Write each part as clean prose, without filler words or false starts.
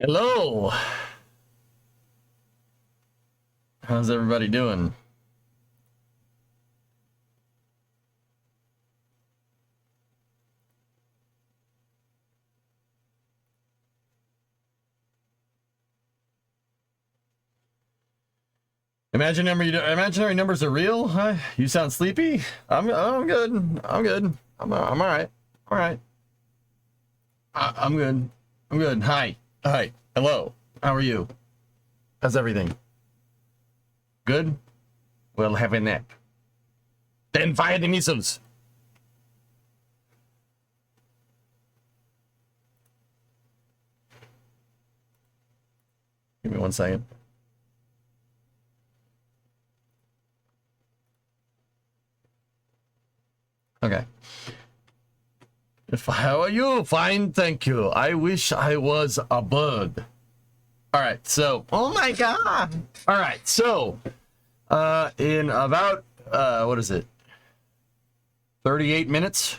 Hello. How's everybody doing? Imaginary numbers are real? Huh? You sound sleepy? I'm good. I'm good. I'm all right. All right. I'm good. I'm good. Hi. Hi. Hello. How are you? How's everything? Good? Well, have a nap. Then fire the missiles. Give me 1 second. Okay. How are you? Fine, thank you. I wish I was a bird. All right, so, oh my god. All right, so, in about, what is it? 38 minutes?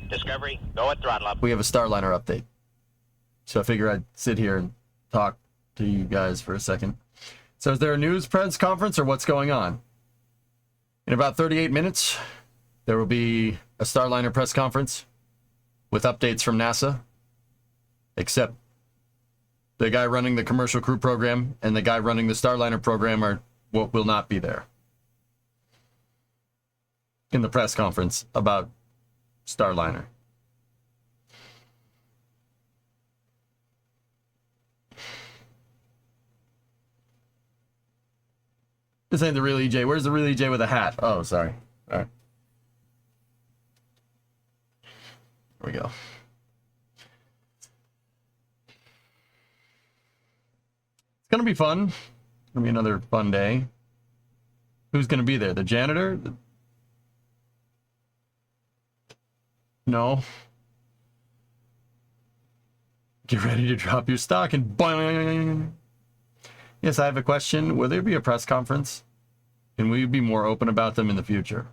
Discovery, go at throttle up. We have a Starliner update. So I figure I'd sit here and talk to you guys for a second. So is there a news press conference or what's going on? In about 38 minutes, there will be a Starliner press conference with updates from NASA, except the guy running the commercial crew program and the guy running the Starliner program will not be there in the press conference about Starliner. This ain't the real EJ. Where's the real EJ with a hat? Oh, sorry. All right. Here we go. It's gonna be fun. It's gonna be another fun day. Who's gonna be there? The janitor? No. Get ready to drop your stock and boing. Yes, I have a question. Will there be a press conference? Can we be more open about them in the future?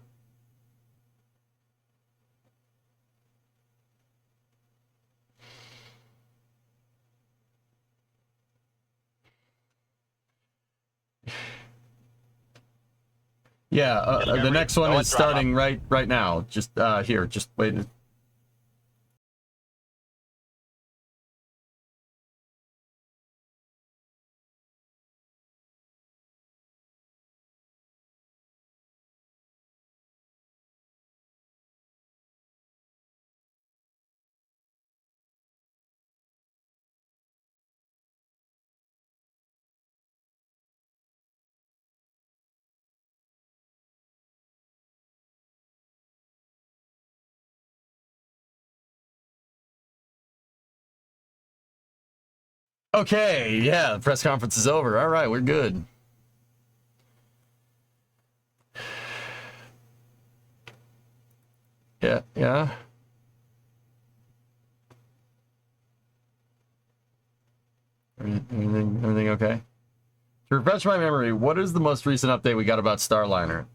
Yeah, the next one is starting right now. Just here, just wait. Okay, yeah, the press conference is over. All right, we're good. Yeah. Everything okay? To refresh my memory, what is the most recent update we got about Starliner?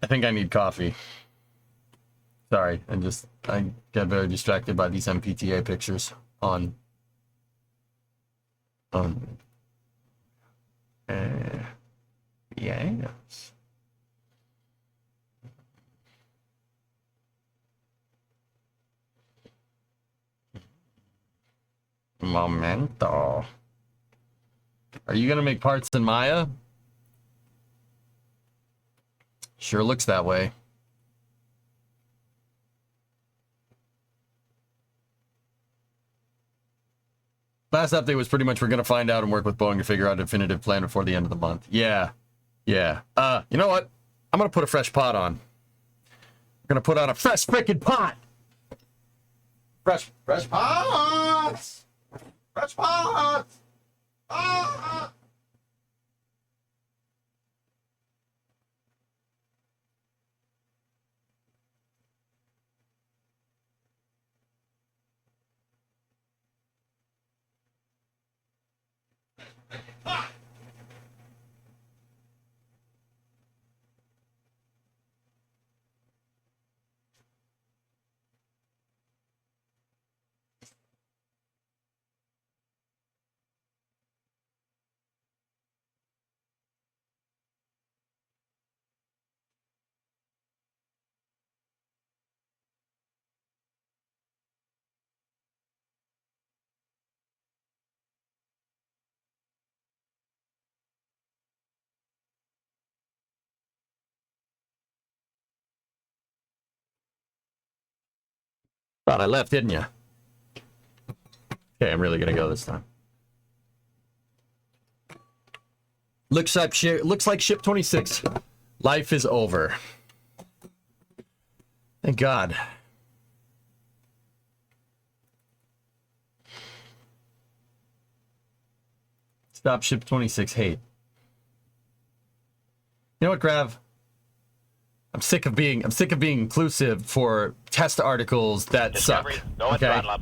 I think I need coffee. Sorry, I got very distracted by these MPTA pictures on yes. Momento. Are you gonna make parts in Maya? Sure looks that way. Last update was pretty much we're gonna find out and work with Boeing to figure out a definitive plan before the end of the month. Yeah. You know what? I'm gonna put a fresh pot on. I'm gonna put on a fresh freaking pot. Fresh pots. Fresh pots. Ah! Thought I left, didn't you? Okay, I'm really gonna go this time. Looks like ship 26. Life is over. Thank God. Stop ship 26 hate. You know what, Grav? I'm sick of being inclusive for test articles that Discovery, suck. go with Okay? throttle up.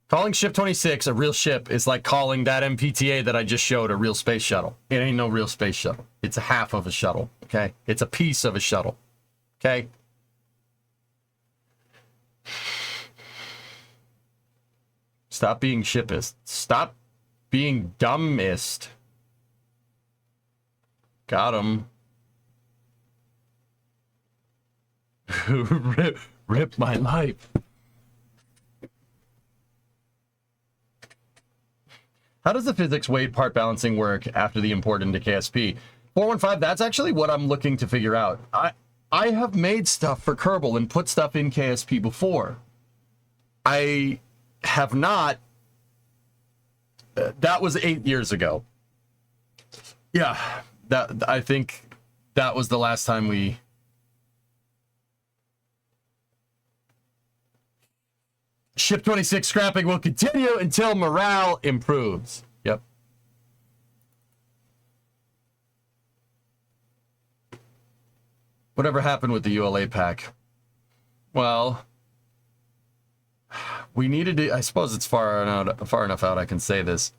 Calling ship 26 a real ship is like calling that MPTA that I just showed a real space shuttle. It ain't no real space shuttle. It's a half of a shuttle, okay? It's a piece of a shuttle, okay? Stop being shipist. Stop being dumbist. Got him. rip my life. How does the physics weight part balancing work after the import into KSP? 415, that's actually what I'm looking to figure out. I have made stuff for Kerbal and put stuff in KSP before. I have not. That was 8 years ago. Yeah, I think that was the last time we... Ship 26 scrapping will continue until morale improves. Yep. Whatever happened with the ULA pack? Well, we needed to... I suppose it's far enough out I can say this.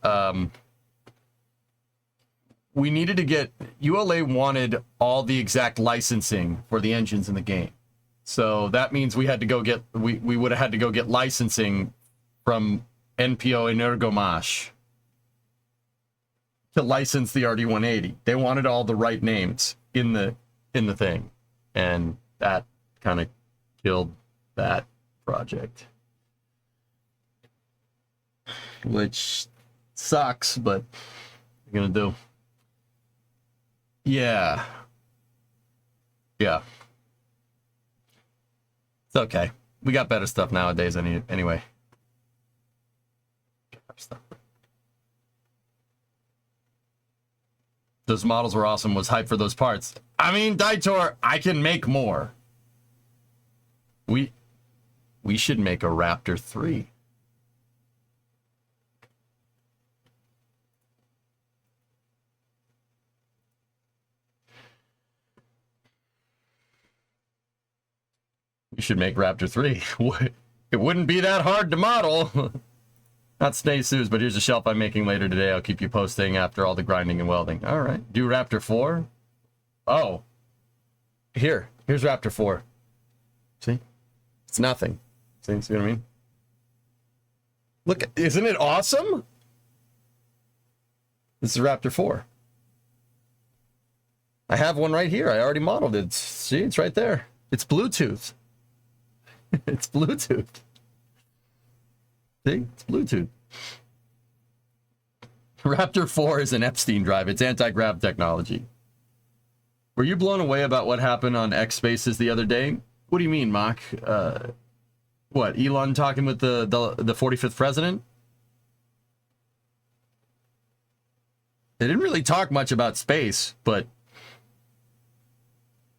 We needed to get... ULA wanted all the exact licensing for the engines in the game. So that means we had to go get, we would have had to go get licensing from NPO Energomash to license the RD-180. They wanted all the right names in the thing, and that kind of killed that project, which sucks, but what are you gonna do? Yeah. It's okay. We got better stuff nowadays anyway. Those models were awesome. Was hyped for those parts. I mean, Daitor, I can make more. We should make a Raptor 3. We should make Raptor 3. It wouldn't be that hard to model. Not Snay Sues, but here's a shelf I'm making later today. I'll keep you posting after all the grinding and welding. All right. Do Raptor 4? Oh. Here's Raptor 4. See? It's nothing. See what I mean? Look, isn't it awesome? This is Raptor 4. I have one right here. I already modeled it. See, it's right there. It's Bluetooth. It's Bluetooth. See? It's Bluetooth. Raptor 4 is an Epstein drive. It's anti-grav technology. Were you blown away about what happened on X Spaces the other day? What do you mean, Mock? What, Elon talking with the 45th president? They didn't really talk much about space, but...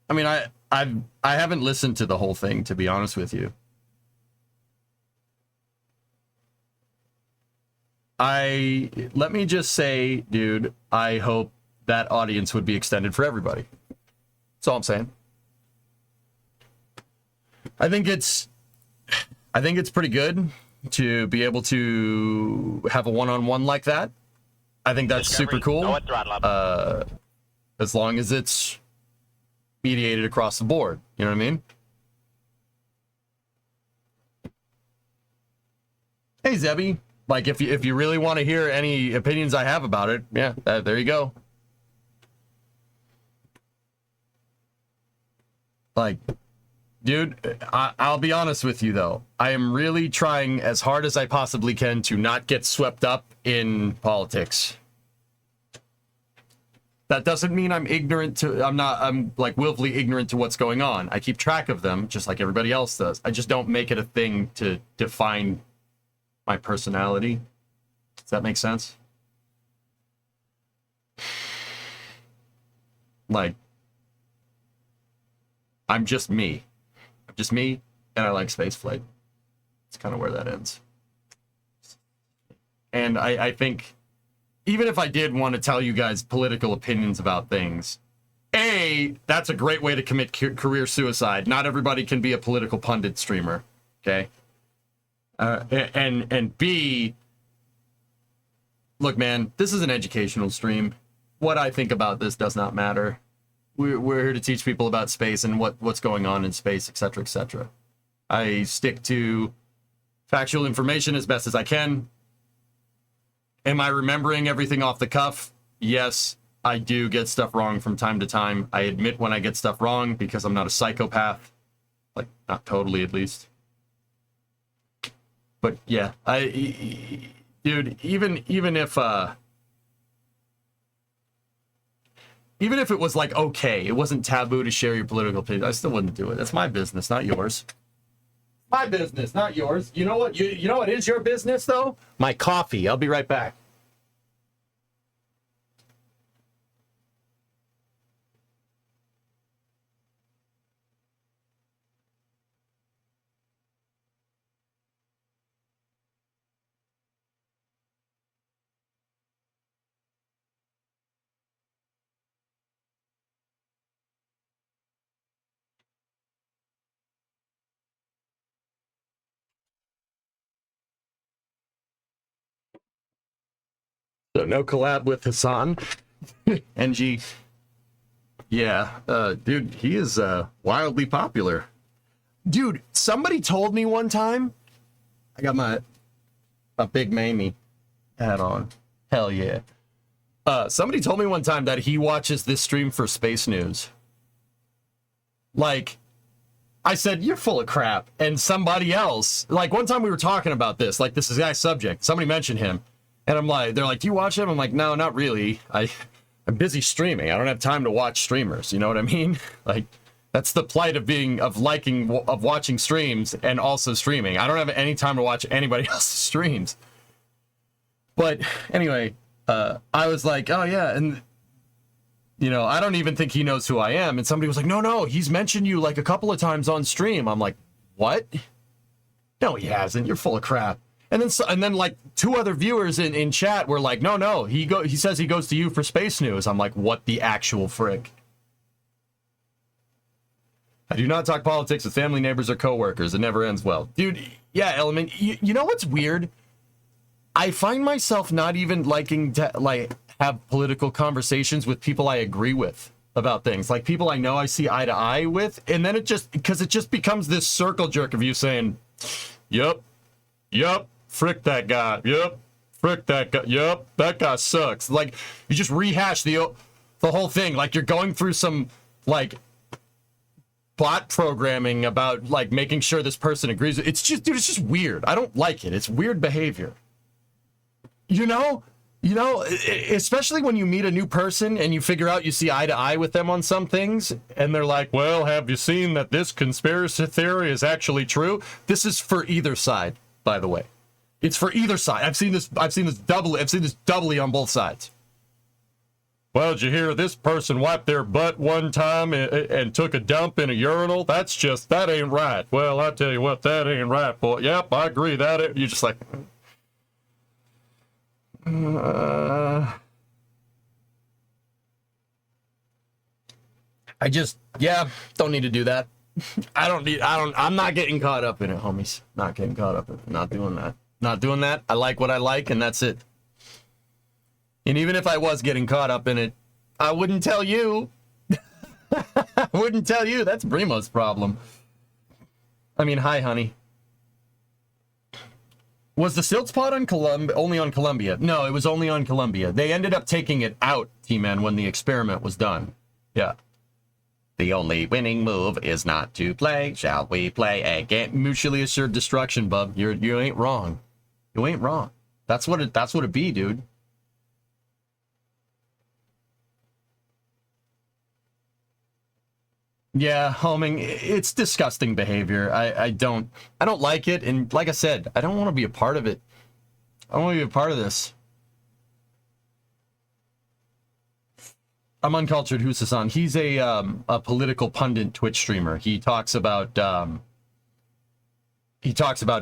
I mean, I haven't listened to the whole thing, to be honest with you. Let me just say, dude, I hope that audience would be extended for everybody. That's all I'm saying. I think it's pretty good to be able to have a one-on-one like that. I think that's Discovery, super cool. go with throttle up. As long as it's mediated across the board. You know what I mean? Hey, Zebby. Like, if you really want to hear any opinions I have about it, yeah, there you go. Like, dude, I'll be honest with you, though. I am really trying as hard as I possibly can to not get swept up in politics. That doesn't mean I'm ignorant to, I'm like willfully ignorant to what's going on. I keep track of them just like everybody else does. I just don't make it a thing to define my personality. Does that make sense? Like, I'm just me. I'm just me, and I like spaceflight. It's kind of where that ends. And I think, even if I did want to tell you guys political opinions about things, A, that's a great way to commit career suicide. Not everybody can be a political pundit streamer, okay? And B, look, man, this is an educational stream. What I think about this does not matter. We're here to teach people about space and what's going on in space, etc., etc. I stick to factual information as best as I can. Am I remembering everything off the cuff? Yes, I do get stuff wrong from time to time. I admit when I get stuff wrong because I'm not a psychopath. Like, not totally, at least. But yeah, dude, even if it was like okay, it wasn't taboo to share your political opinion, I still wouldn't do it. That's my business, not yours. My business, not yours. You know what? You know what is your business though? My coffee. I'll be right back. So no collab with Hassan. NG. Yeah, dude, he is wildly popular. Dude, somebody told me one time, I got my big Mamie hat on. Hell yeah. Somebody told me one time that he watches this stream for space news. Like, I said, you're full of crap. And somebody else, like one time we were talking about this, like this exact subject. Somebody mentioned him. And I'm like, they're like, do you watch him? I'm like, no, not really. I'm busy streaming. I don't have time to watch streamers. You know what I mean? Like, that's the plight of watching streams and also streaming. I don't have any time to watch anybody else's streams. But anyway, I was like, oh yeah, and you know, I don't even think he knows who I am. And somebody was like, no, he's mentioned you like a couple of times on stream. I'm like, what? No, he hasn't. You're full of crap. And then like two other viewers in chat were like, no, he says he goes to you for space news. I'm like, what the actual frick? I do not talk politics with family, neighbors, or coworkers. It never ends well. Dude, yeah, Element, you know what's weird? I find myself not even liking to like have political conversations with people I agree with about things. Like people I know I see eye to eye with, and then it just becomes this circle jerk of you saying, Yup, frick that guy, yup, frick that guy, yup, that guy sucks. Like you just rehash the whole thing, like you're going through some like bot programming about like making sure this person agrees. It's just, dude, it's just weird. I don't like it. It's weird behavior. You know, especially when you meet a new person and you figure out you see eye to eye with them on some things, and they're like, well, have you seen that this conspiracy theory is actually true? This is for either side, by the way. It's for either side. I've seen this doubly on both sides. Well, did you hear this person wiped their butt one time and took a dump in a urinal? That ain't right. Well, I tell you what, that ain't right, boy. Yep, I agree. You're just like, don't need to do that. I'm not getting caught up in it, homies. Not getting caught up in it. Not doing that. I like what I like, and that's it. And even if I was getting caught up in it, I wouldn't tell you. I wouldn't tell you. That's Brimo's problem. I mean, hi, honey. Was the silt spot on only on Columbia? No, it was only on Columbia. They ended up taking it out, T-Man, when the experiment was done. Yeah. The only winning move is not to play. Shall we play a game? Mutually assured destruction, bub. You ain't wrong. You ain't wrong. That's what it be, dude. Yeah, homing, it's disgusting behavior. I don't like it, and like I said, I don't want to be a part of it. I don't want to be a part of this. I'm Uncultured Husasan. He's a political pundit Twitch streamer. He talks about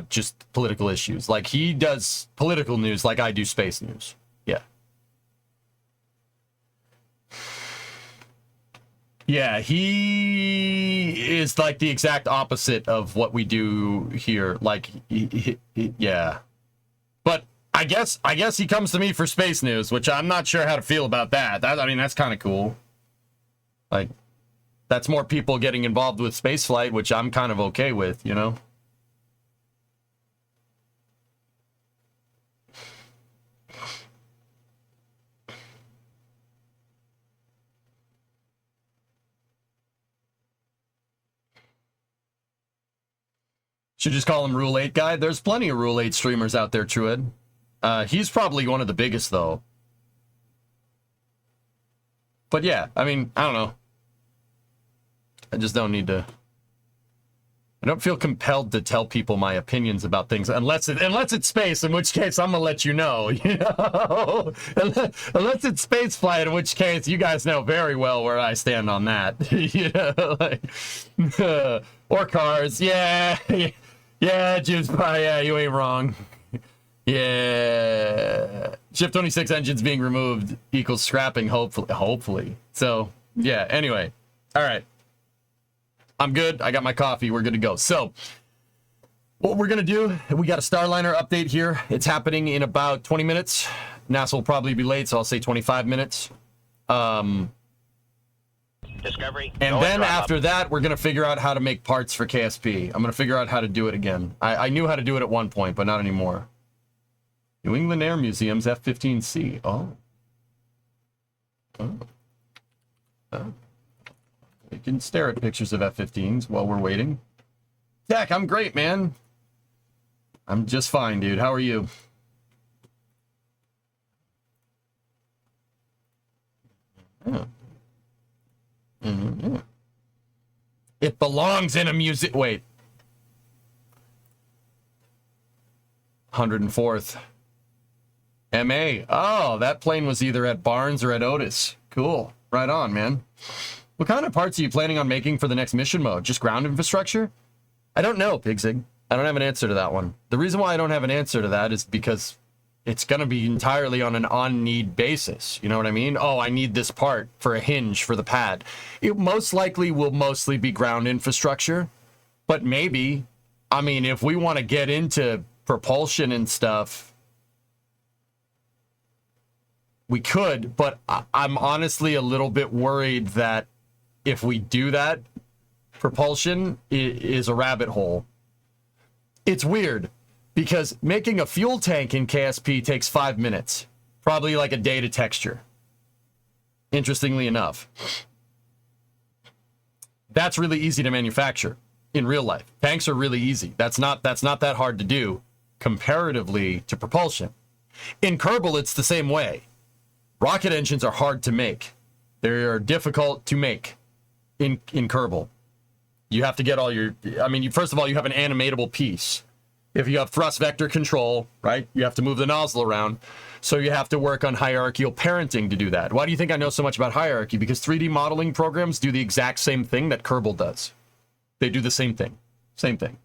just political issues. Like, he does political news like I do space news. Yeah. Yeah, he is like the exact opposite of what we do here. Like, yeah. But I guess he comes to me for space news, which I'm not sure how to feel about that. I mean, that's kind of cool. Like, that's more people getting involved with spaceflight, which I'm kind of okay with, you know? Should just call him Rule 8 guy. There's plenty of Rule 8 streamers out there, Truid. He's probably one of the biggest, though. But yeah, I mean, I don't know. I just don't need to. I don't feel compelled to tell people my opinions about things unless it's space, in which case I'm gonna let you know. You know, unless it's space flight, in which case you guys know very well where I stand on that. You know, like, or cars. Yeah, yeah, Jim's yeah, you ain't wrong. Yeah, Ship 26 engines being removed equals scrapping. Hopefully. So yeah. Anyway, all right. I'm good. I got my coffee. We're good to go. So, what we're going to do, we got a Starliner update here. It's happening in about 20 minutes. NASA will probably be late, so I'll say 25 minutes. Discovery. And then after that, we're going to figure out how to make parts for KSP. I'm going to figure out how to do it again. I knew how to do it at one point, but not anymore. New England Air Museum's F-15C. Oh. We can stare at pictures of F-15s while we're waiting. Dak, I'm great, man. I'm just fine, dude. How are you? Yeah. Yeah. It belongs in a music. Wait. 104th. MA. Oh, that plane was either at Barnes or at Otis. Cool. Right on, man. What kind of parts are you planning on making for the next mission mode? Just ground infrastructure? I don't know, Pigzig. I don't have an answer to that one. The reason why I don't have an answer to that is because it's going to be entirely on an on-need basis. You know what I mean? Oh, I need this part for a hinge for the pad. It most likely will mostly be ground infrastructure, but maybe, I mean, if we want to get into propulsion and stuff, we could, but I'm honestly a little bit worried that if we do that, propulsion is a rabbit hole. It's weird because making a fuel tank in KSP takes 5 minutes, probably like a day to texture. Interestingly enough, that's really easy to manufacture in real life. Tanks are really easy. That's not that hard to do comparatively to propulsion. In Kerbal, it's the same way. Rocket engines are hard to make. They're difficult to make in Kerbal. You have to get all your, I mean, first of all, you have an animatable piece. If you have thrust vector control, right, you have to move the nozzle around. So you have to work on hierarchical parenting to do that. Why do you think I know so much about hierarchy? Because 3D modeling programs do the exact same thing that Kerbal does. They do the same thing. Same thing.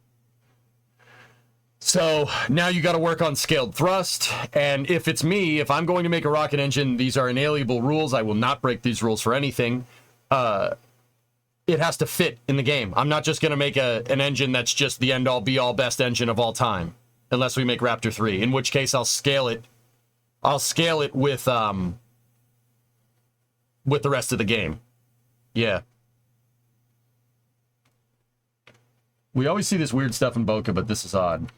So now you got to work on scaled thrust. And if it's me, if I'm going to make a rocket engine, these are inalienable rules. I will not break these rules for anything. It has to fit in the game. I'm not just going to make an engine that's just the end-all, be-all, best engine of all time, unless we make Raptor 3, in which case I'll scale it. I'll scale it with the rest of the game. Yeah. We always see this weird stuff in Boca, but this is odd.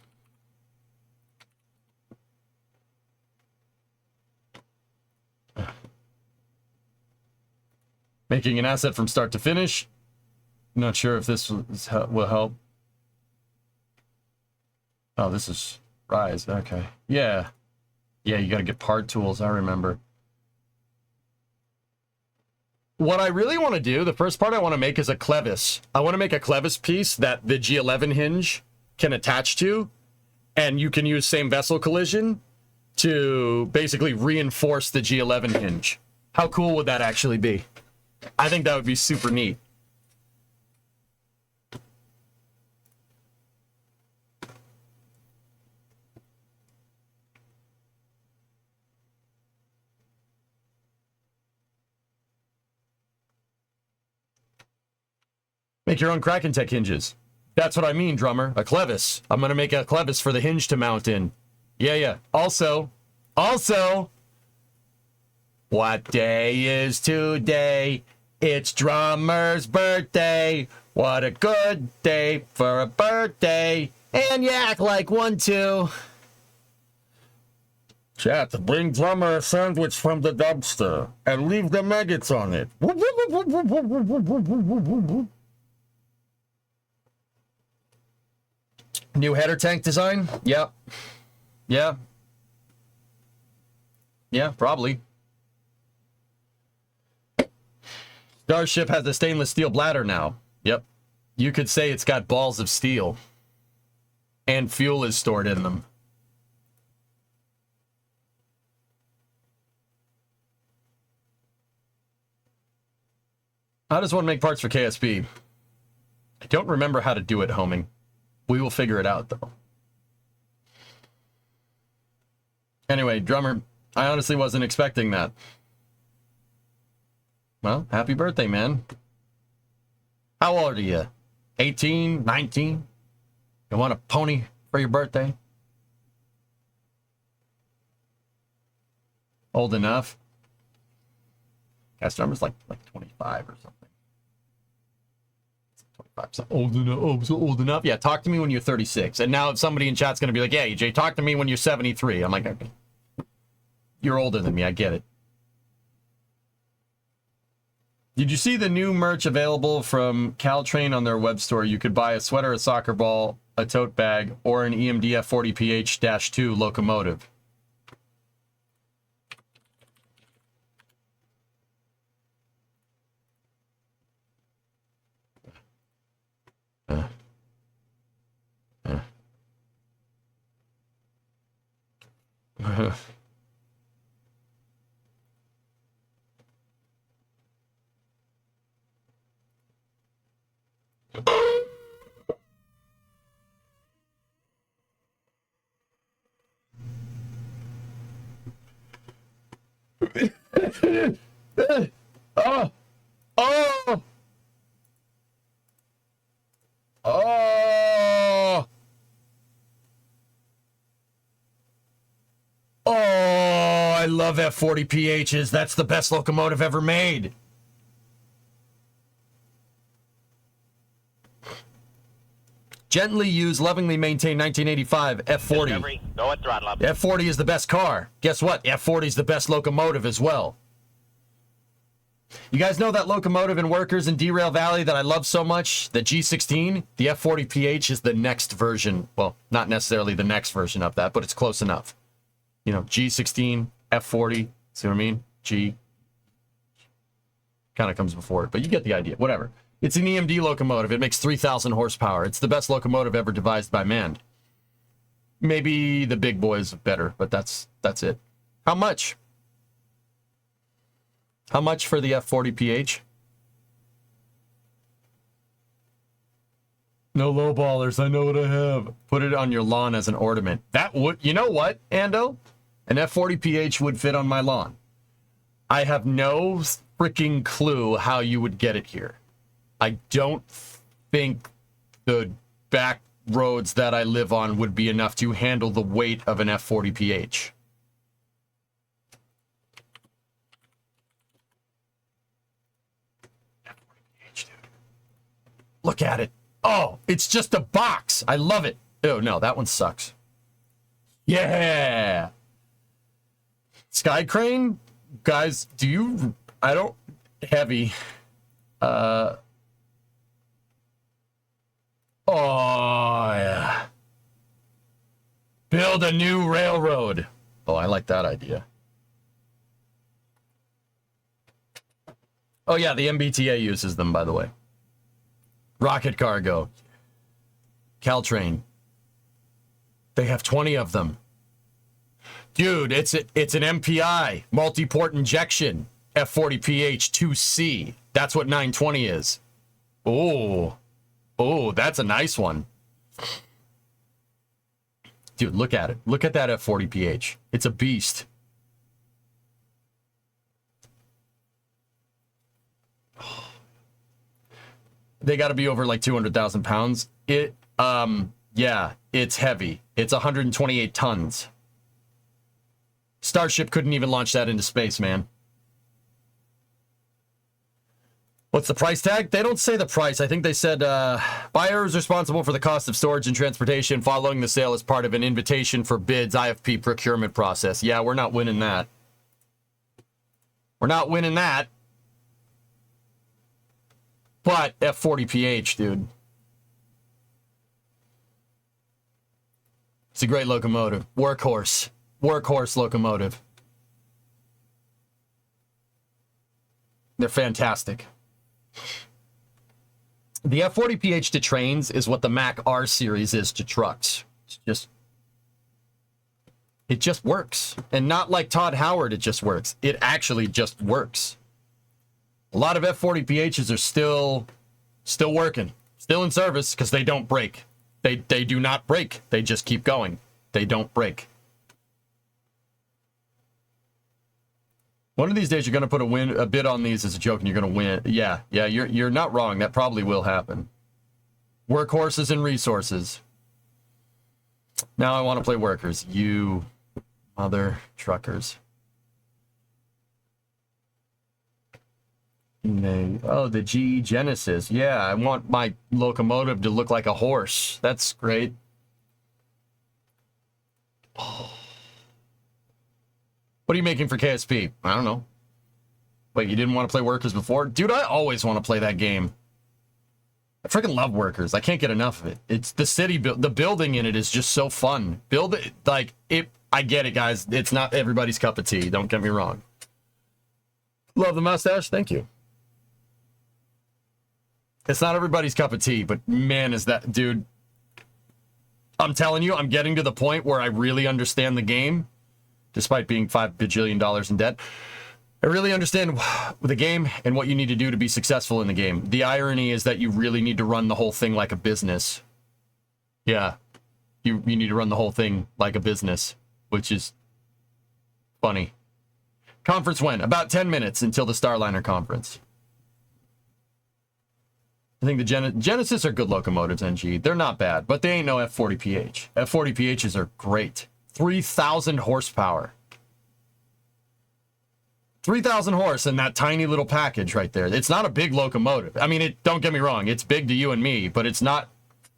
Making an asset from start to finish. Not sure if this will help. Oh, this is Rise. Okay. Yeah. Yeah, you got to get part tools. I remember. what I really want to do, the first part I want to make is a clevis. I want to make a clevis piece that the G11 hinge can attach to, and you can use same vessel collision to basically reinforce the G11 hinge. How cool would that actually be? I think that would be super neat. Make your own Kraken Tech hinges. That's what I mean, drummer. A clevis. I'm gonna make a clevis for the hinge to mount in. Yeah. Also, what day is today? It's drummer's birthday. What a good day for a birthday. And you act like one too. Chat, bring drummer a sandwich from the dumpster and leave the maggots on it. New header tank design? Yep. Yeah, probably. Starship has a stainless steel bladder now. Yep. You could say it's got balls of steel. And fuel is stored in them. How does one make parts for KSB? I don't remember how to do it, homing. We will figure it out, though. Anyway, drummer, I honestly wasn't expecting that. Well, happy birthday, man. How old are you? 18? 19? You want a pony for your birthday? Old enough? Guys, drummer's like 25 or something. 25, so old enough. Oh, so old enough. Yeah, talk to me when you're 36. And now somebody in chat's gonna be like, yeah, EJ, talk to me when you're 73. I'm like, okay. You're older than me, I get it. Did you see the new merch available from Caltrain on their web store? You could buy a sweater, a soccer ball, a tote bag, or an EMD F40PH-2 locomotive. Oh! Oh! Oh! Oh, I love F40PHs. That's the best locomotive ever made. Gently used, lovingly maintained 1985 F40. Discovery, go at throttle up. F40 is the best car. Guess what? F40 is the best locomotive as well. You guys know that locomotive in Workers in Derail Valley that I love so much? The G16? The F40PH is the next version. Well, not necessarily the next version of that, but it's close enough. You know, G16, F40, see what I mean? G kind of comes before it, but you get the idea. Whatever. It's an EMD locomotive. It makes 3,000 horsepower. It's the best locomotive ever devised by man. Maybe the big boys better, but that's it. How much? How much for the F40PH? No lowballers. I know what I have. Put it on your lawn as an ornament. That would, you know what, Ando? An F40PH would fit on my lawn. I have no freaking clue how you would get it here. I don't think the back roads that I live on would be enough to handle the weight of an F40PH. F40PH, dude. Look at it. Oh, it's just a box. I love it. Oh, no, that one sucks. Yeah. Sky Crane? Guys, do you... I don't... Heavy. Oh, yeah. Build a new railroad. Oh, I like that idea. Oh, yeah, the MBTA uses them, by the way. Rocket Cargo. Caltrain. They have 20 of them. Dude, it's an MPI, multi-port injection, F40PH 2C. That's what 920 is. Oh, that's a nice one. Dude, look at it. Look at that F40PH. It's a beast. They got to be over like 200,000 pounds. Yeah, it's heavy. It's 128 tons. Starship couldn't even launch that into space, man. What's the price tag? They don't say the price. I think they said buyer is responsible for the cost of storage and transportation following the sale as part of an invitation for bids IFP procurement process. Yeah, we're not winning that. We're not winning that. But F40PH, dude. It's a great locomotive. Workhorse. Workhorse locomotive. They're fantastic. The F40PH to trains is what the Mack R series is to trucks. It just works. And not like Todd Howard, it just works. It actually just works. A lot of F40PHs are still working, still in service because they don't break. They do not break. They just keep going. They don't break. One of these days you're going to put a bid on these as a joke and you're going to win. Yeah, you're not wrong. That probably will happen. Workhorses and resources. Now I want to play workers. You mother truckers. Oh, the GE Genesis. Yeah, I want my locomotive to look like a horse. That's great. Oh. What are you making for KSP? I don't know. Wait, you didn't want to play Workers before? Dude, I always want to play that game. I freaking love Workers. I can't get enough of it. It's the city, the building in it is just so fun. Build it, like, I get it, guys. It's not everybody's cup of tea. Don't get me wrong. Love the mustache. Thank you. It's not everybody's cup of tea, but man, is that, dude. I'm telling you, I'm getting to the point where I really understand the game. Despite being $5 bajillion in debt, I really understand the game and what you need to do to be successful in the game. The irony is that you really need to run the whole thing like a business. Yeah, you need to run the whole thing like a business, which is funny. Conference when? About 10 minutes until the Starliner conference. I think the Genesis are good locomotives, NG. They're not bad, but they ain't no F40PH. F40PHs are great. 3,000 horsepower. 3,000 horse in that tiny little package right there. It's not a big locomotive. I mean, don't get me wrong. It's big to you and me, but it's not.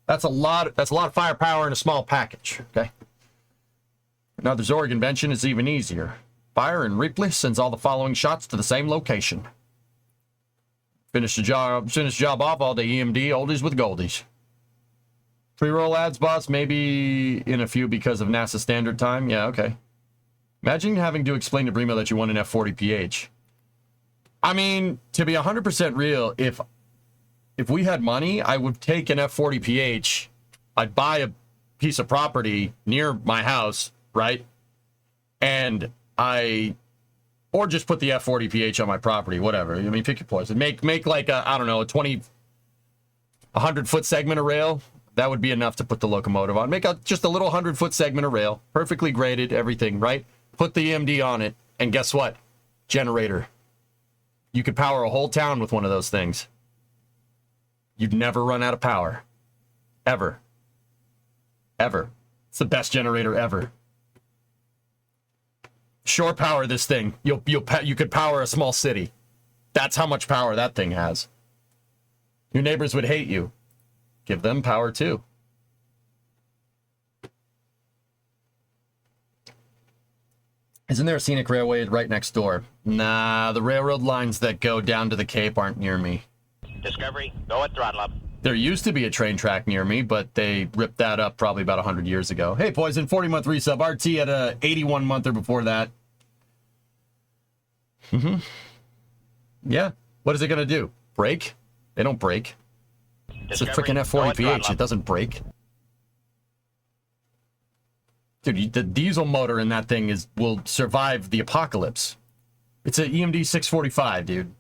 That's a lot of firepower in a small package. Okay. Now the Zorg invention is even easier. Fire and Ripley sends all the following shots to the same location. Finish the job off all the EMD oldies with goldies. Pre-roll ads, boss, maybe in a few because of NASA standard time. Yeah, okay. Imagine having to explain to Brimo that you want an F40PH. I mean, to be 100% real, if we had money, I would take an F40PH. I'd buy a piece of property near my house, right? And or just put the F40PH on my property, whatever. I mean, pick your poison. Make like a, I don't know, a 100-foot segment of rail. That would be enough to put the locomotive on. Make just a little 100-foot segment of rail. Perfectly graded, everything, right? Put the EMD on it. And guess what? Generator. You could power a whole town with one of those things. You'd never run out of power. Ever. Ever. It's the best generator ever. Shore power this thing. You could power a small city. That's how much power that thing has. Your neighbors would hate you. Give them power too. Isn't there a scenic railway right next door? Nah, the railroad lines that go down to the Cape aren't near me. Discovery, go at throttle up. There used to be a train track near me, but they ripped that up probably about 100 years ago. Hey, Poison, 40-month resub. RT at a 81-monther before that. Yeah. What is it going to do? Break? They don't break. It's a freaking F40 PH. It doesn't break. Dude, the diesel motor in that thing will survive the apocalypse. It's an EMD 645, dude.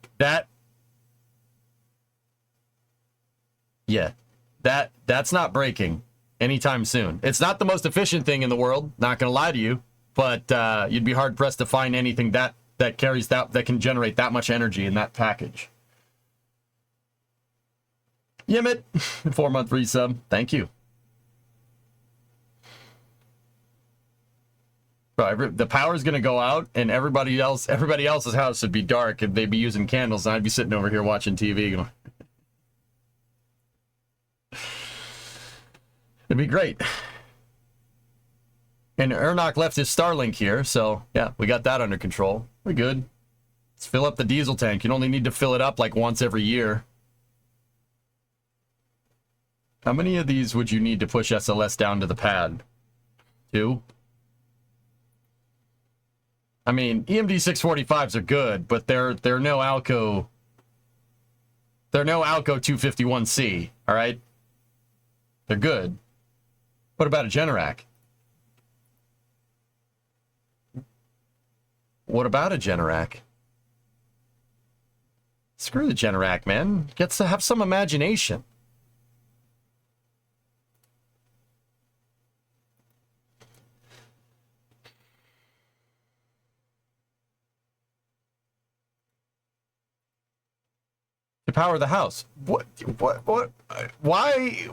That's not breaking anytime soon. It's not the most efficient thing in the world, not gonna lie to you, but you'd be hard pressed to find anything that carries that can generate that much energy in that package. Yimit, 4-month resub. Thank you. Bro, the power's gonna go out, and everybody else's house would be dark, and they'd be using candles, and I'd be sitting over here watching TV. Going, it'd be great. And Ernok left his Starlink here, so yeah, we got that under control. We're good. Let's fill up the diesel tank. You only need to fill it up like once every year. How many of these would you need to push SLS down to the pad? 2? I mean, EMD 645s are good, but they're no Alco. They're no Alco 251C, all right? They're good. What about a Generac? What about a Generac? Screw the Generac, man. Gets to have some imagination. To power the house. What? Why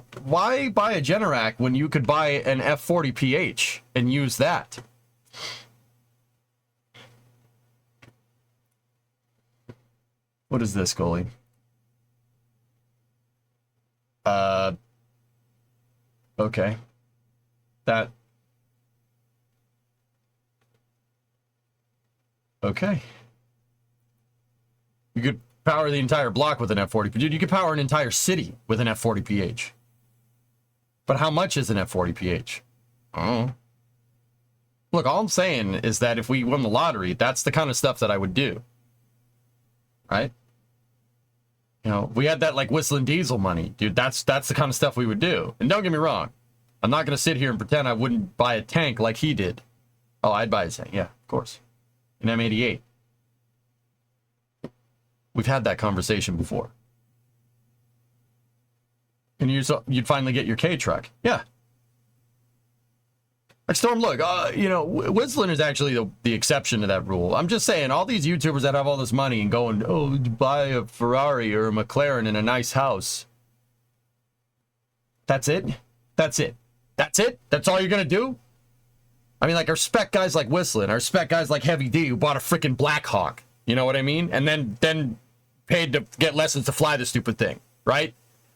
buy a Generac when you could buy an F40 PH and use that? What is this, goalie? Okay. That. Okay. You could power the entire block with an F40. Dude, you could power an entire city with an F40 PH. But how much is an F40 PH? Oh. Look, all I'm saying is that if we won the lottery, that's the kind of stuff that I would do. Right? You know, we had that like whistling diesel money. Dude, that's the kind of stuff we would do. And don't get me wrong. I'm not going to sit here and pretend I wouldn't buy a tank like he did. Oh, I'd buy a tank. Yeah, of course. An M88. We've had that conversation before. And you'd finally get your K truck. Yeah. Like Storm, look, you know, Whistling is actually the exception to that rule. I'm just saying, all these YouTubers that have all this money and going, oh, buy a Ferrari or a McLaren in a nice house. That's it? That's it? That's it? That's all you're going to do? I mean, like, I respect guys like Whistling. I respect guys like Heavy D who bought a freaking Black Hawk. You know what I mean? And then paid to get lessons to fly the stupid thing, right?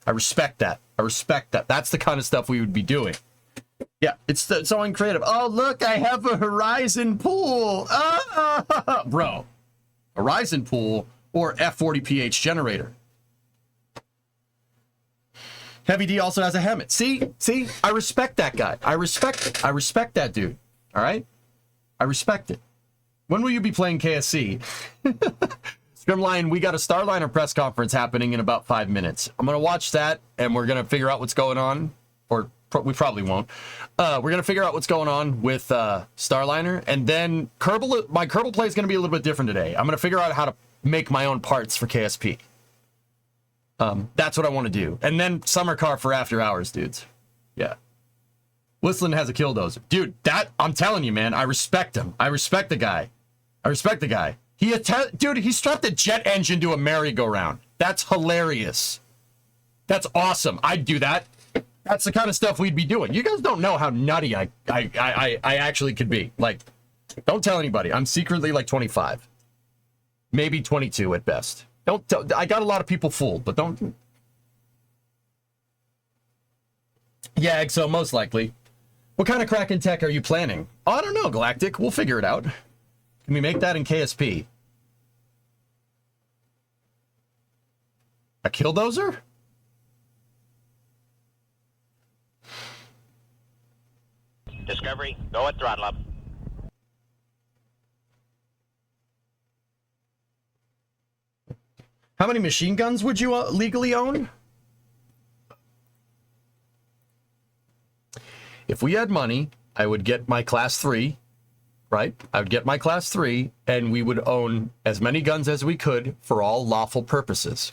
I respect that. I respect that. That's the kind of stuff we would be doing. Yeah, it's so uncreative. Oh, look, I have a Horizon pool. Bro, Horizon pool or F40 PH generator. Heavy D also has a Hammett. See, I respect that guy. I respect it. I respect that dude. All right? I respect it. When will you be playing KSC? Scrimline, we got a Starliner press conference happening in about 5 minutes. I'm going to watch that, and we're going to figure out what's going on. Or we probably won't. We're going to figure out what's going on with Starliner. And then my Kerbal play is going to be a little bit different today. I'm going to figure out how to make my own parts for KSP. That's what I want to do. And then Summer Car for after hours, dudes. Yeah. Whistling has a Killdozer. Dude, I'm telling you, man, I respect him. I respect the guy. Dude, he strapped a jet engine to a merry-go-round. That's hilarious. That's awesome. I'd do that. That's the kind of stuff we'd be doing. You guys don't know how nutty I actually could be. Like, don't tell anybody. I'm secretly like 25. Maybe 22 at best. Don't tell. I got a lot of people fooled, but don't. Yeah, Exo, most likely. What kind of Kraken tech are you planning? Oh, I don't know, Galactic. We'll figure it out. Can we make that in KSP? A Killdozer? Discovery, go at throttle up. How many machine guns would you legally own? If we had money, I would get my class 3, right? I would get my class 3, and we would own as many guns as we could for all lawful purposes.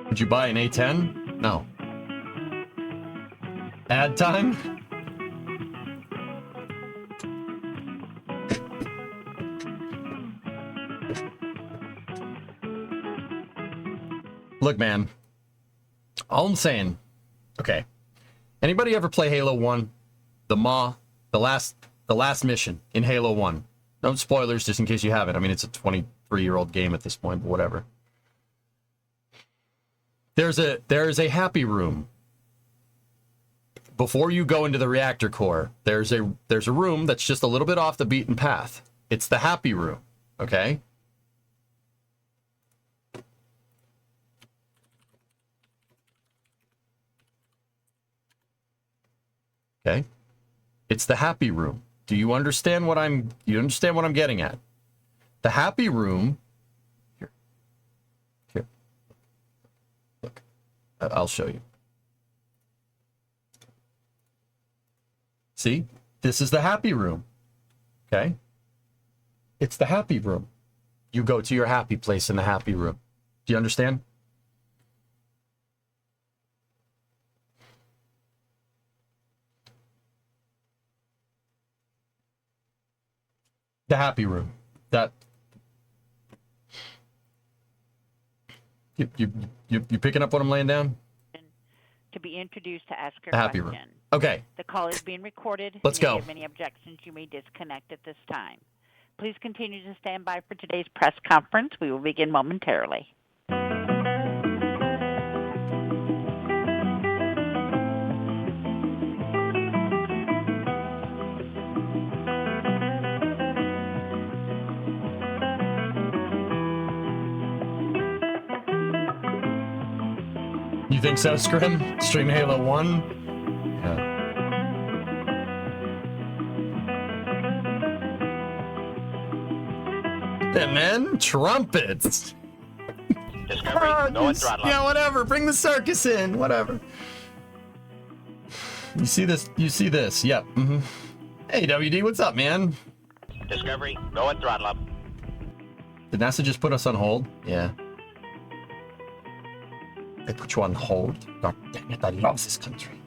Would you buy an A10? No. Ad time? Look, man. All I'm saying, okay. Anybody ever play Halo 1? The Maw, the last mission in Halo 1. No spoilers, just in case you haven't. I mean, it's a 23-year-old game at this point, but whatever. There is a happy room. Before you go into the reactor core, there's a room that's just a little bit off the beaten path. It's the happy room, okay? Okay? It's the happy room. Do you understand what I'm getting at? The happy room. Here. Look. I'll show you. See? This is the happy room. Okay? It's the happy room. You go to your happy place in the happy room. Do you understand? The happy room. That you picking up what I'm laying down? To be introduced to ask your The happy question. room. Okay. The call is being recorded. Let's go. If you have any objections, you may disconnect at this time. Please continue to stand by for today's press conference. We will begin momentarily. You think so, Scrim? Stream Halo 1? Yeah. And then trumpets. Discovery, go and throttle up. Yeah, whatever. Bring the circus in. Whatever. You see this? You see this? Yep. Mm-hmm. Hey, WD, what's up, man? Discovery, go and throttle up. Did NASA just put us on hold? Yeah. They put you on hold? God dang it, I love this country.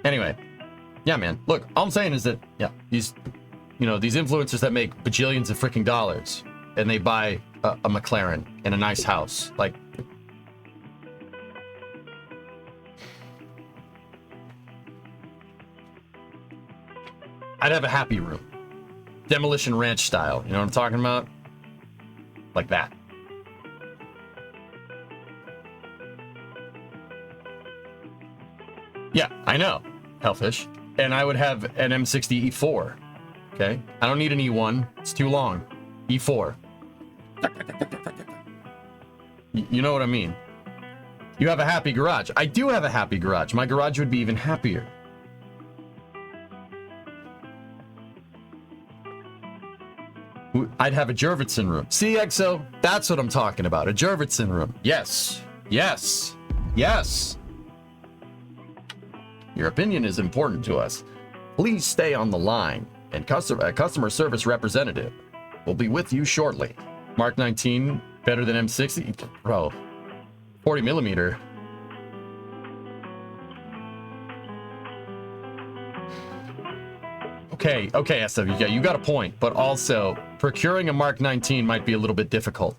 Anyway. Yeah, man. Look, all I'm saying is that, yeah, these influencers that make bajillions of freaking dollars and they buy a McLaren and a nice house. Like, I'd have a happy room. Demolition Ranch style. You know what I'm talking about? Like that. Yeah, I know, Hellfish. And I would have an M60 E4. Okay? I don't need an E1. It's too long. E4. You know what I mean? You have a happy garage. I do have a happy garage. My garage would be even happier. I'd have a Jurvetson room. See, EXO? That's what I'm talking about. A Jurvetson room. Yes. Yes. Yes. Your opinion is important to us. Please stay on the line, and a customer service representative will be with you shortly. Mark 19, better than M60? Bro, 40 millimeter. Okay, SW, yeah, you got a point, but also, procuring a Mark 19 might be a little bit difficult.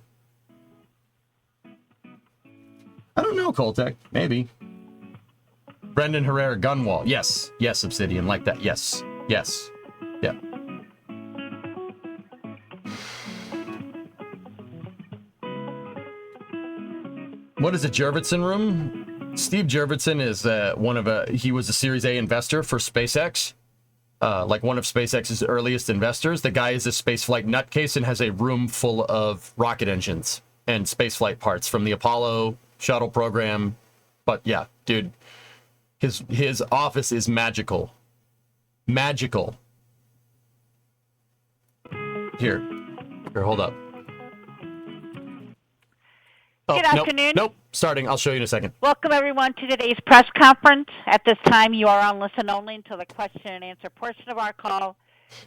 I don't know, Coltec, maybe. Brendan Herrera Gunwall. Yes, Obsidian, like that. Yes. Yeah. What is a Jurvetson room? Steve Jurvetson is he was a Series A investor for SpaceX. like one of SpaceX's earliest investors. The guy is a spaceflight nutcase and has a room full of rocket engines and spaceflight parts from the Apollo shuttle program. But yeah, dude, his office is magical. Magical. Here, hold up. Oh, Good afternoon. Nope. Starting. I'll show you in a second. Welcome, everyone, to today's press conference. At this time, you are on listen only until the question and answer portion of our call,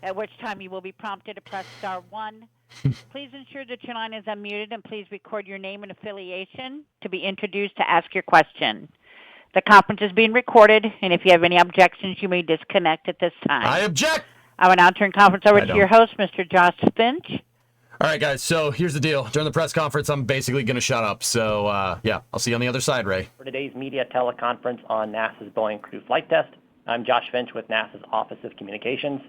at which time you will be prompted to press star 1. Please ensure that your line is unmuted, and please record your name and affiliation to be introduced to ask your question. The conference is being recorded, and if you have any objections, you may disconnect at this time. I object. I will now turn conference over to your host, Mr. Josh Finch. All right, guys, so here's the deal. During the press conference, I'm basically going to shut up. So, yeah, I'll see you on the other side, Ray. For today's media teleconference on NASA's Boeing crew flight test, I'm Josh Finch with NASA's Office of Communications.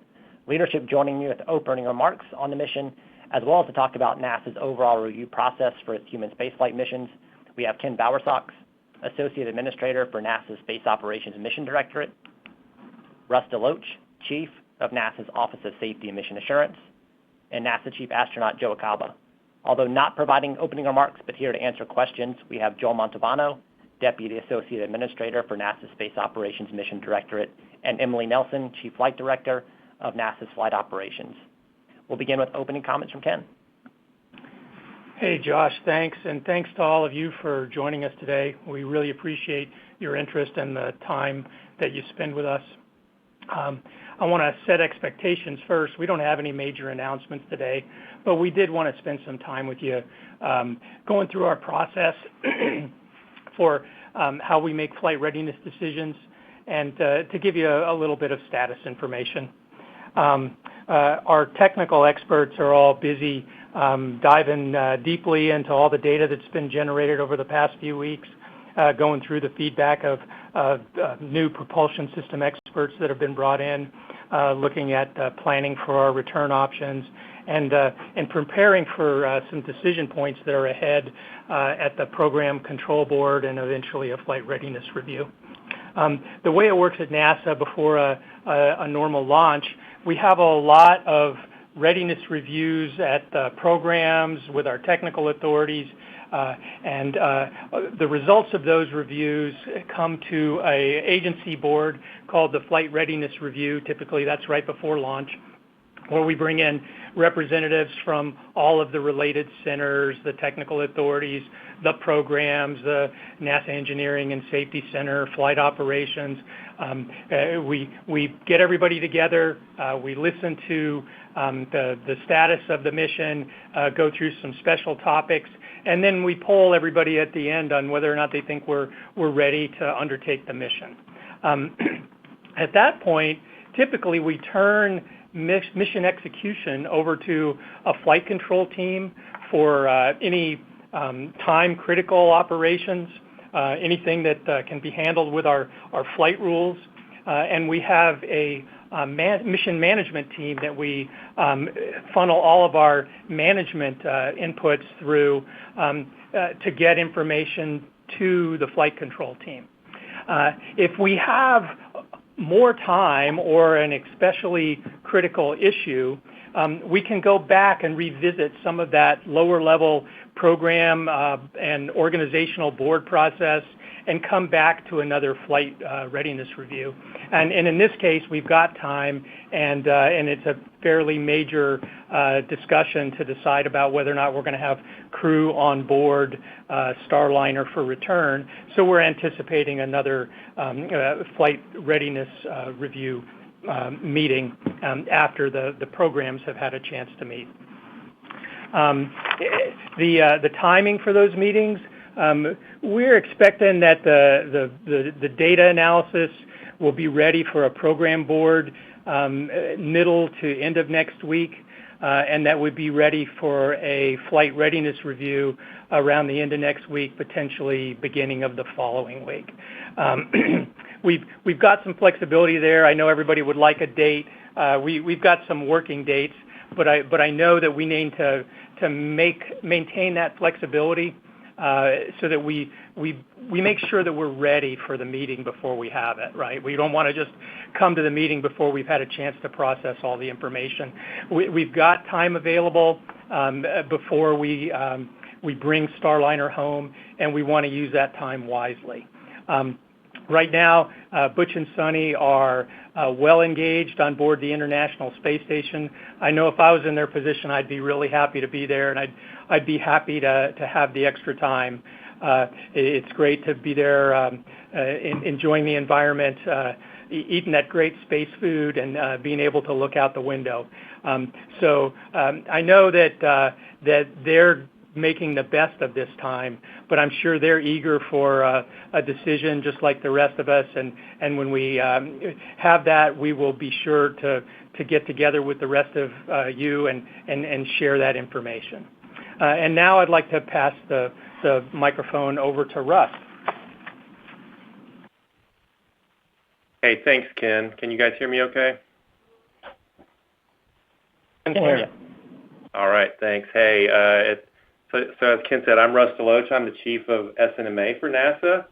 Leadership joining me with opening remarks on the mission, as well as to talk about NASA's overall review process for its human spaceflight missions. We have Ken Bowersox, Associate Administrator for NASA's Space Operations Mission Directorate, Russ DeLoach, Chief of NASA's Office of Safety and Mission Assurance, and NASA Chief Astronaut Joe Acaba. Although not providing opening remarks, but here to answer questions, we have Joel Montalbano, Deputy Associate Administrator for NASA's Space Operations Mission Directorate, and Emily Nelson, Chief Flight Director of NASA's Flight Operations. We'll begin with opening comments from Ken. Hey, Josh, thanks, and thanks to all of you for joining us today. We really appreciate your interest and the time that you spend with us. I want to set expectations first. We don't have any major announcements today, but we did want to spend some time with you going through our process for how we make flight readiness decisions and to give you a little bit of status information. Our technical experts are all busy diving deeply into all the data that's been generated over the past few weeks, going through the feedback of new propulsion system experts that have been brought in, looking at planning for our return options, and preparing for some decision points that are ahead at the program control board and eventually a flight readiness review. The way it works at NASA before a normal launch, we have a lot of readiness reviews at the programs with our technical authorities, and the results of those reviews come to an agency board called the Flight Readiness Review. Typically, that's right before launch, where we bring in representatives from all of the related centers, the technical authorities, the programs, the NASA Engineering and Safety Center, flight operations. We get everybody together. We listen to the status of the mission, go through some special topics, and then we poll everybody at the end on whether or not they think we're ready to undertake the mission. At that point, typically we turn mission execution over to a flight control team for any time-critical operations, anything that can be handled with our flight rules. And we have a mission management team that we funnel all of our management inputs through to get information to the flight control team. If we have more time or an especially critical issue, we can go back and revisit some of that lower level program and organizational board process and come back to another flight readiness review. And in this case, we've got time, and it's a fairly major discussion to decide about whether or not we're going to have crew on board Starliner for return. So we're anticipating another flight readiness review meeting after the programs have had a chance to meet. The timing for those meetings, we're expecting that the data analysis will be ready for a program board middle to end of next week, and that would be ready for a flight readiness review around the end of next week, potentially beginning of the following week. We've got some flexibility there. I know everybody would like a date. We've got some working dates, but I know that we need to maintain that flexibility so that we make sure that we're ready for the meeting before we have it, right? We don't want to just come to the meeting before we've had a chance to process all the information. We've got time available before we bring Starliner home, and we want to use that time wisely. Right now, Butch and Sonny are well engaged on board the International Space Station. I know if I was in their position, I'd be really happy to be there, and I'd be happy to have the extra time. It's great to be there, enjoying the environment, eating that great space food, and being able to look out the window. So I know that they're making the best of this time, but I'm sure they're eager for a decision just like the rest of us. And when we have that, we will be sure to get together with the rest of you and share that information. And now I'd like to pass the microphone over to Russ. Hey, thanks, Ken. Can you guys hear me okay? I can hear you. All right, thanks. Hey, so as Ken said, I'm Russ Deloach. I'm the Chief of SNMA for NASA.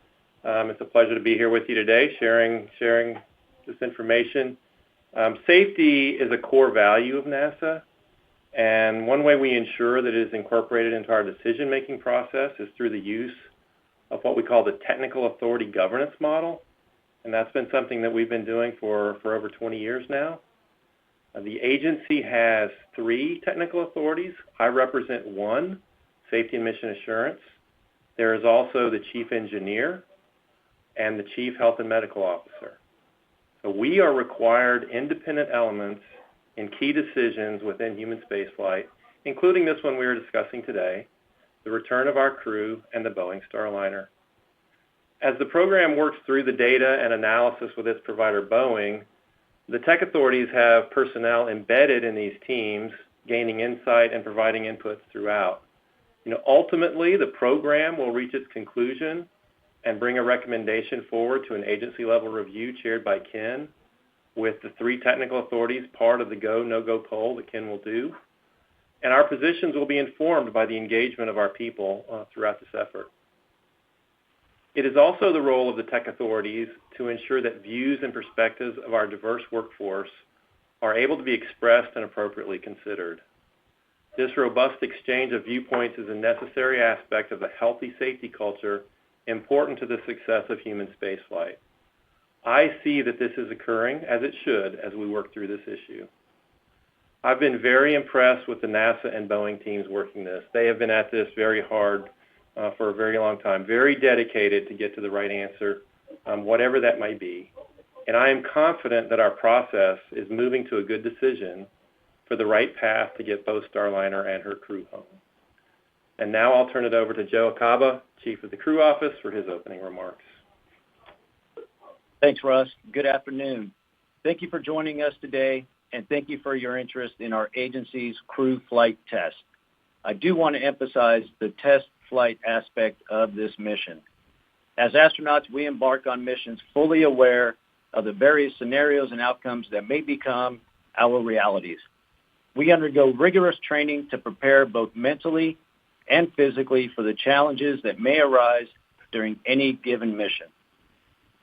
It's a pleasure to be here with you today, sharing this information. Safety is a core value of NASA, and one way we ensure that it is incorporated into our decision-making process is through the use of what we call the Technical Authority Governance Model, and that's been something that we've been doing for over 20 years now. The agency has 3 technical authorities. I represent one, Safety and Mission Assurance. There is also the Chief Engineer and the Chief Health and Medical Officer. So we are required independent elements in key decisions within human spaceflight, including this one we are discussing today, the return of our crew and the Boeing Starliner. As the program works through the data and analysis with its provider Boeing, the tech authorities have personnel embedded in these teams, gaining insight and providing inputs throughout. Ultimately, the program will reach its conclusion and bring a recommendation forward to an agency-level review chaired by Ken, with the 3 technical authorities part of the go, no-go poll that Ken will do. And our positions will be informed by the engagement of our people throughout this effort. It is also the role of the tech authorities to ensure that views and perspectives of our diverse workforce are able to be expressed and appropriately considered. This robust exchange of viewpoints is a necessary aspect of a healthy safety culture important to the success of human spaceflight. I see that this is occurring, as it should, as we work through this issue. I've been very impressed with the NASA and Boeing teams working this. They have been at this very hard for a very long time, very dedicated to get to the right answer, whatever that might be. And I am confident that our process is moving to a good decision for the right path to get both Starliner and her crew home. And now I'll turn it over to Joe Acaba, Chief of the Crew Office, for his opening remarks. Thanks, Russ. Good afternoon. Thank you for joining us today, and thank you for your interest in our agency's crew flight test. I do want to emphasize the test flight aspect of this mission. As astronauts, we embark on missions fully aware of the various scenarios and outcomes that may become our realities. We undergo rigorous training to prepare both mentally and physically for the challenges that may arise during any given mission.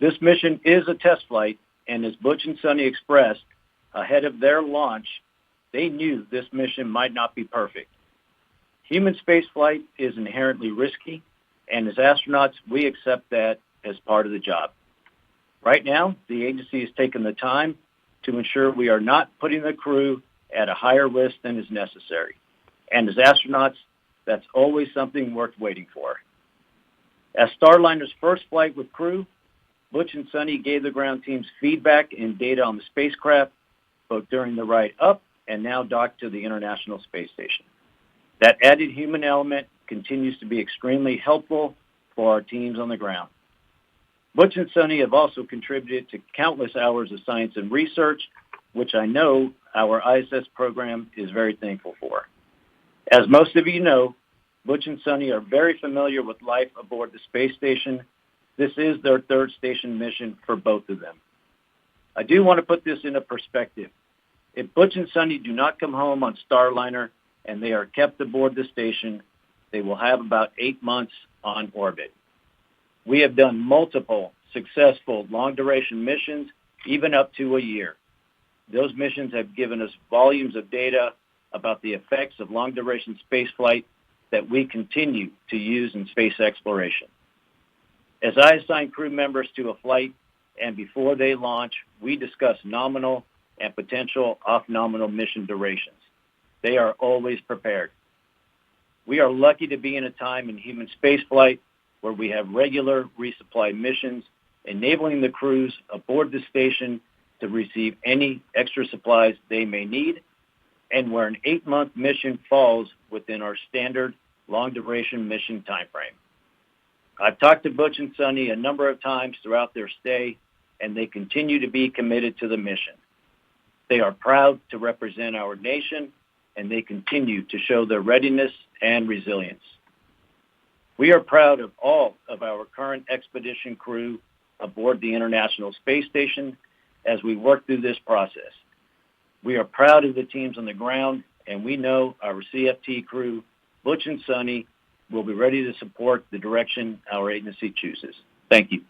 This mission is a test flight, and as Butch and Sonny expressed, ahead of their launch, they knew this mission might not be perfect. Human spaceflight is inherently risky, and as astronauts, we accept that as part of the job. Right now, the agency has taken the time to ensure we are not putting the crew at a higher risk than is necessary. And as astronauts, that's always something worth waiting for. As Starliner's first flight with crew, Butch and Sonny gave the ground teams feedback and data on the spacecraft, both during the ride up and now docked to the International Space Station. That added human element continues to be extremely helpful for our teams on the ground. Butch and Sonny have also contributed to countless hours of science and research, which I know our ISS program is very thankful for. As most of you know, Butch and Sonny are very familiar with life aboard the space station. This is their 3rd station mission for both of them. I do want to put this into perspective. If Butch and Sonny do not come home on Starliner and they are kept aboard the station, they will have about 8 months on orbit. We have done multiple successful long-duration missions, even up to a year. Those missions have given us volumes of data about the effects of long-duration spaceflight that we continue to use in space exploration. As I assign crew members to a flight and before they launch, we discuss nominal and potential off-nominal mission durations. They are always prepared. We are lucky to be in a time in human spaceflight where we have regular resupply missions, enabling the crews aboard the station to receive any extra supplies they may need, and where an 8-month mission falls within our standard long-duration mission timeframe. I've talked to Butch and Sonny a number of times throughout their stay, and they continue to be committed to the mission. They are proud to represent our nation, and they continue to show their readiness and resilience. We are proud of all of our current expedition crew aboard the International Space Station as we work through this process. We are proud of the teams on the ground, and we know our CFT crew, Butch and Sonny, will be ready to support the direction our agency chooses. Thank you.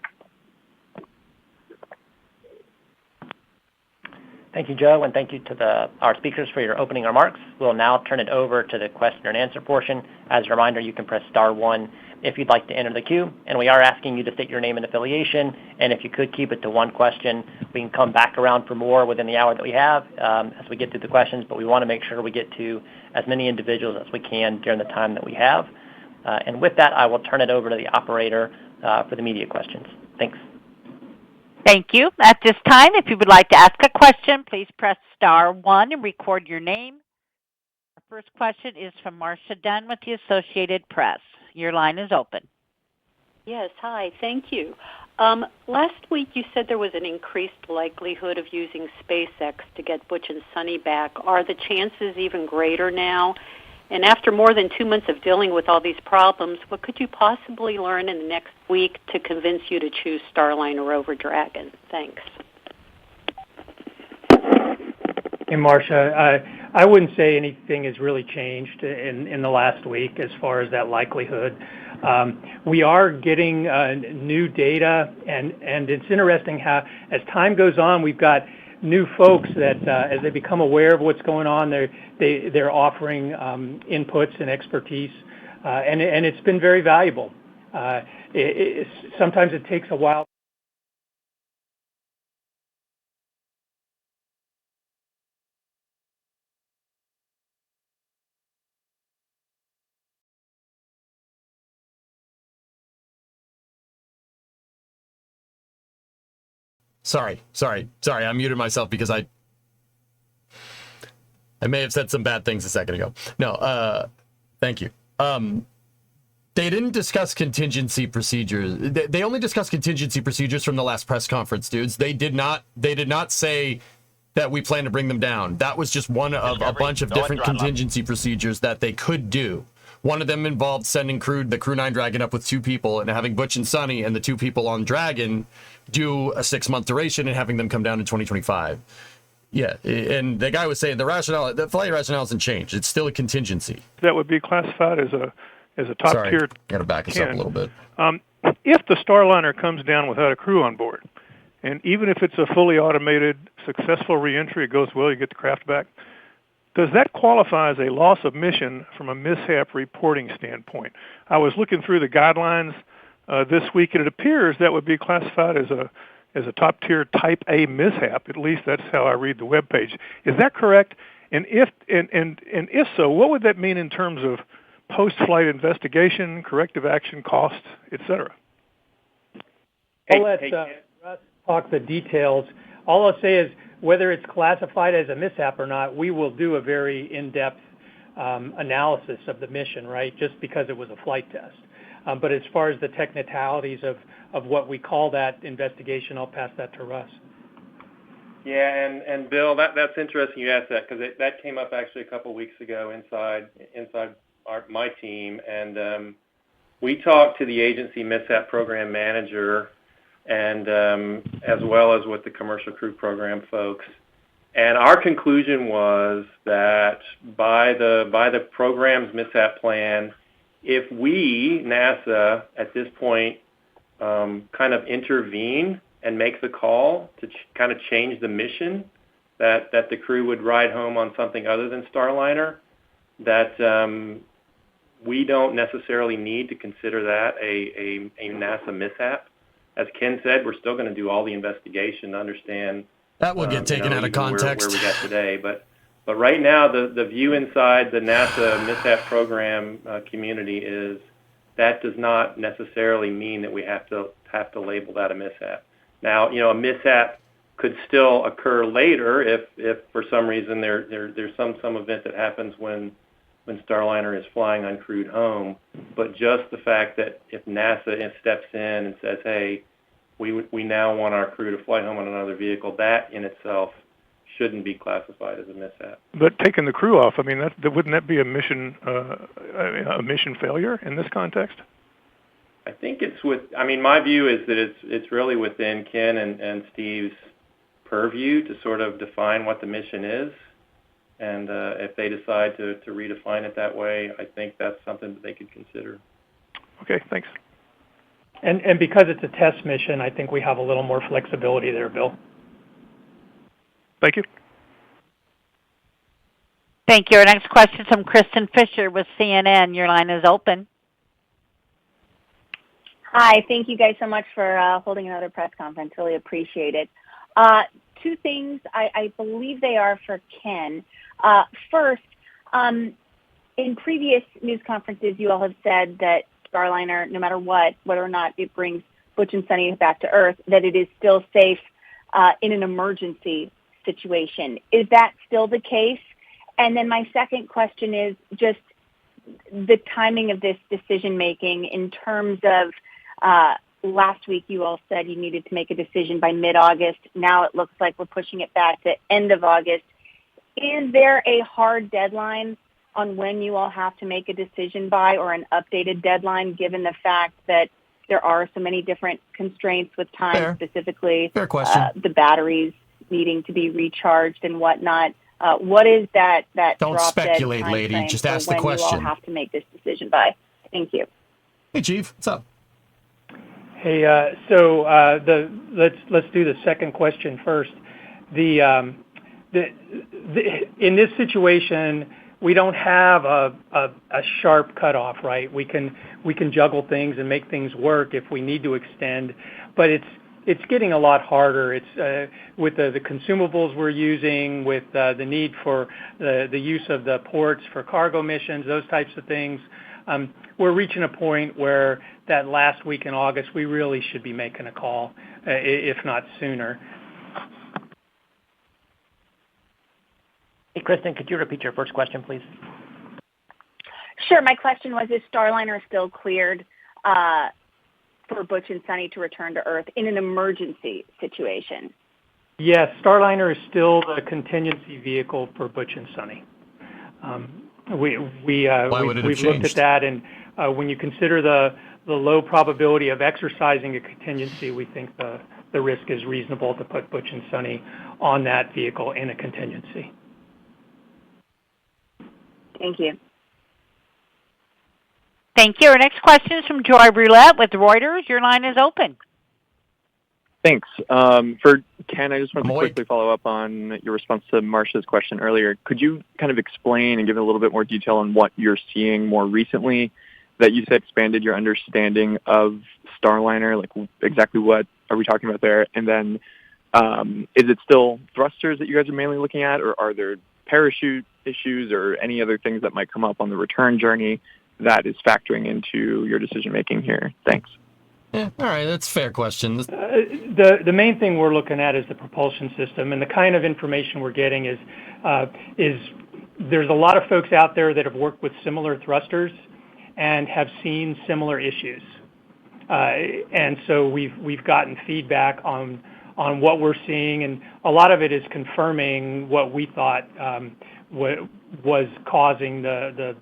Thank you, Joe, and thank you to our speakers for your opening remarks. We'll now turn it over to the question and answer portion. As a reminder, you can press *1 if you'd like to enter the queue, and we are asking you to state your name and affiliation, and if you could keep it to one question. We can come back around for more within the hour that we have as we get through the questions, but we want to make sure we get to as many individuals as we can during the time that we have. And with that, I will turn it over to the operator for the media questions. Thanks. Thank you. At this time, if you would like to ask a question, please press *1 and record your name. Our first question is from Marcia Dunn with the Associated Press. Your line is open. Yes, hi, thank you. Last week you said there was an increased likelihood of using SpaceX to get Butch and Sonny back. Are the chances even greater now? And after more than 2 months of dealing with all these problems, what could you possibly learn in the next week to convince you to choose Starliner over Dragon? Thanks. Hey, Marcia, I wouldn't say anything has really changed in the last week as far as that likelihood. We are getting new data, and it's interesting how, as time goes on, we've got new folks that, as they become aware of what's going on, they're offering inputs and expertise, and it's been very valuable. Sometimes it takes a while. Sorry. I muted myself because I may have said some bad things a second ago. No, thank you. They didn't discuss contingency procedures. They only discussed contingency procedures from the last press conference, dudes. They did not say that we plan to bring them down. That was just one of a bunch of different contingency procedures that they could do. One of them involved sending the Crew 9 Dragon up with 2 people and having Butch and Sonny and the 2 people on Dragon do a 6-month duration and having them come down in 2025. Yeah, and the guy was saying the flight rationale hasn't changed. It's still a contingency. That would be classified as a top Sorry, tier. Got to back us up a little bit. If the Starliner comes down without a crew on board, and even if it's a fully automated, successful reentry, it goes well, you get the craft back, does that qualify as a loss of mission from a mishap reporting standpoint? I was looking through the guidelines this week, and it appears that would be classified as a top-tier Type A mishap. At least that's how I read the webpage. Is that correct? And if so, what would that mean in terms of post-flight investigation, corrective action, costs, etc.? I'll let Russ talk the details. All I'll say is whether it's classified as a mishap or not, we will do a very in-depth analysis of the mission, right, just because it was a flight test. But as far as the technicalities of what we call that investigation, I'll pass that to Russ. Yeah, and Bill, that's interesting you asked that, because that came up actually a couple weeks ago inside my team, and we talked to the agency mishap program manager, and as well as with the commercial crew program folks, and our conclusion was that by the program's mishap plan, if we, NASA, at this point, kind of intervene and make the call to kind of change the mission, that the crew would ride home on something other than Starliner, that we don't necessarily need to consider that a NASA mishap. As Ken said, we're still going to do all the investigation to understand. That will get taken out of context. Where we got today, but right now the view inside the NASA mishap program community is that does not necessarily mean that we have to label that a mishap. Now, a mishap could still occur later if for some reason there's some event that happens when Starliner is flying uncrewed home. But just the fact that if NASA steps in and says, hey, we now want our crew to fly home on another vehicle, that in itself shouldn't be classified as a mishap. But taking the crew off, I mean, wouldn't that be a mission failure in this context? I think my view is that it's really within Ken and Steve's purview to sort of define what the mission is. And if they decide to redefine it that way, I think that's something that they could consider. Okay, thanks. And because it's a test mission, I think we have a little more flexibility there, Bill. Thank you. Thank you. Our next question is from Kristen Fisher with CNN. Your line is open. Hi. Thank you guys so much for holding another press conference. Really appreciate it. Two things. I believe they are for Ken. First, in previous news conferences, you all have said that Starliner, no matter what, whether or not it brings Butch and Sunny back to Earth, that it is still safe in an emergency situation. Is that still the case? And then my second question is just the timing of this decision-making in terms of last week you all said you needed to make a decision by mid-August. Now it looks like we're pushing it back to end of August. Is there a hard deadline on when you all have to make a decision by, or an updated deadline, given the fact that there are so many different constraints with time, specifically Fair question. The batteries needing to be recharged and whatnot? What is that Don't drop speculate, dead lady. timeframe Just for ask the when question. you all have to make this decision by? Thank you. Hey, Chief, what's up? Hey, let's do the second question first. In this situation, we don't have a sharp cutoff, right? We can juggle things and make things work if we need to extend, but it's getting a lot harder. It's with the consumables we're using, with the need for the use of the ports for cargo missions, those types of things. We're reaching a point where that last week in August, we really should be making a call, if not sooner. Hey, Kristen, could you repeat your first question, please? Sure. My question was, is Starliner still cleared for Butch and Sunny to return to Earth in an emergency situation? Yes, Starliner is still the contingency vehicle for Butch and Sunny. We've looked at that, and when you consider the low probability of exercising a contingency, we think the risk is reasonable to put Butch and Sunny on that vehicle in a contingency. Thank you. Thank you. Our next question is from Joy Roulette with Reuters. Your line is open. Thanks. For Ken, I just want to quickly follow up on your response to Marcia's question earlier. Could you kind of explain and give a little bit more detail on what you're seeing more recently that you said expanded your understanding of Starliner? Like, exactly what are we talking about there? And then is it still thrusters that you guys are mainly looking at, or are there parachute issues or any other things that might come up on the return journey that is factoring into your decision-making here? Thanks. Yeah, all right, that's a fair question. The main thing we're looking at is the propulsion system, and the kind of information we're getting is there's a lot of folks out there that have worked with similar thrusters and have seen similar issues, and so we've gotten feedback on what we're seeing, and a lot of it is confirming what we thought was causing the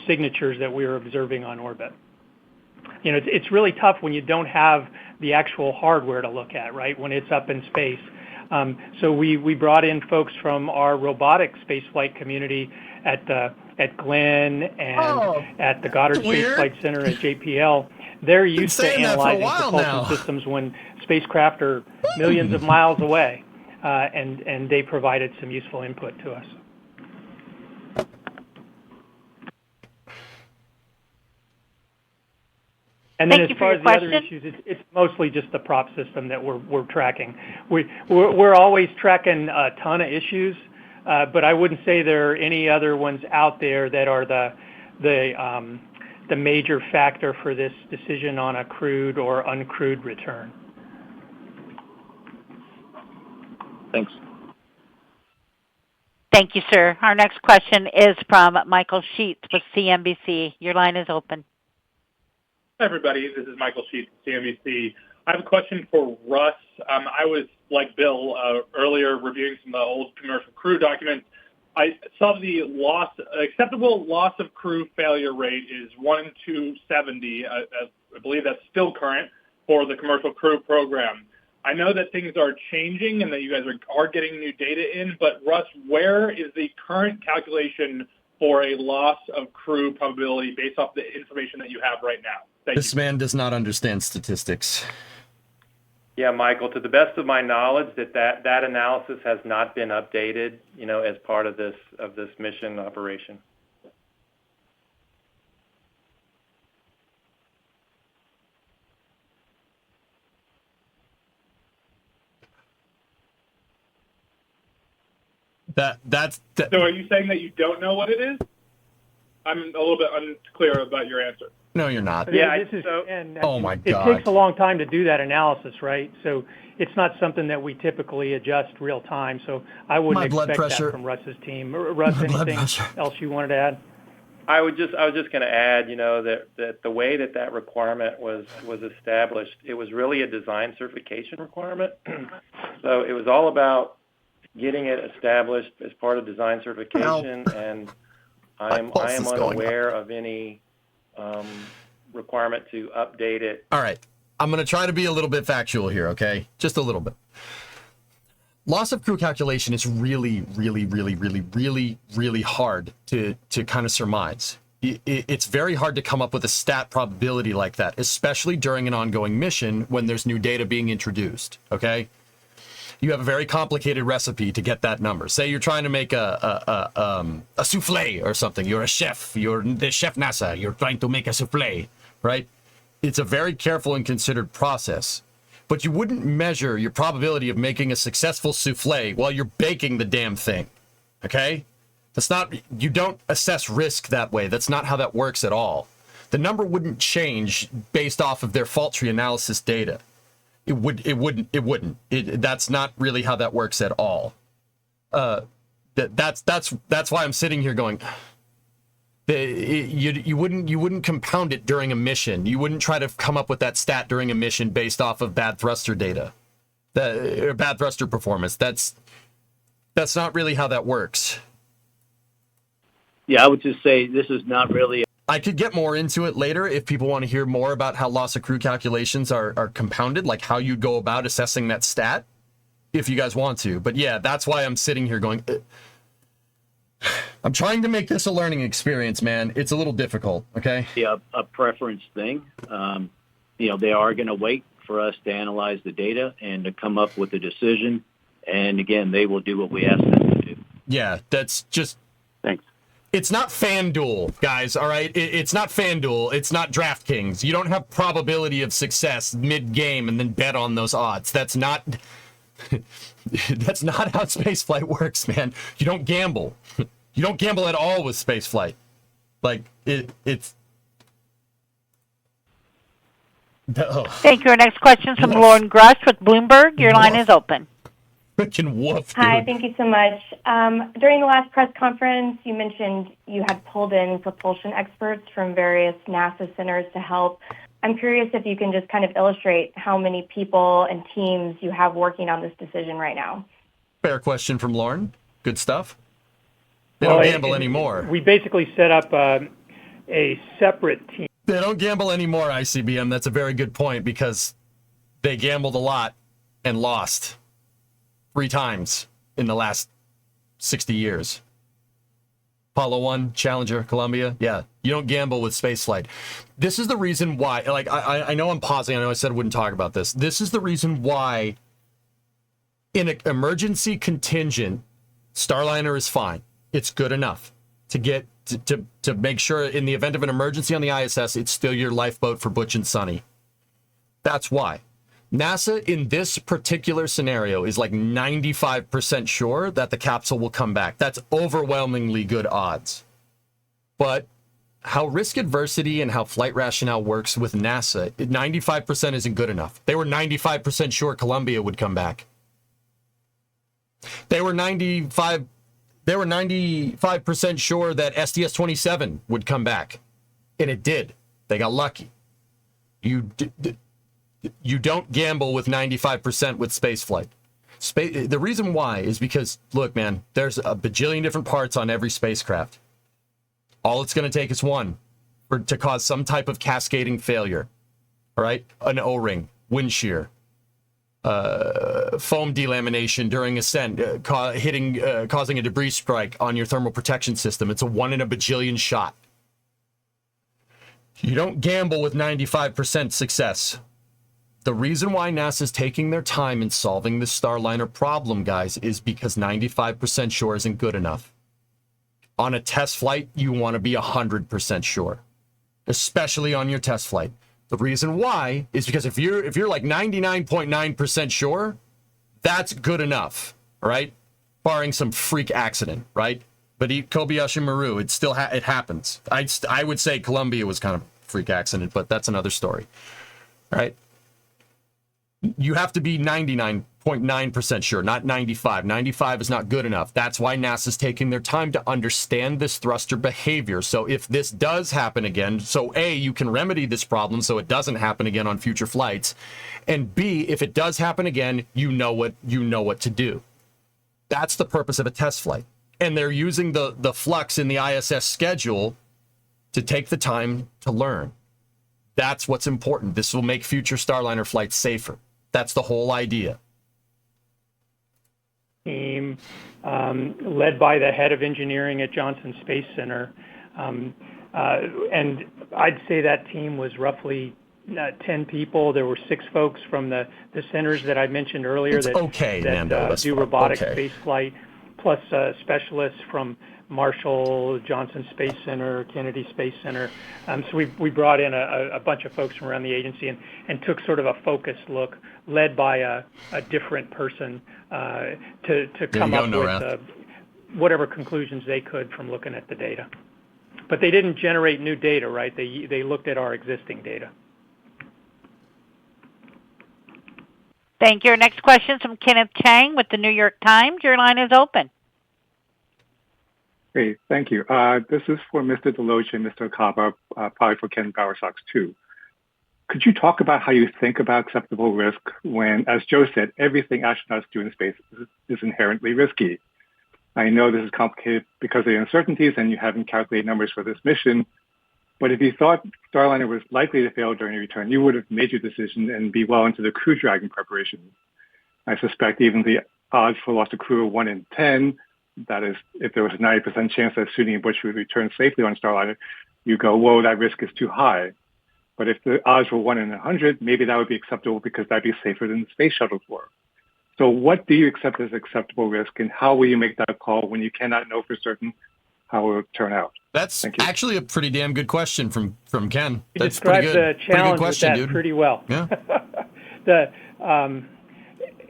signatures that we were observing on orbit. You know, it's really tough when you don't have the actual hardware to look at, right? When it's up in space, So we brought in folks from our robotic spaceflight community at Glenn and at the Goddard Space Flight Center at JPL. They're used to analyzing propulsion systems when spacecraft are millions of miles away, and they provided some useful input to us. And then as far as the other issues, it's mostly just the prop system that we're tracking. We're always tracking a ton of issues, but I wouldn't say there are any other ones out there that are the major factor for this decision on a crewed or uncrewed return. Thanks. Thank you, sir. Our next question is from Michael Sheets with CNBC. Your line is open. Hi, everybody. This is Michael Sheets, CNBC. I have a question for Russ. I was, like Bill, earlier reviewing some of the old commercial crew documents. I saw the acceptable loss of crew failure rate is 1 in 270. I believe that's still current for the commercial crew program. I know that things are changing and that you guys are getting new data in, but Russ, where is the current calculation for a loss of crew probability based off the information that you have right now? This man does not understand statistics. Yeah, Michael, to the best of my knowledge, that analysis has not been updated, as part of this mission operation. So are you saying that you don't know what it is? I'm a little bit unclear about your answer. No, you're not. Yeah, oh my God! It takes a long time to do that analysis, right? So it's not something that we typically adjust real time. So I wouldn't expect that from Russ's team. Russ, anything else you wanted to add? I was just going to add, that the way that requirement was established, it was really a design certification requirement. So it was all about getting it established as part of design certification, and I am unaware of any requirement to update it. All right. I'm going to try to be a little bit factual here, okay? Just a little bit. Loss of crew calculation is really, really, really, really, really, really hard to kind of surmise. It's very hard to come up with a stat probability like that, especially during an ongoing mission when there's new data being introduced, okay? You have a very complicated recipe to get that number. Say you're trying to make a souffle or something. You're a chef. You're the chef NASA. You're trying to make a souffle, right? It's a very careful and considered process. But you wouldn't measure your probability of making a successful souffle while you're baking the damn thing, okay? You don't assess risk that way. That's not how that works at all. The number wouldn't change based off of their fault tree analysis data. It wouldn't. That's not really how that works at all. That's why I'm sitting here going, you wouldn't compound it during a mission. You wouldn't try to come up with that stat during a mission based off of bad thruster data, bad thruster performance. That's not really how that works. Yeah, I would just say this is not really. I could get more into it later if people want to hear more about how loss of crew calculations are compounded, like how you go about assessing that stat, if you guys want to. But yeah, that's why I'm sitting here going, I'm trying to make this a learning experience, man. It's a little difficult, okay? Yeah, a preference thing. They are going to wait for us to analyze the data and to come up with a decision. And again, they will do what we ask them to do. Yeah, that's just... Thanks. It's not FanDuel, guys, all right? It's not FanDuel. It's not DraftKings. You don't have probability of success mid-game and then bet on those odds. That's not... That's not how spaceflight works, man. You don't gamble. You don't gamble at all with spaceflight. Like, it's... Oh. Thank you. Our next question is from Lauren Grush with Bloomberg. Your line is open. Freaking woof, dude. Hi, thank you so much. During the last press conference, you mentioned you had pulled in propulsion experts from various NASA centers to help. I'm curious if you can just kind of illustrate how many people and teams you have working on this decision right now. Fair question from Lauren. Good stuff. They don't gamble anymore. We basically set up a separate team. They don't gamble anymore, ICBM. That's a very good point because they gambled a lot and lost. 3 times in the last 60 years. Apollo 1, Challenger, Columbia. Yeah, you don't gamble with spaceflight. This is the reason why, like, I know I'm pausing. I know I said I wouldn't talk about this. This is the reason why in an emergency contingent, Starliner is fine. It's good enough to get to make sure in the event of an emergency on the ISS, it's still your lifeboat for Butch and Sonny. That's why. NASA in this particular scenario is like 95% sure that the capsule will come back. That's overwhelmingly good odds. But how risk adversity and how flight rationale works with NASA, 95% isn't good enough. They were 95% sure Columbia would come back. They were 95% sure that STS-27 would come back. And it did. They got lucky. You don't gamble with 95% with spaceflight. The reason why is because, look, man, there's a bajillion different parts on every spacecraft. All it's going to take is one to cause some type of cascading failure. All right? An O-ring, wind shear, foam delamination during ascent, causing a debris strike on your thermal protection system. It's a 1 in a bajillion shot. You don't gamble with 95% success. The reason why NASA's taking their time in solving this Starliner problem, guys, is because 95% sure isn't good enough. On a test flight, you want to be 100% sure, especially on your test flight. The reason why is because if you're like 99.9% sure, that's good enough, right? Barring some freak accident, right? But Kobayashi Maru, it still it happens. I would say Columbia was kind of a freak accident, but that's another story, right? You have to be 99.9% sure, not 95. 95 is not good enough. That's why NASA's taking their time to understand this thruster behavior. So if this does happen again, so A, you can remedy this problem so it doesn't happen again on future flights. And B, if it does happen again, you know what to do. That's the purpose of a test flight. And they're using the flux in the ISS schedule to take the time to learn. That's what's important. This will make future Starliner flights safer. That's the whole idea. Team led by the head of engineering at Johnson Space Center. And I'd say that team was roughly 10 people. There were 6 folks from the centers that I mentioned earlier that do robotic space flight, plus specialists from Marshall, Johnson Space Center, Kennedy Space Center. So we brought in a bunch of folks from around the agency and took sort of a focused look, led by a different person, to come up with whatever conclusions they could from looking at the data. But they didn't generate new data, right? They looked at our existing data. Thank you. Our next question is from Kenneth Chang with the New York Times. Your line is open. Great, thank you. This is for Mr. Deloach and Mr. Akaba, probably for Ken Bowersox too. Could you talk about how you think about acceptable risk when, as Joe said, everything astronauts do in space is inherently risky? I know this is complicated because of the uncertainties and you haven't calculated numbers for this mission, but if you thought Starliner was likely to fail during a return, you would have made your decision and be well into the Crew Dragon preparation. I suspect even the odds for loss of crew of 1 in 10, that is, if there was a 90% chance that Sunni and Butch would return safely on Starliner, you go, whoa, that risk is too high. But if the odds were 1 in 100, maybe that would be acceptable because that'd be safer than the space shuttles were. So what do you accept as acceptable risk, and how will you make that call when you cannot know for certain how it will turn out? That's actually a pretty damn good question from Ken. You That's described pretty good. the challenge question, with that dude. pretty well. Yeah.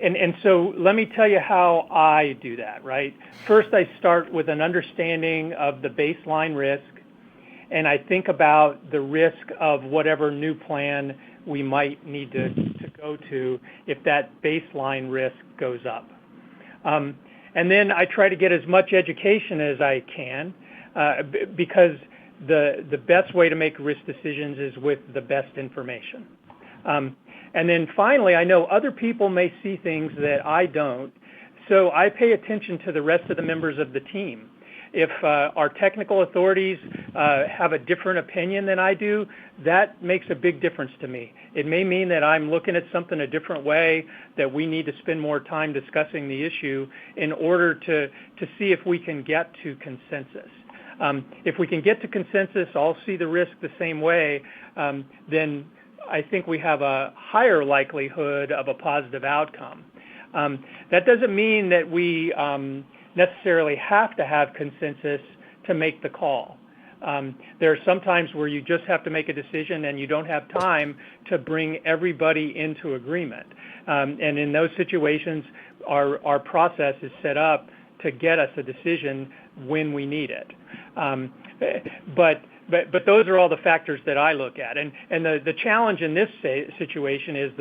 And so let me tell you how I do that, right? First, I start with an understanding of the baseline risk, and I think about the risk of whatever new plan we might need to go to if that baseline risk goes up. And then I try to get as much education as I can because the best way to make risk decisions is with the best information. And then finally, I know other people may see things that I don't, so I pay attention to the rest of the members of the team. If our technical authorities have a different opinion than I do, that makes a big difference to me. It may mean that I'm looking at something a different way, that we need to spend more time discussing the issue in order to see if we can get to consensus. If we can get to consensus, all see the risk the same way, then I think we have a higher likelihood of a positive outcome. That doesn't mean that we necessarily have to have consensus to make the call. There are some times where you just have to make a decision and you don't have time to bring everybody into agreement. And in those situations, our process is set up to get us a decision when we need it. But those are all the factors that I look at. And the challenge in this situation is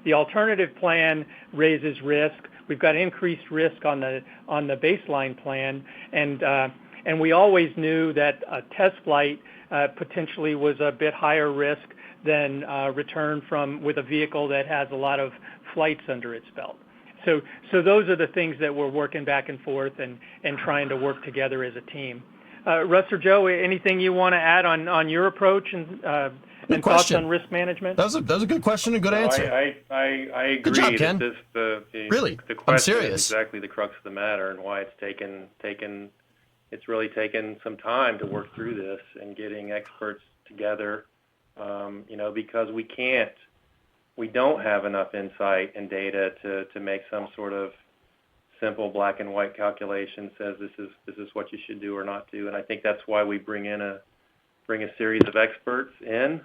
the alternative plan raises risk. We've got increased risk on the baseline plan, and we always knew that a test flight potentially was a bit higher risk than return with a vehicle that has a lot of flights under its belt. So those are the things that we're working back and forth and trying to work together as a team. Russ or Joe, anything you want to add on your approach and thoughts on risk management? That was a good question and good answer. I agree. Good job, Ken. Really, the question I'm serious. is exactly the crux of the matter, and why it's really taken some time to work through this and getting experts together. Because we don't have enough insight and data to make some sort of simple black and white calculation says this is what you should do or not do. And I think that's why we bring a series of experts in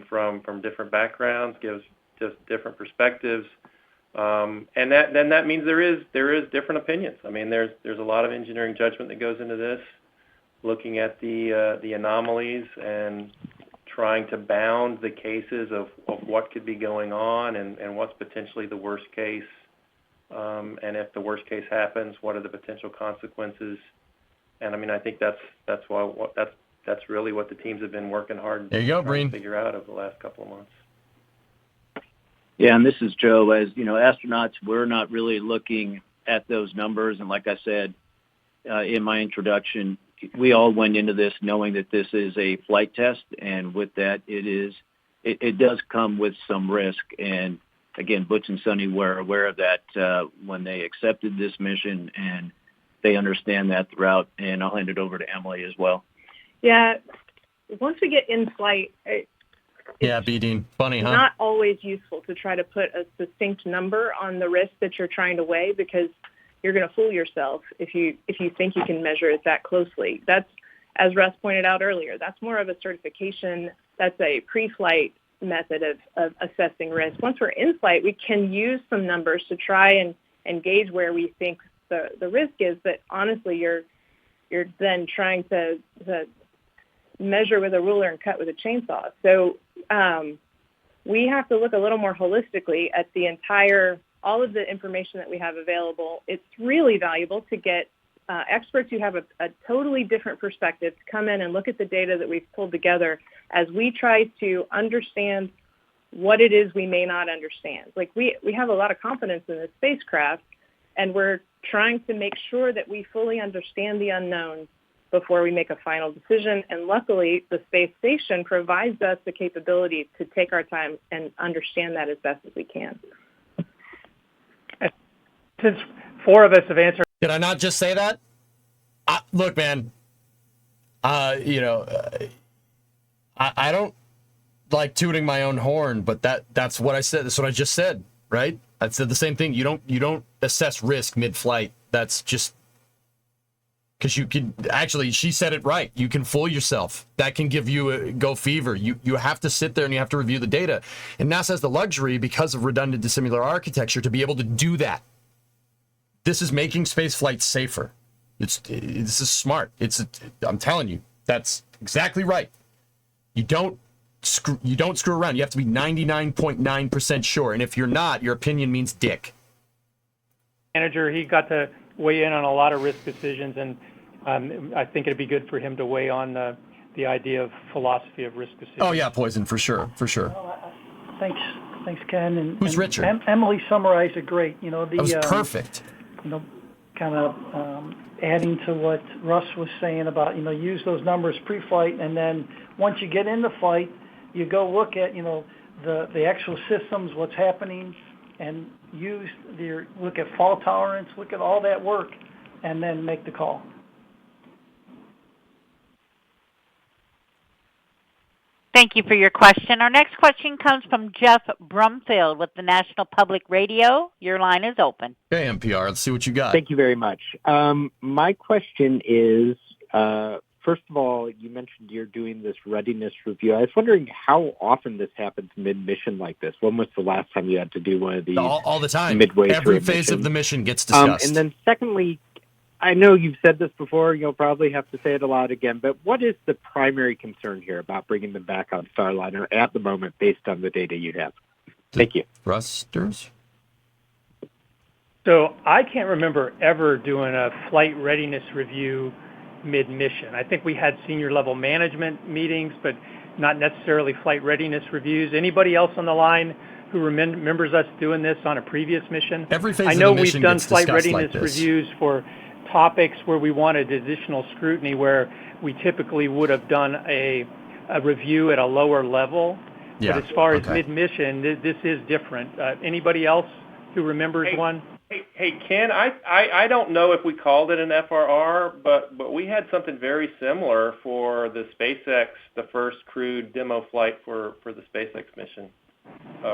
from different backgrounds, gives just different perspectives, and that means there is different opinions. I mean, there's a lot of engineering judgment that goes into this, looking at the anomalies and trying to bound the cases of what could be going on and what's potentially the worst case. And if the worst case happens, what are the potential consequences? And I mean, I think that's really what the teams have been working hard to figure out over the last couple of months. Yeah, and this is Joe. As you know, astronauts, we're not really looking at those numbers. And like I said in my introduction, we all went into this knowing that this is a flight test, and with that, it does come with some risk. And again, Butch and Sonny were aware of that when they accepted this mission, and they understand that throughout. And I'll hand it over to Emily as well. Yeah, once we get in flight, B-Dean, funny, huh? Not always useful to try to put a succinct number on the risk that you're trying to weigh, because you're going to fool yourself if you think you can measure it that closely. That's, as Russ pointed out earlier, that's more of a certification. That's a pre-flight method of assessing risk. Once we're in flight, we can use some numbers to try and gauge where we think the risk is, but honestly, you're then trying to measure with a ruler and cut with a chainsaw. So we have to look a little more holistically at all of the information that we have available. It's really valuable to get experts who have a totally different perspective to come in and look at the data that we've pulled together as we try to understand what it is we may not understand. Like we have a lot of confidence in this spacecraft, and we're trying to make sure that we fully understand the unknown before we make a final decision. And luckily, the space station provides us the capability to take our time and understand that as best as we can. Since four of us have answered. Did I not just say that? Look, man, I don't like tooting my own horn, but that's what I said. That's what I just said, right? I said the same thing. You don't assess risk mid-flight. That's just because you can actually. She said it right. You can fool yourself. That can give you a go fever. You have to sit there and you have to review the data. And NASA has the luxury, because of redundant dissimilar architecture, to be able to do that. This is making space flight safer. This is smart. I'm telling you, that's exactly right. You don't screw around. You have to be 99.9% sure. And if you're not, your opinion means dick. Manager, he got to weigh in on a lot of risk decisions, and I think it'd be good for him to weigh on the idea of philosophy of risk decisions. Oh yeah, Poison, for sure. Thanks, Ken. Who's Richard? Emily summarized it great. That was perfect. kind of adding to what Russ was saying about, use those numbers pre-flight, and then once you get into flight, you go look at, the actual systems, what's happening, and look at fault tolerance, look at all that work, and then make the call. Thank you for your question. Our next question comes from Jeff Brumfield with the National Public Radio. Your line is open. Hey, NPR, let's see what you got. Thank you very much. My question is, first of all, you mentioned you're doing this readiness review. I was wondering how often this happens mid-mission like this. When was the last time you had to do one of these? All the time. Midway Every through a phase mission? of the mission gets discussed. And then secondly, I know you've said this before. You'll probably have to say it a lot again. But what is the primary concern here about bringing them back on Starliner at the moment based on the data you have? Thank you. Thrusters? So I can't remember ever doing a flight readiness review mid-mission. I think we had senior level management meetings, but not necessarily flight readiness reviews. Anybody else on the line who remembers us doing this on a previous mission? Every phase I of know the mission we've done gets flight discussed readiness like this. reviews for topics where we wanted additional scrutiny, where we typically would have done a review at a lower level. Yeah, but as far as okay. mid-mission, this is different. Anybody else who remembers one? Hey, Ken, I don't know if we called it an FRR, but we had something very similar for the SpaceX, the first crewed demo flight for the SpaceX mission.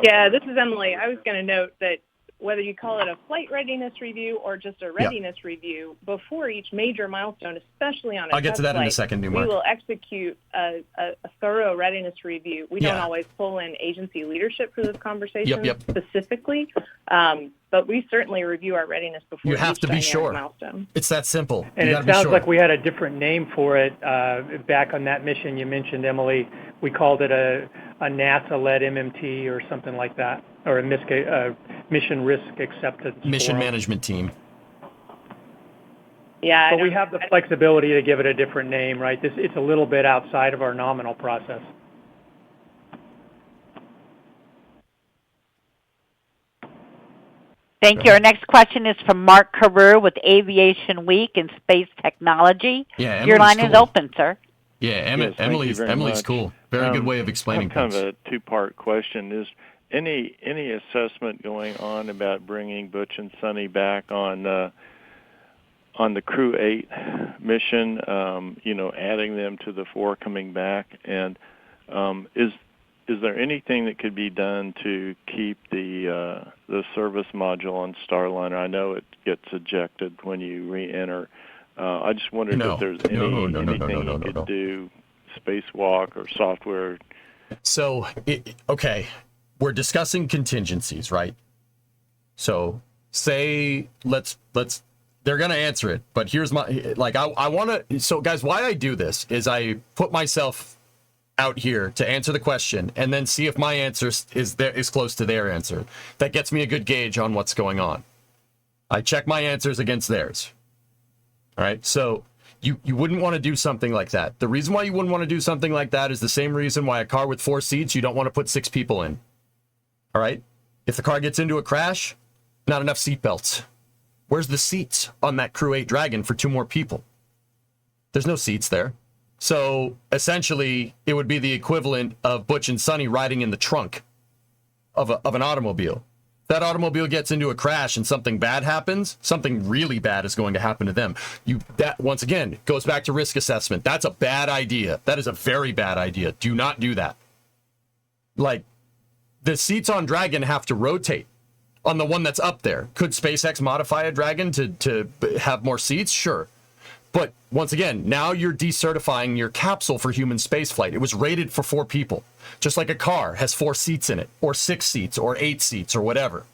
Yeah, this is Emily. I was going to note that whether you call it a flight readiness review or just a readiness review, before each major milestone, especially on a I'll get to that in a flight, second, we Newmark. will execute a thorough readiness review. We don't always pull in agency leadership for those conversations specifically, but we certainly review our readiness before You have each to be dynamic sure. milestone. It's that simple. And You it gotta be sounds sure. like we had a different name for it back on that mission you mentioned, Emily. We called it a NASA-led MMT or something like that, or a mission risk acceptance. Mission forum. management team. Yeah, But we have the flexibility to give it a different name, right? It's a little bit outside of our nominal process. Thank you. Our next question is from Mark Carew with Aviation Week and Space Technology. Yeah, Your Emily's line is cool. open, sir. Yeah, Yes, thank you Emily's very much. cool. Very good way of explaining I have things. kind of a two-part question. Is any assessment going on about bringing Butch and Sonny back on the Crew 8 mission? Adding them to the 4 coming back, and is there anything that could be done to keep the service module on Starliner? I know it gets ejected when you re-enter. I just wondered if there's anything you could do, spacewalk or software. So, okay, we're discussing contingencies, right? So, say they're gonna answer it, but here's my I want to. So, guys, why I do this is I put myself out here to answer the question and then see if my answer is close to their answer. That gets me a good gauge on what's going on. I check my answers against theirs. All right, so you wouldn't want to do something like that. The reason why you wouldn't want to do something like that is the same reason why a car with 4 seats, you don't want to put 6 people in. All right, if the car gets into a crash, not enough seat belts. Where's the seats on that Crew 8 Dragon for 2 more people? There's no seats there. So essentially, it would be the equivalent of Butch and Sonny riding in the trunk of an automobile. If that automobile gets into a crash and something bad happens, something really bad is going to happen to them. That once again goes back to risk assessment. That's a bad idea. That is a very bad idea. Do not do that. Like, the seats on Dragon have to rotate on the one that's up there. Could SpaceX modify a Dragon to have more seats? Sure. But once again, now you're decertifying your capsule for human spaceflight. It was rated for 4 people, just like a car has 4 seats in it, or 6 seats, or 8 seats, or whatever,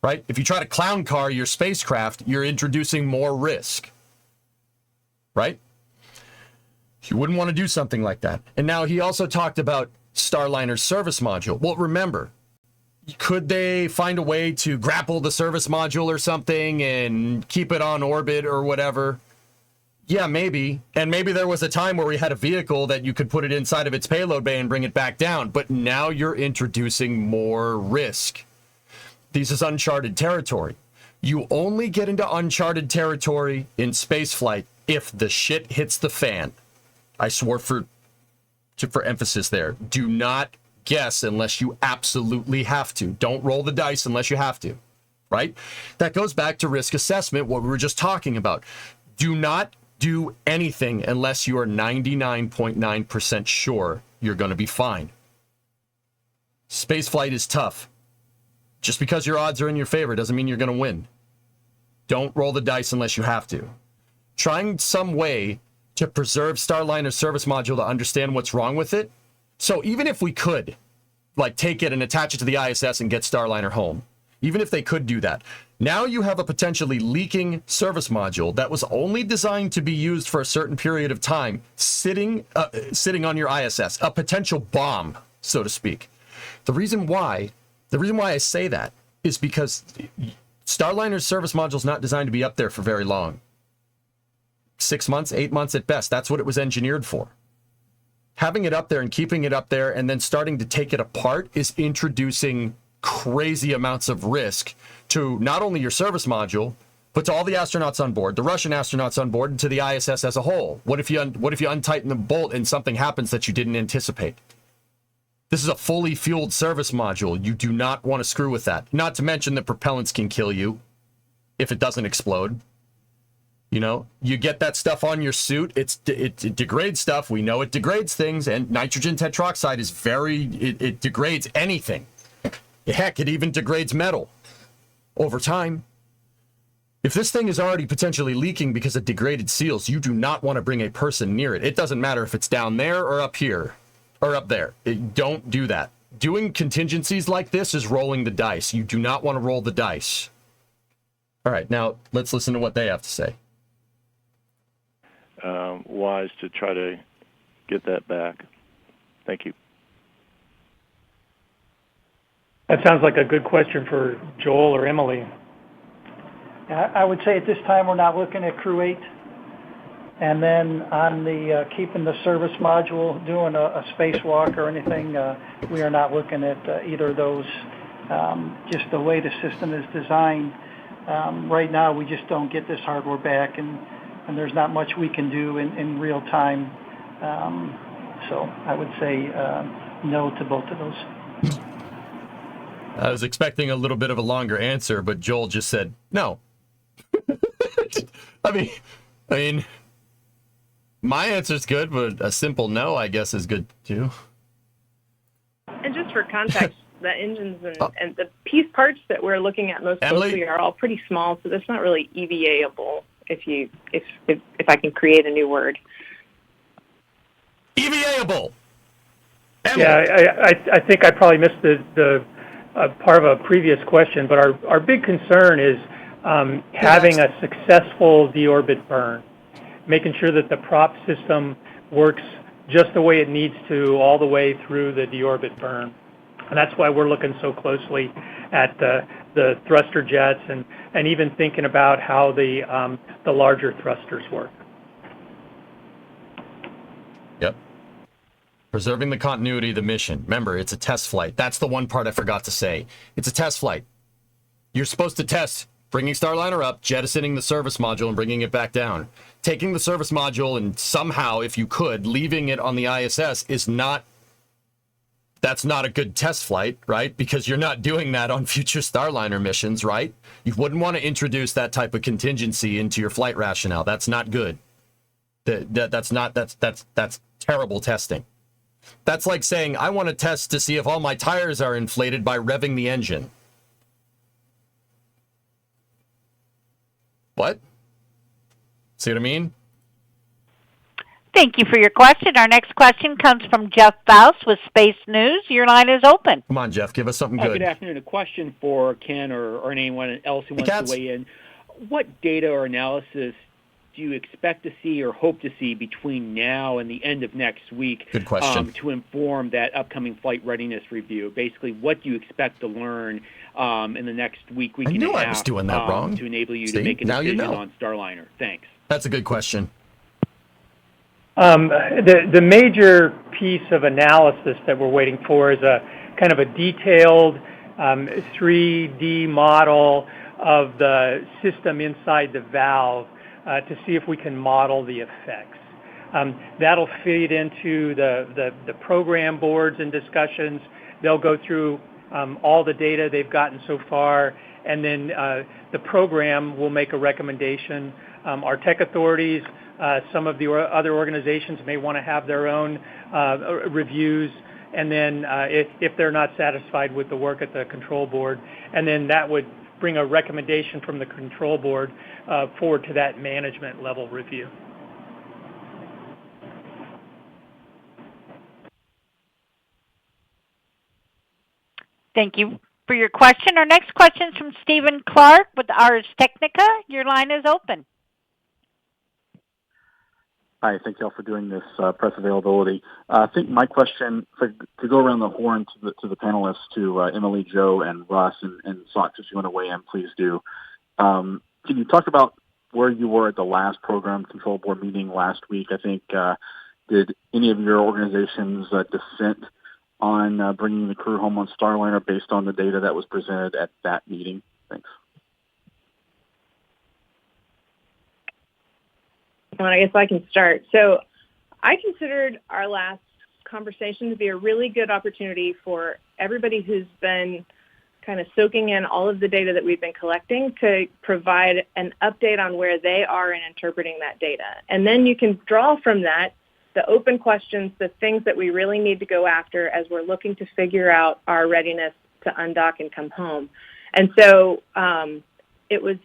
right? If you try to clown car your spacecraft, you're introducing more risk, right? You wouldn't want to do something like that. And now he also talked about Starliner's service module. Well, remember, could they find a way to grapple the service module or something and keep it on orbit or whatever? Yeah, maybe. And maybe there was a time where we had a vehicle that you could put it inside of its payload bay and bring it back down. But now you're introducing more risk. This is uncharted territory. You only get into uncharted territory in spaceflight if the shit hits the fan. I swore for emphasis there. Do not guess unless you absolutely have to. Don't roll the dice unless you have to, right? That goes back to risk assessment, what we were just talking about. Do not do anything unless you are 99.9% sure you're going to be fine. Spaceflight is tough. Just because your odds are in your favor doesn't mean you're going to win. Don't roll the dice unless you have to. Trying some way to preserve Starliner's service module to understand what's wrong with it. So even if we could, like, take it and attach it to the ISS and get Starliner home, even if they could do that, now you have a potentially leaking service module that was only designed to be used for a certain period of time sitting on your ISS, a potential bomb, so to speak. The reason why I say that is because Starliner's service module is not designed to be up there for very long. 6 months, 8 months at best. That's what it was engineered for. Having it up there and keeping it up there and then starting to take it apart is introducing crazy amounts of risk to not only your service module, but to all the astronauts on board, the Russian astronauts on board, and to the ISS as a whole. What if you untighten the bolt and something happens that you didn't anticipate? This is a fully fueled service module. You do not want to screw with that. Not to mention that propellants can kill you if it doesn't explode. You know, you get that stuff on your suit. It degrades stuff. We know it degrades things, and nitrogen tetroxide is it degrades anything. Heck, it even degrades metal over time. If this thing is already potentially leaking because of degraded seals, you do not want to bring a person near it. It doesn't matter if it's down there or up here or up there. Don't do that. Doing contingencies like this is rolling the dice. You do not want to roll the dice. All right, now let's listen to what they have to say. Wise to try to get that back. Thank you. That sounds like a good question for Joel or Emily. I would say at this time we're not looking at Crew 8. And then on the keeping the service module, doing a spacewalk or anything, we are not looking at either of those. Just the way the system is designed, right now we just don't get this hardware back, and there's not much we can do in real time. So I would say no to both of those. I was expecting a little bit of a longer answer, but Joel just said no. I mean, my answer's good, but a simple no, I guess, is good too. And just for context, the engines and the piece parts that we're looking at most closely are all pretty small, so that's not really EVA-able. If I can create a new word. EVA-able. Yeah, I think I probably missed the part of a previous question, but our big concern is having a successful deorbit burn, making sure that the prop system works just the way it needs to all the way through the deorbit burn. And that's why we're looking so closely at the thruster jets and even thinking about how the larger thrusters work. Yep. Preserving the continuity of the mission. Remember, it's a test flight. That's the one part I forgot to say. It's a test flight. You're supposed to test bringing Starliner up, jettisoning the service module, and bringing it back down. Taking the service module and somehow, if you could, leaving it on the ISS that's not a good test flight, right? Because you're not doing that on future Starliner missions, right? You wouldn't want to introduce that type of contingency into your flight rationale. That's not good. That's terrible testing. That's like saying, I want to test to see if all my tires are inflated by revving the engine. What? See what I mean? Thank you for your question. Our next question comes from Jeff Faust with Space News. Your line is open. Come on, Jeff. Give us something good. Good afternoon. A question for Ken or anyone else who wants to weigh in. What data or analysis do you expect to see or hope to see between now and the end of next week? Good question. To inform that upcoming flight readiness review? Basically, what do you expect to learn in the next week and a half? I knew I was doing that wrong. To enable you to make a decision on Starliner. Thanks. That's a good question. The major piece of analysis that we're waiting for is a kind of a detailed 3D model of the system inside the valve to see if we can model the effects. That'll feed into the program boards and discussions. They'll go through all the data they've gotten so far, and then the program will make a recommendation. Our tech authorities, some of the other organizations may want to have their own reviews, and then if they're not satisfied with the work at the control board, and then that would bring a recommendation from the control board forward to that management level review. Thank you for your question. Our next question is from Stephen Clark with Ars Technica. Your line is open. Hi, thank you all for doing this press availability. I think my question, to go around the horn to the panelists, to Emily, Joe, and Russ, and Sox, if you want to weigh in, please do. Can you talk about where you were at the last program control board meeting last week? I think, did any of your organizations dissent on bringing the crew home on Starliner based on the data that was presented at that meeting? Thanks. Well, I guess I can start. So I considered our last conversation to be a really good opportunity for everybody who's been kind of soaking in all of the data that we've been collecting to provide an update on where they are in interpreting that data. And then you can draw from that the open questions, the things that we really need to go after as we're looking to figure out our readiness to undock and come home. And so it was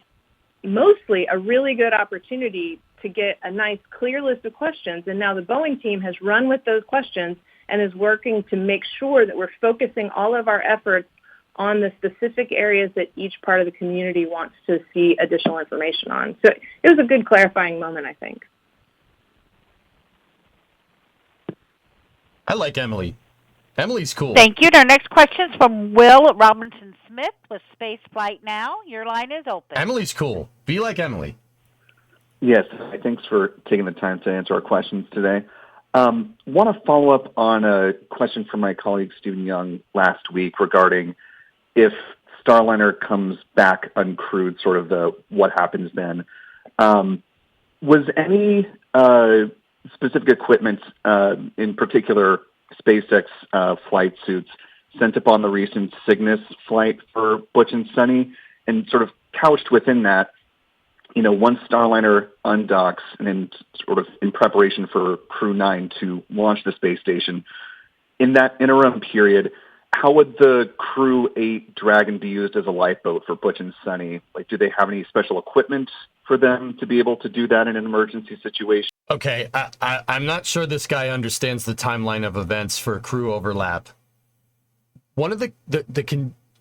mostly a really good opportunity to get a nice, clear list of questions. And now the Boeing team has run with those questions and is working to make sure that we're focusing all of our efforts on the specific areas that each part of the community wants to see additional information on. So it was a good clarifying moment, I think. I like Emily. Emily's cool. Thank you. And our next question is from Will Robinson-Smith with Space Flight Now. Your line is open. Emily's cool. Be like Emily. Yes, thanks for taking the time to answer our questions today. Want to follow up on a question from my colleague Stephen Young last week regarding if Starliner comes back uncrewed, sort of the what happens then. Was any specific equipment, in particular SpaceX flight suits, sent upon the recent Cygnus flight for Butch and Sunny? And sort of couched within that, you know, once Starliner undocks and in sort of in preparation for Crew 9 to launch the space station, in that interim period, how would the Crew 8 Dragon be used as a lifeboat for Butch and Sunny? Like, do they have any special equipment for them to be able to do that in an emergency situation? Okay, I'm not sure this guy understands the timeline of events for crew overlap. One of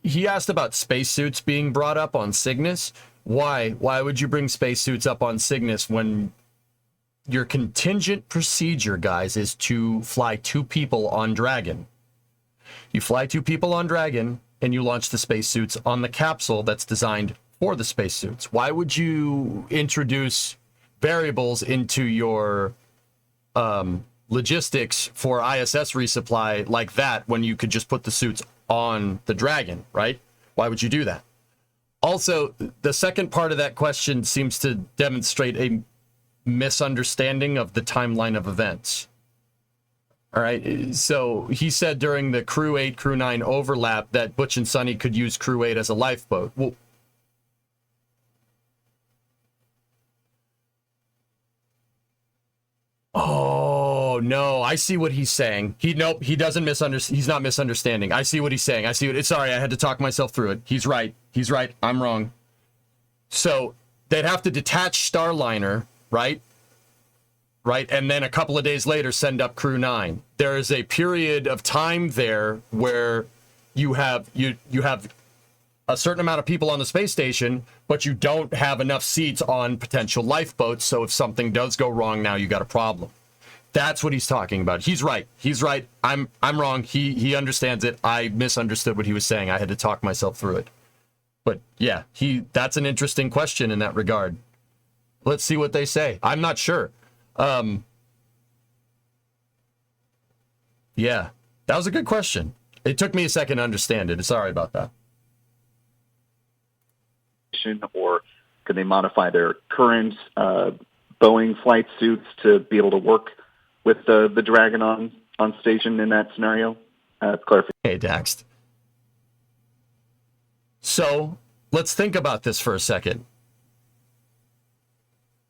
he asked about spacesuits being brought up on Cygnus. Why would you bring spacesuits up on Cygnus when your contingent procedure, guys, is to fly 2 people on Dragon? You fly 2 people on Dragon, and you launch the spacesuits on the capsule that's designed for the spacesuits. Why would you introduce variables into your logistics for ISS resupply like that when you could just put the suits on the Dragon, right? Why would you do that? Also, the second part of that question seems to demonstrate a misunderstanding of the timeline of events. All right, so he said during the Crew 8, Crew 9 overlap that Butch and Sunny could use Crew 8 as a lifeboat. Well, oh, no, I see what he's saying. He doesn't misunderstand. He's not misunderstanding. I see what he's saying. Sorry, I had to talk myself through it. He's right. I'm wrong. So they'd have to detach Starliner, right? Right, and then a couple of days later send up Crew 9. There is a period of time there where you have a certain amount of people on the space station, but you don't have enough seats on potential lifeboats, so if something does go wrong now, you got a problem. That's what he's talking about. He's right. I'm wrong. He understands it. I misunderstood what he was saying. I had to talk myself through it. But yeah, that's an interesting question in that regard. Let's see what they say. I'm not sure. Yeah, that was a good question. It took me a second to understand it. Sorry about that. mission, or could they modify their current Boeing flight suits to be able to work with the Dragon on station in that scenario? Clarification. Hey, Dax. So let's think about this for a second.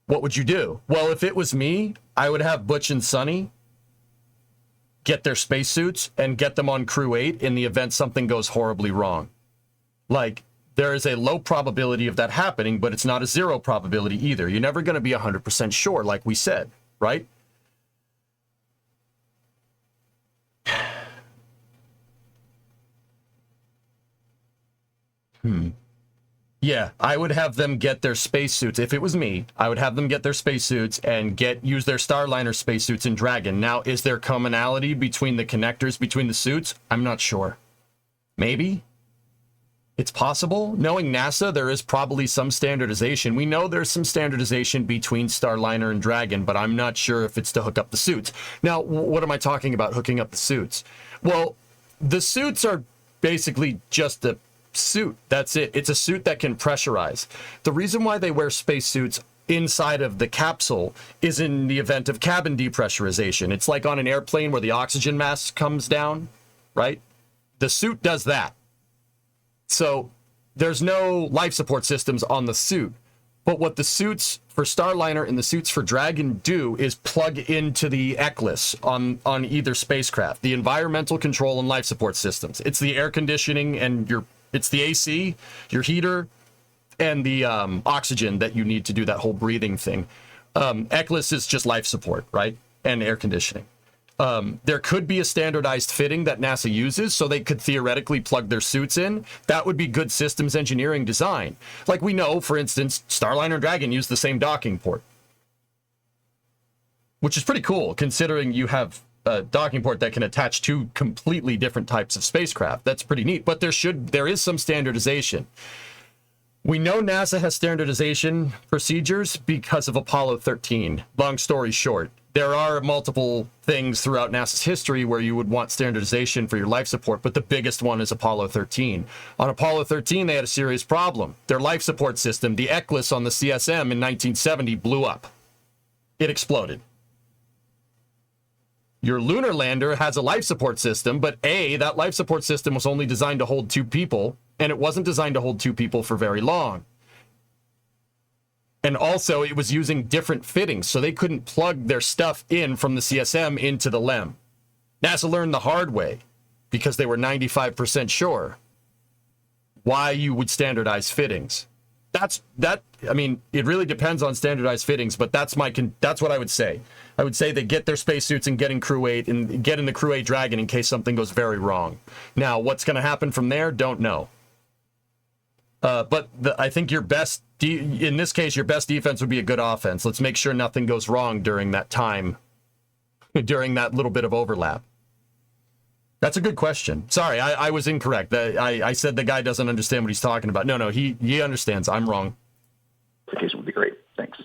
What would you do? Well, if it was me, I would have Butch and Sonny get their spacesuits and get them on Crew 8 in the event something goes horribly wrong. Like, there is a low probability of that happening, but it's not a zero probability either. You're never going to be 100% sure, like we said, right? Yeah, I would have them get their spacesuits. If it was me, I would have them get their spacesuits and use their Starliner spacesuits in Dragon. Now, is there commonality between the connectors between the suits? I'm not sure. Maybe. It's possible. Knowing NASA, there is probably some standardization. We know there's some standardization between Starliner and Dragon, but I'm not sure if it's to hook up the suits. Now, what am I talking about hooking up the suits? Well, the suits are basically just a suit. That's it. It's a suit that can pressurize. The reason why they wear spacesuits inside of the capsule is in the event of cabin depressurization. It's like on an airplane where the oxygen mask comes down, right? The suit does that. So there's no life support systems on the suit. But what the suits for Starliner and the suits for Dragon do is plug into the ECLS on either spacecraft, the environmental control and life support systems. It's the air conditioning and it's the AC, your heater, and the oxygen that you need to do that whole breathing thing. ECLS is just life support, right? And air conditioning. There could be a standardized fitting that NASA uses, so they could theoretically plug their suits in. That would be good systems engineering design. Like we know, for instance, Starliner and Dragon use the same docking port. Which is pretty cool, considering you have a docking port that can attach two completely different types of spacecraft. That's pretty neat, but there is some standardization. We know NASA has standardization procedures because of Apollo 13. Long story short, there are multiple things throughout NASA's history where you would want standardization for your life support, but the biggest one is Apollo 13. On Apollo 13, they had a serious problem. Their life support system, the ECLS on the CSM in 1970, blew up. It exploded. Your lunar lander has a life support system, but that life support system was only designed to hold 2 people, and it wasn't designed to hold 2 people for very long. And also, it was using different fittings, so they couldn't plug their stuff in from the CSM into the LEM. NASA learned the hard way, because they were 95% sure why you would standardize fittings. It really depends on standardized fittings, but that's what I would say. I would say they get their spacesuits and get in Crew 8 and get in the Crew 8 Dragon in case something goes very wrong. Now, what's going to happen from there? Don't know. I think in this case, your best defense would be a good offense. Let's make sure nothing goes wrong during that time, during that little bit of overlap. That's a good question. Sorry, I was incorrect. I said the guy doesn't understand what he's talking about. No, he understands. I'm wrong. Application would be great. Thanks.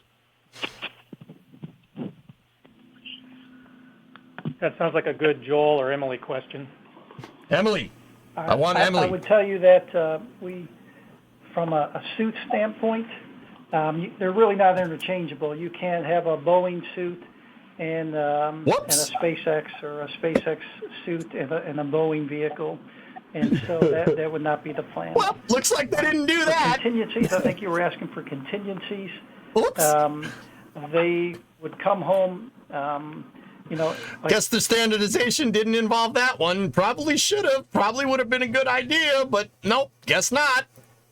That sounds like a good Joel or Emily question. Emily. I want Emily. I would tell you that from a suit standpoint, they're really not interchangeable. You can't have a Boeing suit and a SpaceX or a SpaceX suit and a Boeing vehicle. And so that would not be the plan. Well, looks like they didn't do that. Contingencies, I think you were asking for contingencies. Oops. They would come home, guess the standardization didn't involve that one. Probably should have. Probably would have been a good idea, but nope, guess not.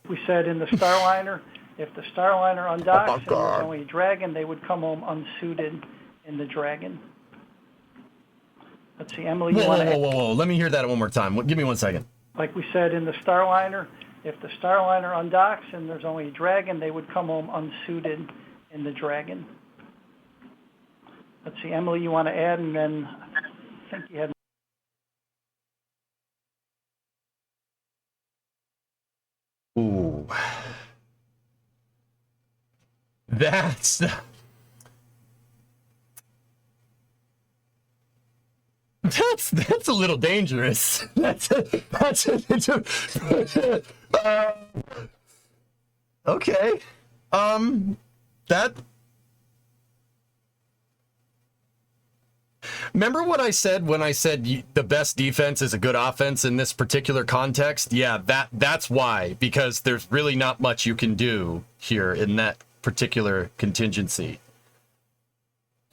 We said in the Starliner, if the Starliner undocks and there's only a Dragon, they would come home unsuited in the Dragon. Let's see, Emily. Whoa. Let me hear that one more time. Give me 1 second. Like we said in the Starliner, if the Starliner undocks and there's only a Dragon, they would come home unsuited in the Dragon. Let's see, Emily, you want to add, and then I think you had. Ooh. That's a little dangerous. Okay. That... Remember what I said when I said the best defense is a good offense in this particular context? Yeah, that's why, because there's really not much you can do here in that particular contingency.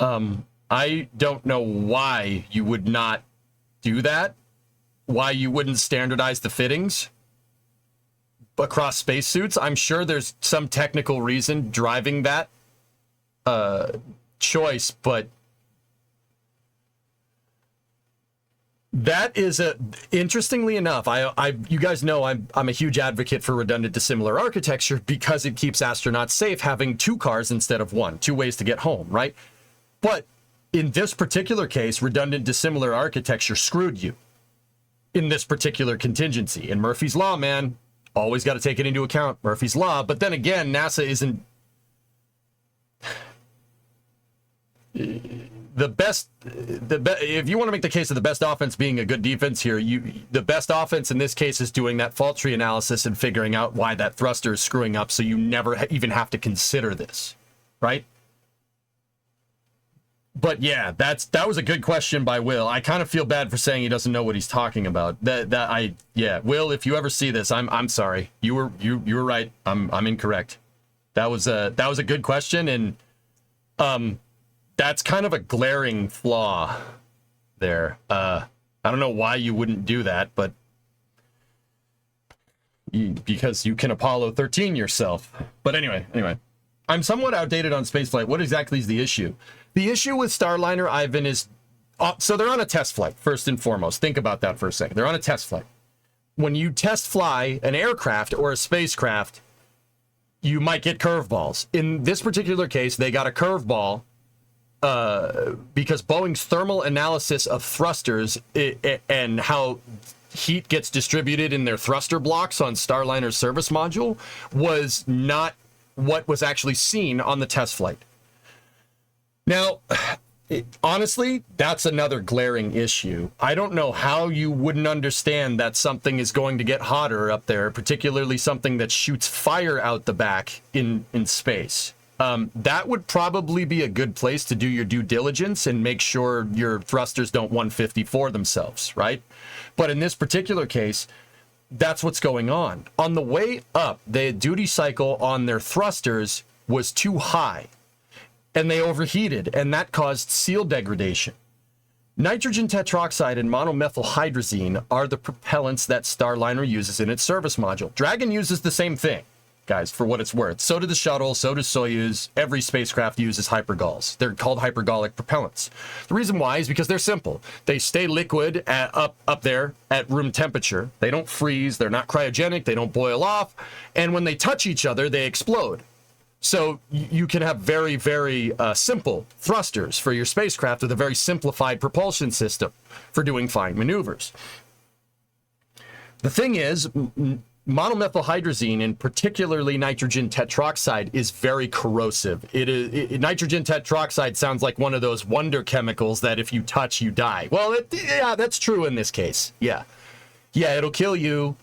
I don't know why you would not do that, why you wouldn't standardize the fittings across spacesuits. I'm sure there's some technical reason driving that choice, but that is interestingly enough, you guys know I'm a huge advocate for redundant dissimilar architecture because it keeps astronauts safe having two cars instead of one, two ways to get home, right? But in this particular case, redundant dissimilar architecture screwed you in this particular contingency. In Murphy's Law, man, always got to take it into account, Murphy's Law. But then again, NASA isn't the best. If you want to make the case of the best offense being a good defense here, the best offense in this case is doing that fault tree analysis and figuring out why that thruster is screwing up, so you never even have to consider this, right? But yeah, that was a good question by Will. I kind of feel bad for saying he doesn't know what he's talking about. Will, if you ever see this, I'm sorry. You were right. I'm incorrect. That was a good question, and that's kind of a glaring flaw there. I don't know why you wouldn't do that, but because you can Apollo 13 yourself. But anyway, I'm somewhat outdated on spaceflight. What exactly is the issue? The issue with Starliner, Ivan, is... so they're on a test flight, first and foremost. Think about that for a second. They're on a test flight. When you test fly an aircraft or a spacecraft, you might get curveballs. In this particular case, they got a curveball because Boeing's thermal analysis of thrusters and how heat gets distributed in their thruster blocks on Starliner's service module was not what was actually seen on the test flight. Now, honestly, that's another glaring issue. I don't know how you wouldn't understand that something is going to get hotter up there, particularly something that shoots fire out the back in space. That would probably be a good place to do your due diligence and make sure your thrusters don't 154 themselves, right? But in this particular case, that's what's going on. On the way up, the duty cycle on their thrusters was too high, and they overheated, and that caused seal degradation. Nitrogen tetroxide and monomethylhydrazine are the propellants that Starliner uses in its service module. Dragon uses the same thing, guys, for what it's worth. So did the shuttle, so does Soyuz. Every spacecraft uses hypergalls. They're called hypergallic propellants. The reason why is because they're simple. They stay liquid up there at room temperature. They don't freeze, they're not cryogenic, they don't boil off, and when they touch each other, they explode. So you can have very, very simple thrusters for your spacecraft with a very simplified propulsion system for doing fine maneuvers. The thing is, monomethylhydrazine, and particularly nitrogen tetroxide, is very corrosive. Nitrogen tetroxide sounds like one of those wonder chemicals that if you touch, you die. Well, yeah, that's true in this case. Yeah, it'll kill you.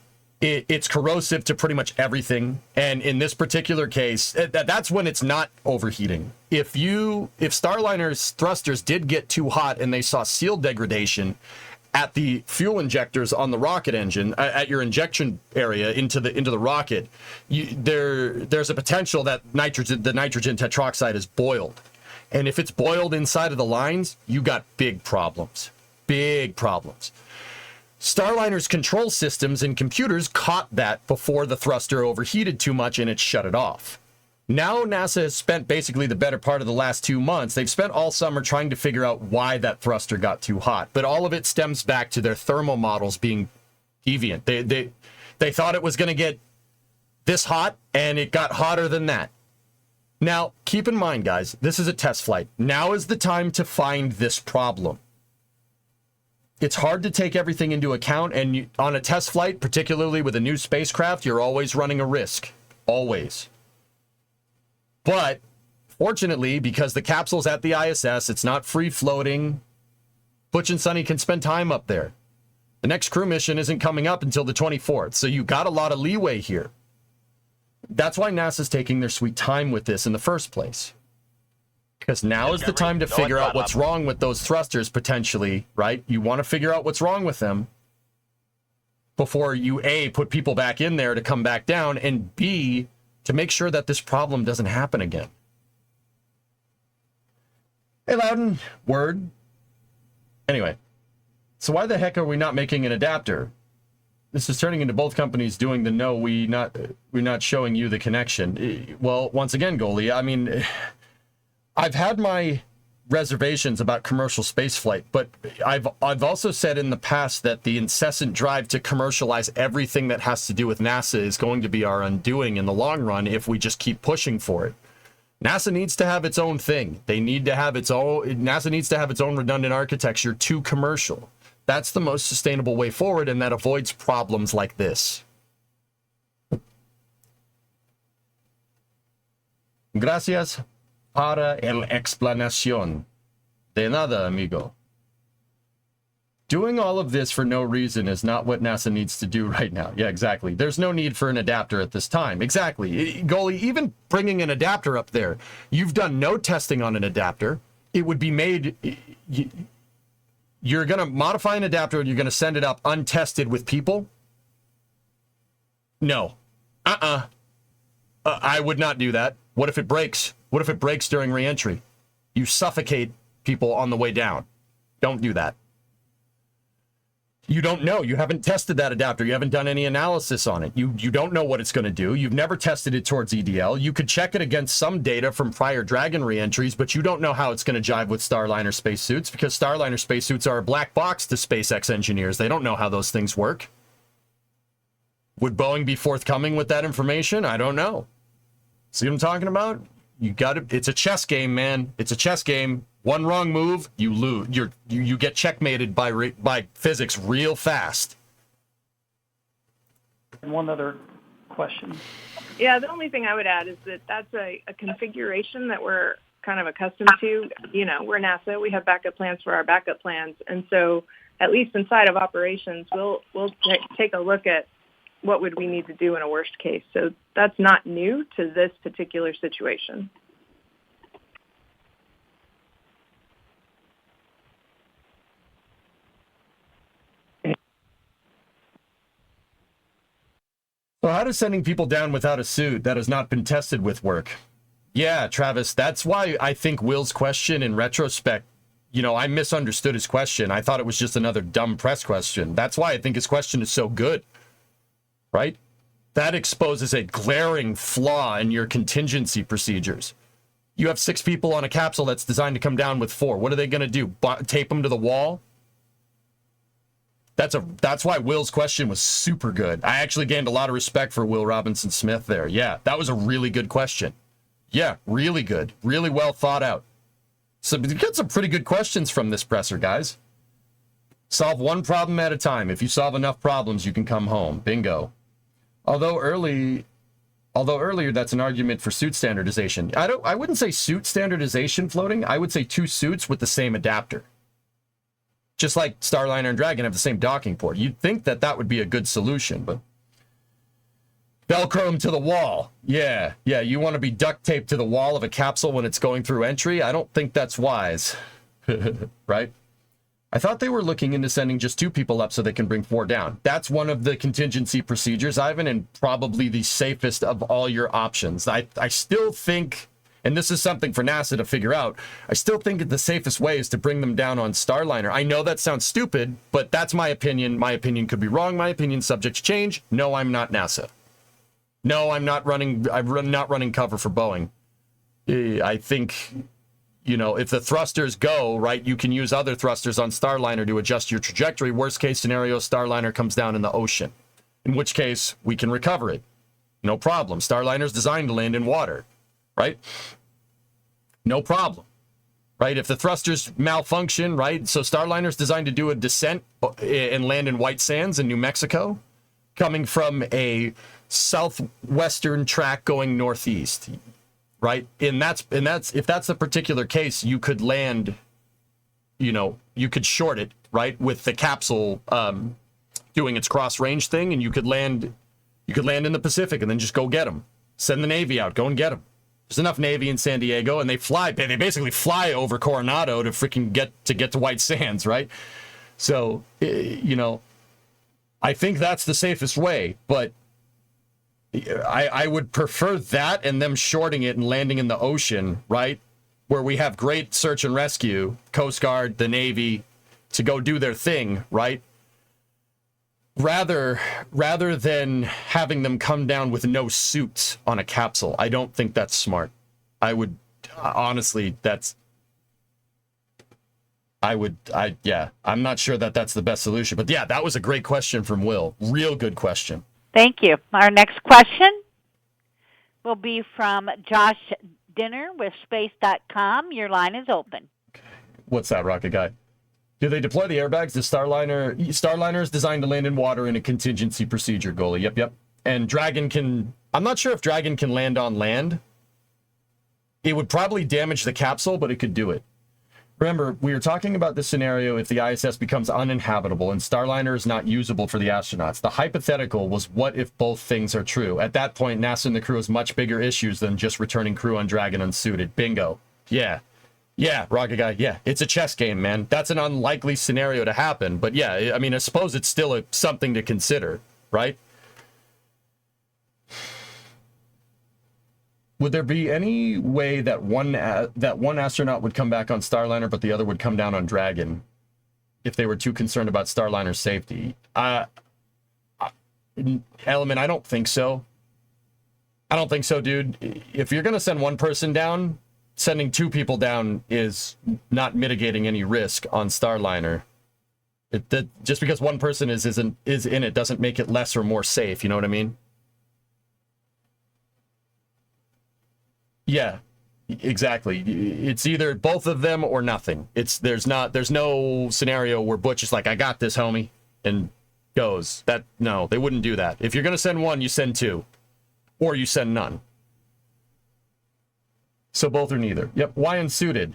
It's corrosive to pretty much everything, and in this particular case, that's when it's not overheating. If Starliner's thrusters did get too hot and they saw seal degradation at the fuel injectors on the rocket engine, at your injection area into the rocket, there's a potential that the nitrogen tetroxide is boiled, and if it's boiled inside of the lines, you got big problems. Big problems. Starliner's control systems and computers caught that before the thruster overheated too much and it shut it off. Now NASA has spent basically the better part of the last 2 months. They've spent all summer trying to figure out why that thruster got too hot, but all of it stems back to their thermal models being deviant. They thought it was going to get this hot, and it got hotter than that. Now, keep in mind, guys, this is a test flight. Now is the time to find this problem. It's hard to take everything into account, and on a test flight, particularly with a new spacecraft, you're always running a risk. Always. But, fortunately, because the capsule's at the ISS, it's not free-floating, Butch and Sonny can spend time up there. The next crew mission isn't coming up until the 24th, so you got a lot of leeway here. That's why NASA's taking their sweet time with this in the first place. Because now is the time to figure out what's wrong with those thrusters potentially, right? You want to figure out what's wrong with them before you, A, put people back in there to come back down, and B, to make sure that this problem doesn't happen again. Hey, Loudon, word. Anyway, so why the heck are we not making an adapter? This is turning into both companies doing the no, we're not showing you the connection. Well, once again, Goalie, I mean, I've had my reservations about commercial spaceflight, but I've also said in the past that the incessant drive to commercialize everything that has to do with NASA is going to be our undoing in the long run if we just keep pushing for it. NASA needs to have its own thing. NASA needs to have its own redundant architecture to commercial. That's the most sustainable way forward, and that avoids problems like this. Gracias para el explanación. De nada, amigo. Doing all of this for no reason is not what NASA needs to do right now. Yeah, exactly. There's no need for an adapter at this time. Exactly. Goalie, even bringing an adapter up there, you've done no testing on an adapter. It would be made... You're going to modify an adapter and you're going to send it up untested with people? No. I would not do that. What if it breaks? What if it breaks during reentry? You suffocate people on the way down. Don't do that. You don't know. You haven't tested that adapter. You haven't done any analysis on it. You don't know what it's going to do. You've never tested it towards EDL. You could check it against some data from prior Dragon reentries, but you don't know how it's going to jive with Starliner spacesuits, because Starliner spacesuits are a black box to SpaceX engineers. They don't know how those things work. Would Boeing be forthcoming with that information? I don't know. See what I'm talking about? You got it. It's a chess game, man. It's a chess game. One wrong move, you lose. You get checkmated by physics real fast. One other question. Yeah, the only thing I would add is that that's a configuration that we're kind of accustomed to. You know, we're NASA. We have backup plans for our backup plans, and so at least inside of operations, we'll take a look at what would we need to do in a worst case. So that's not new to this particular situation. So how does sending people down without a suit that has not been tested with work? Yeah, Travis, that's why I think Will's question in retrospect, you know, I misunderstood his question. I thought it was just another dumb press question. That's why I think his question is so good, right? That exposes a glaring flaw in your contingency procedures. You have 6 people on a capsule that's designed to come down with 4. What are they going to do? Tape them to the wall? That's why Will's question was super good. I actually gained a lot of respect for Will Robinson Smith there. Yeah, that was a really good question. Yeah, really good. Really well thought out. So you get some pretty good questions from this presser, guys. Solve one problem at a time. If you solve enough problems, you can come home. Bingo. Although earlier that's an argument for suit standardization. I wouldn't say suit standardization floating. I would say 2 suits with the same adapter. Just like Starliner and Dragon have the same docking port. You'd think that that would be a good solution, but... Velcro them to the wall. Yeah, you want to be duct taped to the wall of a capsule when it's going through entry? I don't think that's wise. Right? I thought they were looking into sending just 2 people up so they can bring 4 down. That's one of the contingency procedures, Ivan, and probably the safest of all your options. I still think... And this is something for NASA to figure out. I still think the safest way is to bring them down on Starliner. I know that sounds stupid, but that's my opinion. My opinion could be wrong. My opinion's subject to change. No, I'm not NASA. No, I'm not running cover for Boeing. I think, you know, if the thrusters go, right, you can use other thrusters on Starliner to adjust your trajectory. Worst case scenario, Starliner comes down in the ocean, in which case we can recover it. No problem. Starliner's designed to land in water. Right? No problem. Right? If the thrusters malfunction, right? So Starliner's designed to do a descent and land in White Sands in New Mexico, coming from a southwestern track going northeast. Right? And that's if that's the particular case, you could land, you know, you could short it, right? With the capsule doing its cross range thing, and you could land in the Pacific and then just go get them. Send the Navy out. Go and get them. There's enough Navy in San Diego, and they basically fly over Coronado to freaking get to White Sands, right? So, you know, I think that's the safest way, but I would prefer that and them shorting it and landing in the ocean, right? Where we have great search and rescue, Coast Guard, the Navy, to go do their thing, right? Rather than having them come down with no suits on a capsule. I don't think that's smart. I would, honestly, I'm not sure that that's the best solution. But yeah, that was a great question from Will. Real good question. Thank you. Our next question will be from Josh Dinner with Space.com. Your line is open. What's that, Rocket Guy? Do they deploy the airbags? The Starliner is designed to land in water in a contingency procedure, goalie. Yep. And Dragon can... I'm not sure if Dragon can land on land. It would probably damage the capsule, but it could do it. Remember, we were talking about this scenario if the ISS becomes uninhabitable and Starliner is not usable for the astronauts. The hypothetical was, what if both things are true? At that point, NASA and the crew has much bigger issues than just returning crew on Dragon unsuited. Bingo. Yeah, Rocket Guy, yeah. It's a chess game, man. That's an unlikely scenario to happen. But yeah, I mean, I suppose it's still something to consider, right? Would there be any way that one astronaut would come back on Starliner, but the other would come down on Dragon if they were too concerned about Starliner's safety? Element, I don't think so. I don't think so, dude. If you're going to send one person down, sending two people down is not mitigating any risk on Starliner. Just because one person is in it doesn't make it less or more safe. You know what I mean? Yeah, exactly. It's either both of them or nothing. There's no scenario where Butch is like, I got this, homie, and goes. No, they wouldn't do that. If you're going to send one, you send two. Or you send none. So both or neither. Yep, why unsuited?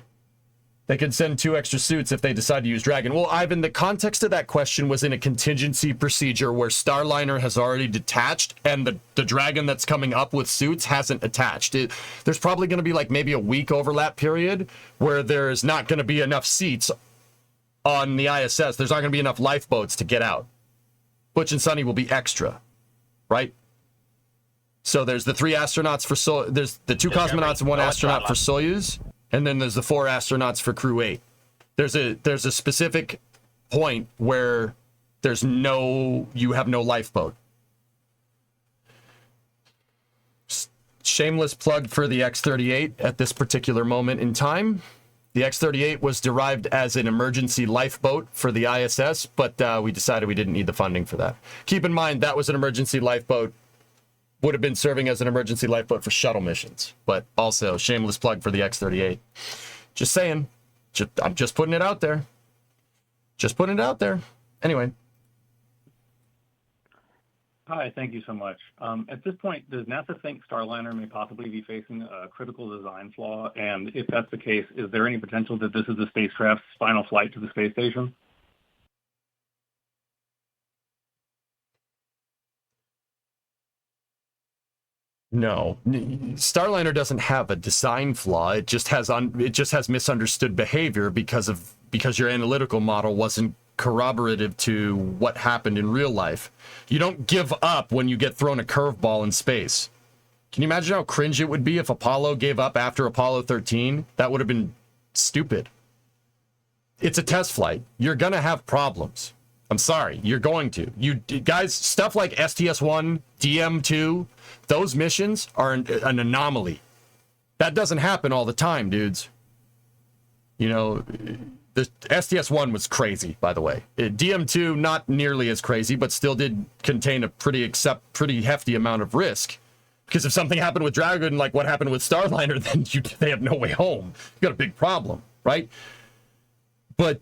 They could send 2 extra suits if they decide to use Dragon. Well, Ivan, the context of that question was in a contingency procedure where Starliner has already detached and the Dragon that's coming up with suits hasn't attached. There's probably going to be like maybe a week overlap period where there's not going to be enough seats on the ISS. There's not going to be enough lifeboats to get out. Butch and Sunny will be extra, right? So there's the 3 astronauts for there's the 2 cosmonauts and 1 astronaut for Soyuz. And then there's the 4 astronauts for Crew 8. There's a specific point where you have no lifeboat. Shameless plug for the X-38 at this particular moment in time. The X-38 was derived as an emergency lifeboat for the ISS, but we decided we didn't need the funding for that. Keep in mind, that was an emergency lifeboat. Would have been serving as an emergency lifeboat for shuttle missions, but also shameless plug for the X-38. Just saying. I'm just putting it out there. Just putting it out there. Anyway. Hi, thank you so much. At this point, does NASA think Starliner may possibly be facing a critical design flaw? And if that's the case, is there any potential that this is the spacecraft's final flight to the space station? No, Starliner doesn't have a design flaw. It just has misunderstood behavior because your analytical model wasn't corroborative to what happened in real life. You don't give up when you get thrown a curveball in space. Can you imagine how cringe it would be if Apollo gave up after Apollo 13? That would have been stupid. It's a test flight. You're gonna have problems. I'm sorry, you're going to. You guys, stuff like STS-1, DM-2, those missions are an anomaly. That doesn't happen all the time, dudes. You know, the STS-1 was crazy, by the way. DM-2, not nearly as crazy, but still did contain a pretty hefty amount of risk. Because if something happened with Dragon, like what happened with Starliner, then they have no way home. You got a big problem, right? But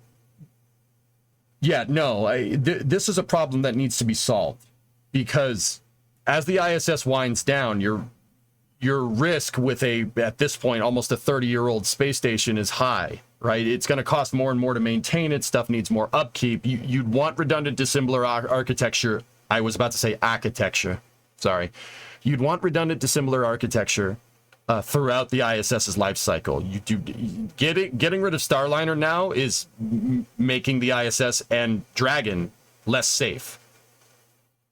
yeah, no, this is a problem that needs to be solved, because as the ISS winds down, your risk with at this point, almost a 30-year-old space station is high, right? It's going to cost more and more to maintain it. Stuff needs more upkeep. You'd want redundant dissimilar architecture. I was about to say architecture. Sorry. You'd want redundant dissimilar architecture throughout the ISS's life cycle. Getting rid of Starliner now is making the ISS and Dragon less safe.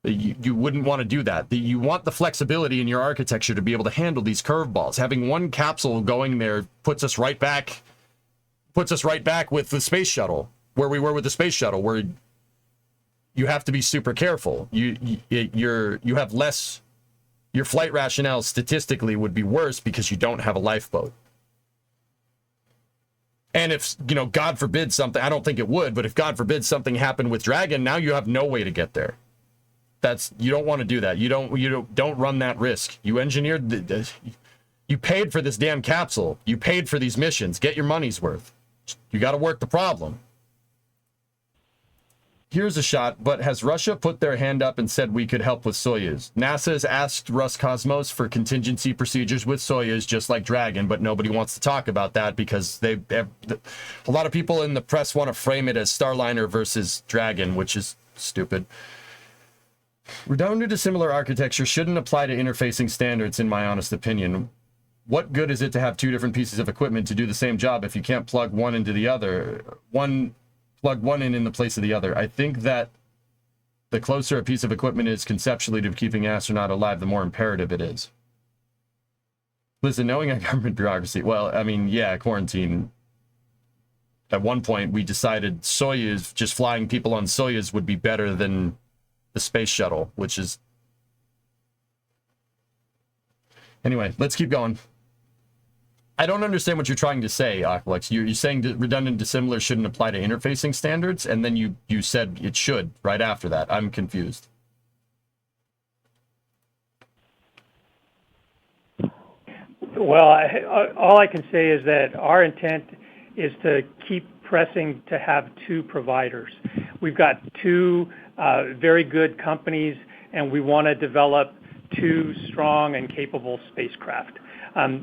You wouldn't want to do that. You want the flexibility in your architecture to be able to handle these curveballs. Having one capsule going there puts us right back with the space shuttle, where we were with the space shuttle, where you have to be super careful. You have less. Your flight rationale statistically would be worse because you don't have a lifeboat. And if, God forbid something, I don't think it would, but if God forbid something happened with Dragon, now you have no way to get there. You don't want to do that. You don't run that risk. You engineered you paid for this damn capsule. You paid for these missions. Get your money's worth. You got to work the problem. Here's a shot, but has Russia put their hand up and said we could help with Soyuz? NASA has asked Roscosmos for contingency procedures with Soyuz, just like Dragon, but nobody wants to talk about that because a lot of people in the press want to frame it as Starliner versus Dragon, which is stupid. Redundant dissimilar architecture shouldn't apply to interfacing standards, in my honest opinion. What good is it to have two different pieces of equipment to do the same job if you can't plug one into the other? Plug one in the place of the other. I think that the closer a piece of equipment is conceptually to keeping an astronaut alive, the more imperative it is. Listen, knowing a government bureaucracy, well, I mean, yeah, quarantine. At one point, we decided Soyuz, just flying people on Soyuz would be better than the space shuttle, which is... Anyway, let's keep going. I don't understand what you're trying to say, Aqualex. You're saying that redundant dissimilar shouldn't apply to interfacing standards, and then you said it should right after that. I'm confused. Well, all I can say is that our intent is to keep pressing to have two providers. We've got two very good companies, and we want to develop two strong and capable spacecraft.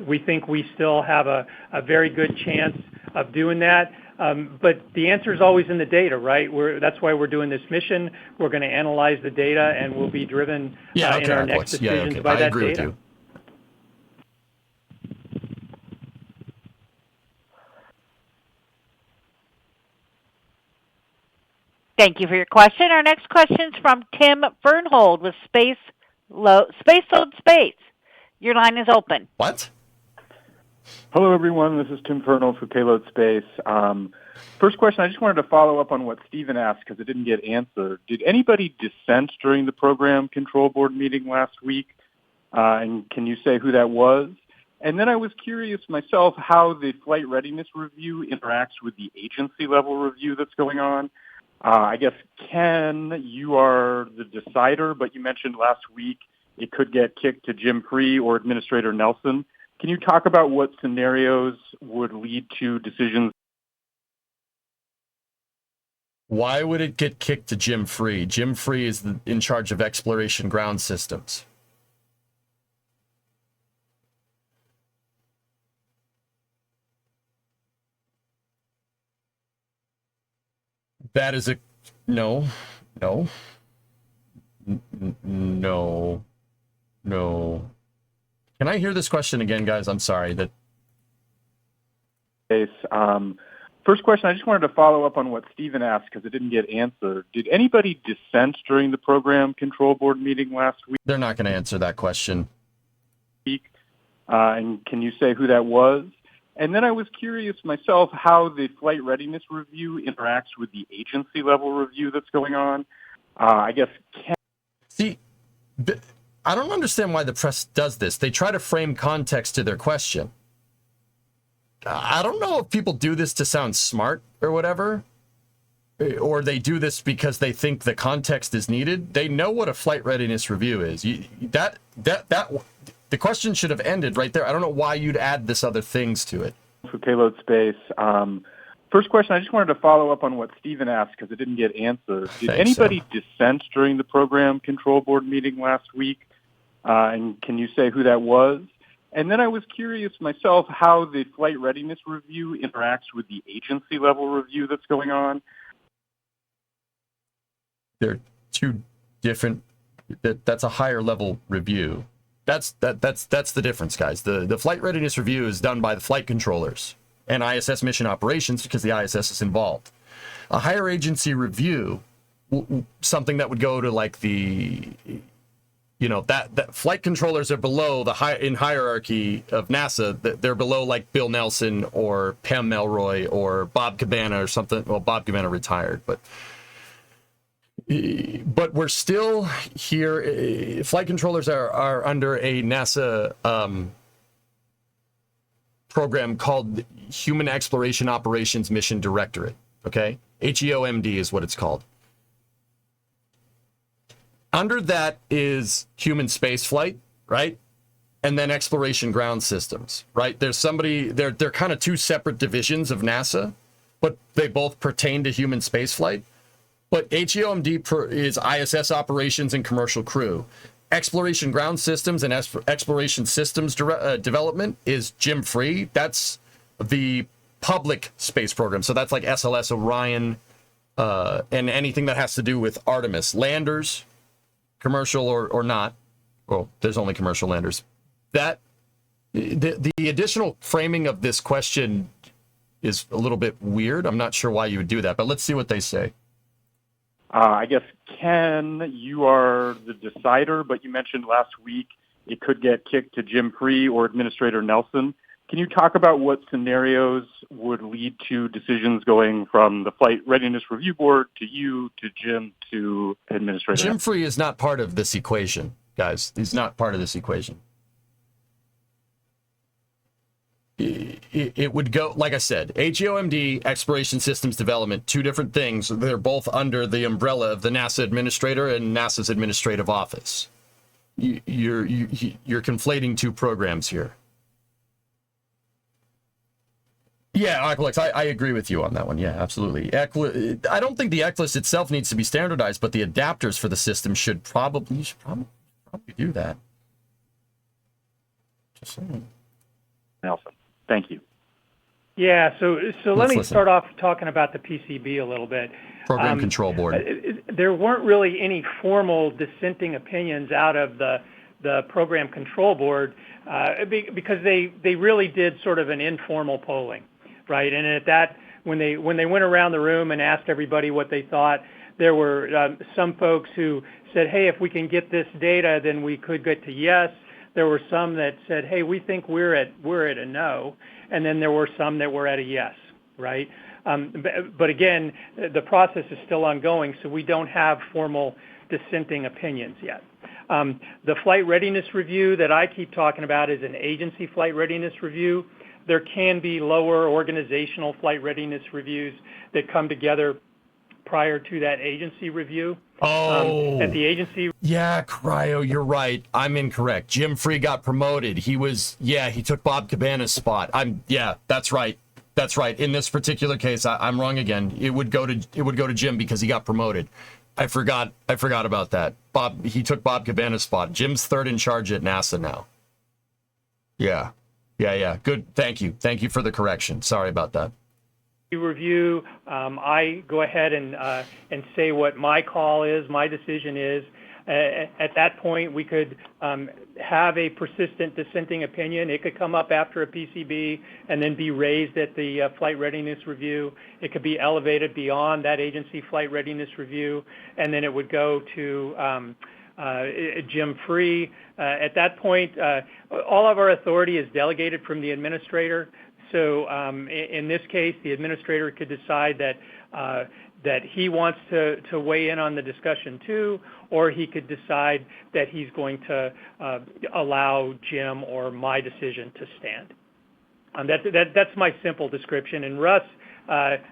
We think we still have a very good chance of doing that, but the answer is always in the data, right? That's why we're doing this mission. We're going to analyze the data, and we'll be driven in our next decisions by that agree data. With you. Thank you for your question. Our next question is from Tim Fernhold with Space Load Space. Your line is open. What? Hello, everyone. This is Tim Fernald for Payload Space. First question, I just wanted to follow up on what Stephen asked because it didn't get answered. Did anybody dissent during the program control board meeting last week? And can you say who that was? And then I was curious myself how the flight readiness review interacts with the agency level review that's going on. I guess, Ken, you are the decider, but you mentioned last week it could get kicked to Jim Free or Administrator Nelson. Can you talk about what scenarios would lead to decisions? Why would it get kicked to Jim Free? Jim Free is in charge of exploration ground systems. That is no. Can I hear this question again, guys? I'm sorry. First question, I just wanted to follow up on what Stephen asked because it didn't get answered. Did anybody dissent during the program control board meeting last week? They're not going to answer that question. And can you say who that was? And then I was curious myself how the flight readiness review interacts with the agency level review that's going on. I guess. See, I don't understand why the press does this. They try to frame context to their question. I don't know if people do this to sound smart or whatever, or they do this because they think the context is needed. They know what a flight readiness review is. The question should have ended right there. I don't know why you'd add this other things to it. For Payload Space, first question, I just wanted to follow up on what Stephen asked because it didn't get answered. Did anybody dissent during the program control board meeting last week? And can you say who that was? And then I was curious myself how the flight readiness review interacts with the agency level review that's going on. They're two different That's a higher level review. That's the difference, guys. The flight readiness review is done by the flight controllers and ISS mission operations because the ISS is involved. A higher agency review, something that would go to like the, that flight controllers are below in hierarchy of NASA. They're below like Bill Nelson or Pam Melroy or Bob Cabana or something. Well, Bob Cabana retired, but we're still here. Flight controllers are under a NASA program called Human Exploration Operations Mission Directorate. Okay, HEOMD is what it's called. Under that is human space flight, right? And then exploration ground systems, right? They're kind of two separate divisions of NASA, but they both pertain to human space flight. But HEOMD is ISS operations and commercial crew. Exploration ground systems and exploration systems development is Jim Free. That's the public space program. So that's like SLS, Orion, and anything that has to do with Artemis. Landers, commercial or not. Well, there's only commercial landers. The additional framing of this question is a little bit weird. I'm not sure why you would do that, but let's see what they say. I guess, Ken, you are the decider, but you mentioned last week it could get kicked to Jim Free or Administrator Nelson. Can you talk about what scenarios would lead to decisions going from the Flight Readiness Review Board to you, to Jim, to Administrator? Jim Free is not part of this equation, guys. He's not part of this equation. It would go, like I said, HEOMD, Exploration Systems Development, two different things. They're both under the umbrella of the NASA Administrator and NASA's Administrative Office. You're conflating two programs here. Yeah, Aqualix, I agree with you on that one. Yeah, absolutely. I don't think the ECLIS itself needs to be standardized, but the adapters for the system should probably do that. Just saying. Nelson. Thank you. Yeah, so let me start off talking about the PCB a little bit. Program Control Board. There weren't really any formal dissenting opinions out of the Program Control Board because they really did sort of an informal polling, right? And at that, when they went around the room and asked everybody what they thought, there were some folks who said, hey, if we can get this data, then we could get to yes. There were some that said, hey, we think we're at a no. And then there were some that were at a yes, right? But again, the process is still ongoing, so we don't have formal dissenting opinions yet. The flight readiness review that I keep talking about is an agency flight readiness review. There can be lower organizational flight readiness reviews that come together prior to that agency review. At the agency. Yeah, Cryo, you're right. I'm incorrect. Jim Free got promoted. He took Bob Cabana's spot. That's right. That's right. In this particular case, I'm wrong again. It would go to Jim because he got promoted. I forgot about that. He took Bob Cabana's spot. Jim's third in charge at NASA now. Yeah. Good. Thank you for the correction. Sorry about that. Review, I go ahead and say what my call is, my decision is. At that point, we could have a persistent dissenting opinion. It could come up after a PCB and then be raised at the flight readiness review. It could be elevated beyond that agency flight readiness review, and then it would go to Jim Free. At that point, all of our authority is delegated from the administrator. So in this case, the administrator could decide that he wants to weigh in on the discussion too, or he could decide that he's going to allow Jim or my decision to stand. That's my simple description. And Russ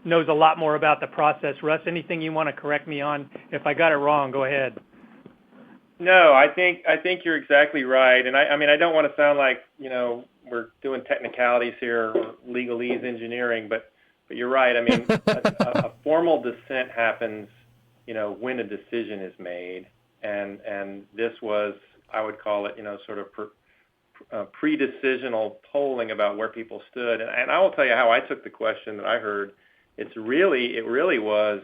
knows a lot more about the process. Russ, anything you want to correct me on? If I got it wrong, go ahead. No, I think you're exactly right. And I don't want to sound like, we're doing technicalities here, or legalese engineering, but you're right. I mean, a formal dissent happens, when a decision is made, and this was, I would call it, sort of pre-decisional polling about where people stood. And I will tell you how I took the question that I heard. It really was,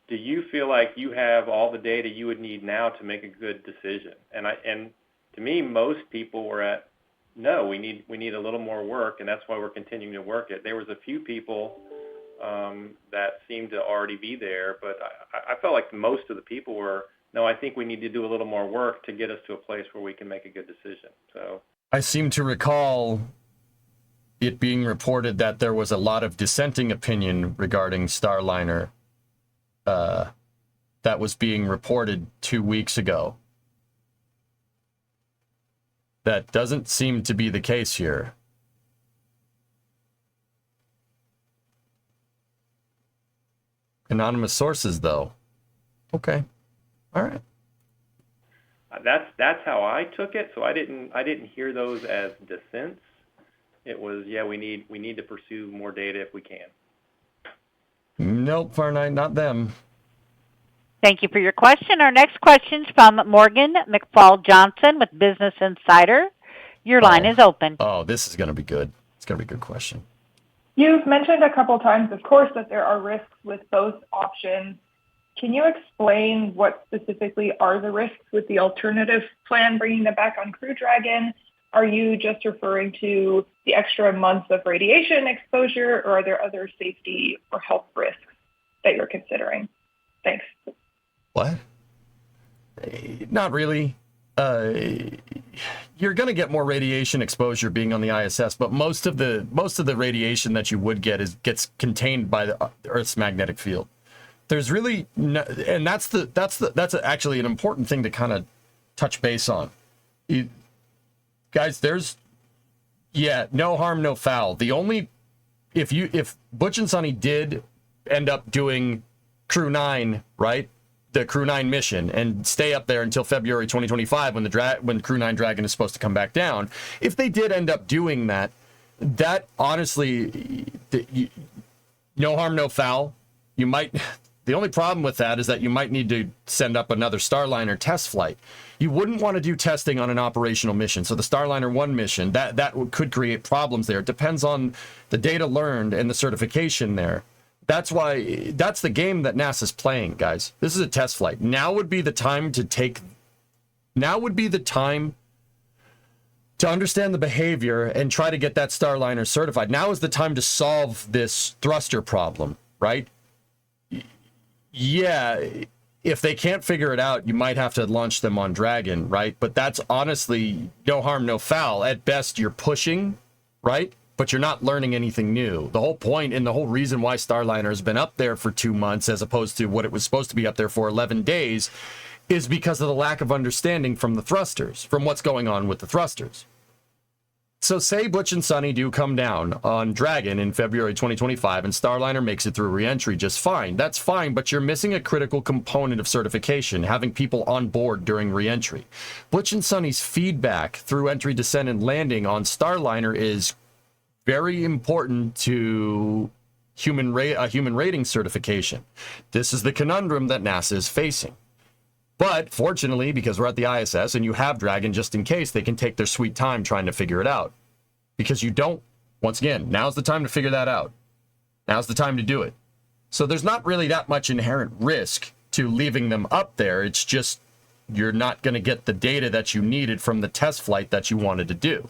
do you feel like you have all the data you would need now to make a good decision? And to me, most people were at, no, we need a little more work, and that's why we're continuing to work it. There was a few people that seemed to already be there, but I felt like most of the people were, no, I think we need to do a little more work to get us to a place where we can make a good decision. So I seem to recall it being reported that there was a lot of dissenting opinion regarding Starliner that was being reported 2 weeks ago. That doesn't seem to be the case here. Anonymous sources, though. Okay. All right. That's how I took it. So I didn't hear those as dissents. It was, yeah, we need to pursue more data if we can. Nope, Farnight, not them. Thank you for your question. Our next question is from Morgan McFall Johnson with Business Insider. Your line is open. Oh, this is going to be good. It's going to be a good question. You've mentioned a couple times, of course, that there are risks with both options. Can you explain what specifically are the risks with the alternative plan, bringing them back on Crew Dragon? Are you just referring to the extra months of radiation exposure, or are there other safety or health risks that you're considering? Thanks. What? Not really. You're going to get more radiation exposure being on the ISS, but most of the radiation that you would get gets contained by the Earth's magnetic field. There's really no, and that's actually an important thing to kind of touch base on. Guys, there's no harm, no foul. The only if Butch and Sonny did end up doing Crew 9, right? The Crew 9 mission and stay up there until February 2025 when Crew 9 Dragon is supposed to come back down. If they did end up doing that honestly, no harm, no foul. You might. The only problem with that is that you might need to send up another Starliner test flight. You wouldn't want to do testing on an operational mission. So the Starliner 1 mission, that could create problems there. It depends on the data learned and the certification there. That's the game that NASA's playing, guys. This is a test flight. Now would be the time to understand the behavior and try to get that Starliner certified. Now is the time to solve this thruster problem, right? Yeah, if they can't figure it out, you might have to launch them on Dragon, right? But that's honestly no harm, no foul. At best, you're pushing, right? But you're not learning anything new. The whole point and the whole reason why Starliner has been up there for 2 months as opposed to what it was supposed to be up there for 11 days is because of the lack of understanding from the thrusters, from what's going on with the thrusters. So say Butch and Sonny do come down on Dragon in February 2025 and Starliner makes it through re-entry just fine. That's fine, but you're missing a critical component of certification, having people on board during re-entry. Butch and Sonny's feedback through entry, descent, and landing on Starliner is very important to human rating certification. This is the conundrum that NASA is facing. But fortunately, because we're at the ISS and you have Dragon just in case, they can take their sweet time trying to figure it out. Because you don't, once again, now's the time to figure that out. Now's the time to do it. So there's not really that much inherent risk to leaving them up there. It's just you're not going to get the data that you needed from the test flight that you wanted to do.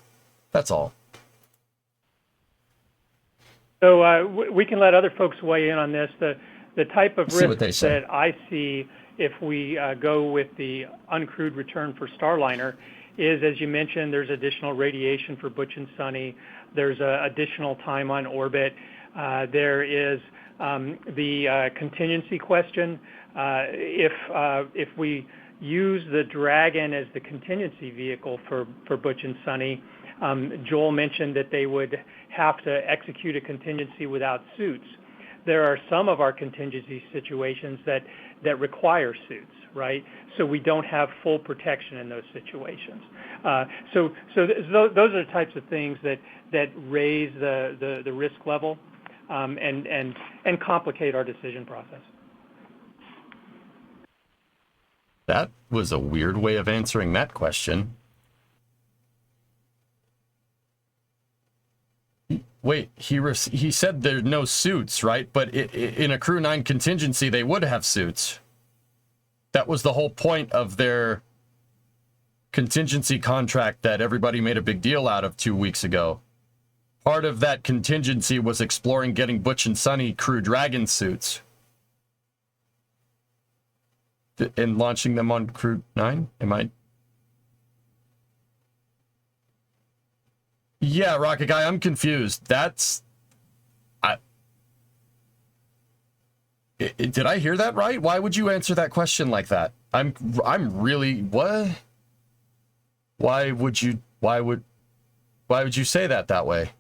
That's all. So we can let other folks weigh in on this. The type of risk that I see if we go with the uncrewed return for Starliner is, as you mentioned, there's additional radiation for Butch and Sonny. There's additional time on orbit. There is the contingency question. If we use the Dragon as the contingency vehicle for Butch and Sonny, Joel mentioned that they would have to execute a contingency without suits. There are some of our contingency situations that require suits, right? So we don't have full protection in those situations. So those are the types of things that raise the risk level and complicate our decision process. That was a weird way of answering that question. wait, he said there's no suits, right? But in a Crew 9 contingency, they would have suits. That was the whole point of their contingency contract that everybody made a big deal out of 2 weeks ago. Part of that contingency was exploring getting Butch and Sunny Crew Dragon suits. And launching them on Crew 9? Am I... Yeah, Rocket Guy, I'm confused. That's... Did I hear that right? Why would you answer that question like that? I'm really... What? Why would you say that way?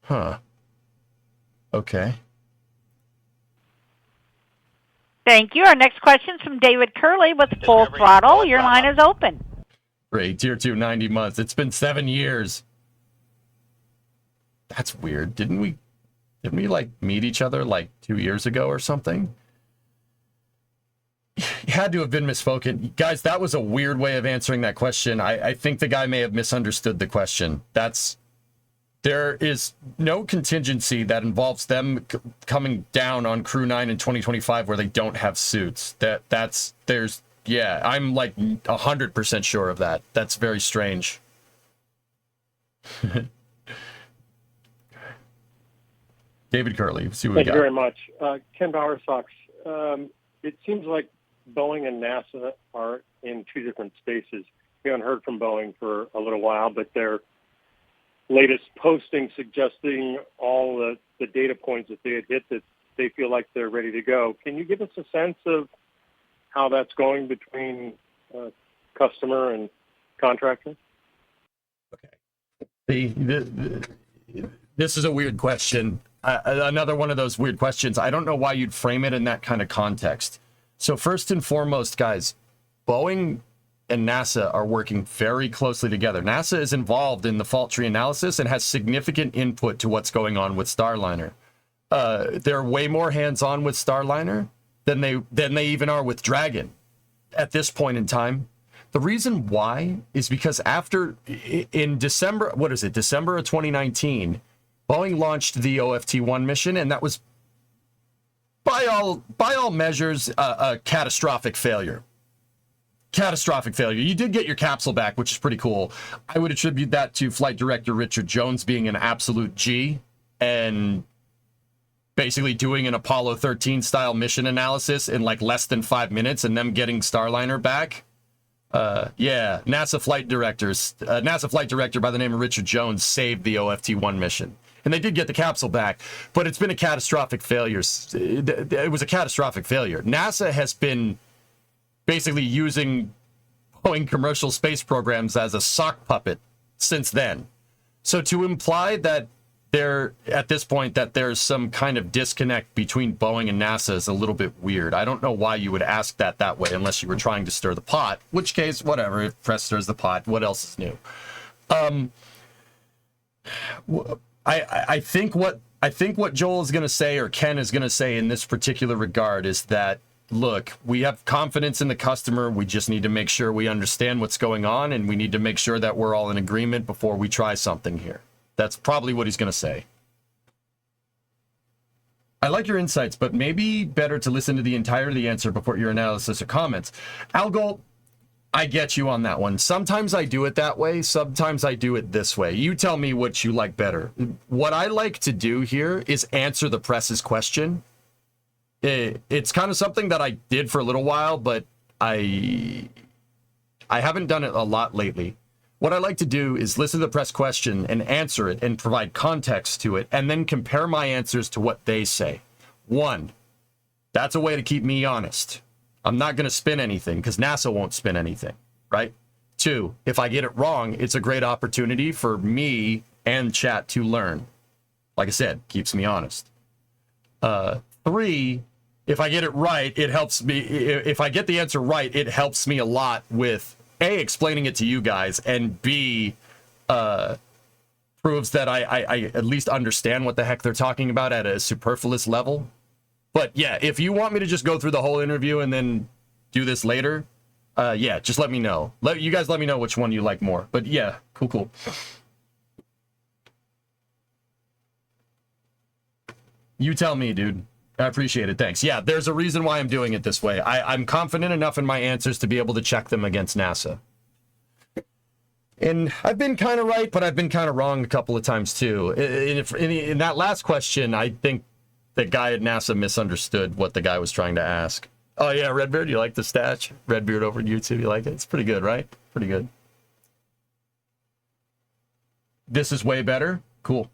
Huh. Okay. Thank you. Our next question is from David Curley with Full Throttle. Your line is open. Great. Tier 2, 90 months. It's been 7 years. That's weird. Didn't we like meet each other like 2 years ago or something? You had to have been misspoken. Guys, that was a weird way of answering that question. I think the guy may have misunderstood the question. There is no contingency that involves them coming down on Crew 9 in 2025 where they don't have suits. Yeah, I'm like 100% sure of that. That's very strange. David Curley, see what we got. Thank you very much. Ken Bowersox, it seems like Boeing and NASA are in two different spaces. We haven't heard from Boeing for a little while, but their latest posting suggesting all the data points that they had hit, that they feel like they're ready to go. Can you give us a sense of how that's going between customer and contractor? Okay. This is a weird question. Another one of those weird questions. I don't know why you'd frame it in that kind of context. So first and foremost, guys, Boeing and NASA are working very closely together. NASA is involved in the fault tree analysis and has significant input to what's going on with Starliner. They're way more hands-on with Starliner than they even are with Dragon at this point in time. The reason why is because in December, December of 2019, Boeing launched the OFT-1 mission, and that was by all measures a catastrophic failure. Catastrophic failure. You did get your capsule back, which is pretty cool. I would attribute that to Flight Director Richard Jones being an absolute G and basically doing an Apollo 13 style mission analysis in like less than 5 minutes and them getting Starliner back. Yeah, NASA flight director by the name of Richard Jones saved the OFT-1 mission. And they did get the capsule back, but it's been a catastrophic failure. It was a catastrophic failure. NASA has been basically using Boeing commercial space programs as a sock puppet since then. So to imply that at this point that there's some kind of disconnect between Boeing and NASA is a little bit weird. I don't know why you would ask that way unless you were trying to stir the pot, which case, whatever, if press stirs the pot, what else is new? I think what Joel is going to say, or Ken is going to say in this particular regard, is that, look, we have confidence in the customer. We just need to make sure we understand what's going on, and we need to make sure that we're all in agreement before we try something here. That's probably what he's going to say. I like your insights, but maybe better to listen to the entirety of the answer before your analysis or comments. Algol, I get you on that one. Sometimes I do it that way. Sometimes I do it this way. You tell me what you like better. What I like to do here is answer the press's question. It's kind of something that I did for a little while, but I haven't done it a lot lately. What I like to do is listen to the press question and answer it and provide context to it, and then compare my answers to what they say. One, that's a way to keep me honest. I'm not going to spin anything because NASA won't spin anything, right? Two, if I get it wrong, it's a great opportunity for me and chat to learn. Like I said, keeps me honest. Three, if I get it right, it helps me. If I get the answer right, it helps me a lot with A, explaining it to you guys, and B, proves that I at least understand what the heck they're talking about at a superfluous level. But yeah, if you want me to just go through the whole interview and then do this later, Yeah, just let me know. You guys let me know which one you like more. But yeah, cool. You tell me, dude. I appreciate it. Thanks. Yeah, there's a reason why I'm doing it this way. I'm confident enough in my answers to be able to check them against NASA. And I've been kind of right, but I've been kind of wrong a couple of times too. In that last question, I think the guy at NASA misunderstood what the guy was trying to ask. Oh yeah, Redbeard, you like the stash? Redbeard over at YouTube, you like it? It's pretty good, right? Pretty good. This is way better. Cool.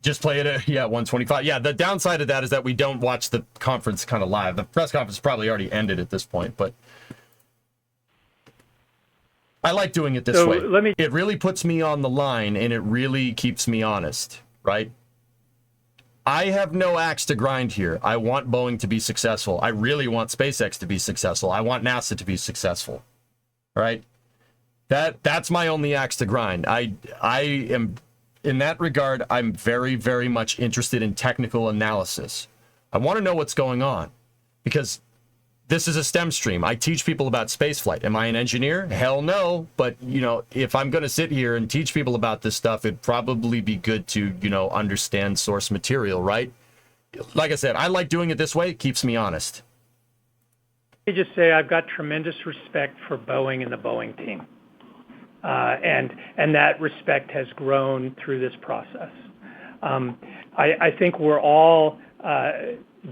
Just play it at, 125. Yeah, the downside of that is that we don't watch the conference kind of live. The press conference probably already ended at this point, but I like doing it this way. It really puts me on the line, and it really keeps me honest, right? I have no axe to grind here. I want Boeing to be successful. I really want SpaceX to be successful. I want NASA to be successful, right? That's my only axe to grind. I am... In that regard, I'm very, very much interested in technical analysis. I want to know what's going on because this is a STEM stream. I teach people about spaceflight. Am I an engineer? Hell no. But, if I'm going to sit here and teach people about this stuff, it'd probably be good to, understand source material, right? Like I said, I like doing it this way. It keeps me honest. Let me just say I've got tremendous respect for Boeing and the Boeing team. And that respect has grown through this process. I think we're all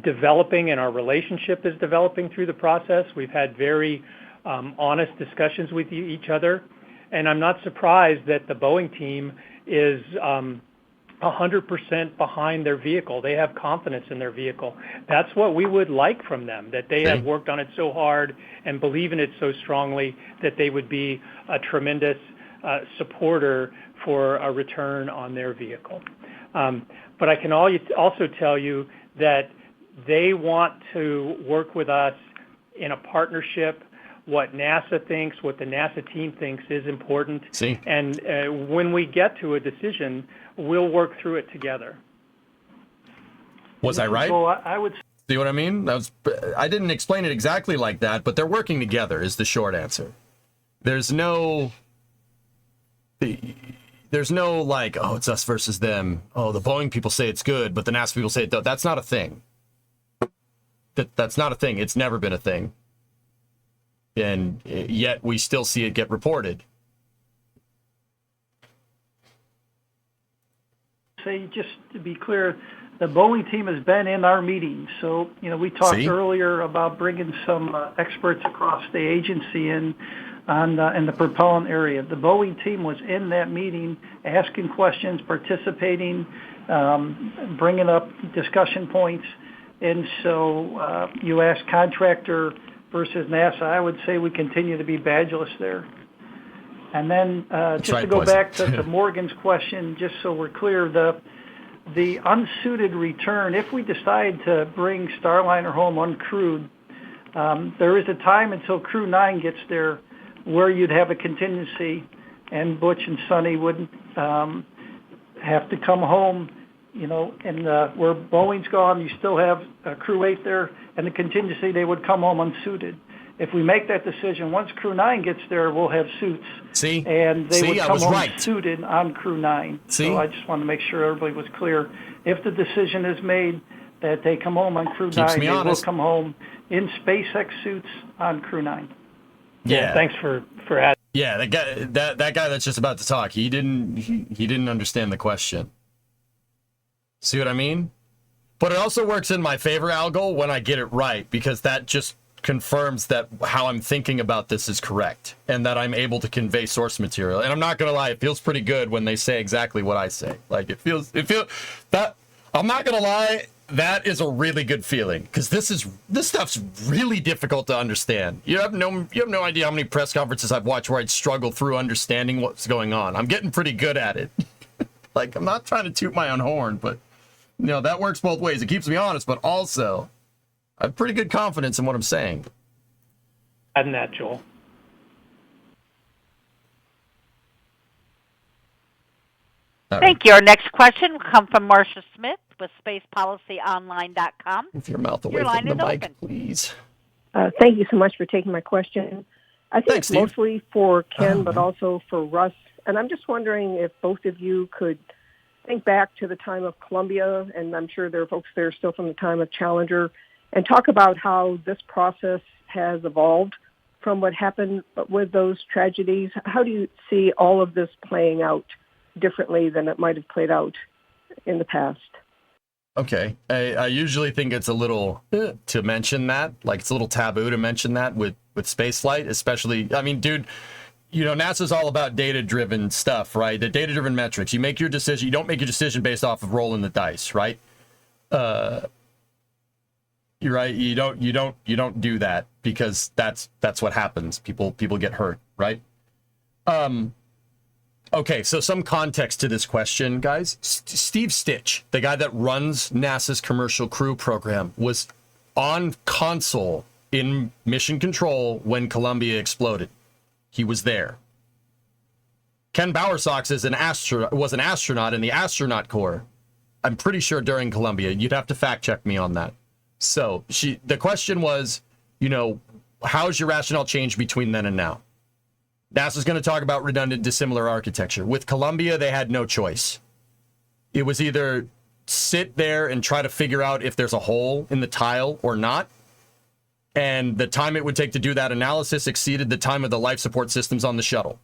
developing, and our relationship is developing through the process. We've had very honest discussions with each other, and I'm not surprised that the Boeing team is 100% behind their vehicle. They have confidence in their vehicle. That's what we would like from them, that they have worked on it so hard and believe in it so strongly that they would be a tremendous supporter for a return on their vehicle. But I can also tell you that they want to work with us in a partnership. What NASA thinks, what the NASA team thinks is important. And when we get to a decision, we'll work through it together. Was I right? Well, I would see what I mean. I didn't explain it exactly like that, but they're working together is the short answer. There's no like, oh, it's us versus them. Oh, the Boeing people say it's good, but the NASA people say it don't. That's not a thing. That's not a thing. It's never been a thing. And yet we still see it get reported. Say, just to be clear, the Boeing team has been in our meetings. So, we talked earlier about bringing some experts across the agency in the propellant area. The Boeing team was in that meeting, asking questions, participating, bringing up discussion points. And so you asked contractor versus NASA. I would say we continue to be badgeless there. And then to go back to Morgan's question, just so we're clear, the unsuited return, if we decide to bring Starliner home uncrewed, there is a time until Crew 9 gets there where you'd have a contingency, and Butch and Sonny would have to come home, and where Boeing's gone, you still have Crew 8 there, and the contingency, they would come home unsuited. If we make that decision, once Crew 9 gets there, we'll have suits. And they would come home suited on Crew 9. So I just want to make sure everybody was clear. If the decision is made that they come home on Crew 9, they will come home in SpaceX suits on Crew 9. Yeah. Thanks for adding. Yeah, that guy that's just about to talk, he didn't understand the question. See what I mean? But it also works in my favor, Algol, when I get it right, because that just confirms that how I'm thinking about this is correct and that I'm able to convey source material. And I'm not going to lie, it feels pretty good when they say exactly what I say. Like it feels that I'm not going to lie, that is a really good feeling because this stuff's really difficult to understand. You have no idea how many press conferences I've watched where I'd struggle through understanding what's going on. I'm getting pretty good at it. Like I'm not trying to toot my own horn, but that works both ways. It keeps me honest, but also I have pretty good confidence in what I'm saying. Adding that, Joel. Thank you. Our next question will come from Marcia Smith with SpacePolicyOnline.com. With your mouth away from the mic, please. Thank you so much for taking my question. I think Thanks, it's mostly for Ken, but man. also for Russ. And I'm just wondering if both of you could think back to the time of Columbia, and I'm sure there are folks there still from the time of Challenger, and talk about how this process has evolved from what happened with those tragedies. How do you see all of this playing out differently than it might have played out in the past? Okay. I usually think it's a little to mention that, like it's a little taboo to mention that with spaceflight, especially, I mean, dude, you know, NASA's all about data-driven stuff, right? The data-driven metrics. You make your decision. You don't make your decision based off of rolling the dice, right? You're right. You don't do that because that's what happens. People get hurt, right? Okay, so some context to this question, guys. Steve Stitch, the guy that runs NASA's Commercial Crew Program, was on console in Mission Control when Columbia exploded. He was there. Ken Bowersox was an astronaut in the astronaut corps. I'm pretty sure during Columbia. You'd have to fact check me on that. So the question was, you know, how's your rationale change between then and now? NASA's going to talk about redundant dissimilar architecture. With Columbia, they had no choice. It was either sit there and try to figure out if there's a hole in the tile or not. And the time it would take to do that analysis exceeded the time of the life support systems on the shuttle.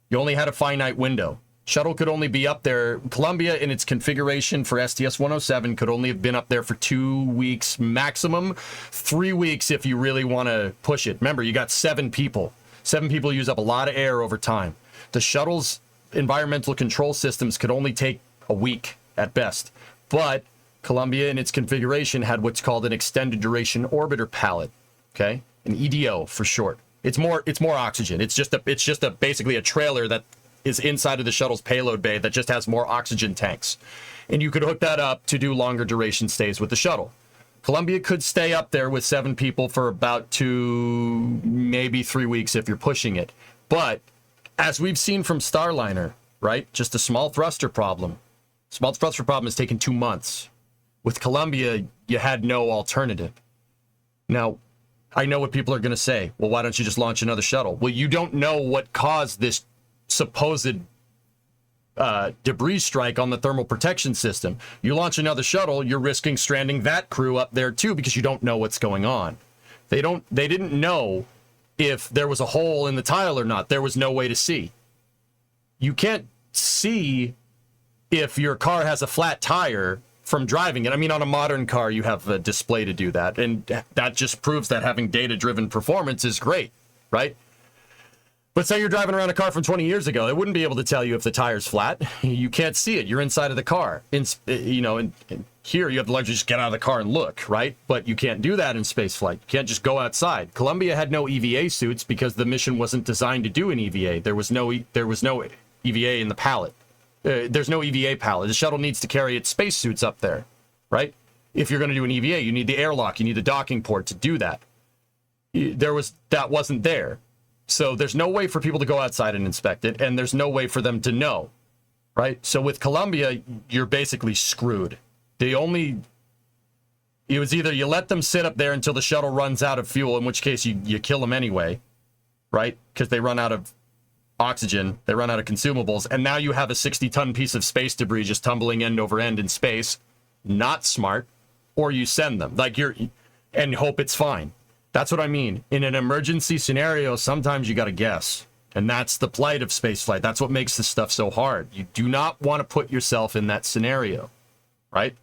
You only had a finite window. Shuttle could only be up there. Columbia, in its configuration for STS-107, could only have been up there for 2 weeks maximum. 3 weeks if you really want to push it. Remember, you got 7 people. 7 people use up a lot of air over time. The shuttle's environmental control systems could only take a week at best. But Columbia, in its configuration, had what's called an extended duration orbiter pallet. Okay, an EDO for short. It's more oxygen. It's just basically a trailer that is inside of the shuttle's payload bay that just has more oxygen tanks. And you could hook that up to do longer duration stays with the shuttle. Columbia could stay up there with 7 people for about 2, maybe 3 weeks if you're pushing it. But as we've seen from Starliner, right, just a small thruster problem. Small thruster problem has taken 2 months. With Columbia, you had no alternative. Now, I know what people are going to say. Well, why don't you just launch another shuttle? Well, you don't know what caused this supposed debris strike on the thermal protection system. You launch another shuttle, you're risking stranding that crew up there too because you don't know what's going on. They didn't know if there was a hole in the tile or not. There was no way to see. You can't see if your car has a flat tire from driving it. I mean, on a modern car, you have a display to do that. And that just proves that having data-driven performance is great, right? But say you're driving around a car from 20 years ago, it wouldn't be able to tell you if the tire's flat. You can't see it. You're inside of the car. And here you have the luxury to just get out of the car and look, right? But you can't do that in spaceflight. You can't just go outside. Columbia had no EVA suits because the mission wasn't designed to do an EVA. There was no EVA in the pallet. There's no EVA pallet. The shuttle needs to carry its spacesuits up there, right? If you're going to do an EVA, you need the airlock, you need the docking port to do that. That wasn't there. So there's no way for people to go outside and inspect it, and there's no way for them to know, right? So with Columbia, you're basically screwed. It was either you let them sit up there until the shuttle runs out of fuel, in which case you kill them anyway, right? Because they run out of oxygen, they run out of consumables, and now you have a 60-ton piece of space debris just tumbling end over end in space. Not smart. Or you send them and hope it's fine. That's what I mean. In an emergency scenario, sometimes you got to guess. And that's the plight of spaceflight. That's what makes this stuff so hard. You do not want to put yourself in that scenario, right?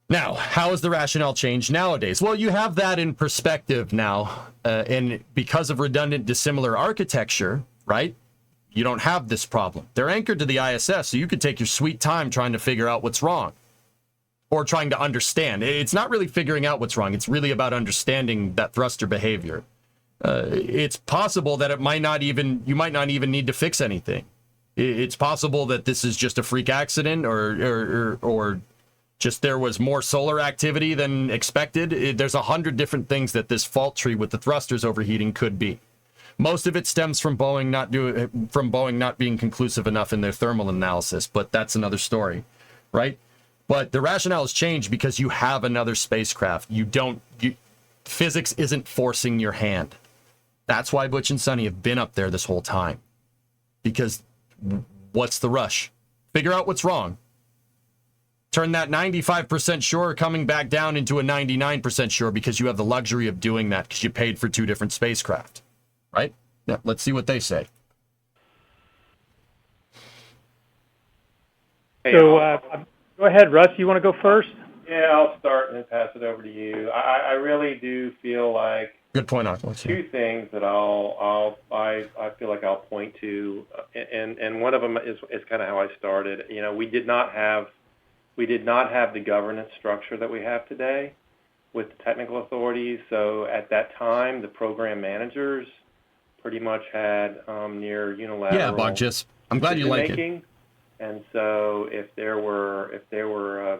Now, how has the rationale changed nowadays? Well, you have that in perspective now. And because of redundant dissimilar architecture, right, you don't have this problem. They're anchored to the ISS, so you could take your sweet time trying to figure out what's wrong. Or trying to understand. It's not really figuring out what's wrong. It's really about understanding that thruster behavior. It's possible that you might not even need to fix anything. It's possible that this is just a freak accident or just there was more solar activity than expected. There's 100 different things that this fault tree with the thrusters overheating could be. Most of it stems from Boeing not being conclusive enough in their thermal analysis, but that's another story, right? But the rationale has changed because you have another spacecraft. Physics isn't forcing your hand. That's why Butch and Sonny have been up there this whole time. Because what's the rush? Figure out what's wrong. Turn that 95% sure coming back down into a 99% sure, because you have the luxury of doing that because you paid for 2 different spacecraft. Right? Now, let's see what they say. So go ahead, Russ. You want to go first? Yeah, I'll start and then pass it over to you. I really do feel like good point, Aqua. 2 things that I feel like I'll point to, and one of them is kind of how I started. You know, we did not have the governance structure that we have today with the technical authorities. So at that time, the program managers pretty much had near unilateral. Yeah, Bogis. I'm glad you like it. And so if there were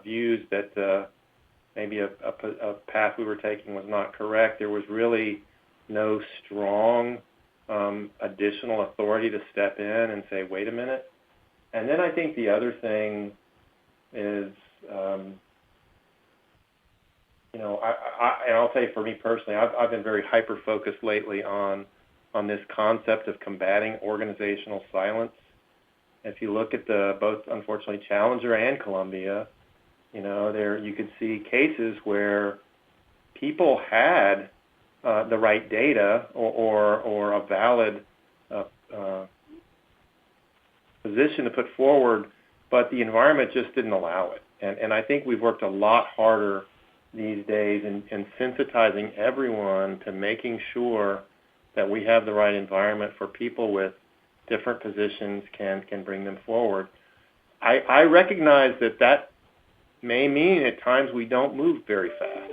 views that maybe a path we were taking was not correct, there was really no strong additional authority to step in and say, wait a minute. And then I think the other thing is, and I'll say for me personally, I've been very hyper-focused lately on this concept of combating organizational silence. If you look at both, unfortunately, Challenger and Columbia, there you could see cases where people had the right data or a valid position to put forward, but the environment just didn't allow it. And I think we've worked a lot harder these days in sensitizing everyone to making sure that we have the right environment for people with different positions can bring them forward. I recognize that may mean at times we don't move very fast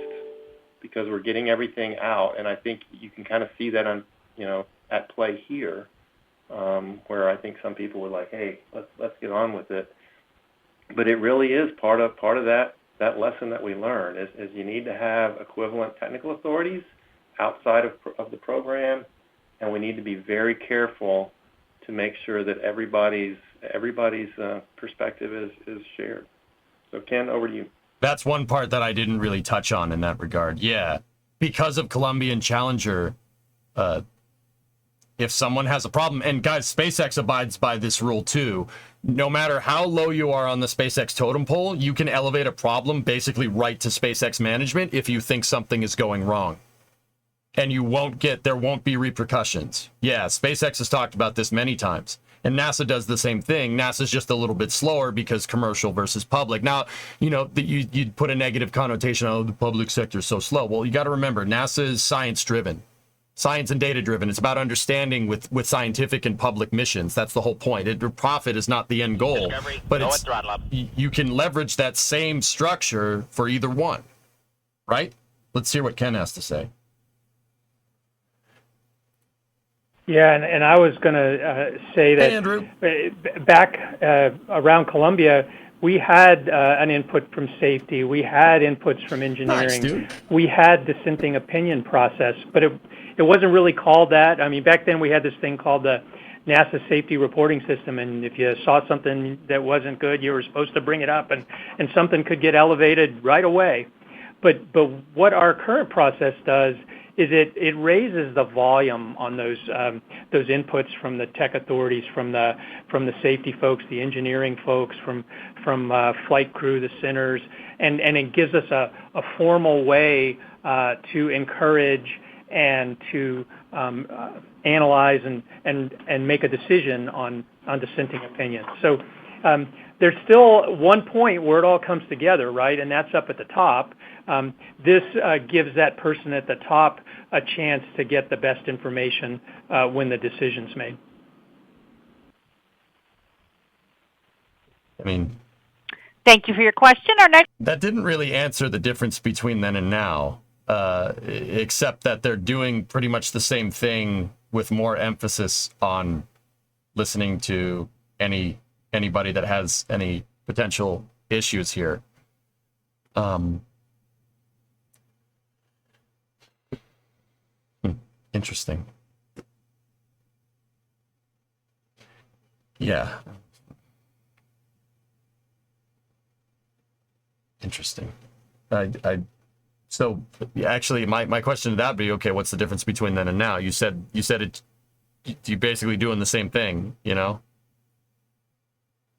because we're getting everything out, and I think you can kind of see that on at play here, where I think some people were like, hey, let's get on with it. But it really is part of that lesson that we learn is you need to have equivalent technical authorities outside of the program, and we need to be very careful to make sure that everybody's perspective is shared. So Ken, over to you. That's one part that I didn't really touch on in that regard. Yeah, because of Columbia and Challenger, if someone has a problem, and guys, SpaceX abides by this rule too, no matter how low you are on the SpaceX totem pole, you can elevate a problem basically right to SpaceX management if you think something is going wrong. And there won't be repercussions. Yeah, SpaceX has talked about this many times. And NASA does the same thing. NASA's just a little bit slower because commercial versus public. Now, you'd put a negative connotation on the public sector is so slow. Well, you got to remember, NASA is science-driven. Science and data-driven. It's about understanding with scientific and public missions. That's the whole point. Profit is not the end goal. But you can leverage that same structure for either one. Right? Let's hear what Ken has to say. Yeah, and I was going to say that back around Columbia, we had an input from safety. We had inputs from engineering. We had dissenting opinion process, but it wasn't really called that. I mean, back then we had this thing called the NASA Safety Reporting System, and if you saw something that wasn't good, you were supposed to bring it up, and something could get elevated right away. But what our current process does is it raises the volume on those inputs from the tech authorities, from the safety folks, the engineering folks, from flight crew, the centers, and it gives us a formal way to encourage and to analyze and make a decision on dissenting opinions. So there's still one point where it all comes together, right? And that's up at the top. This gives that person at the top a chance to get the best information when the decision's made. I mean, thank you for your question. That didn't really answer the difference between then and now, except that they're doing pretty much the same thing with more emphasis on listening to anybody that has any potential issues here. Interesting. Yeah. Interesting. So actually, my question to that would be, okay, what's the difference between then and now? You said you're basically doing the same thing, you know?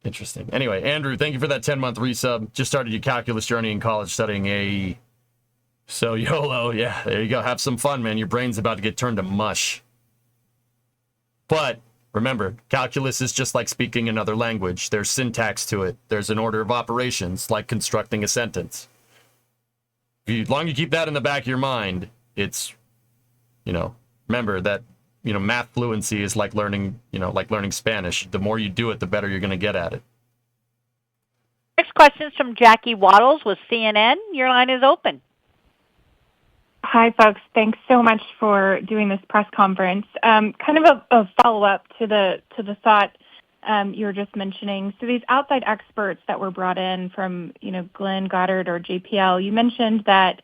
Interesting. Anyway, Andrew, thank you for that 10-month resub. Just started your calculus journey in college studying AE. So YOLO, yeah, there you go. Have some fun, man. Your brain's about to get turned to mush. But remember, calculus is just like speaking another language. There's syntax to it. There's an order of operations, like constructing a sentence. As long as you keep that in the back of your mind, it's, remember that, math fluency is like learning, like learning Spanish. The more you do it, the better you're going to get at it. Next question is from Jackie Waddles with CNN. Your line is open. Hi, folks. Thanks so much for doing this press conference. Kind of a follow-up to the thought you were just mentioning. So these outside experts that were brought in from, Glenn Goddard or JPL, you mentioned that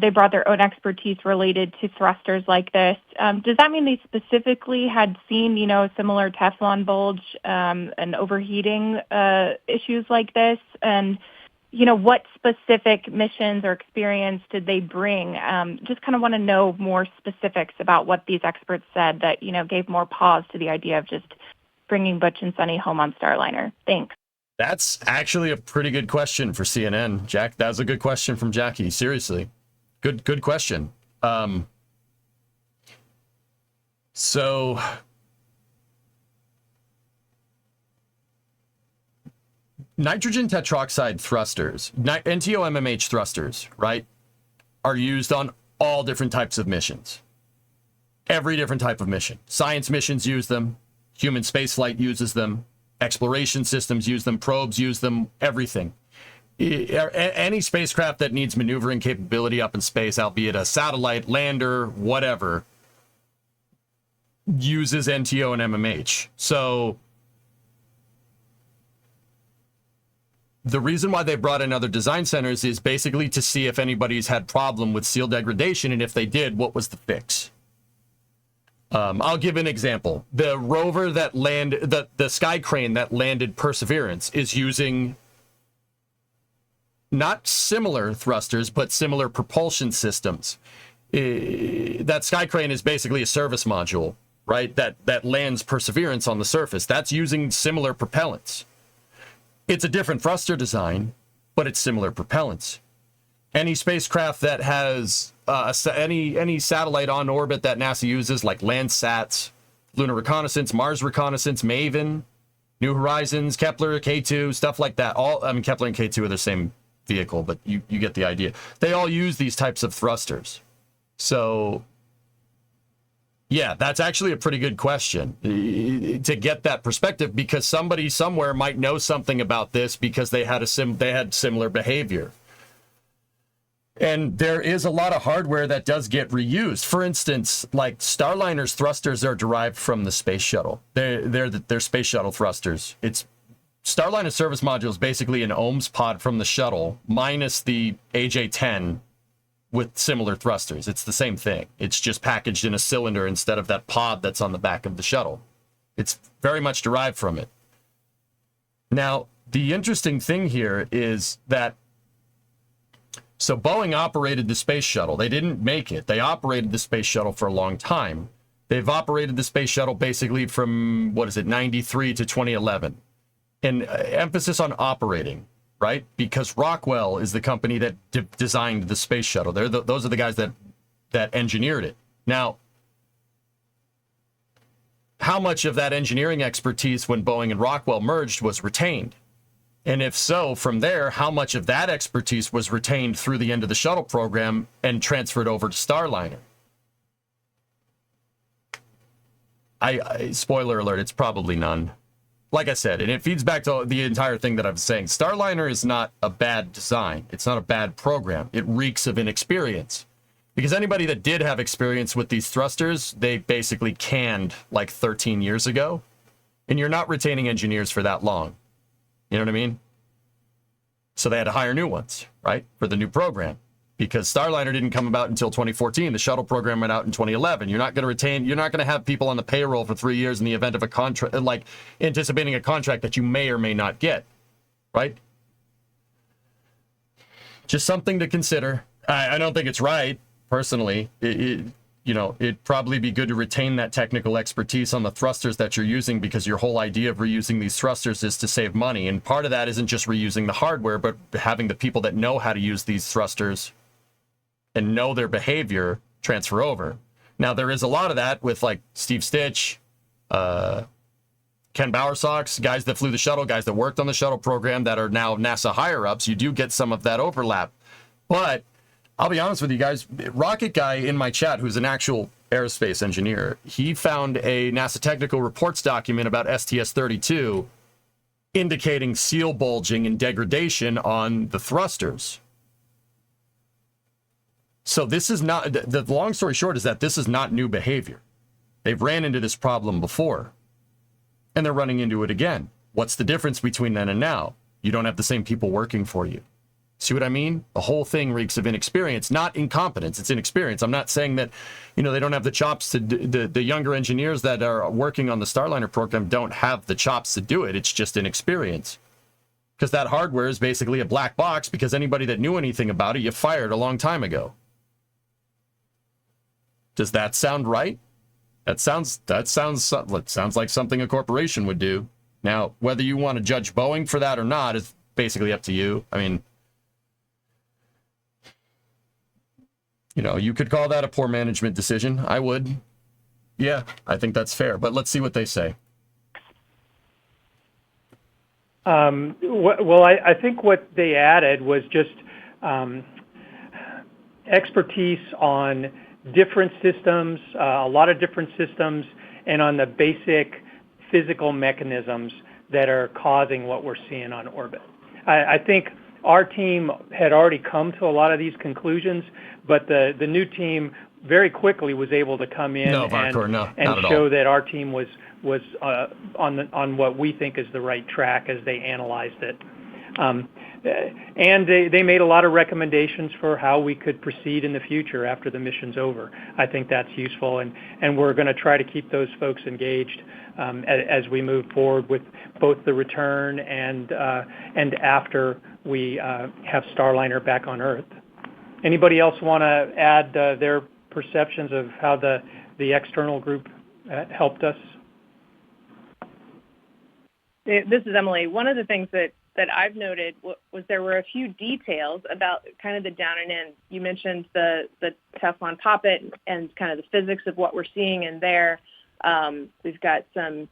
they brought their own expertise related to thrusters like this. Does that mean they specifically had seen, similar Teflon bulge and overheating issues like this? And what specific missions or experience did they bring? Just kind of want to know more specifics about what these experts said that, gave more pause to the idea of just bringing Butch and Sunny home on Starliner. Thanks. That's actually a pretty good question for CNN, Jack. That was a good question from Jackie. Seriously. Good question. So nitrogen tetroxide thrusters, NTO-MMH thrusters, right, are used on all different types of missions. Every different type of mission. Science missions use them. Human spaceflight uses them. Exploration systems use them. Probes use them. Everything. Any spacecraft that needs maneuvering capability up in space, albeit a satellite, lander, whatever, uses NTO and MMH. So the reason why they brought in other design centers is basically to see if anybody's had problem with seal degradation, and if they did, what was the fix? I'll give an example. The rover that the sky crane that landed Perseverance is using not similar thrusters, but similar propulsion systems. That sky crane is basically a service module, right? That lands Perseverance on the surface. That's using similar propellants. It's a different thruster design, but it's similar propellants. Any spacecraft that has any satellite on orbit that NASA uses, like Landsats, Lunar Reconnaissance, Mars Reconnaissance, Maven, New Horizons, Kepler, K2, stuff like that. Kepler and K2 are the same vehicle, but you get the idea. They all use these types of thrusters. So yeah, that's actually a pretty good question to get that perspective, because somebody somewhere might know something about this because they had similar behavior. And there is a lot of hardware that does get reused. For instance, like Starliner's thrusters are derived from the space shuttle. They're space shuttle thrusters. Starliner service module is basically an OMS pod from the shuttle minus the AJ-10 with similar thrusters. It's the same thing. It's just packaged in a cylinder instead of that pod that's on the back of the shuttle. It's very much derived from it. Now, the interesting thing here is that so Boeing operated the space shuttle. They didn't make it. They operated the space shuttle for a long time. They've operated the space shuttle basically from, 93 to 2011. And emphasis on operating, right? Because Rockwell is the company that designed the space shuttle. Those are the guys that engineered it. Now, how much of that engineering expertise when Boeing and Rockwell merged was retained? And if so, from there, how much of that expertise was retained through the end of the shuttle program and transferred over to Starliner? Spoiler alert, it's probably none. Like I said, and it feeds back to the entire thing that I'm saying. Starliner is not a bad design. It's not a bad program. It reeks of inexperience. Because anybody that did have experience with these thrusters, they basically canned like 13 years ago. And you're not retaining engineers for that long. You know what I mean? So they had to hire new ones, right? For the new program. Because Starliner didn't come about until 2014. The shuttle program went out in 2011. You're not going to have people on the payroll for 3 years in the event of a contract, like anticipating a contract that you may or may not get, right? Just something to consider. I don't think it's right, personally. It'd probably be good to retain that technical expertise on the thrusters that you're using, because your whole idea of reusing these thrusters is to save money. And part of that isn't just reusing the hardware, but having the people that know how to use these thrusters and know their behavior transfer over. Now, there is a lot of that with like Steve Stitch, Ken Bowersox, guys that flew the shuttle, guys that worked on the shuttle program that are now NASA higher-ups. You do get some of that overlap. But I'll be honest with you guys, Rocket Guy in my chat, who's an actual aerospace engineer, he found a NASA technical reports document about STS-32 indicating seal bulging and degradation on the thrusters. So this is not, the long story short is that this is not new behavior. They've ran into this problem before, and they're running into it again. What's the difference between then and now? You don't have the same people working for you. See what I mean? The whole thing reeks of inexperience, not incompetence. It's inexperience. I'm not saying that, they don't have the chops to do, the younger engineers that are working on the Starliner program don't have the chops to do it. It's just inexperience. Because that hardware is basically a black box, because anybody that knew anything about it, you fired a long time ago. Does that sound right? That sounds like something a corporation would do. Now, whether you want to judge Boeing for that or not is basically up to you. I mean, you could call that a poor management decision. I would. Yeah, I think that's fair. But let's see what they say. I think what they added was just expertise on different systems, a lot of different systems, and on the basic physical mechanisms that are causing what we're seeing on orbit. I think our team had already come to a lot of these conclusions, but the new team very quickly was able to come in and show that our team was on what we think is the right track as they analyzed it. And they made a lot of recommendations for how we could proceed in the future after the mission's over. I think that's useful, and we're going to try to keep those folks engaged as we move forward with both the return and after we have Starliner back on Earth. Anybody else want to add their perceptions of how the external group helped us? This is Emily. One of the things that I've noted was there were a few details about kind of the down and in. You mentioned the Teflon poppet and kind of the physics of what we're seeing in there. We've got some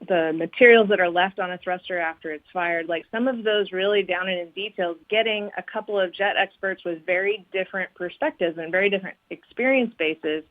the materials that are left on a thruster after it's fired, like some of those really down and in details, getting a couple of jet experts with very different perspectives and very different experience bases,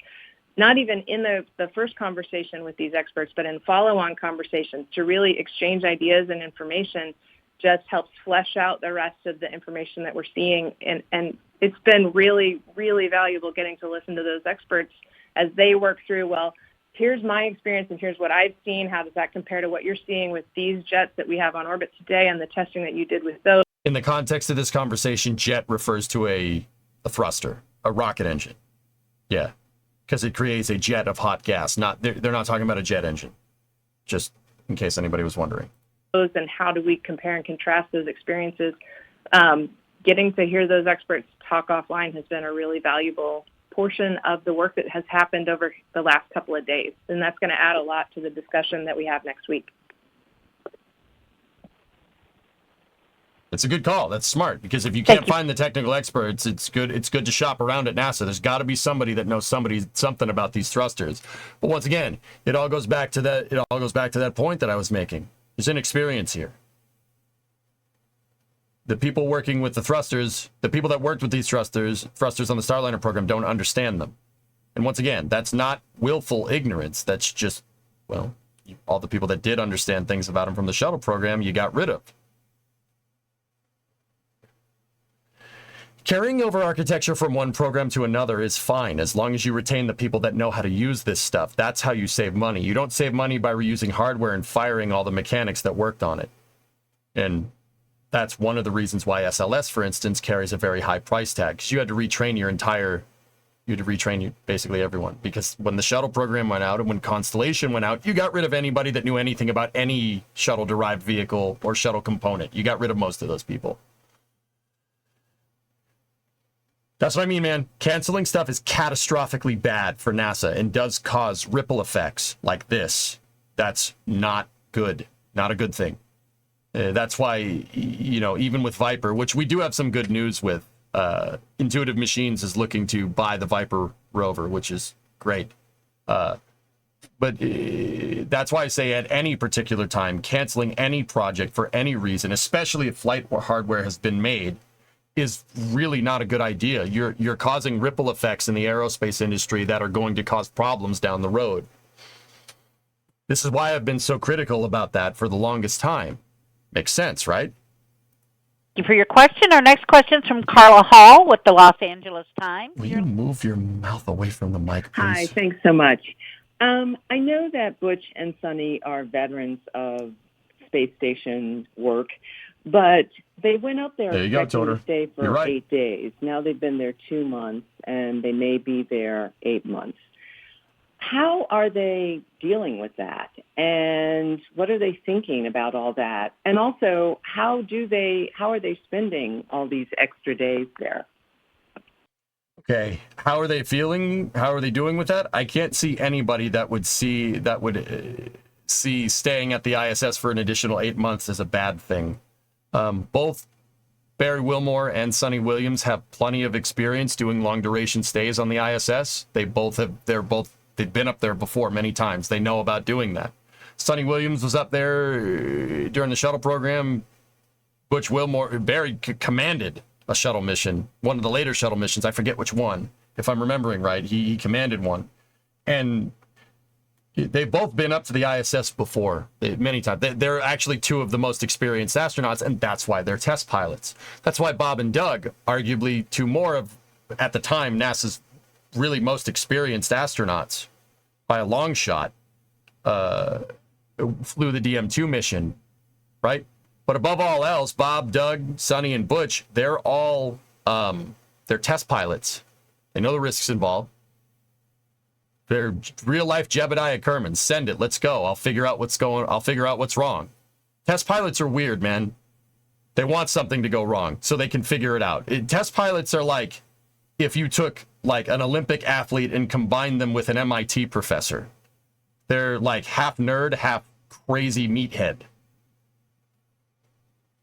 not even in the first conversation with these experts, but in follow-on conversations to really exchange ideas and information just helps flesh out the rest of the information that we're seeing. And it's been really, really valuable getting to listen to those experts as they work through, well, here's my experience and here's what I've seen. How does that compare to what you're seeing with these jets that we have on orbit today and the testing that you did with those? In the context of this conversation, jet refers to a thruster, a rocket engine. Yeah, because it creates a jet of hot gas. They're not talking about a jet engine, just in case anybody was wondering. And how do we compare and contrast those experiences? Getting to hear those experts talk offline has been a really valuable portion of the work that has happened over the last couple of days. And that's going to add a lot to the discussion that we have next week. It's a good call. That's smart, because if you can't find the technical experts, it's good to shop around at NASA. There's got to be somebody that knows something about these thrusters. But once again, it all goes back to that point that I was making. There's inexperience here. The people working with the thrusters, the people that worked with these thrusters on the Starliner program don't understand them. And once again, that's not willful ignorance. That's just, well, all the people that did understand things about them from the shuttle program, you got rid of. Carrying over architecture from one program to another is fine, as long as you retain the people that know how to use this stuff. That's how you save money. You don't save money by reusing hardware and firing all the mechanics that worked on it. And that's one of the reasons why SLS, for instance, carries a very high price tag, because you had to retrain basically everyone. Because when the shuttle program went out and when Constellation went out, you got rid of anybody that knew anything about any shuttle-derived vehicle or shuttle component. You got rid of most of those people. That's what I mean, man. Canceling stuff is catastrophically bad for NASA and does cause ripple effects like this. That's not good. Not a good thing. That's why, even with Viper, which we do have some good news with, Intuitive Machines is looking to buy the Viper rover, which is great. But that's why I say at any particular time, canceling any project for any reason, especially if flight hardware has been made, is really not a good idea. You're causing ripple effects in the aerospace industry that are going to cause problems down the road. This is why I've been so critical about that for the longest time. Makes sense, right? Thank you for your question. Our next question is from Carla Hall with the Los Angeles Times. Will you move your mouth away from the mic, please? Hi, thanks so much. I know that Butch and Sonny are veterans of space station work, but they went up there expecting to stay for 8 days. Now they've been there 2 months, and they may be there 8 months. How are they dealing with that? And what are they thinking about all that? And also, how are they spending all these extra days there? Okay, how are they feeling? How are they doing with that? I can't see anybody that would see staying at the ISS for an additional 8 months as a bad thing. Both Barry Wilmore and Sonny Williams have plenty of experience doing long duration stays on the ISS. They've been up there before many times. They know about doing that. Sonny Williams was up there during the shuttle program. Barry commanded a shuttle mission, one of the later shuttle missions. I forget which one. If I'm remembering right, he commanded one. And they've both been up to the ISS before, many times. They're actually two of the most experienced astronauts, and that's why they're test pilots. That's why Bob and Doug, arguably two more of, at the time, NASA's really most experienced astronauts by a long shot, flew the DM2 mission, right? But above all else, Bob, Doug, Sonny, and Butch, they're all they're test pilots. They know the risks involved. They're real life Jebediah Kerman. Send it. Let's go. I'll figure out what's wrong. Test pilots are weird, man. They want something to go wrong so they can figure it out. Test pilots are like if you took like an Olympic athlete and combined them with an MIT professor. They're like half nerd, half crazy meathead.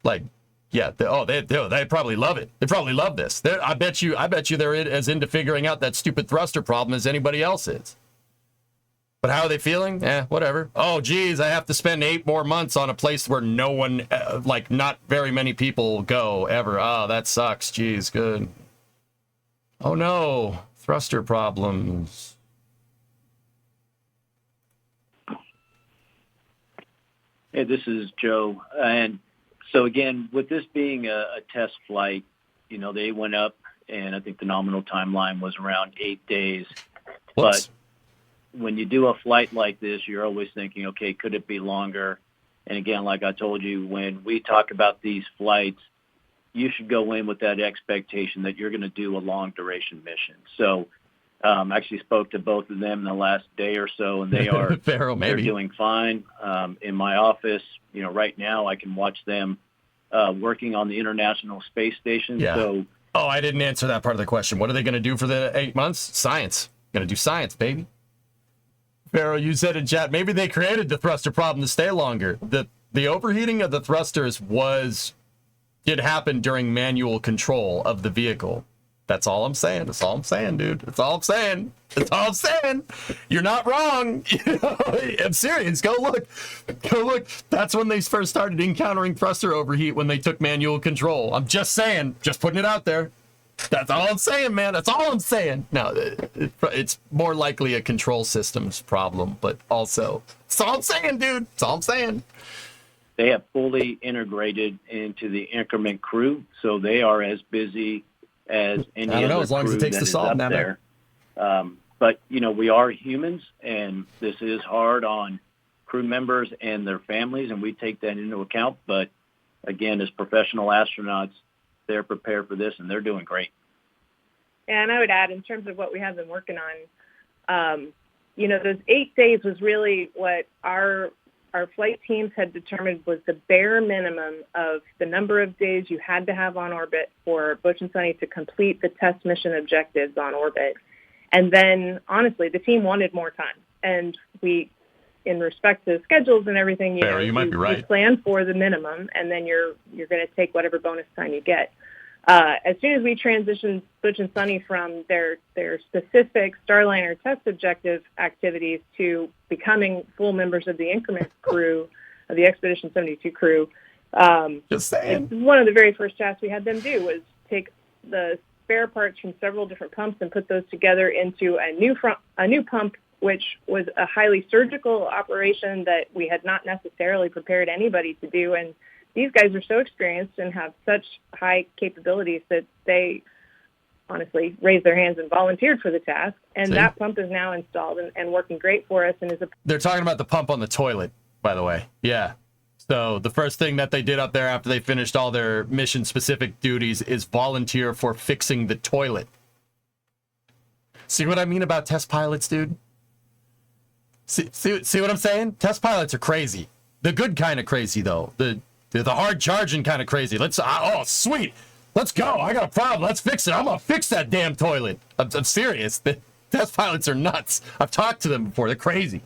Like, yeah, they probably love it. They probably love this. I bet you they're as into figuring out that stupid thruster problem as anybody else is. But how are they feeling? Whatever. Oh, geez, I have to spend 8 more months on a place where no one, not very many people go ever. Oh, that sucks. Geez, good. Oh no, thruster problems. Hey, this is Joe. And so again, with this being a test flight, they went up and I think the nominal timeline was around 8 days. Whoops. But when you do a flight like this, you're always thinking, okay, could it be longer? And again, like I told you, when we talk about these flights, you should go in with that expectation that you're going to do a long duration mission. So I actually spoke to both of them in the last day or so, and they are they're doing fine. In my office, right now I can watch them working on the International Space Station. Yeah. So, I didn't answer that part of the question. What are they going to do for the 8 months? Science. Going to do science, baby. Pharaoh, you said in chat, maybe they created the thruster problem to stay longer. The overheating of the thrusters did happen during manual control of the vehicle. That's all I'm saying. That's all I'm saying, dude. That's all I'm saying. That's all I'm saying. You're not wrong. I'm serious. Go look. That's when they first started encountering thruster overheat, when they took manual control. I'm just saying. Just putting it out there. That's all I'm saying, man. That's all I'm saying. Now, it's more likely a control systems problem, but also, that's all I'm saying, dude. That's all I'm saying. They have fully integrated into the increment crew, so they are as busy as any other as long crew as it takes that the is salt up now, there. But we are humans, and this is hard on crew members and their families, and we take that into account. But again, as professional astronauts, they're prepared for this, and they're doing great. And I would add, in terms of what we have been working on, those 8 days was really what our our flight teams had determined was the bare minimum of the number of days you had to have on orbit for Butch and Sunny to complete the test mission objectives on orbit. And then, honestly, the team wanted more time. And we, in respect to schedules and everything, you might be right. You plan for the minimum, and then you're going to take whatever bonus time you get. As soon as we transitioned Butch and Sunny from their specific Starliner test objective activities to becoming full members of the increment crew, of the Expedition 72 crew, Just saying. one of the very first tasks we had them do was take the spare parts from several different pumps and put those together into a new pump, which was a highly surgical operation that we had not necessarily prepared anybody to do. And these guys are so experienced and have such high capabilities that they honestly raised their hands and volunteered for the task. And that pump is now installed and working great for us. And is They're talking about the pump on the toilet, by the way. Yeah. So the first thing that they did up there after they finished all their mission-specific duties is volunteer for fixing the toilet. See what I mean about test pilots, dude? See what I'm saying? Test pilots are crazy. The good kind of crazy, though. The hard charging kind of crazy. Oh, sweet. Let's go. I got a problem. Let's fix it. I'm going to fix that damn toilet. I'm serious. The test pilots are nuts. I've talked to them before. They're crazy.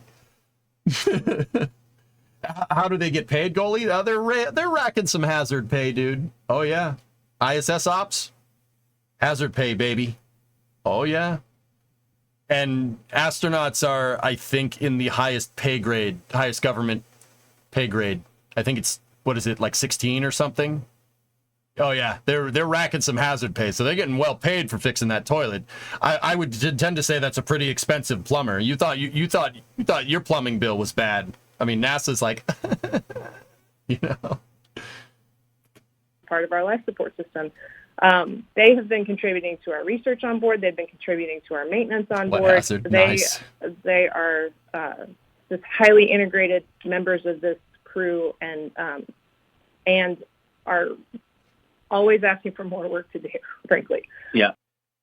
How do they get paid, goalie? They're racking some hazard pay, dude. Oh, yeah. ISS ops? Hazard pay, baby. Oh, yeah. And astronauts are, I think, in the highest pay grade, highest government pay grade. I think it's, what is it, like 16 or something? Oh yeah, they're racking some hazard pay, so they're getting well paid for fixing that toilet. I would tend to say that's a pretty expensive plumber. You thought your plumbing bill was bad. I mean, NASA's like, part of our life support system. They have been contributing to our research on board. They've been contributing to our maintenance on board. Hazard? Nice. They are just highly integrated members of this crew and are always asking for more work to do, frankly. Yeah.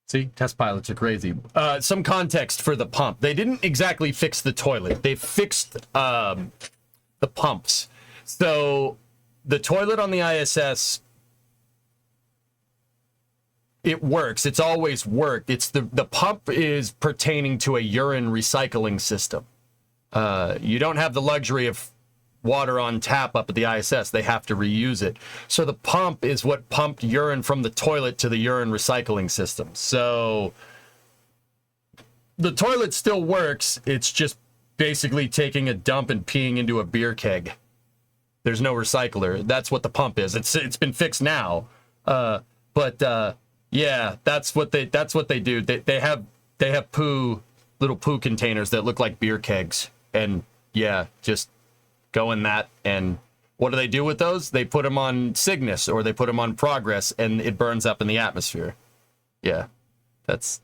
See, test pilots are crazy. Some context for the pump. They didn't exactly fix the toilet. They fixed the pumps. So the toilet on the ISS, it works. It's always worked. It's the pump is pertaining to a urine recycling system. You don't have the luxury of water on tap up at the ISS. They have to reuse it. So the pump is what pumped urine from the toilet to the urine recycling system. So the toilet still works. It's just basically taking a dump and peeing into a beer keg. There's no recycler. That's what the pump is. It's been fixed now. Yeah, that's what they do. They have little poo containers that look like beer kegs. And yeah, just go in that. And what do they do with those? They put them on Cygnus or they put them on Progress, and it burns up in the atmosphere. Yeah, that's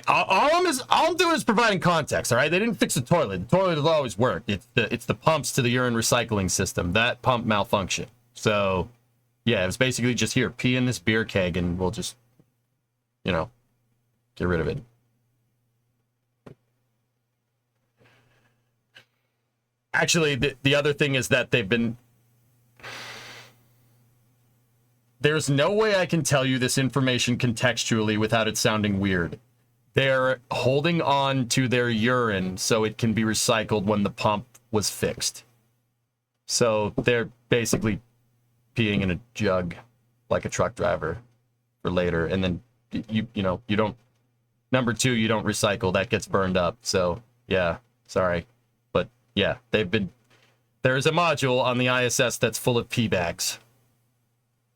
all I'm doing is providing context. All right, they didn't fix the toilet. The toilet has always worked. It's the pumps to the urine recycling system that pump malfunction. So yeah, it was basically just here, pee in this beer keg, and we'll just get rid of it. Actually, the other thing is that there's no way I can tell you this information contextually without it sounding weird. They're holding on to their urine so it can be recycled when the pump was fixed. So they're basically peeing in a jug like a truck driver for later. And then you don't, number two, you don't recycle, that gets burned up. So yeah, sorry. Yeah, there is a module on the ISS that's full of pee bags.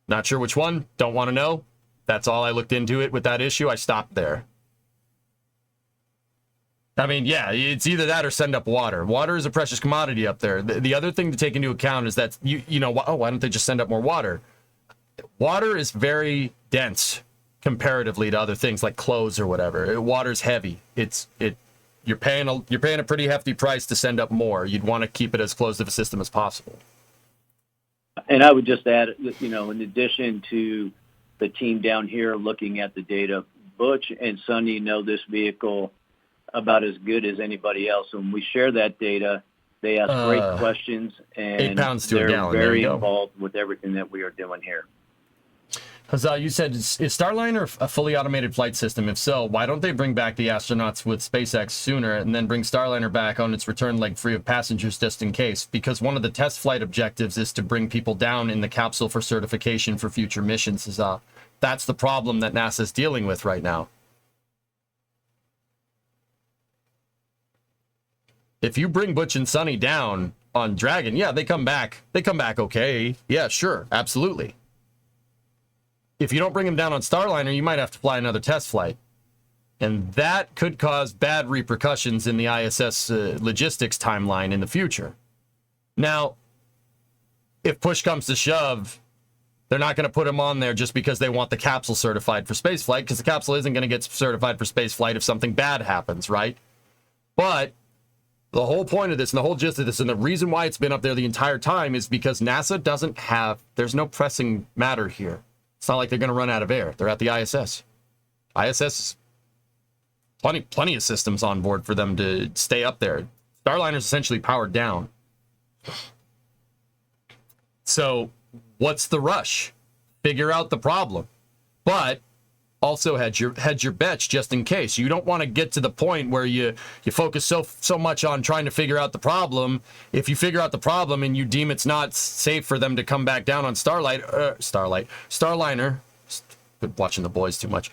Not sure which one, don't want to know. That's all I looked into it with that issue. I stopped there. I mean, yeah, it's either that or send up water. Water is a precious commodity up there. The other thing to take into account is that, why don't they just send up more water? Water is very dense comparatively to other things like clothes or whatever. Water's heavy. You're paying a pretty hefty price to send up more. You'd want to keep it as close to the system as possible. And I would just add, in addition to the team down here looking at the data, Butch and Sunny know this vehicle about as good as anybody else. When we share that data, they ask great questions, and 8 pounds to a they're gallon. very involved with everything that we are doing here. Huzzah, you said, is Starliner a fully automated flight system? If so, why don't they bring back the astronauts with SpaceX sooner and then bring Starliner back on its return leg free of passengers just in case? Because one of the test flight objectives is to bring people down in the capsule for certification for future missions. Huzzah. That's the problem that NASA's dealing with right now. If you bring Butch and Sonny down on Dragon, yeah, they come back. They come back okay. Yeah, sure, absolutely. If you don't bring them down on Starliner, you might have to fly another test flight. And that could cause bad repercussions in the ISS logistics timeline in the future. Now, if push comes to shove, they're not going to put them on there just because they want the capsule certified for spaceflight, because the capsule isn't going to get certified for spaceflight if something bad happens, right? But the whole point of this and the whole gist of this and the reason why it's been up there the entire time is because NASA doesn't have, there's no pressing matter here. It's not like they're going to run out of air. They're at the ISS. ISS, plenty of systems on board for them to stay up there. Starliner's essentially powered down. So what's the rush? Figure out the problem. But also hedge your bets just in case. You don't want to get to the point where you focus so much on trying to figure out the problem. If you figure out the problem and you deem it's not safe for them to come back down on Starliner, been watching The Boys too much.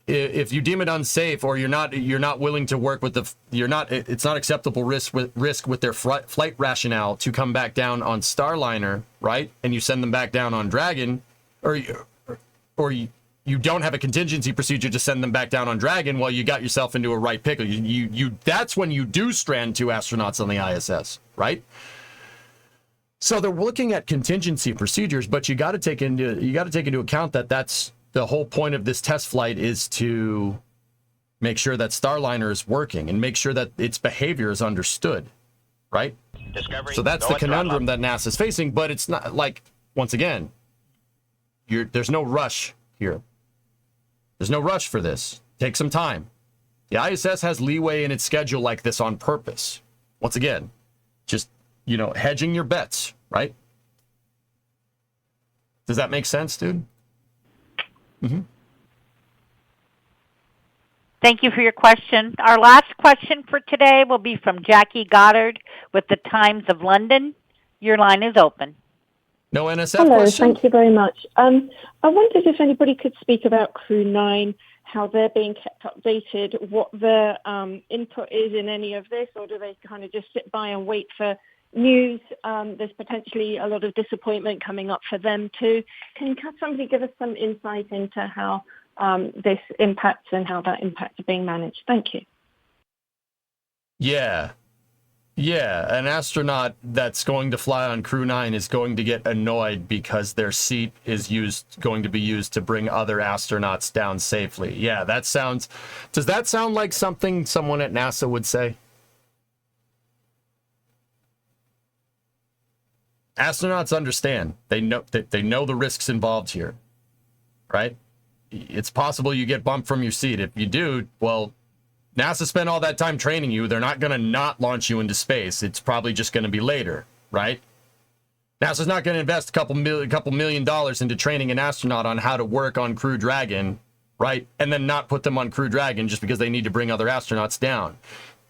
If you deem it unsafe, or you're not willing to work with it's not acceptable risk with their flight rationale to come back down on Starliner, right? And you send them back down on Dragon, or you don't have a contingency procedure to send them back down on Dragon, well, you got yourself into a right pickle. That's when you do strand 2 astronauts on the ISS, right? So they're looking at contingency procedures, but you got to take into account that that's the whole point of this test flight, is to make sure that Starliner is working and make sure that its behavior is understood, right? So that's the conundrum that NASA's facing, but it's not like, once again, there's no rush here. There's no rush for this. Take some time. The ISS has leeway in its schedule like this on purpose. Once again, just, hedging your bets, right? Does that make sense, dude? Mm-hmm. Thank you for your question. Our last question for today will be from Jackie Goddard with the Times of London. Your line is open. No NSF Hello, question? Thank you very much. I wondered if anybody could speak about Crew 9, how they're being kept updated, what their input is in any of this, or do they kind of just sit by and wait for news? There's potentially a lot of disappointment coming up for them too. Can somebody give us some insight into how this impacts and how that impact is being managed? Thank you. Yeah, an astronaut that's going to fly on Crew 9 is going to get annoyed because their seat is going to be used to bring other astronauts down safely. Yeah, does that sound like something someone at NASA would say? Astronauts understand. They know the risks involved here, right? It's possible you get bumped from your seat. If you do, well, NASA spent all that time training you. They're not going to not launch you into space. It's probably just going to be later, right? NASA's not going to invest a couple million dollars into training an astronaut on how to work on Crew Dragon, right? And then not put them on Crew Dragon just because they need to bring other astronauts down.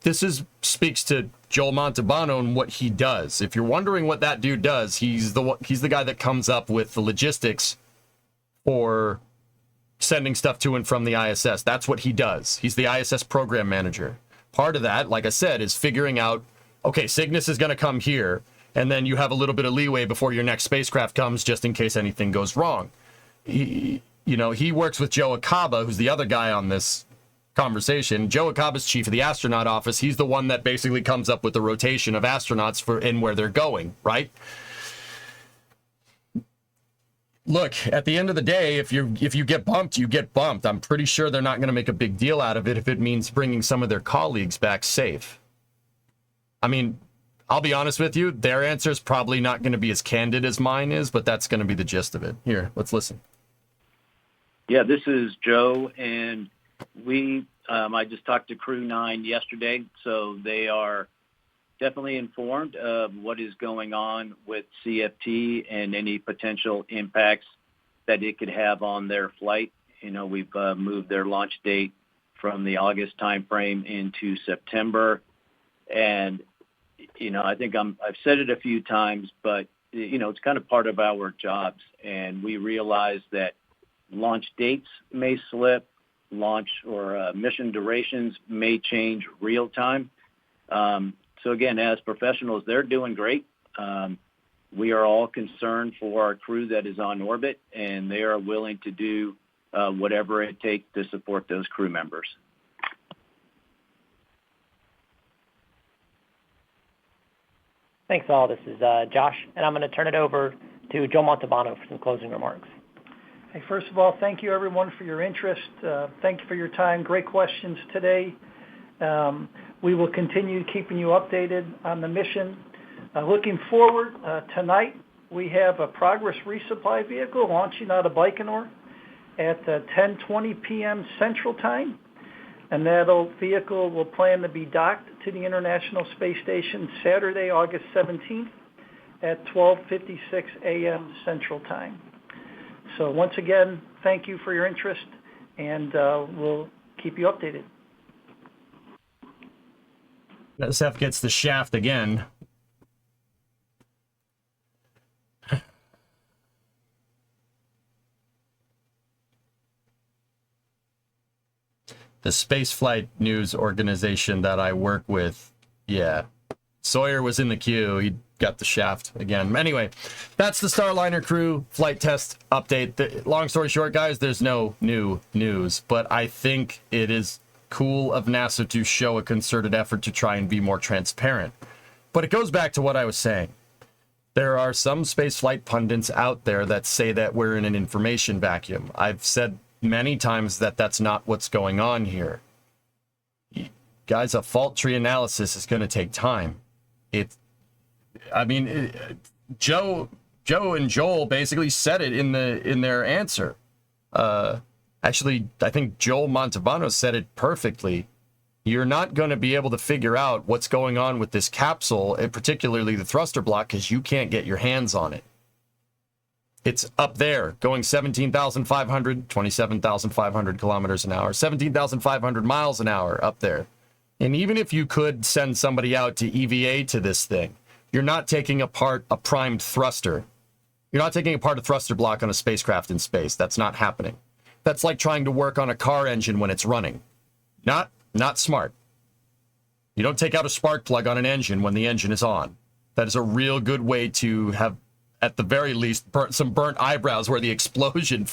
This speaks to Joel Montalbano and what he does. If you're wondering what that dude does, he's the guy that comes up with the logistics for sending stuff to and from the ISS. That's what he does. He's the ISS program manager. Part of that, like I said, is figuring out, okay, Cygnus is going to come here, and then you have a little bit of leeway before your next spacecraft comes just in case anything goes wrong. He works with Joe Acaba, who's the other guy on this conversation. Joe Acaba's chief of the astronaut office. He's the one that basically comes up with the rotation of astronauts and where they're going, right? Look, at the end of the day, if you get bumped, you get bumped. I'm pretty sure they're not going to make a big deal out of it if it means bringing some of their colleagues back safe. I mean, I'll be honest with you, their answer is probably not going to be as candid as mine is, but that's going to be the gist of it. Here, let's listen. Yeah, this is Joe, and we I just talked to Crew 9 yesterday, so they are definitely informed of what is going on with CFT and any potential impacts that it could have on their flight. You know, we've moved their launch date from the August timeframe into September. And, you know, I think I've said it a few times, but, you know, it's kind of part of our jobs. And we realize that launch dates may slip, launch or mission durations may change real time. So again, as professionals, they're doing great. We are all concerned for our crew that is on orbit, and they are willing to do whatever it takes to support those crew members. Thanks all. This is Josh, and I'm going to turn it over to Joe Montalbano for some closing remarks. Hey, first of all, thank you everyone for your interest. Thank you for your time. Great questions today. We will continue keeping you updated on the mission. Looking forward, tonight we have a Progress resupply vehicle launching out of Baikonur at 10:20 p.m. Central Time. And that vehicle will plan to be docked to the International Space Station Saturday, August 17th at 12:56 a.m. Central Time. So once again, thank you for your interest, and we'll keep you updated. SF gets the shaft again. The spaceflight news organization that I work with, yeah. Sawyer was in the queue. He got the shaft again. Anyway, that's the Starliner crew flight test update. Long story short, guys, there's no new news, but I think it is cool of NASA to show a concerted effort to try and be more transparent. But it goes back to what I was saying. There are some spaceflight pundits out there that say that we're in an information vacuum. I've said many times that that's not what's going on here. Guys, a fault tree analysis is going to take time. Joe and Joel basically said it in their answer. Actually, I think Joel Montalbano said it perfectly. You're not going to be able to figure out what's going on with this capsule, and particularly the thruster block, because you can't get your hands on it. It's up there, going 17,500, 27,500 kilometers an hour, 17,500 miles an hour up there. And even if you could send somebody out to EVA to this thing, you're not taking apart a primed thruster. You're not taking apart a thruster block on a spacecraft in space. That's not happening. That's like trying to work on a car engine when it's running. Not smart. You don't take out a spark plug on an engine when the engine is on. That is a real good way to have, at the very least, some burnt eyebrows where the explosion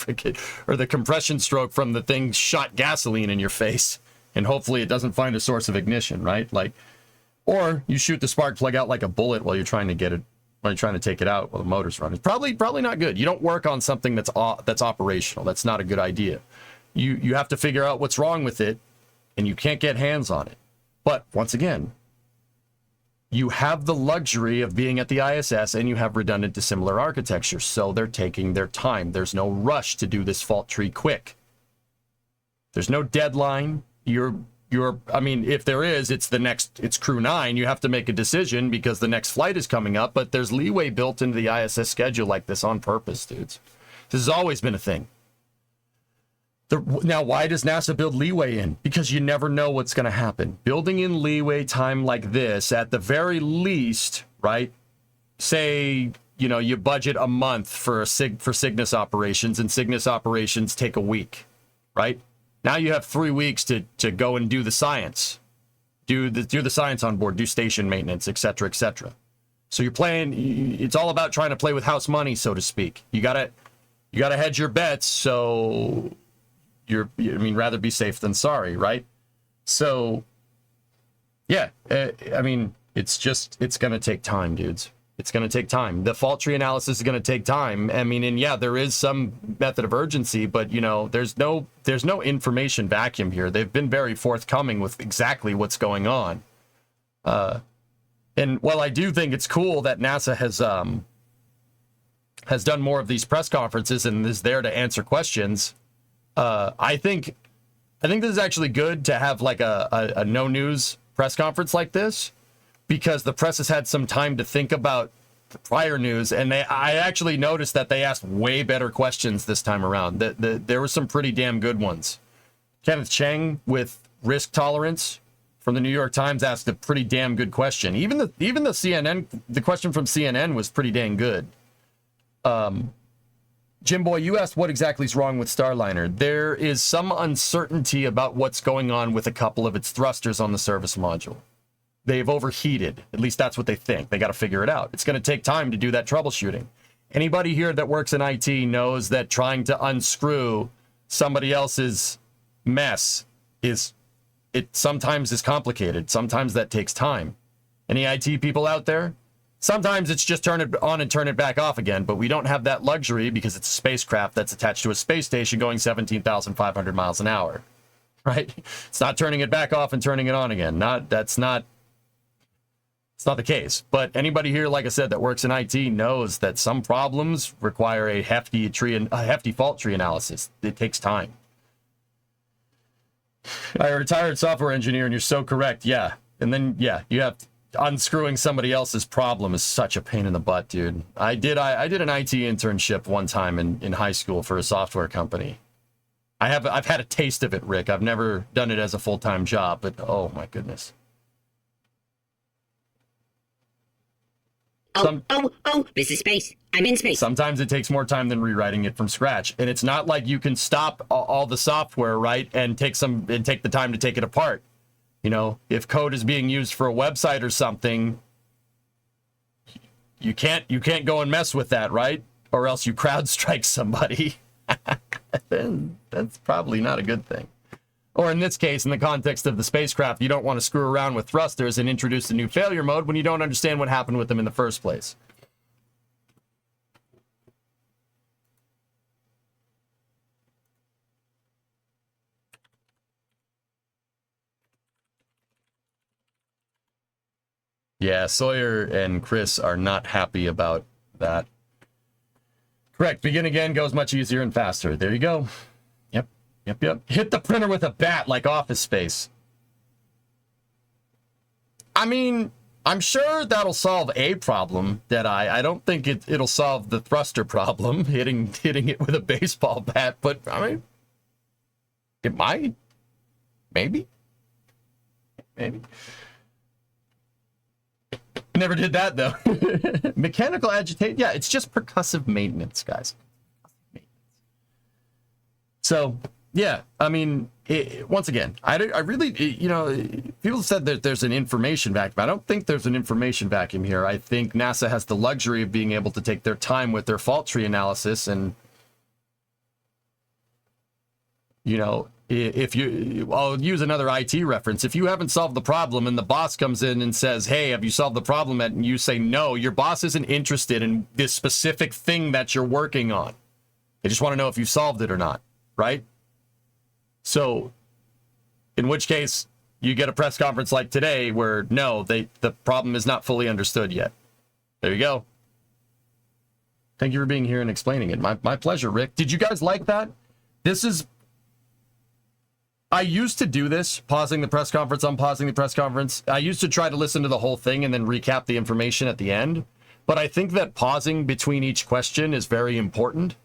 or the compression stroke from the thing shot gasoline in your face, and hopefully it doesn't find a source of ignition, right? Like, or you shoot the spark plug out like a bullet while you're trying to get it, while you're trying to take it out while the motor's running. Probably not good. You don't work on something that's operational. That's not a good idea. You have to figure out what's wrong with it, and you can't get hands on it. But once again, you have the luxury of being at the ISS, and you have redundant dissimilar architecture, so they're taking their time. There's no rush to do this fault tree quick. There's no deadline. I mean, if there is, it's Crew 9. You have to make a decision because the next flight is coming up, but there's leeway built into the ISS schedule like this on purpose, dudes. This has always been a thing. Now, why does NASA build leeway in? Because you never know what's going to happen. Building in leeway time like this, at the very least, right? Say, you budget a month for Cygnus operations, and Cygnus operations take a week, right? Now you have 3 weeks to go and do the science, do the science on board, do station maintenance, etc., etc. So you're playing. It's all about trying to play with house money, so to speak. You gotta hedge your bets. So rather be safe than sorry, right? So, yeah, it's going to take time, dudes. It's going to take time. The fault tree analysis is going to take time. I mean, and yeah, there is some method of urgency, but there's no information vacuum here. They've been very forthcoming with exactly what's going on. And while I do think it's cool that NASA has done more of these press conferences and is there to answer questions, I think I think this is actually good to have like a no news press conference like this, because the press has had some time to think about the prior news, and I actually noticed that they asked way better questions this time around. There were some pretty damn good ones. Kenneth Cheng with risk tolerance from the New York Times asked a pretty damn good question. Even the CNN, the question from CNN was pretty dang good. Jim Boy, you asked what exactly is wrong with Starliner. There is some uncertainty about what's going on with a couple of its thrusters on the service module. They've overheated. At least that's what they think. They got to figure it out. It's going to take time to do that troubleshooting. Anybody here that works in IT knows that trying to unscrew somebody else's mess sometimes is complicated. Sometimes that takes time. Any IT people out there? Sometimes it's just turn it on and turn it back off again, but we don't have that luxury because it's a spacecraft that's attached to a space station going 17,500 miles an hour, right? It's not turning it back off and turning it on again. It's not the case. But anybody here, like I said, that works in IT knows that some problems require a hefty fault tree analysis. It takes time. I'm a retired software engineer, and you're so correct. Yeah. And then, yeah, you have unscrewing somebody else's problem is such a pain in the butt, dude. I did an IT internship one time in high school for a software company. I've had a taste of it, Rick. I've never done it as a full-time job, but oh my goodness. This is space. I'm in space. Sometimes it takes more time than rewriting it from scratch, and it's not like you can stop all the software, right, and take the time to take it apart. You know, if code is being used for a website or something, you can't go and mess with that, right? Or else you CrowdStrike somebody. Then that's probably not a good thing. Or in this case, in the context of the spacecraft, you don't want to screw around with thrusters and introduce a new failure mode when you don't understand what happened with them in the first place. Yeah, Sawyer and Chris are not happy about that. Correct. Begin again goes much easier and faster. There you go. Yep. Hit the printer with a bat like Office Space. I mean, I'm sure that'll solve a problem, Deadeye. I don't think it'll solve the thruster problem, hitting it with a baseball bat, but I mean, it might. Maybe. Never did that, though. Mechanical agitate. Yeah, it's just percussive maintenance, guys. So, yeah, I mean, once again, I really, people said that there's an information vacuum. I don't think there's an information vacuum here. I think NASA has the luxury of being able to take their time with their fault tree analysis and, I'll use another IT reference. If you haven't solved the problem and the boss comes in and says, hey, have you solved the problem? And you say, no, your boss isn't interested in this specific thing that you're working on. They just want to know if you solved it or not, right? So, in which case, you get a press conference like today where, no, the problem is not fully understood yet. There you go. Thank you for being here and explaining it. My pleasure, Rick. Did you guys like that? I used to do this, pausing the press conference, unpausing the press conference. I used to try to listen to the whole thing and then recap the information at the end. But I think that pausing between each question is very important.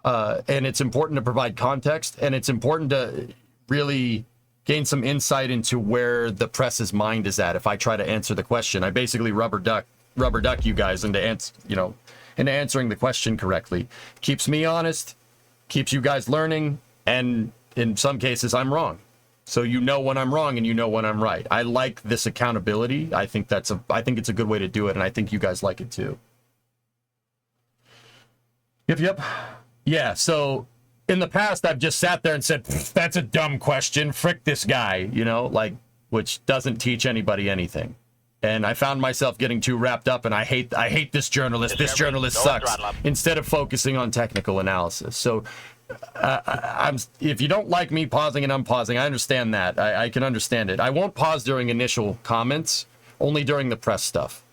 And it's important to provide context, and it's important to really gain some insight into where the press's mind is at. If I try to answer the question, I basically rubber duck you guys into answering the question correctly. Keeps me honest, keeps you guys learning, and in some cases I'm wrong. So you know when I'm wrong and you know when I'm right. I like this accountability. I think it's a good way to do it, and I think you guys like it too. Yep. Yeah, so in the past, I've just sat there and said, that's a dumb question. Frick this guy, which doesn't teach anybody anything. And I found myself getting too wrapped up, and I hate this journalist. This journalist sucks. Instead of focusing on technical analysis. So if you don't like me pausing and unpausing, I understand that. I can understand it. I won't pause during initial comments, only during the press stuff.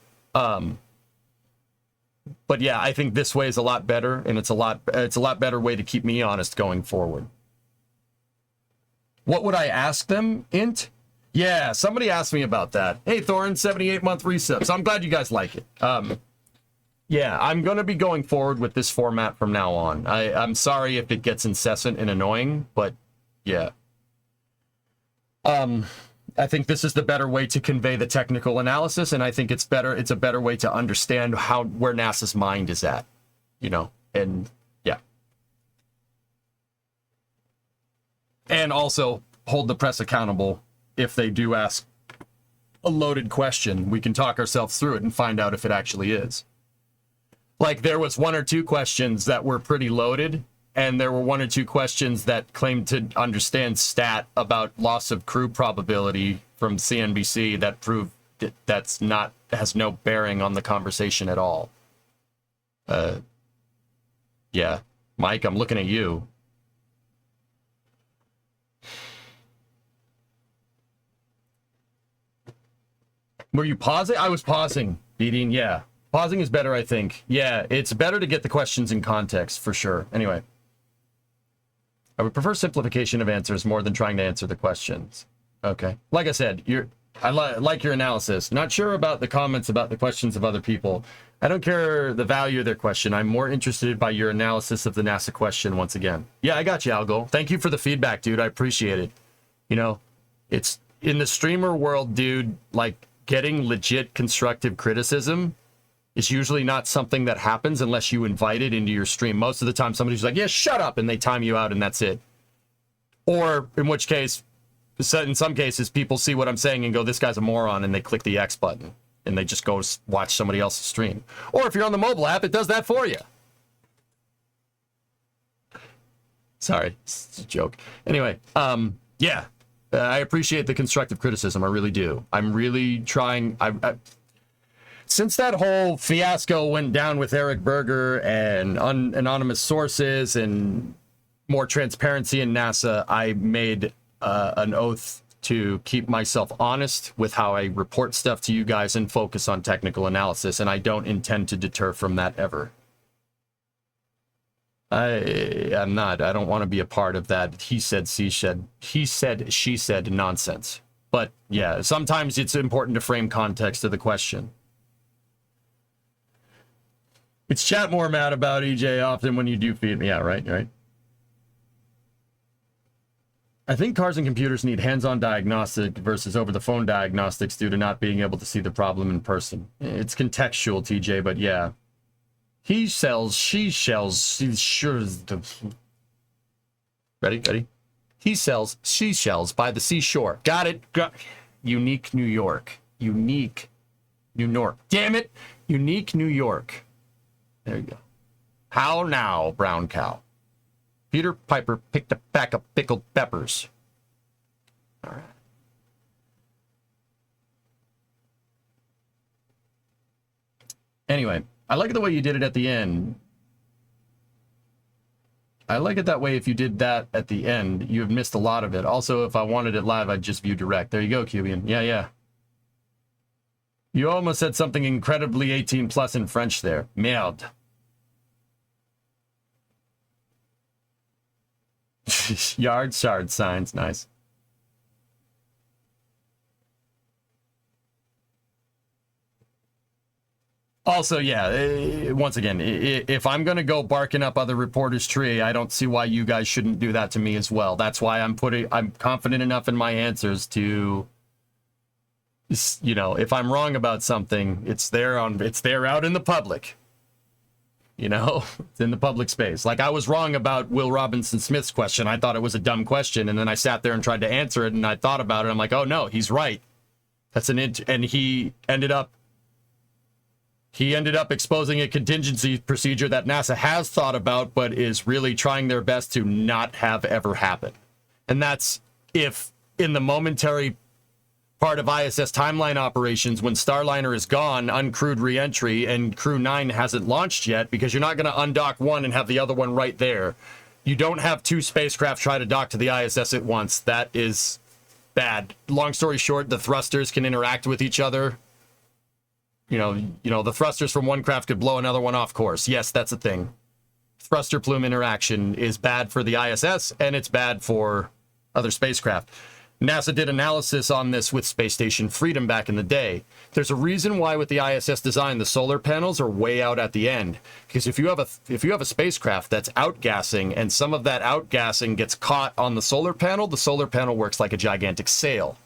But yeah, I think this way is a lot better, and it's a lot better way to keep me honest going forward. What would I ask them, Int? Yeah, somebody asked me about that. Hey, Thorin, 78-month resub. So I'm glad you guys like it. Yeah, I'm going to be going forward with this format from now on. I'm sorry if it gets incessant and annoying, but yeah. I think this is the better way to convey the technical analysis, and I think it's a better way to understand where NASA's mind is at, you know, and yeah. And also hold the press accountable if they do ask a loaded question. We can talk ourselves through it and find out if it actually is. Like, there was 1 or 2 questions that were pretty loaded, and there were 1 or 2 questions that claimed to understand stat about loss of crew probability from CNBC that proved has no bearing on the conversation at all. Yeah. Mike, I'm looking at you. Were you pausing? I was pausing, Beating, yeah. Pausing is better, I think. Yeah, it's better to get the questions in context, for sure. Anyway. I would prefer simplification of answers more than trying to answer the questions. Okay. Like I said, I like your analysis. Not sure about the comments about the questions of other people. I don't care the value of their question. I'm more interested by your analysis of the NASA question once again. Yeah, I got you, Algo. Thank you for the feedback, dude. I appreciate it. You know, it's in the streamer world, dude, like getting legit constructive criticism is usually not something that happens unless you invite it into your stream. Most of the time, somebody's like, yeah, shut up, and they time you out, and that's it. Or, in which case, in some cases, people see what I'm saying and go, this guy's a moron, and they click the X button, and they just go watch somebody else's stream. Or if you're on the mobile app, it does that for you. Sorry, it's a joke. Anyway, yeah, I appreciate the constructive criticism. I really do. I'm really trying... Since that whole fiasco went down with Eric Berger and anonymous sources and more transparency in NASA, I made an oath to keep myself honest with how I report stuff to you guys and focus on technical analysis, and I don't intend to deter from that ever. I'm not. I don't want to be a part of that he said, she said nonsense. But yeah, sometimes it's important to frame context to the question. It's chat more mad about EJ often when you do feed me. Yeah, right. I think cars and computers need hands-on diagnostic versus over-the-phone diagnostics due to not being able to see the problem in person. It's contextual, TJ, but yeah. He sells, she sells, she sure. Ready? He sells, she shells by the seashore. Got it. Unique New York. Unique New York. Damn it. Unique New York. There you go. How now, brown cow? Peter Piper picked a pack of pickled peppers. All right. Anyway, I like it the way you did it at the end. I like it that way. If you did that at the end, you have missed a lot of it. Also, if I wanted it live, I'd just view direct. There you go, Cubian. Yeah. You almost said something incredibly 18 plus in French there. Merde. Yard shard signs. Nice. Also, yeah, once again, if I'm going to go barking up other reporters' tree, I don't see why you guys shouldn't do that to me as well. That's why I'm confident enough in my answers to, you know, if I'm wrong about something, it's there out in the public. You know, it's in the public space. Like, I was wrong about Will Robinson Smith's question. I thought it was a dumb question, and then I sat there and tried to answer it, and I thought about it. I'm like, oh no, he's right. That's and he ended up exposing a contingency procedure that NASA has thought about, but is really trying their best to not have ever happen. And that's if in the momentary part of ISS timeline operations, when Starliner is gone, uncrewed reentry, and Crew 9 hasn't launched yet, because you're not going to undock one and have the other one right there. You don't have 2 spacecraft try to dock to the ISS at once. That is bad. Long story short, the thrusters can interact with each other. You know, the thrusters from one craft could blow another one off course. Yes, that's a thing. Thruster plume interaction is bad for the ISS, and it's bad for other spacecraft. NASA did analysis on this with Space Station Freedom back in the day. There's a reason why with the ISS design, the solar panels are way out at the end. Because if you have a spacecraft that's outgassing and some of that outgassing gets caught on the solar panel works like a gigantic sail.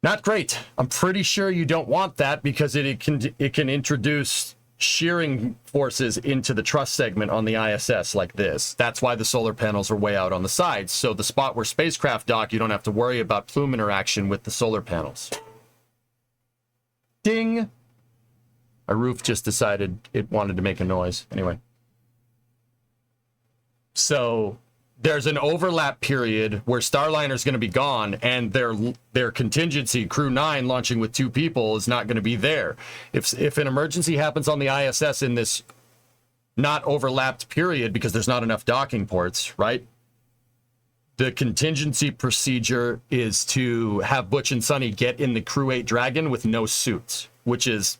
Not great. I'm pretty sure you don't want that because it can introduce shearing forces into the truss segment on the ISS like this. That's why the solar panels are way out on the sides. So the spot where spacecraft dock, you don't have to worry about plume interaction with the solar panels. Ding! Our roof just decided it wanted to make a noise. Anyway. So there's an overlap period where Starliner's going to be gone and their contingency, Crew 9 launching with 2 people, is not going to be there. If an emergency happens on the ISS in this not overlapped period because there's not enough docking ports, right? The contingency procedure is to have Butch and Sunny get in the Crew 8 Dragon with no suits, which is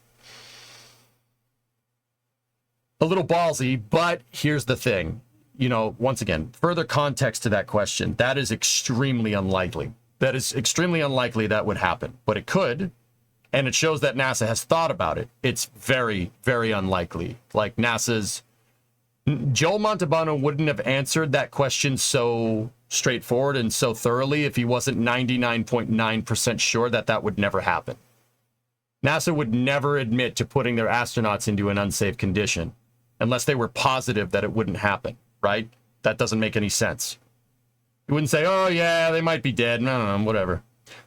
a little ballsy, but here's the thing. You know, once again, further context to that question, that is extremely unlikely. That is extremely unlikely that would happen, but it could, and it shows that NASA has thought about it. It's very, very unlikely. Like NASA's Joel Montalbano wouldn't have answered that question so straightforward and so thoroughly if he wasn't 99.9% sure that that would never happen. NASA would never admit to putting their astronauts into an unsafe condition unless they were positive that it wouldn't happen. Right? That doesn't make any sense. You wouldn't say, oh, yeah, they might be dead. No, whatever.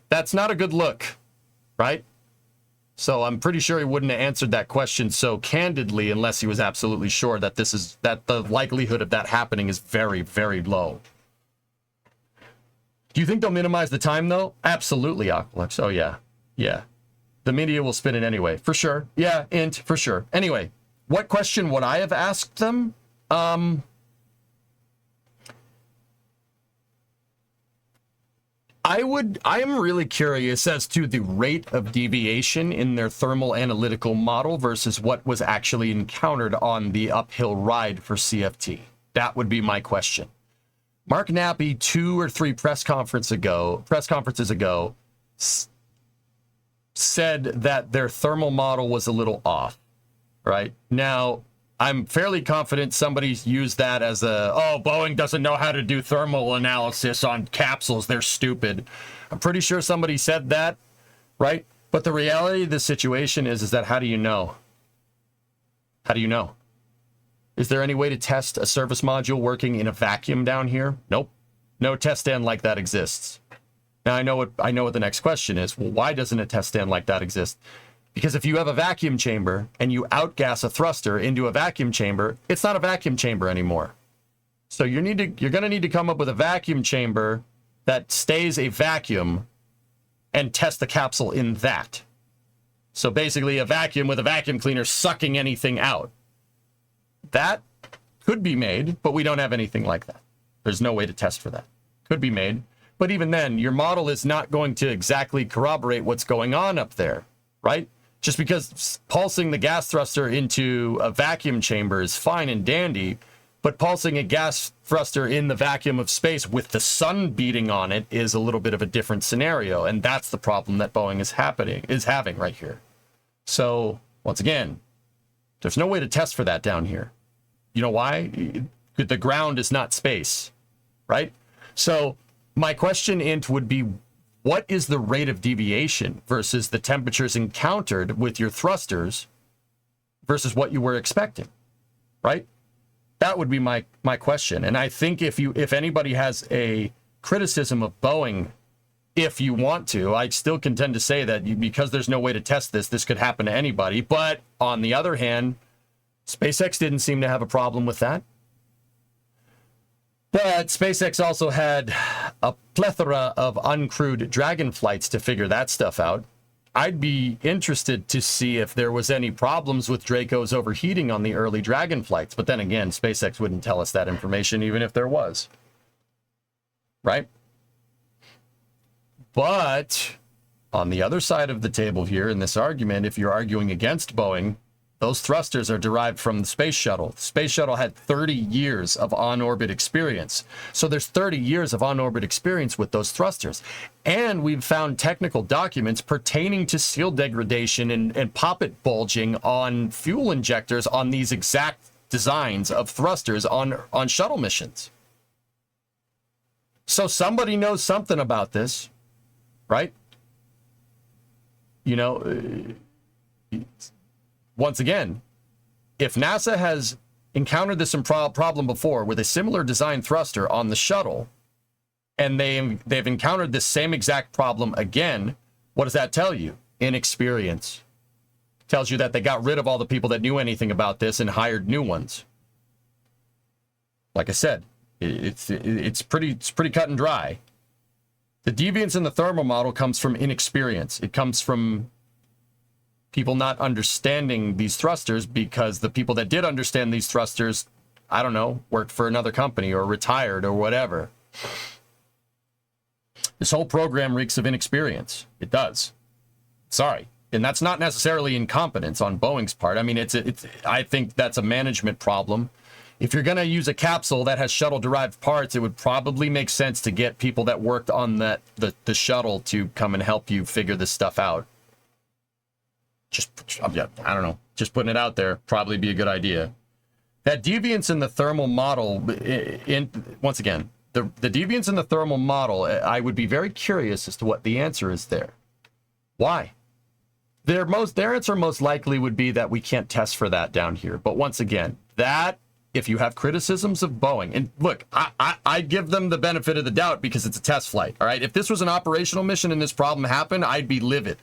That's not a good look, right? So I'm pretty sure he wouldn't have answered that question so candidly unless he was absolutely sure that that the likelihood of that happening is very, very low. Do you think they'll minimize the time, though? Absolutely, Aqualux. Oh, yeah. Yeah. The media will spin it anyway. For sure. Yeah, int, for sure. Anyway, what question would I have asked them? I am really curious as to the rate of deviation in their thermal analytical model versus what was actually encountered on the uphill ride for CFT. That would be my question. Mark Nappy, 2 or 3 press conferences ago, said that their thermal model was a little off, right? Now, I'm fairly confident somebody's used that as Boeing doesn't know how to do thermal analysis on capsules. They're stupid. I'm pretty sure somebody said that, right? But the reality of the situation is that how do you know? How do you know? Is there any way to test a service module working in a vacuum down here? Nope. No test stand like that exists. Now I know what the next question is. Well, why doesn't a test stand like that exist? Because if you have a vacuum chamber and you outgas a thruster into a vacuum chamber, it's not a vacuum chamber anymore. So you're going to need to come up with a vacuum chamber that stays a vacuum and test the capsule in that. So basically a vacuum with a vacuum cleaner sucking anything out. That could be made, but we don't have anything like that. There's no way to test for that. Could be made. But even then, your model is not going to exactly corroborate what's going on up there, right? Just because pulsing the gas thruster into a vacuum chamber is fine and dandy, but pulsing a gas thruster in the vacuum of space with the sun beating on it is a little bit of a different scenario, and that's the problem that Boeing is having right here. So, once again, there's no way to test for that down here. You know why? The ground is not space, right? So, my question, Int, would be, what is the rate of deviation versus the temperatures encountered with your thrusters versus what you were expecting, right? That would be my question. And I think if anybody has a criticism of Boeing, if you want to, I still contend to say that because there's no way to test this could happen to anybody. But on the other hand, SpaceX didn't seem to have a problem with that. But SpaceX also had a plethora of uncrewed Dragon flights to figure that stuff out. I'd be interested to see if there was any problems with Draco's overheating on the early Dragon flights. But then again, SpaceX wouldn't tell us that information even if there was. Right? But on the other side of the table here in this argument, if you're arguing against Boeing, Those thrusters are derived from the space shuttle. The space shuttle had 30 years of on-orbit experience. So there's 30 years of on-orbit experience with those thrusters. And we've found technical documents pertaining to seal degradation and poppet bulging on fuel injectors on these exact designs of thrusters on shuttle missions. So somebody knows something about this, right? You know, once again, if NASA has encountered this problem before with a similar design thruster on the shuttle, and they've encountered this same exact problem again, what does that tell you? Inexperience. Tells you that they got rid of all the people that knew anything about this and hired new ones. Like I said, it's pretty cut and dry. The deviance in the thermal model comes from inexperience. It comes from people not understanding these thrusters, because the people that did understand these thrusters, I don't know, worked for another company or retired or whatever. This whole program reeks of inexperience. It does. Sorry. And that's not necessarily incompetence on Boeing's part. I mean, I think that's a management problem. If you're going to use a capsule that has shuttle-derived parts, it would probably make sense to get people that worked on the shuttle to come and help you figure this stuff out. I don't know. Just putting it out there, probably be a good idea. That deviance in the thermal model, once again, the deviance in the thermal model, I would be very curious as to what the answer is there. Why? Their answer most likely would be that we can't test for that down here. But once again, that, if you have criticisms of Boeing, and look, I give them the benefit of the doubt because it's a test flight, all right? If this was an operational mission and this problem happened, I'd be livid,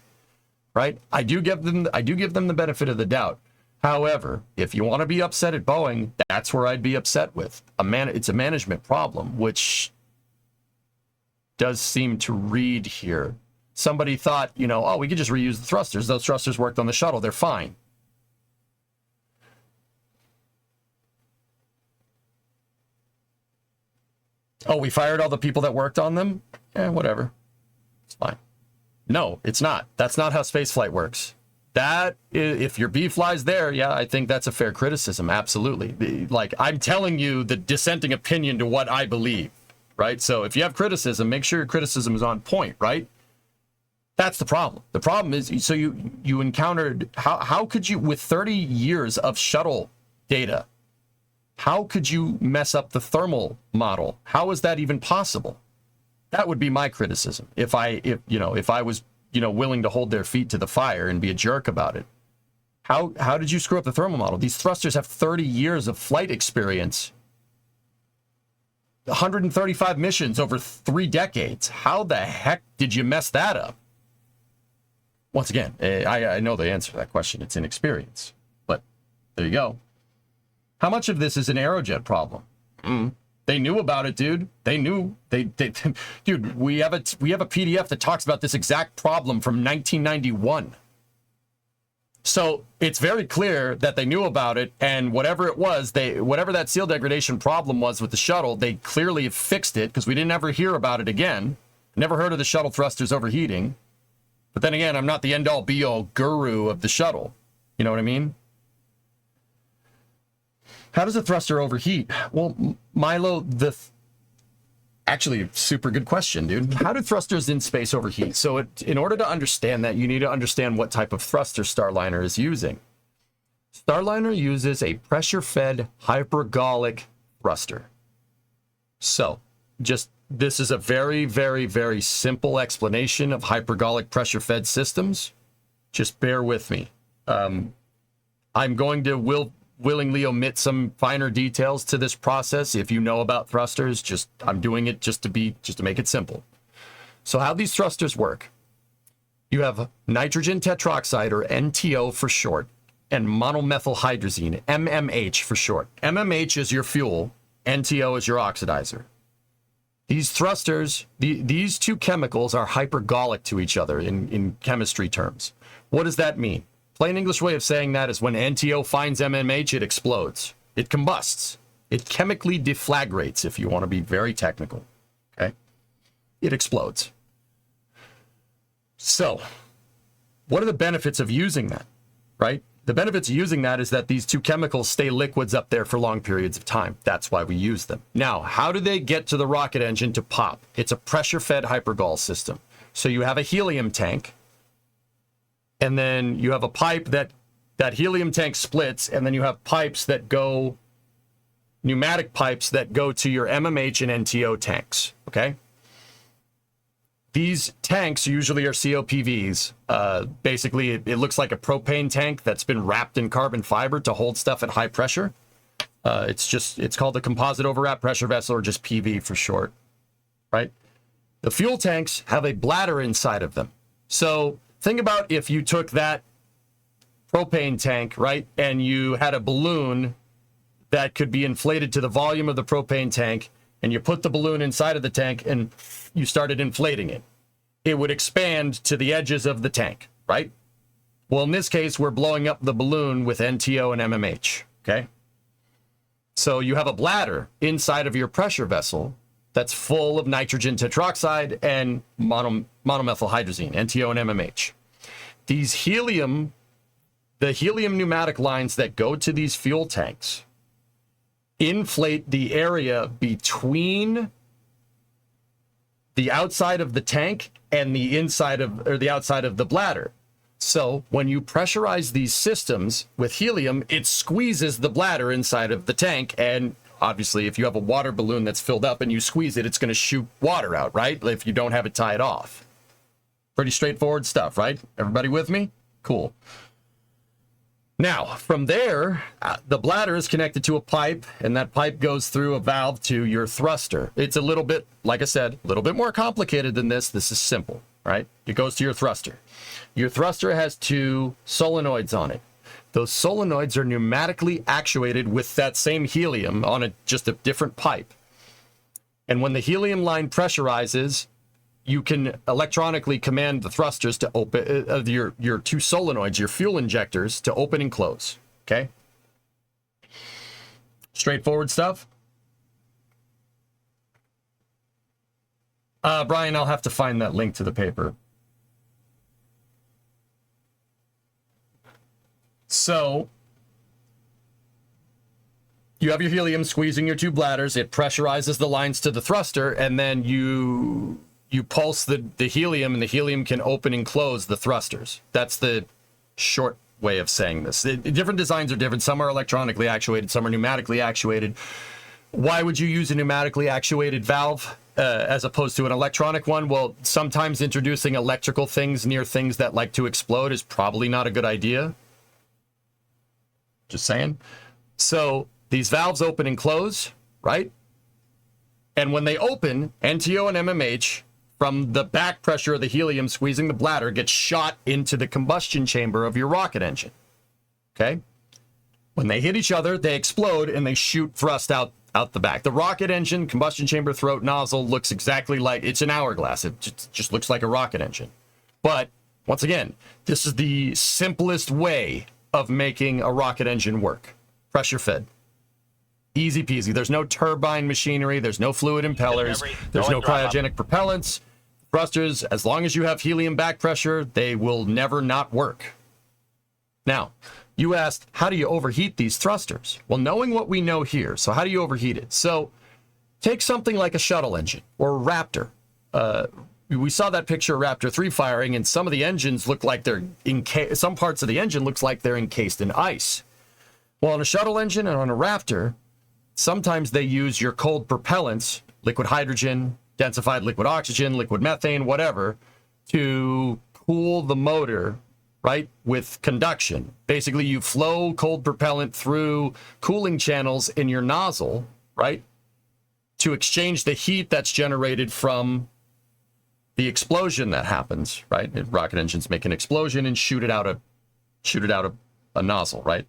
right? I do give them the benefit of the doubt. However, if you want to be upset at Boeing, that's where I'd be upset with. It's a management problem, which does seem to read here. Somebody thought, you know, oh, we could just reuse the thrusters. Those thrusters worked on the shuttle. They're fine. Oh, we fired all the people that worked on them? Whatever. It's fine. No, it's not. That's not how spaceflight works. That, if your bee flies there, yeah, I think that's a fair criticism. Absolutely. Like, I'm telling you the dissenting opinion to what I believe, right? So if you have criticism, make sure your criticism is on point, right? That's the problem. The problem is, so you encountered, how could you, with 30 years of shuttle data, how could you mess up the thermal model? How is that even possible? That would be my criticism. If I was, willing to hold their feet to the fire and be a jerk about it. How did you screw up the thermal model? These thrusters have 30 years of flight experience. 135 missions over 3 decades. How the heck did you mess that up? Once again, I know the answer to that question. It's inexperience. But there you go. How much of this is an Aerojet problem? They knew about it, dude. They knew. Dude, we have a PDF that talks about this exact problem from 1991. So it's very clear that they knew about it, and whatever it was, whatever that seal degradation problem was with the shuttle, they clearly have fixed it, because we didn't ever hear about it again. Never heard of the shuttle thrusters overheating. But then again, I'm not the end-all be-all guru of the shuttle. You know what I mean? How does a thruster overheat? Well, Milo, actually, super good question, dude. How do thrusters in space overheat? So in order to understand that, you need to understand what type of thruster Starliner is using. Starliner uses a pressure-fed hypergolic thruster. So, this is a very, very, very simple explanation of hypergolic pressure-fed systems. Just bear with me. I'm going to willingly omit some finer details to this process. If you know about thrusters, I'm doing it just to make it simple. So how these thrusters work: you have nitrogen tetroxide, or NTO for short, and monomethylhydrazine, MMH for short. MMH is your fuel, NTO is your oxidizer. These thrusters, these two chemicals are hypergolic to each other in chemistry terms. What does that mean? Plain English way of saying that is when NTO finds MMH, it explodes. It combusts. It chemically deflagrates, if you want to be very technical. Okay? It explodes. So, what are the benefits of using that? Right? The benefits of using that is that these two chemicals stay liquids up there for long periods of time. That's why we use them. Now, how do they get to the rocket engine to pop? It's a pressure-fed hypergol system. So you have a helium tank, and then you have a pipe that helium tank splits, and then you have pipes that go, pneumatic pipes that go to your MMH and NTO tanks, okay? These tanks usually are COPVs. Basically, it looks like a propane tank that's been wrapped in carbon fiber to hold stuff at high pressure. It's called a composite overwrap pressure vessel, or just PV for short, right? The fuel tanks have a bladder inside of them. So think about if you took that propane tank, right, and you had a balloon that could be inflated to the volume of the propane tank, and you put the balloon inside of the tank and you started inflating it. It would expand to the edges of the tank, right? Well, in this case, we're blowing up the balloon with NTO and MMH, okay? So you have a bladder inside of your pressure vessel that's full of nitrogen tetroxide and monomethylhydrazine, NTO and MMH. The helium pneumatic lines that go to these fuel tanks inflate the area between the outside of the tank and the outside of the bladder. So when you pressurize these systems with helium, it squeezes the bladder inside of the tank. And obviously, if you have a water balloon that's filled up and you squeeze it, it's going to shoot water out, right? If you don't have it tied off. Pretty straightforward stuff, right? Everybody with me? Cool. Now, from there, the bladder is connected to a pipe, and that pipe goes through a valve to your thruster. It's a little bit, like I said, a little bit more complicated than this. This is simple, right? It goes to your thruster. Your thruster has two solenoids on it. Those solenoids are pneumatically actuated with that same helium on just a different pipe. And when the helium line pressurizes, you can electronically command the thrusters to open, your two solenoids, your fuel injectors, to open and close, okay? Straightforward stuff. Brian, I'll have to find that link to the paper. So you have your helium squeezing your two bladders. It pressurizes the lines to the thruster, and then you pulse the helium, and the helium can open and close the thrusters. That's the short way of saying this. Different designs are different. Some are electronically actuated, some are pneumatically actuated. Why would you use a pneumatically actuated valve as opposed to an electronic one? Well, sometimes introducing electrical things near things that like to explode is probably not a good idea. Just saying. So these valves open and close, right? And when they open, NTO and MMH, from the back pressure of the helium squeezing the bladder, gets shot into the combustion chamber of your rocket engine, okay? When they hit each other, they explode and they shoot thrust out the back. The rocket engine, combustion chamber, throat, nozzle looks exactly like, it's an hourglass. It just looks like a rocket engine. But once again, this is the simplest way of making a rocket engine work. Pressure fed. Easy peasy. There's no turbine machinery. There's no fluid impellers. There's no cryogenic propellants. Thrusters, as long as you have helium back pressure, they will never not work. Now, you asked, how do you overheat these thrusters? Well, knowing what we know here, so how do you overheat it? So take something like a shuttle engine or a Raptor. We saw that picture of Raptor 3 firing, and some of the engines look like they're some parts of the engine looks like they're encased in ice. Well, on a shuttle engine and on a Raptor, sometimes they use your cold propellants, liquid hydrogen, densified liquid oxygen, liquid methane, whatever, to cool the motor, right, with conduction. Basically, you flow cold propellant through cooling channels in your nozzle, right, to exchange the heat that's generated from the explosion that happens, right? Rocket engines make an explosion and shoot it out a nozzle, right?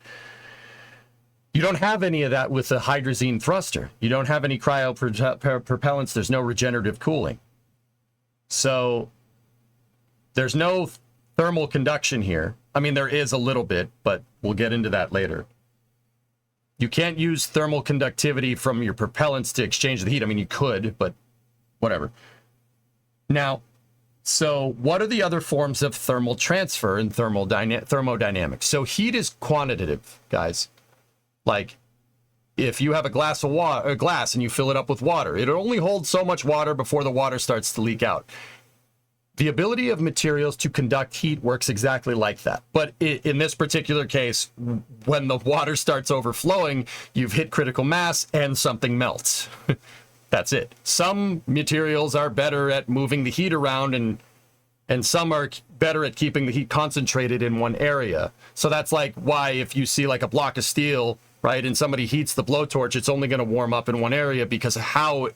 You don't have any of that with a hydrazine thruster. You don't have any propellants. There's no regenerative cooling. So there's no thermal conduction here. I mean, there is a little bit, but we'll get into that later. You can't use thermal conductivity from your propellants to exchange the heat. I mean, you could, but whatever. Now, So what are the other forms of thermal transfer in thermodynamics? So heat is quantitative, guys. Like, if you have a glass and you fill it up with water, it only holds so much water before the water starts to leak out. The ability of materials to conduct heat works exactly like that. But in this particular case, when the water starts overflowing, you've hit critical mass and something melts. That's it. Some materials are better at moving the heat around, and some are better at keeping the heat concentrated in one area. So that's like why if you see like a block of steel, right, and somebody heats the blowtorch, it's only going to warm up in one area because of how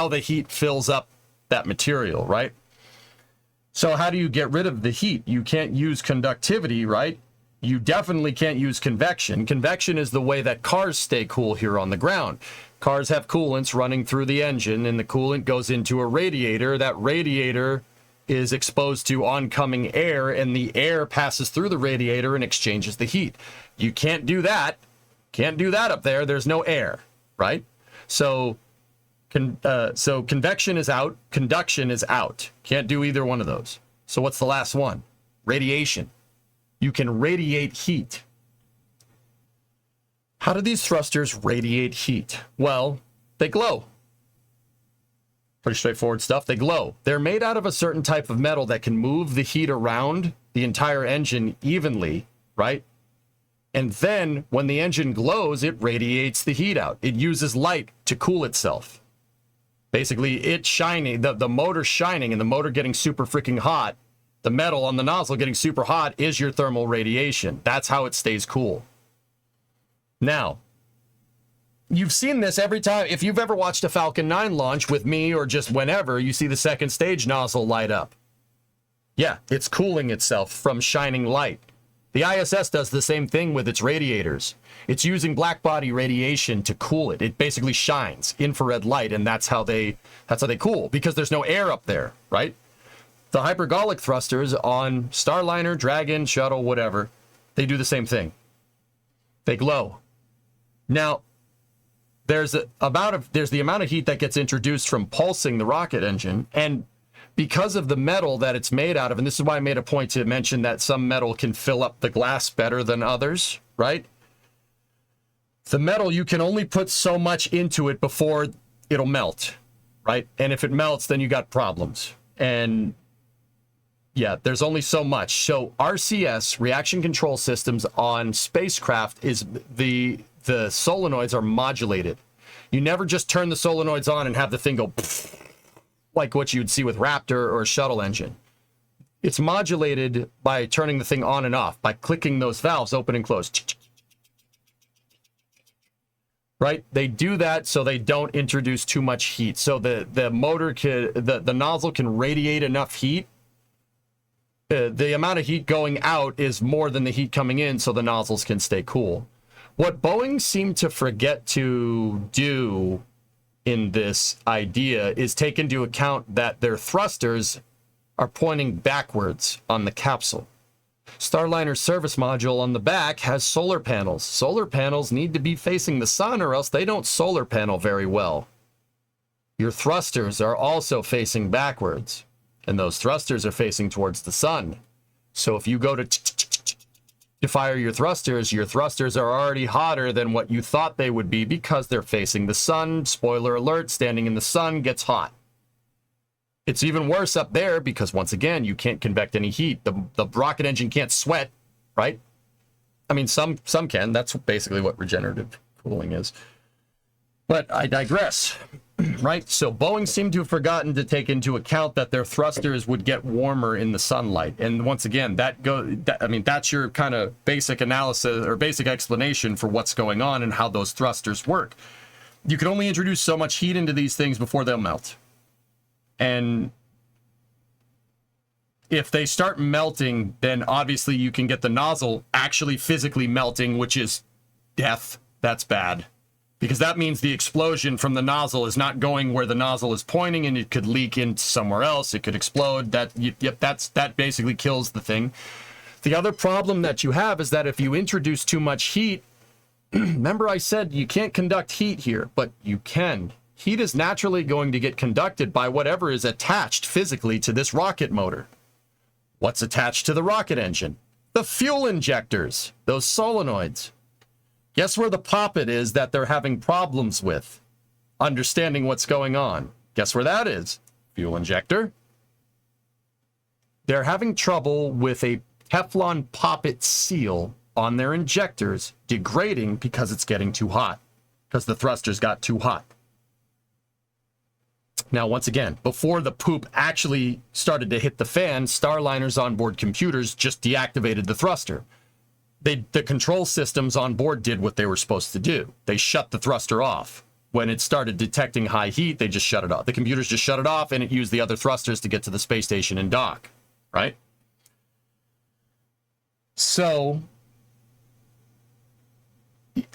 the heat fills up that material, right? So how do you get rid of the heat? You can't use conductivity, right? You definitely can't use convection. Convection is the way that cars stay cool here on the ground. Cars have coolants running through the engine, and the coolant goes into a radiator. That radiator is exposed to oncoming air, and the air passes through the radiator and exchanges the heat. You can't do that. Can't do that up there. There's no air, right? So convection is out, conduction is out. Can't do either one of those. So what's the last one? Radiation. You can radiate heat. How do these thrusters radiate heat? Well, they glow. Pretty straightforward stuff. They glow. They're made out of a certain type of metal that can move the heat around the entire engine evenly, right? And then when the engine glows, it radiates the heat out. It uses light to cool itself. Basically, it's shining, the motor shining and the motor getting super freaking hot, the metal on the nozzle getting super hot is your thermal radiation. That's how it stays cool. Now, you've seen this every time. If you've ever watched a Falcon 9 launch with me or just whenever, you see the second stage nozzle light up. Yeah, it's cooling itself from shining light. The ISS does the same thing with its radiators. It's using black body radiation to cool it. It basically shines infrared light, and that's how they cool, because there's no air up there, right? The hypergolic thrusters on Starliner, Dragon, Shuttle, whatever, they do the same thing. They glow. Now, there's the amount of heat that gets introduced from pulsing the rocket engine, and because of the metal that it's made out of, and this is why I made a point to mention that some metal can fill up the glass better than others, right? The metal, you can only put so much into it before it'll melt, right? And if it melts, then you got problems. And yeah, there's only so much. So RCS, reaction control systems on spacecraft, is the solenoids are modulated. You never just turn the solenoids on and have the thing go like what you'd see with Raptor or a shuttle engine. It's modulated by turning the thing on and off, by clicking those valves open and close. Right? They do that so they don't introduce too much heat. So the motor the nozzle can radiate enough heat. The amount of heat going out is more than the heat coming in, so the nozzles can stay cool. What Boeing seemed to forget to do in this idea is take into account that their thrusters are pointing backwards on the capsule. Starliner's service module on the back has solar panels. Solar panels need to be facing the sun or else they don't solar panel very well. Your thrusters are also facing backwards, and those thrusters are facing towards the sun. So if you go to fire your thrusters are already hotter than what you thought they would be because they're facing the sun. Spoiler alert, standing in the sun gets hot. It's even worse up there because, once again, you can't convect any heat. The rocket engine can't sweat, right? I mean, some can. That's basically what regenerative cooling is. But I digress, right? So Boeing seemed to have forgotten to take into account that their thrusters would get warmer in the sunlight. And once again, that's your kind of basic analysis or basic explanation for what's going on and how those thrusters work. You can only introduce so much heat into these things before they'll melt. And if they start melting, then obviously you can get the nozzle actually physically melting, which is death. That's bad. Because that means the explosion from the nozzle is not going where the nozzle is pointing, and it could leak into somewhere else. It could explode. That basically kills the thing. The other problem that you have is that if you introduce too much heat, remember I said you can't conduct heat here, but you can. heat is naturally going to get conducted by whatever is attached physically to this rocket motor. What's attached to the rocket engine? The fuel injectors, those solenoids. Guess where the poppet is that they're having problems with understanding what's going on? Guess where that is? Fuel injector. They're having trouble with a Teflon poppet seal on their injectors degrading because it's getting too hot, because the thrusters got too hot. Now, once again, before the poop actually started to hit the fan, Starliner's onboard computers just deactivated the thruster. The control systems on board did what they were supposed to do. They shut the thruster off. When it started detecting high heat, they just shut it off. The computers just shut it off, and it used the other thrusters to get to the space station and dock, right? So,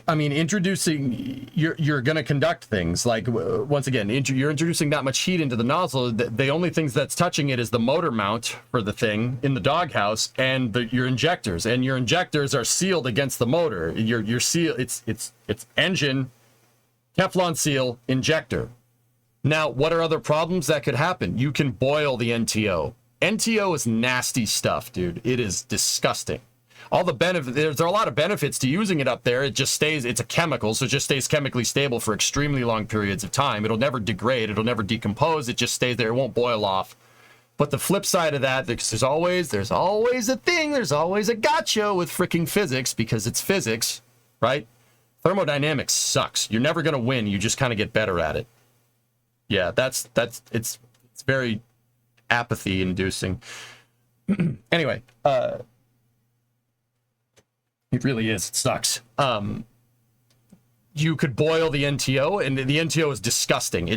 I mean, introducing, you're going to conduct things like, once again, you're introducing that much heat into the nozzle. The only things that's touching it is the motor mount for the thing in the doghouse and your injectors. And your injectors are sealed against the motor. Your seal, it's engine, Teflon seal, injector. Now, what are other problems that could happen? You can boil the NTO. NTO is nasty stuff, dude. It is disgusting. All the benefits, there's a lot of benefits to using it up there. It just stays, it's a chemical, so it just stays chemically stable for extremely long periods of time. It'll never degrade, it'll never decompose, it just stays there, it won't boil off. But the flip side of that, because there's always a thing, there's always a gotcha with freaking physics, because it's physics, right? Thermodynamics sucks. You're never gonna win, you just kind of get better at it. Yeah, it's very apathy inducing. Anyway, it really is. It sucks. You could boil the NTO, and the NTO is disgusting.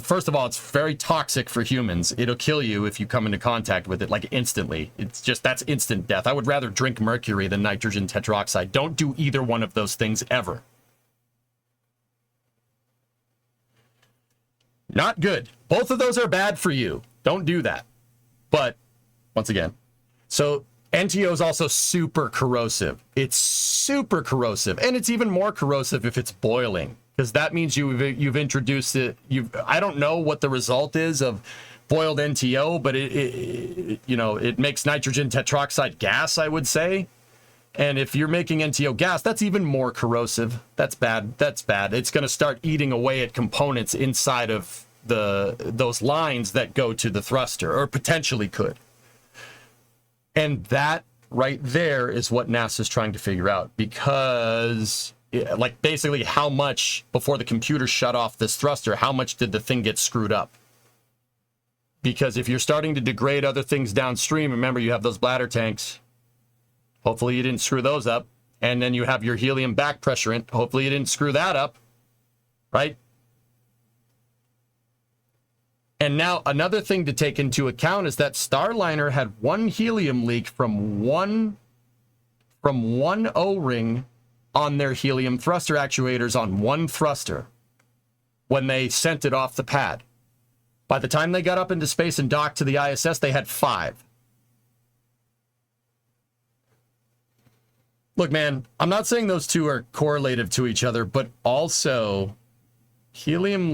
First of all, it's very toxic for humans. It'll kill you if you come into contact with it, like, instantly. That's instant death. I would rather drink mercury than nitrogen tetroxide. Don't do either one of those things ever. Not good. Both of those are bad for you. Don't do that. But, once again, so NTO is also super corrosive. It's super corrosive, and it's even more corrosive if it's boiling, because that means you've introduced it. I don't know what the result is of boiled NTO, but it makes nitrogen tetroxide gas, I would say. And if you're making NTO gas, that's even more corrosive. That's bad. That's bad. It's going to start eating away at components inside of those lines that go to the thruster, or potentially could. And that right there is what NASA's trying to figure out, because, like, basically how much, before the computer shut off this thruster, how much did the thing get screwed up? Because if you're starting to degrade other things downstream, remember, you have those bladder tanks. Hopefully you didn't screw those up. And then you have your helium back pressurant. Hopefully you didn't screw that up, right? And now another thing to take into account is that Starliner had one helium leak from one O-ring on their helium thruster actuators on one thruster when they sent it off the pad. By the time they got up into space and docked to the ISS, they had 5. Look, man, I'm not saying those two are correlative to each other, but also helium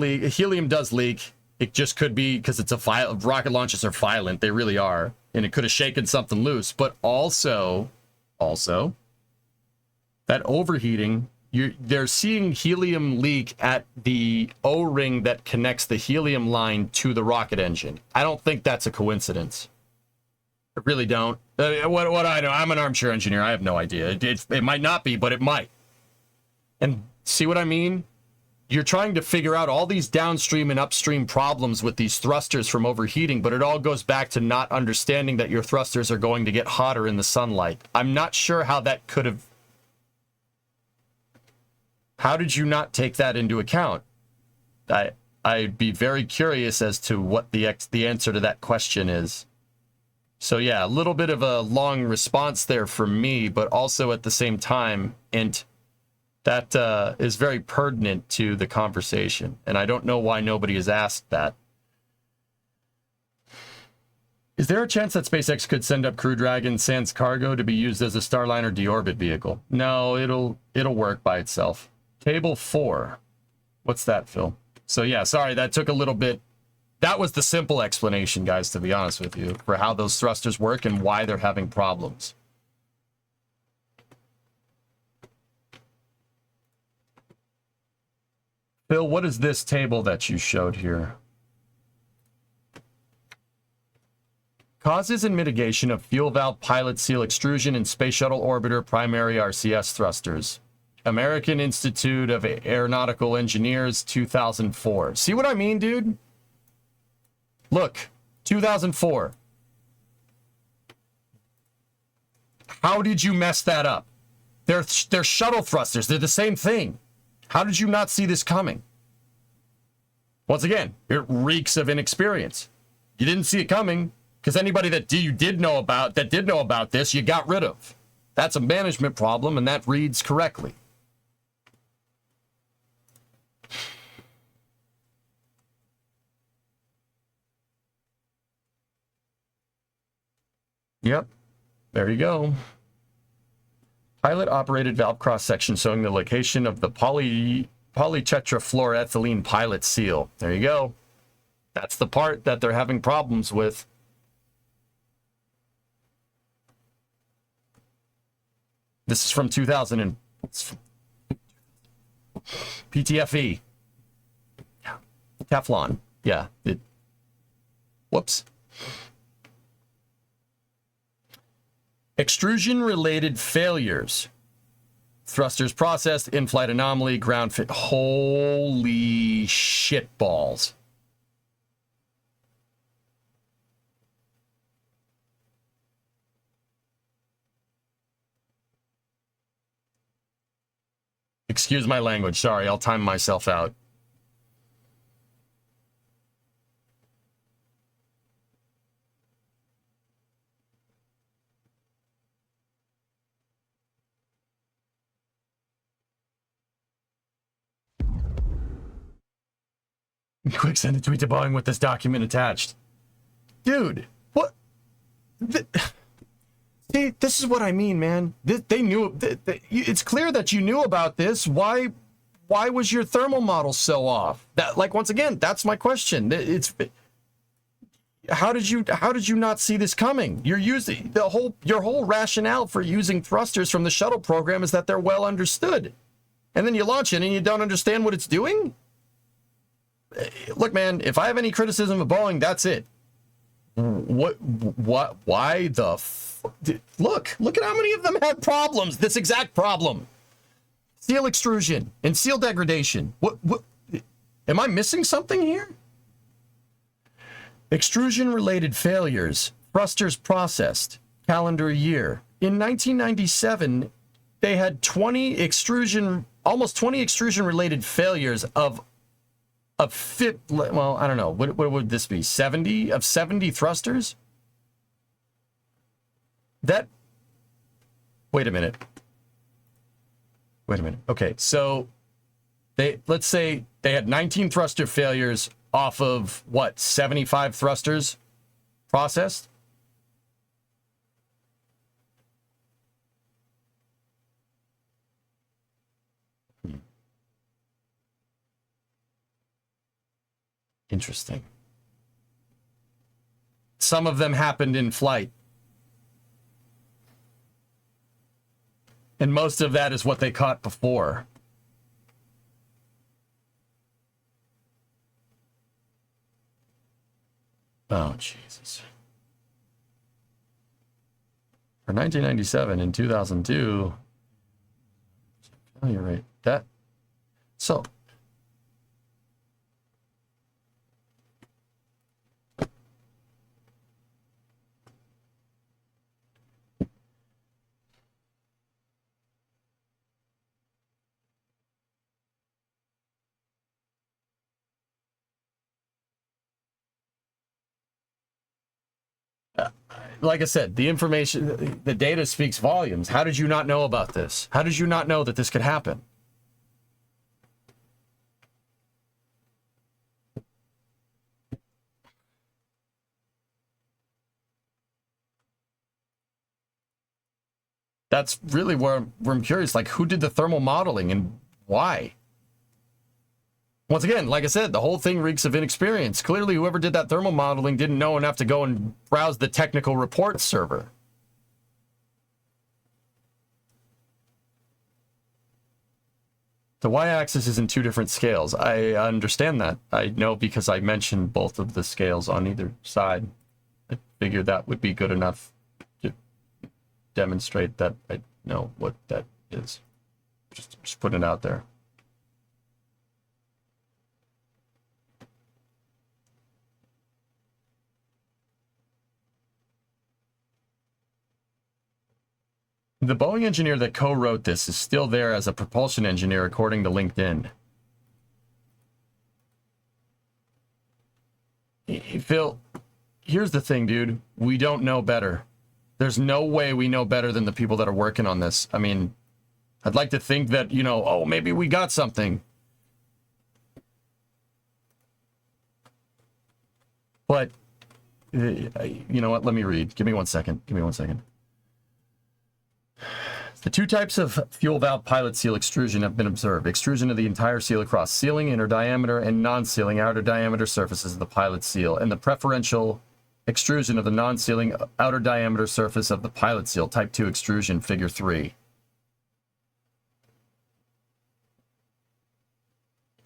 does leak. It just could be because it's rocket launches are violent. They really are. And it could have shaken something loose. But also, that overheating, they're seeing helium leak at the O-ring that connects the helium line to the rocket engine. I don't think that's a coincidence. I really don't. What I know, I'm an armchair engineer. I have no idea. It might not be, but it might. And see what I mean? You're trying to figure out all these downstream and upstream problems with these thrusters from overheating, but it all goes back to not understanding that your thrusters are going to get hotter in the sunlight. I'm not sure how that could have... How did you not take that into account? I'd be very curious as to what the answer to that question is. So yeah, a little bit of a long response there for me, but also at the same time, and that is very pertinent to the conversation. And I don't know why nobody has asked that. Is there a chance that SpaceX could send up Crew Dragon sans cargo to be used as a Starliner deorbit vehicle? No, it'll work by itself. Table 4. What's that, Phil? So yeah, sorry, that took a little bit. That was the simple explanation, guys, to be honest with you, for how those thrusters work and why they're having problems. Phil, what is this table that you showed here? Causes and mitigation of fuel valve pilot seal extrusion in Space Shuttle Orbiter primary RCS thrusters. American Institute of Aeronautical Engineers, 2004. See what I mean, dude? Look, 2004. How did you mess that up? They're shuttle thrusters. They're the same thing. How did you not see this coming? Once again, it reeks of inexperience. You didn't see it coming because anybody that did know about this, you got rid of. That's a management problem, and that reads correctly. Yep, there you go. Pilot-operated valve cross-section showing the location of the polytetrafluoroethylene pilot seal. There you go. That's the part that they're having problems with. This is from 2000 and PTFE. Teflon. Yeah. Whoops. Extrusion-related failures. Thrusters processed, in-flight anomaly, ground fit. Holy shit balls. Excuse my language. Sorry, I'll time myself out. Quick, send a tweet to Boeing with this document attached. Dude, what? See, this is what I mean, man. They knew. It's clear that you knew about this. Why was your thermal model so off? That, like, once again, that's my question. How did you not see this coming? You're using your whole rationale for using thrusters from the shuttle program is that they're well understood, and then you launch it and you don't understand what it's doing. Look, man, if I have any criticism of Boeing, that's it. Why the look at how many of them had problems. This exact problem. Seal extrusion and seal degradation. What am I missing something here? Extrusion related failures. Thrusters processed. Calendar year. In 1997, they had almost 20 extrusion related failures of well, I don't know. What would this be? 70 thrusters? Wait a minute. Okay, so let's say they had 19 thruster failures off of what? 75 thrusters processed? Interesting. Some of them happened in flight. And most of that is what they caught before. Oh, Jesus. For 1997 and 2002. Oh, you're right. So... like I said, the information, the data speaks volumes. How did you not know about this? How did you not know that this could happen? That's really where I'm curious. Like, who did the thermal modeling and why? Once again, like I said, the whole thing reeks of inexperience. Clearly, whoever did that thermal modeling didn't know enough to go and browse the technical reports server. The y-axis is in two different scales. I understand that. I know because I mentioned both of the scales on either side. I figured that would be good enough to demonstrate that I know what that is. Just putting it out there. The Boeing engineer that co-wrote this is still there as a propulsion engineer, according to LinkedIn. Phil, here's the thing, dude. We don't know better. There's no way we know better than the people that are working on this. I mean, I'd like to think that, you know, oh, maybe we got something. But, you know what? Let me read. Give me 1 second. Give me 1 second. The two types of fuel valve pilot seal extrusion have been observed. Extrusion of the entire seal across sealing, inner diameter, and non-sealing outer diameter surfaces of the pilot seal, and the preferential extrusion of the non-sealing outer diameter surface of the pilot seal, type 2 extrusion, figure 3.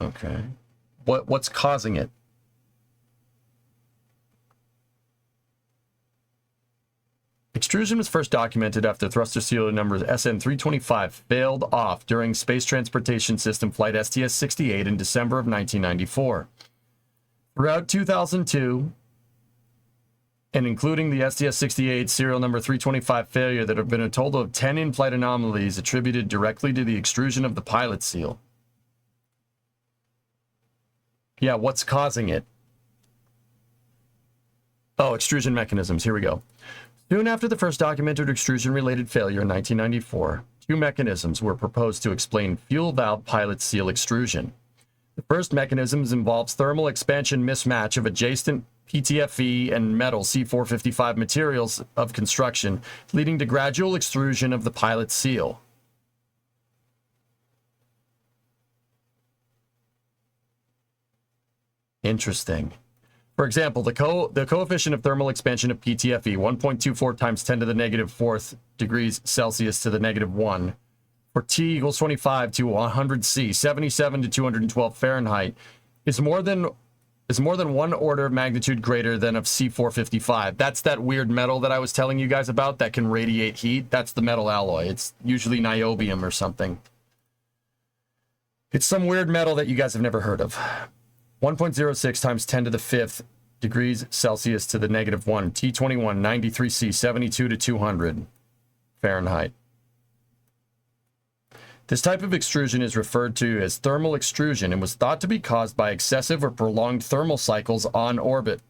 Okay. What's causing it? Extrusion was first documented after thruster sealer number SN325 failed off during Space Transportation System Flight STS-68 in December of 1994. Throughout 2002, and including the STS-68 serial number 325 failure, there have been a total of 10 in-flight anomalies attributed directly to the extrusion of the pilot seal. Yeah, what's causing it? Oh, extrusion mechanisms. Here we go. Soon after the first documented extrusion-related failure in 1994, two mechanisms were proposed to explain fuel valve pilot seal extrusion. The first mechanism involves thermal expansion mismatch of adjacent PTFE and metal C455 materials of construction, leading to gradual extrusion of the pilot seal. Interesting. For example, the coefficient of thermal expansion of PTFE, 1.24 times 10 to the negative 4th degrees Celsius to the negative 1, for T equals 25 to 100 C, 77 to 212 Fahrenheit, is more than 1 order of magnitude greater than of C455. That's that weird metal that I was telling you guys about that can radiate heat. That's the metal alloy. It's usually niobium or something. It's some weird metal that you guys have never heard of. 1.06 times 10 to the 5th degrees Celsius to the negative 1. T21, 93 C, 72 to 200 Fahrenheit. This type of extrusion is referred to as thermal extrusion and was thought to be caused by excessive or prolonged thermal cycles on orbit.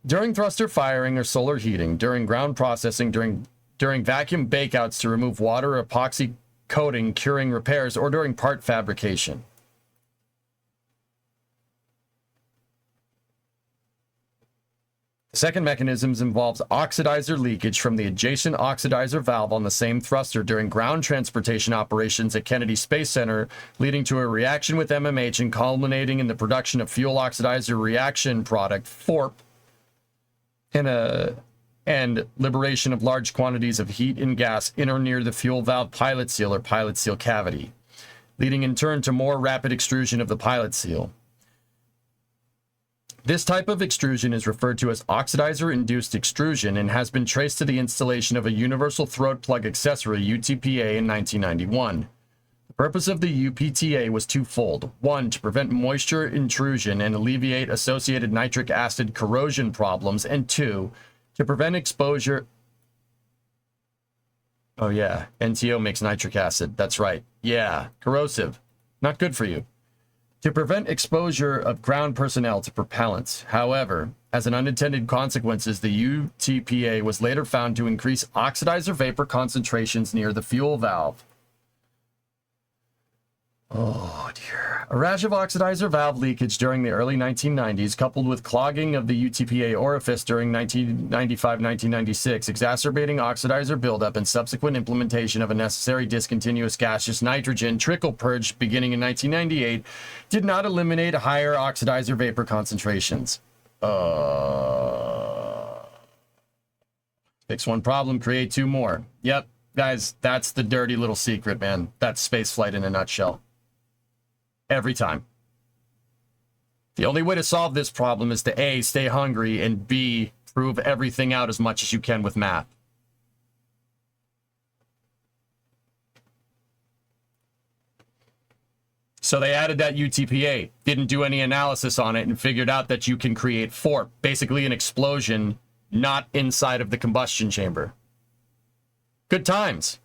During thruster firing or solar heating, during ground processing, during vacuum bakeouts to remove water or epoxy coating, curing repairs, or during part fabrication. The second mechanism involves oxidizer leakage from the adjacent oxidizer valve on the same thruster during ground transportation operations at Kennedy Space Center, leading to a reaction with MMH and culminating in the production of fuel oxidizer reaction product, FORP, and liberation of large quantities of heat and gas in or near the fuel valve pilot seal or pilot seal cavity, leading in turn to more rapid extrusion of the pilot seal. This type of extrusion is referred to as oxidizer-induced extrusion and has been traced to the installation of a universal throat plug accessory, UTPA, in 1991. The purpose of the UPTA was twofold. One, to prevent moisture intrusion and alleviate associated nitric acid corrosion problems, and two, to prevent exposure. Oh yeah, NTO makes nitric acid. That's right. Yeah, corrosive. Not good for you. To prevent exposure of ground personnel to propellants. However, as an unintended consequences, the UTPA was later found to increase oxidizer vapor concentrations near the fuel valve. Oh, dear. A rash of oxidizer valve leakage during the early 1990s, coupled with clogging of the UTPA orifice during 1995-1996, exacerbating oxidizer buildup and subsequent implementation of a necessary discontinuous gaseous nitrogen trickle purge beginning in 1998, did not eliminate higher oxidizer vapor concentrations. Fix one problem, create two more. Yep, guys, that's the dirty little secret, man. That's spaceflight in a nutshell. Every time. The only way to solve this problem is to A, stay hungry, and B, prove everything out as much as you can with math. So they added that UTPA, didn't do any analysis on it, and figured out that you can create FORP, basically an explosion not inside of the combustion chamber. Good times.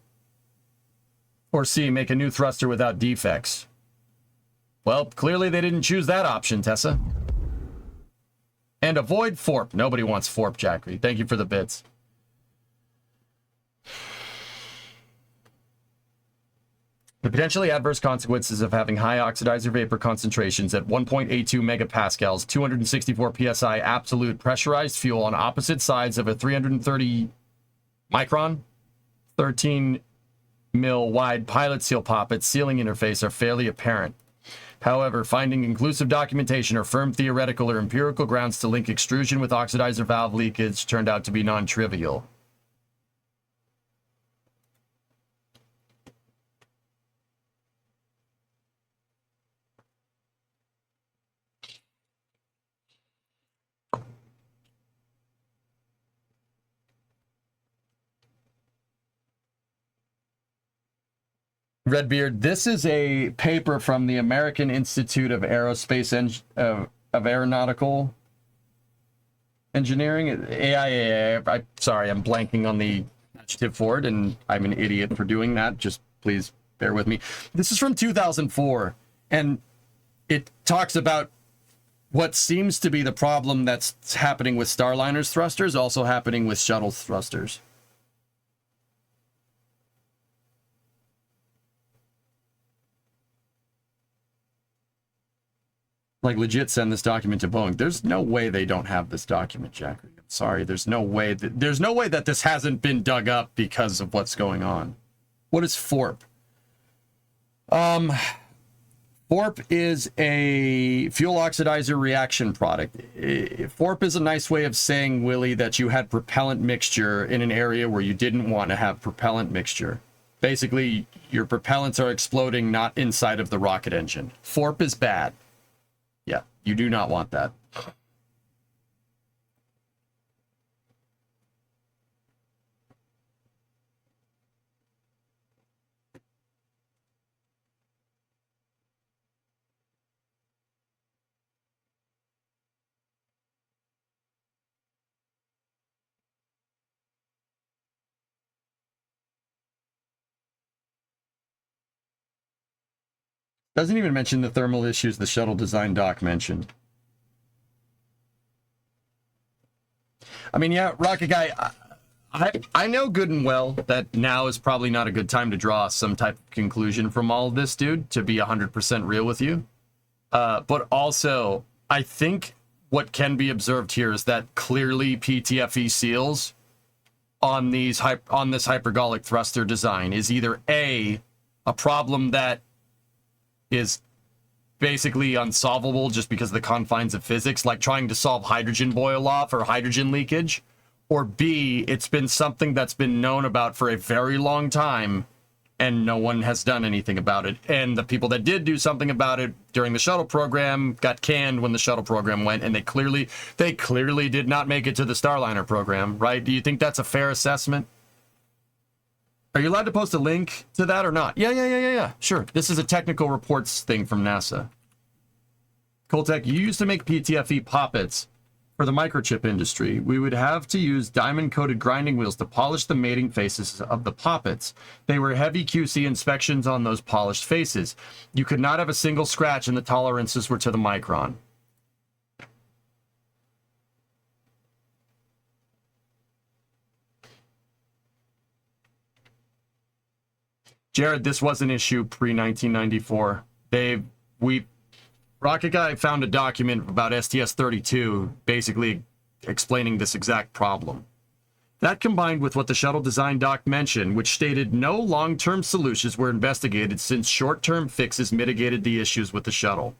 Or C, make a new thruster without defects. Well, clearly they didn't choose that option, Tessa. And avoid FORP. Nobody wants FORP, Jackery. Thank you for the bits. The potentially adverse consequences of having high oxidizer vapor concentrations at 1.82 megapascals, 264 psi absolute pressurized fuel on opposite sides of a 330 micron, 13 mil wide pilot seal poppet sealing interface are fairly apparent. However, finding conclusive documentation or firm theoretical or empirical grounds to link extrusion with oxidizer valve leakage turned out to be non-trivial. Redbeard, this is a paper from the American Institute of Aeronautical Engineering, AIAA. Sorry, I'm blanking on the adjective for it, and I'm an idiot for doing that. Just please bear with me. This is from 2004, and it talks about what seems to be the problem that's happening with Starliner's thrusters, also happening with shuttle thrusters. Like, legit send this document to Boeing. There's no way they don't have this document, Jackery. I'm sorry. There's no way that this hasn't been dug up because of what's going on. What is FORP? FORP is a fuel oxidizer reaction product. FORP is a nice way of saying, Willie, that you had propellant mixture in an area where you didn't want to have propellant mixture. Basically, your propellants are exploding not inside of the rocket engine. FORP is bad. Yeah, you do not want that. Doesn't even mention the thermal issues the shuttle design doc mentioned. I mean, yeah, Rocket Guy, I know good and well that now is probably not a good time to draw some type of conclusion from all of this, dude, to be 100% real with you. But also, I think what can be observed here is that clearly PTFE seals on this hypergolic thruster design is either A, a problem that is basically unsolvable just because of the confines of physics, like trying to solve hydrogen boil-off or hydrogen leakage, or B, it's been something that's been known about for a very long time and no one has done anything about it. And the people that did do something about it during the shuttle program got canned when the shuttle program went, and they clearly did not make it to the Starliner program, right? Do you think that's a fair assessment? Are you allowed to post a link to that or not? Yeah. Sure. This is a technical reports thing from NASA. Coltec, you used to make PTFE poppets for the microchip industry. We would have to use diamond-coated grinding wheels to polish the mating faces of the poppets. They were heavy QC inspections on those polished faces. You could not have a single scratch, and the tolerances were to the micron. Jared, this was an issue pre-1994. Rocket Guy found a document about STS-32 basically explaining this exact problem. That combined with what the shuttle design doc mentioned, which stated no long-term solutions were investigated since short-term fixes mitigated the issues with the shuttle.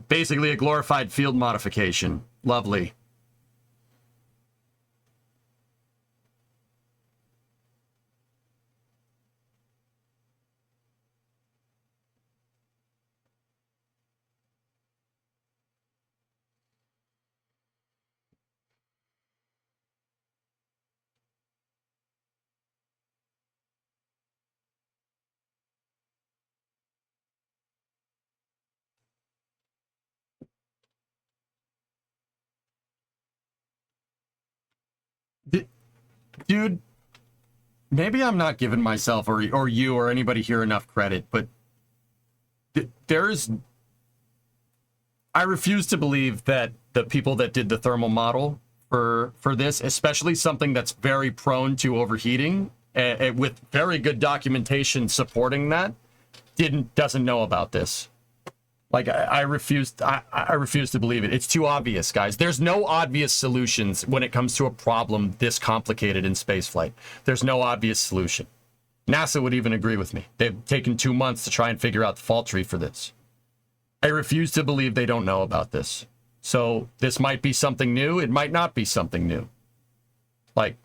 Basically a glorified field modification. Lovely. Dude, maybe I'm not giving myself or you or anybody here enough credit, but I refuse to believe that the people that did the thermal model for this, especially something that's very prone to overheating, with very good documentation supporting that, doesn't know about this. Like, I refuse to believe it. It's too obvious, guys. There's no obvious solutions when it comes to a problem this complicated in spaceflight. There's no obvious solution. NASA would even agree with me. They've taken 2 months to try and figure out the fault tree for this. I refuse to believe they don't know about this. So this might be something new. It might not be something new. Like,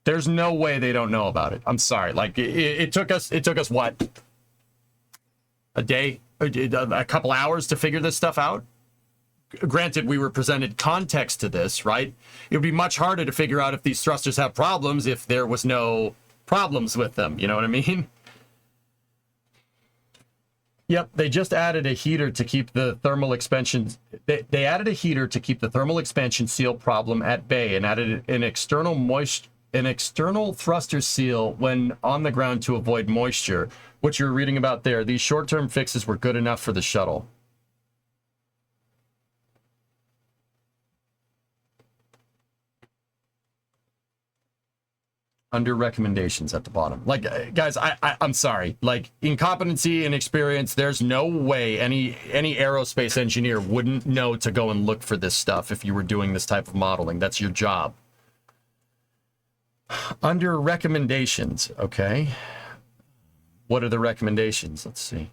there's no way they don't know about it. I'm sorry. Like, it took us what? A day? A couple hours to figure this stuff out? Granted, we were presented context to this, right? It would be much harder to figure out if these thrusters have problems if there was no problems with them. You know what I mean? Yep, they just added a heater to keep the thermal expansion. They added a heater to keep the thermal expansion seal problem at bay and added an external thruster seal when on the ground to avoid moisture. What you're reading about there, these short-term fixes were good enough for the shuttle. Under recommendations at the bottom. Like, guys, I'm sorry. Like, incompetency and experience, there's no way any aerospace engineer wouldn't know to go and look for this stuff if you were doing this type of modeling. That's your job. Under recommendations, okay. What are the recommendations? Let's see.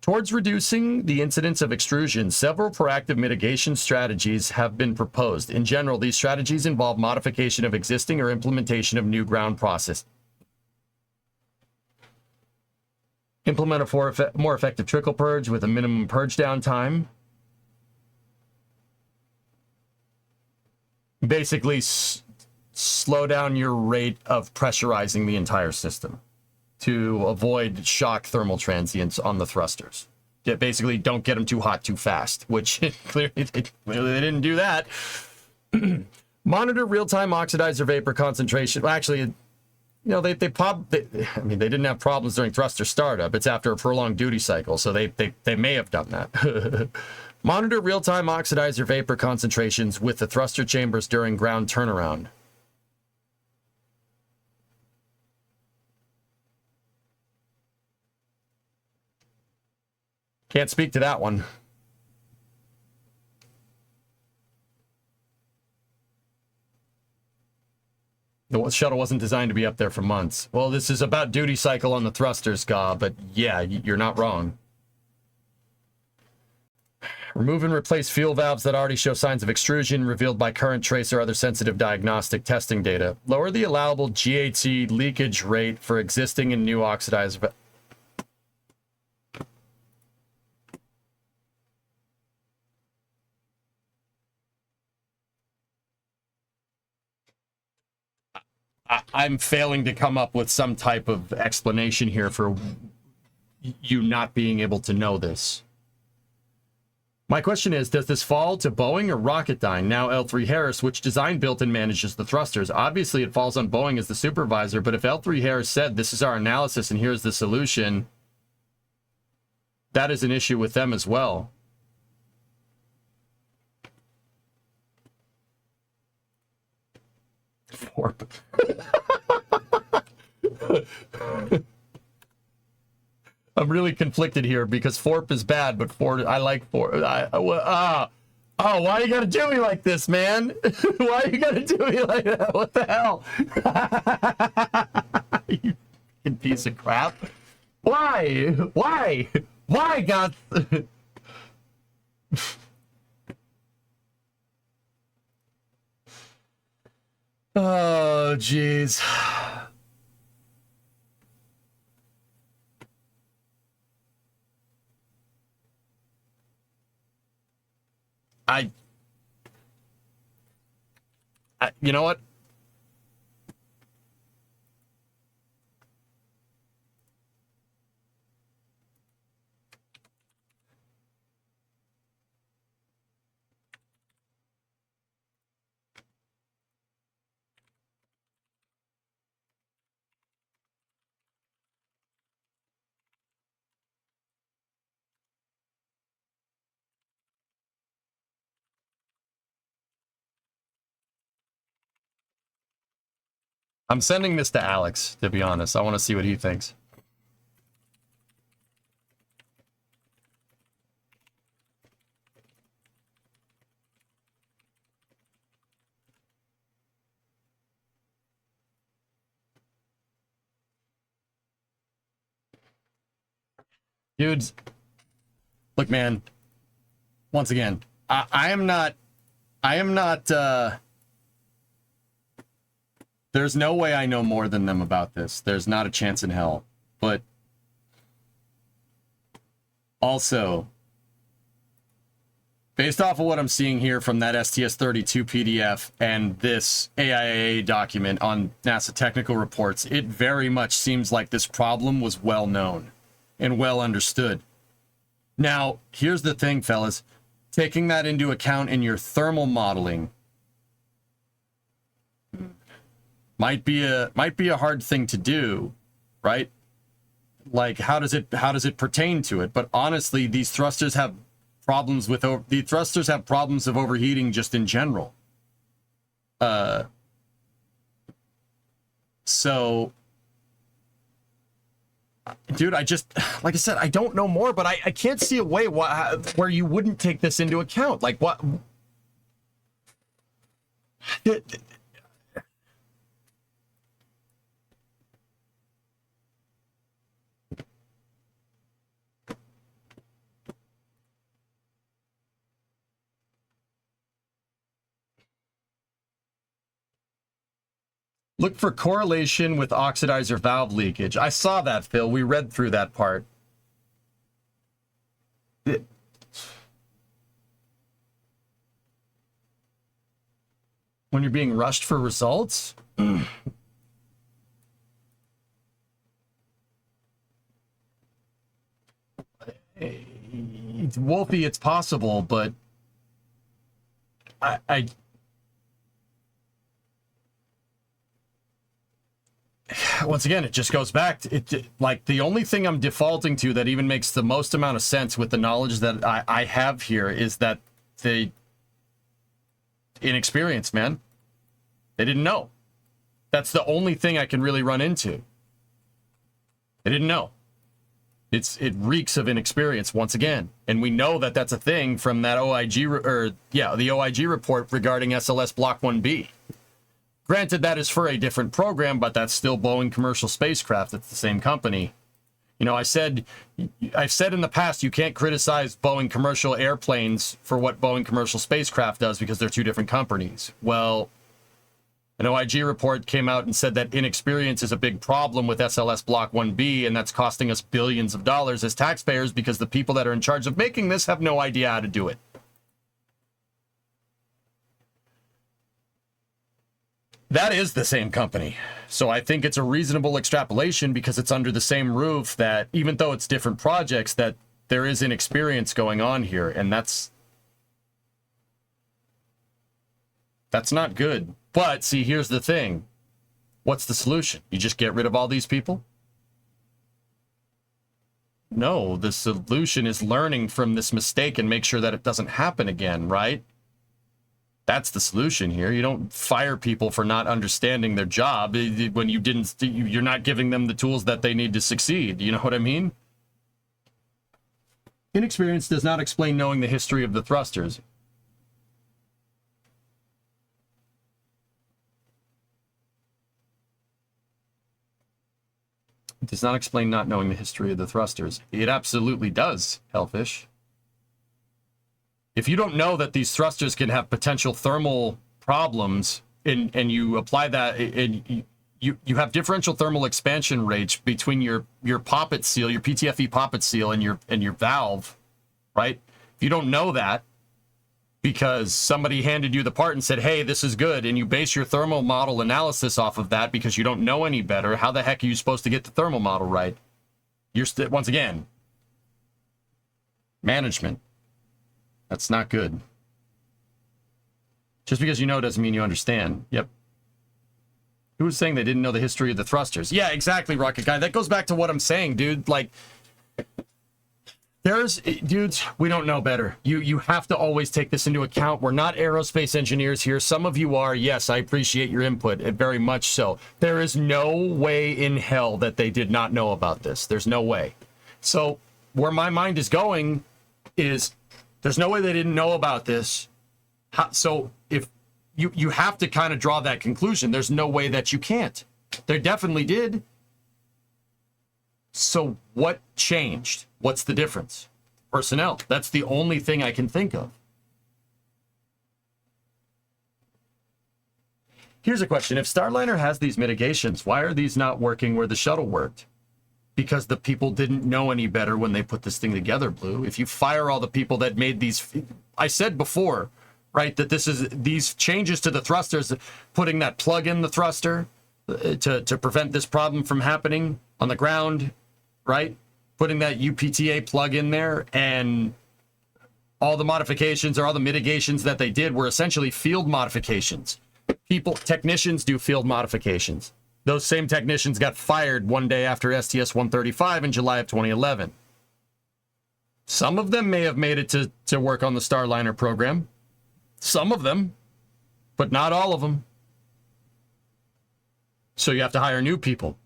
Towards reducing the incidence of extrusion, several proactive mitigation strategies have been proposed. In general, these strategies involve modification of existing or implementation of new ground process. Implement a more effective trickle purge with a minimum purge downtime. Basically, slow down your rate of pressurizing the entire system to avoid shock thermal transients on the thrusters. Basically, don't get them too hot too fast, which clearly they didn't do that. Monitor real-time oxidizer vapor concentration. Well, actually, you know, they didn't have problems during thruster startup. It's after a prolonged duty cycle, so they may have done that. Monitor real-time oxidizer vapor concentrations with the thruster chambers during ground turnaround. Can't speak to that one. The shuttle wasn't designed to be up there for months. Well, this is about duty cycle on the thrusters, Ga, but yeah, you're not wrong. Remove and replace fuel valves that already show signs of extrusion revealed by current trace or other sensitive diagnostic testing data. Lower the allowable GAT leakage rate for existing and new oxidizer. I'm failing to come up with some type of explanation here for you not being able to know this. My question is, does this fall to Boeing or Rocketdyne, now L3 Harris, which design, built, and manages the thrusters? Obviously, it falls on Boeing as the supervisor, but if L3 Harris said, this is our analysis and here's the solution, that is an issue with them as well. I'm really conflicted here because Forp is bad, but I like Forp. Oh, why you gotta do me like this, man? Why you gotta do me like that? What the hell? You fucking piece of crap. Why? Why? Why, God? Oh, jeez. You know what? I'm sending this to Alex, to be honest. I want to see what he thinks. Dudes, look, man, once again, I am not, there's no way I know more than them about this. There's not a chance in hell. But also, based off of what I'm seeing here from that STS-32 PDF and this AIAA document on NASA technical reports, it very much seems like this problem was well known and well understood. Now, here's the thing, fellas. Taking that into account in your thermal modeling might be a hard thing to do, right? Like, how does it pertain to it? But honestly, these thrusters have problems of overheating just in general. So, dude, like I said, I don't know more, but I can't see a way where you wouldn't take this into account. Like, what? Look for correlation with oxidizer valve leakage. I saw that, Phil. We read through that part. When you're being rushed for results? Wolfie, it's possible, but I once again, it just goes back to it. Like, the only thing I'm defaulting to that even makes the most amount of sense with the knowledge that I have here is that they inexperience, man. They didn't know. That's the only thing I can really run into. They didn't know. It reeks of inexperience once again, and we know that that's a thing from that the OIG report regarding SLS Block 1B. Granted, that is for a different program, but that's still Boeing Commercial Spacecraft. It's the same company. You know, I've said in the past, you can't criticize Boeing Commercial Airplanes for what Boeing Commercial Spacecraft does because they're two different companies. Well, an OIG report came out and said that inexperience is a big problem with SLS Block 1B, and that's costing us billions of dollars as taxpayers because the people that are in charge of making this have no idea how to do it. That is the same company. So I think it's a reasonable extrapolation because it's under the same roof that, even though it's different projects, that there is inexperience going on here, and that's not good. But, see, here's the thing. What's the solution? You just get rid of all these people? No, the solution is learning from this mistake and make sure that it doesn't happen again, right? That's the solution here. You don't fire people for not understanding their job when you're not giving them the tools that they need to succeed. You know what I mean? Inexperience does not explain knowing the history of the thrusters. It does not explain not knowing the history of the thrusters. It absolutely does, Hellfish. If you don't know that these thrusters can have potential thermal problems, and you apply that, and you have differential thermal expansion rates between your poppet seal, your PTFE poppet seal, and your valve, right? If you don't know that, because somebody handed you the part and said, hey, this is good, and you base your thermal model analysis off of that because you don't know any better, how the heck are you supposed to get the thermal model right? You're once again, management. That's not good. Just because you know doesn't mean you understand. Yep. Who was saying they didn't know the history of the thrusters? Yeah, exactly, Rocket Guy. That goes back to what I'm saying, dude. Like, dudes, we don't know better. You have to always take this into account. We're not aerospace engineers here. Some of you are. Yes, I appreciate your input, very much so. There is no way in hell that they did not know about this. There's no way. So where my mind is going is there's no way they didn't know about this. So if you have to kind of draw that conclusion, there's no way that you can't. They definitely did. So what changed? What's the difference? Personnel. That's the only thing I can think of. Here's a question. If Starliner has these mitigations, why are these not working where the shuttle worked? Because the people didn't know any better when they put this thing together, Blue. If you fire all the people that made these... I said before, right, that these changes to the thrusters, putting that plug in the thruster to prevent this problem from happening on the ground, right? Putting that UPTA plug in there, and all the modifications or all the mitigations that they did were essentially field modifications. Technicians do field modifications. Those same technicians got fired one day after STS-135 in July of 2011. Some of them may have made it to work on the Starliner program. Some of them, but not all of them. So you have to hire new people.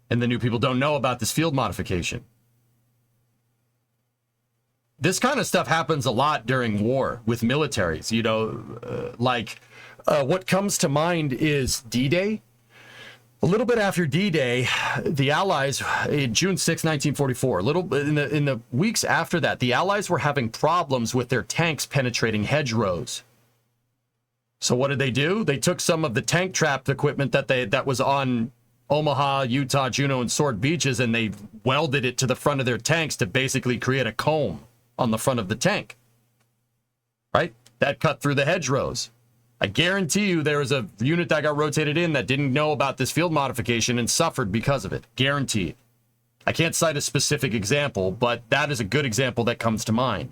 And the new people don't know about this field modification. This kind of stuff happens a lot during war with militaries. You know, what comes to mind is D-Day. A little bit after D-Day, the Allies, June 6, 1944, in the weeks after that, the Allies were having problems with their tanks penetrating hedgerows. So what did they do? They took some of the tank trap equipment that was on Omaha, Utah, Juneau, and Sword beaches, and they welded it to the front of their tanks to basically create a comb on the front of the tank. Right? That cut through the hedgerows. I guarantee you there was a unit that got rotated in that didn't know about this field modification and suffered because of it. Guaranteed. I can't cite a specific example, but that is a good example that comes to mind.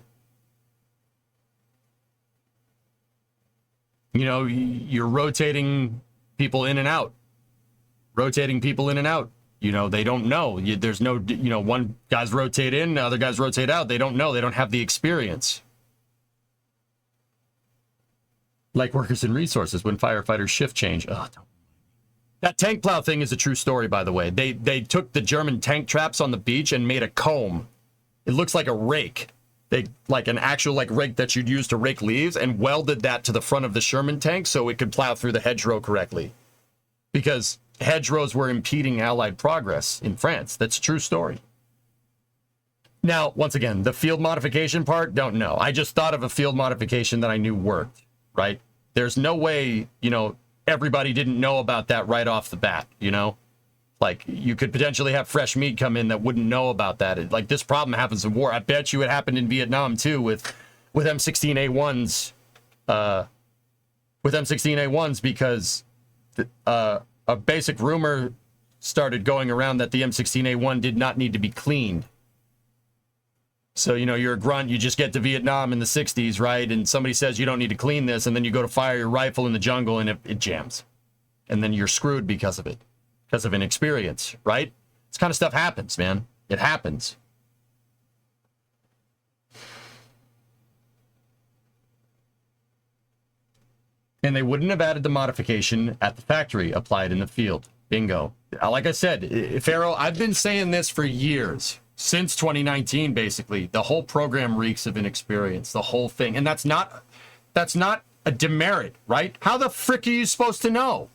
You know, you're rotating people in and out. You know, they don't know. There's no, you know, one guy's rotate in, the other guys rotate out. They don't know. They don't have the experience. Like workers and resources when firefighters shift change. That tank plow thing is a true story, by the way. They took the German tank traps on the beach and made a comb. It looks like a rake. Like an actual rake that you'd use to rake leaves, and welded that to the front of the Sherman tank so it could plow through the hedgerow correctly. Because hedgerows were impeding Allied progress in France. That's a true story. Now, once again, the field modification part, don't know. I just thought of a field modification that I knew worked, right? There's no way, you know, everybody didn't know about that right off the bat, you know? Like, you could potentially have fresh meat come in that wouldn't know about that. Like, this problem happens in war. I bet you it happened in Vietnam, too, with M16A1s. With M16A1s, because a basic rumor started going around that the M16A1 did not need to be cleaned. So, you know, you're a grunt, you just get to Vietnam in the 60s, right? And somebody says you don't need to clean this, and then you go to fire your rifle in the jungle, and it jams. And then you're screwed because of it. Because of inexperience, right? This kind of stuff happens, man. It happens. And they wouldn't have added the modification at the factory applied in the field. Bingo. Like I said, Pharaoh, I've been saying this for years. since 2019, basically. The whole program reeks of inexperience, the whole thing. And that's not a demerit, right? How the frick are you supposed to know?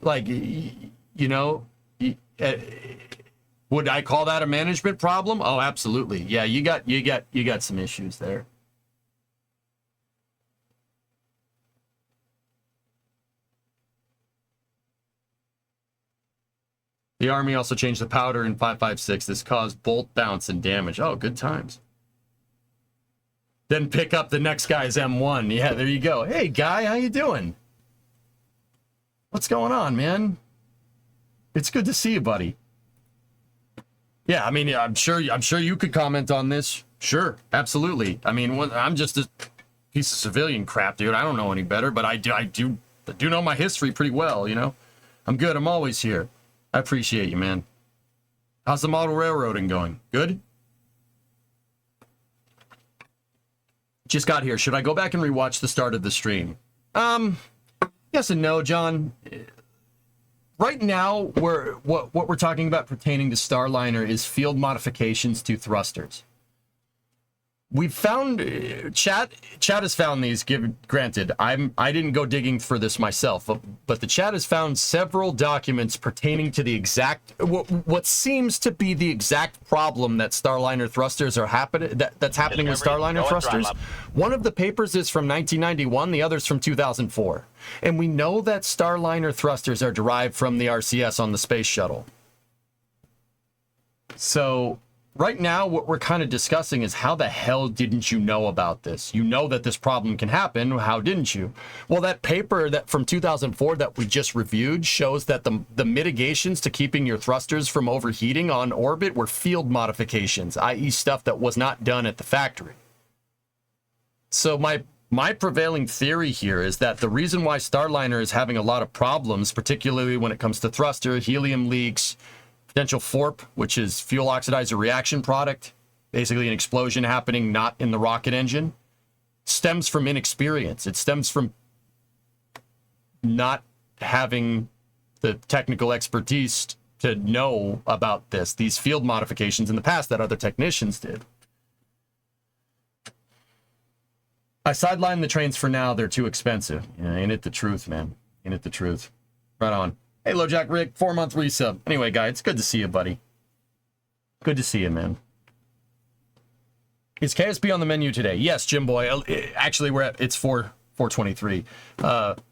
Like, you know, would I call that a management problem? Oh, absolutely. Yeah, you got some issues there. The Army also changed the powder in 5.56. This caused bolt bounce and damage. Oh, good times. Then pick up the next guy's M1. Yeah, there you go. Hey, guy, how you doing? What's going on, man? It's good to see you, buddy. Yeah, I mean, I'm sure you could comment on this. Sure, absolutely. I mean, I'm just a piece of civilian crap, dude. I don't know any better, but I do know my history pretty well, you know? I'm good. I'm always here. I appreciate you, man. How's the model railroading going? Good? Just got here. Should I go back and rewatch the start of the stream? Yes and no, John. Right now, what we're talking about pertaining to Starliner is field modifications to thrusters. We've found chat has found these. Granted, I didn't go digging for this myself, but the chat has found several documents pertaining to the exact what seems to be the exact problem that Starliner thrusters are that's happening with Starliner thrusters. One of the papers is from 1991, the other's from 2004, and we know that Starliner thrusters are derived from the RCS on the space shuttle. So right now, what we're kind of discussing is how the hell didn't you know about this? You know that this problem can happen. How didn't you? Well, that paper that from 2004 that we just reviewed shows that the mitigations to keeping your thrusters from overheating on orbit were field modifications, i.e. stuff that was not done at the factory. So my prevailing theory here is that the reason why Starliner is having a lot of problems, particularly when it comes to thruster, helium leaks, potential FORP, which is fuel oxidizer reaction product, basically an explosion happening not in the rocket engine, stems from inexperience. It stems from not having the technical expertise to know about these field modifications in the past that other technicians did. I sideline the trains for now. They're too expensive. Yeah, ain't it the truth, man? Ain't it the truth? Right on. Hey, LoJack Rick, 4-month resub. Anyway, guy, it's good to see you, buddy. Good to see you, man. Is KSP on the menu today? Yes, Jim Boy. Actually, it's 4:23.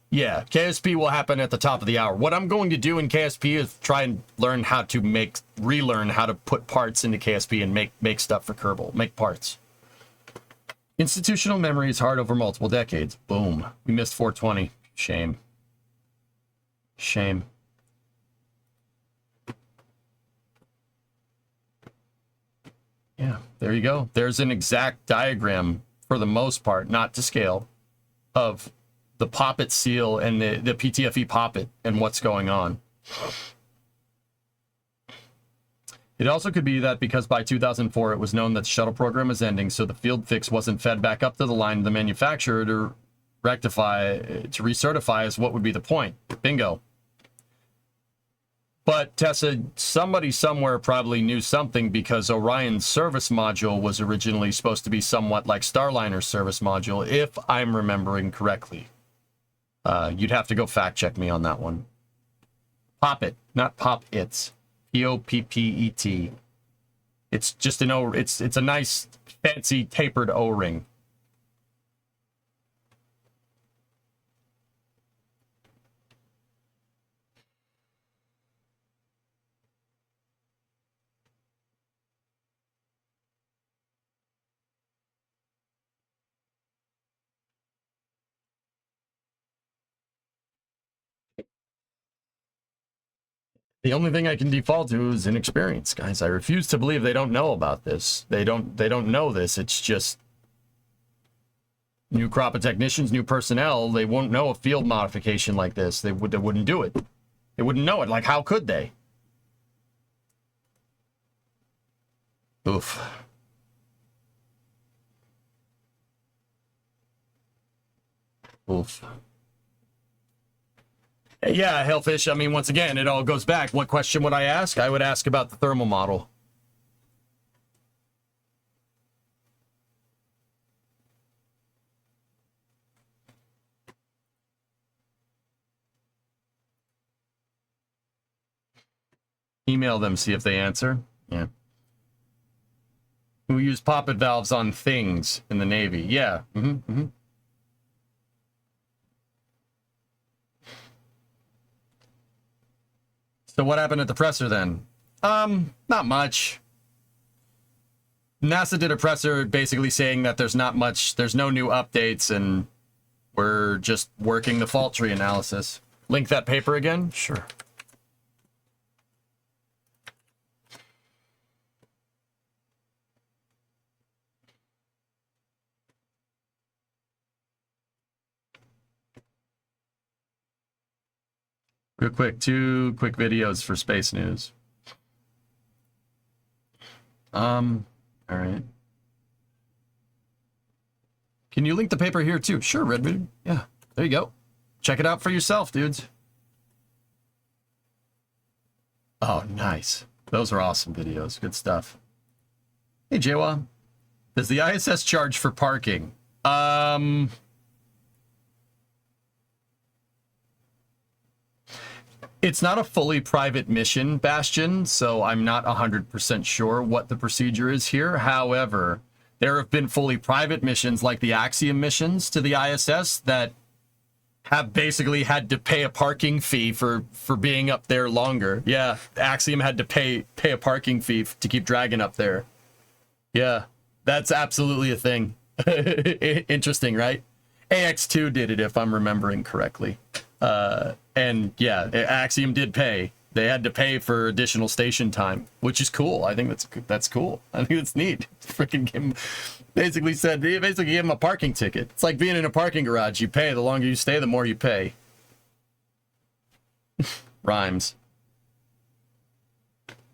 Yeah, KSP will happen at the top of the hour. What I'm going to do in KSP is try and learn how to relearn how to put parts into KSP and make stuff for Kerbal. Make parts. Institutional memory is hard over multiple decades. Boom. We missed 420. Shame. Shame. Yeah, there you go. There's an exact diagram, for the most part, not to scale, of the poppet seal and the PTFE poppet and what's going on. It also could be that because by 2004 it was known that the shuttle program is ending, so the field fix wasn't fed back up to the line of the manufacturer to recertify as what would be the point. Bingo. But Tessa, somebody somewhere probably knew something because Orion's service module was originally supposed to be somewhat like Starliner's service module, if I'm remembering correctly. You'd have to go fact check me on that one. Poppet, not pop-its. P-O-P-P-E-T. It's just an O. It's a nice, fancy, tapered O-ring. The only thing I can default to is inexperience, guys. I refuse to believe they don't know about this. They don't know this. It's just new crop of technicians, new personnel. They won't know a field modification like this. They wouldn't do it. They wouldn't know it. Like, how could they? Oof. Oof. Yeah, Hellfish, I mean, once again, it all goes back. What question would I ask? I would ask about the thermal model. Email them, see if they answer. Yeah. We use poppet valves on things in the Navy. Yeah. So what happened at the presser then? Not much. NASA did a presser basically saying that there's not much, there's no new updates, and we're just working the fault tree analysis. Link that paper again? Sure. Real quick, 2 quick videos for space news. All right. Can you link the paper here too? Sure, Redwood. Yeah, there you go. Check it out for yourself, dudes. Oh, nice. Those are awesome videos. Good stuff. Hey, Jawa. Does the ISS charge for parking? It's not a fully private mission, Bastion, so I'm not 100% sure what the procedure is here. However, there have been fully private missions like the Axiom missions to the ISS that have basically had to pay a parking fee for being up there longer. Yeah, Axiom had to pay a parking fee to keep Dragon up there. Yeah, that's absolutely a thing. Interesting, right? AX2 did it, if I'm remembering correctly. And yeah, Axiom did pay. They had to pay for additional station time, which is cool. I think that's cool. I think it's neat. Freaking basically gave him a parking ticket. It's like being in a parking garage. You pay. The longer you stay, the more you pay. Rhymes.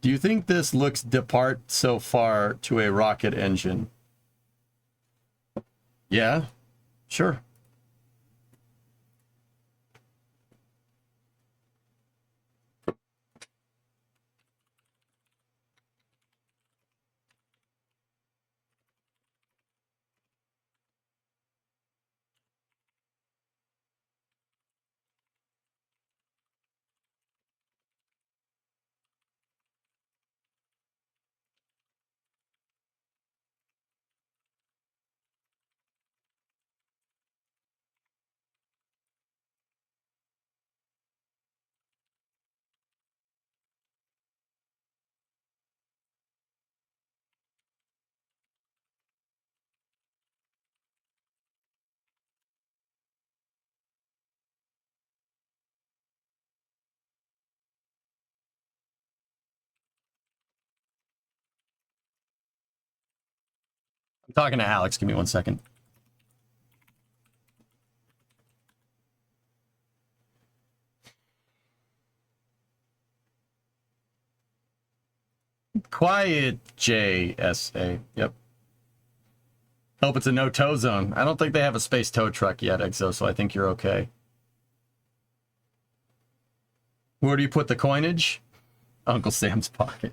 Do you think this looks depart so far to a rocket engine? Yeah, sure. I'm talking to Alex. Give me 1 second. Quiet, JSA. Yep. Hope it's a no-tow zone. I don't think they have a space tow truck yet, Exo, so I think you're okay. Where do you put the coinage? Uncle Sam's pocket.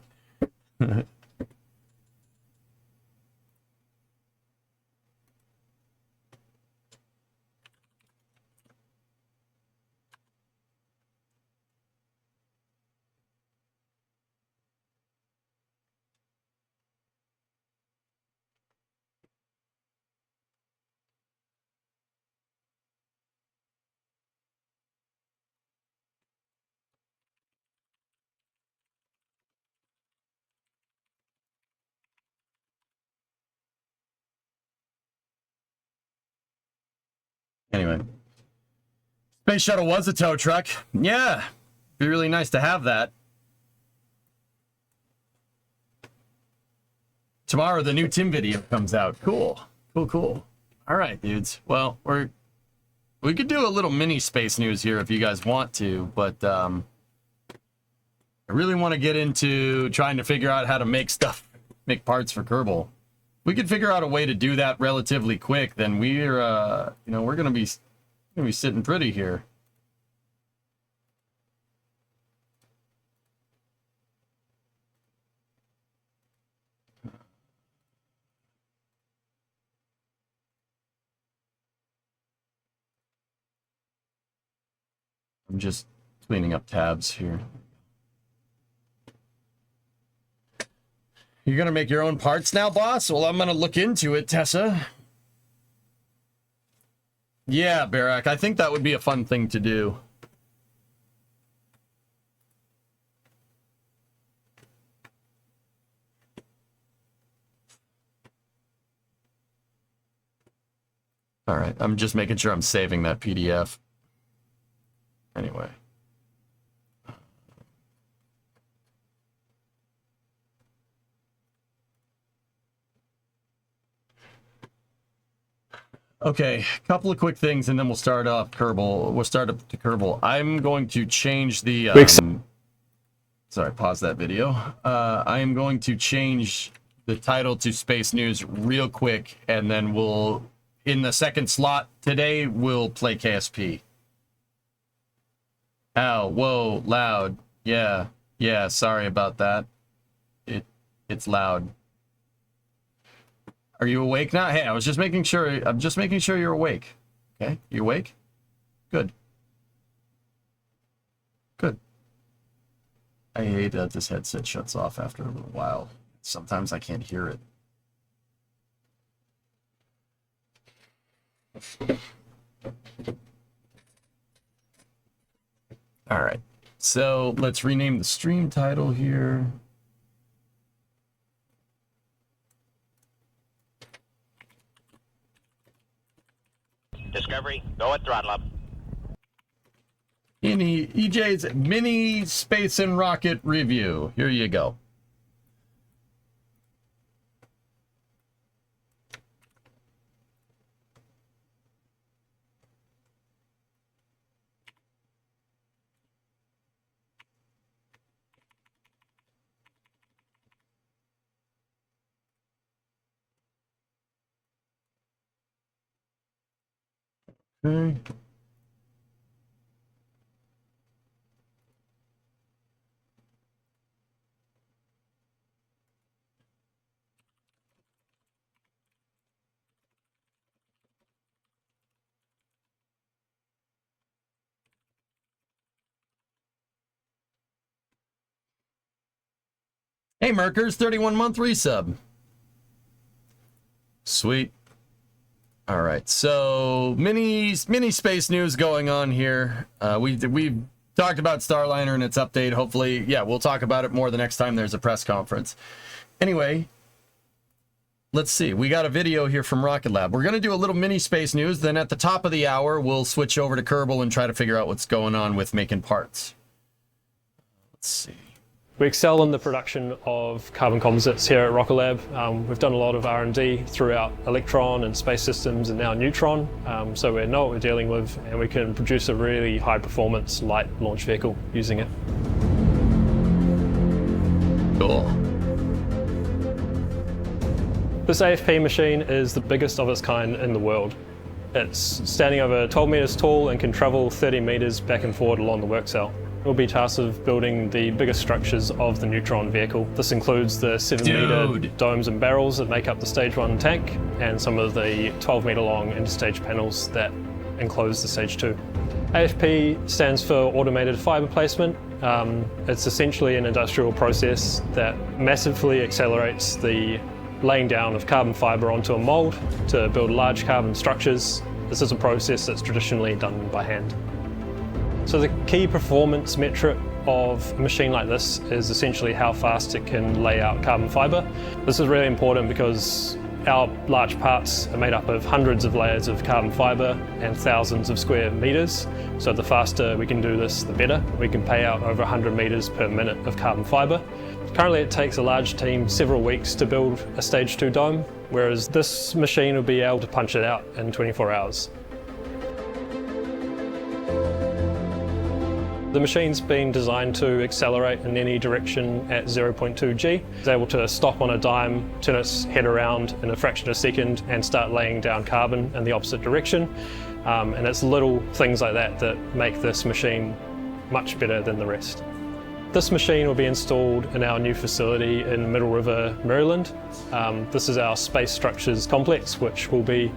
Anyway. Space shuttle was a tow truck. Yeah. Be really nice to have that. Tomorrow the new Tim video comes out. Cool. Cool. All right, dudes. Well, we could do a little mini space news here if you guys want to, but I really want to get into trying to figure out how to make parts for Kerbal. We could figure out a way to do that relatively quick, then we're we're gonna be sitting pretty here. I'm just cleaning up tabs here. You're gonna make your own parts now, boss? Well, I'm gonna look into it, Tessa. Yeah, Barak, I think that would be a fun thing to do. All right, I'm just making sure I'm saving that PDF. Anyway. Okay, a couple of quick things and then we'll start off Kerbal. We'll start up to Kerbal. I'm going to change the... sorry, pause that video. I am going to change the title to Space News real quick, and then we'll... In the second slot today, we'll play KSP. Ow, whoa, loud. Yeah, sorry about that. It's loud. Are you awake now? Hey, I was just making sure. I'm just making sure you're awake. Okay, you awake? Good. Good. I hate that this headset shuts off after a little while. Sometimes I can't hear it. All right. So let's rename the stream title here. Discovery, go at throttle up. EJ's mini space and rocket review. Here you go. Okay. Hey, Merkers, 31-month resub. Sweet. All right, so mini space news going on here. We've talked about Starliner and its update. Hopefully, yeah, we'll talk about it more the next time there's a press conference. Anyway, let's see. We got a video here from Rocket Lab. We're going to do a little mini space news. Then at the top of the hour, we'll switch over to Kerbal and try to figure out what's going on with making parts. Let's see. We excel in the production of carbon composites here at Rocket Lab. We've done a lot of R&D throughout Electron and space systems and now Neutron. So we know what we're dealing with and we can produce a really high performance light launch vehicle using it. Cool. This AFP machine is the biggest of its kind in the world. It's standing over 12 meters tall and can travel 30 meters back and forward along the work cell. We'll be tasked with building the biggest structures of the Neutron vehicle. This includes the 7-meter domes and barrels that make up the Stage 1 tank, and some of the 12-meter long interstage panels that enclose the Stage 2. AFP stands for Automated Fiber Placement. It's essentially an industrial process that massively accelerates the laying down of carbon fiber onto a mold to build large carbon structures. This is a process that's traditionally done by hand. So the key performance metric of a machine like this is essentially how fast it can lay out carbon fiber. This is really important because our large parts are made up of hundreds of layers of carbon fiber and thousands of square meters. So the faster we can do this, the better. We can pay out over 100 meters per minute of carbon fiber. Currently it takes a large team several weeks to build a Stage 2 dome, whereas this machine will be able to punch it out in 24 hours. The machine's been designed to accelerate in any direction at 0.2 G. It's able to stop on a dime, turn its head around in a fraction of a second and start laying down carbon in the opposite direction. And it's little things like that that make this machine much better than the rest. This machine will be installed in our new facility in Middle River, Maryland. This is our space structures complex, which will be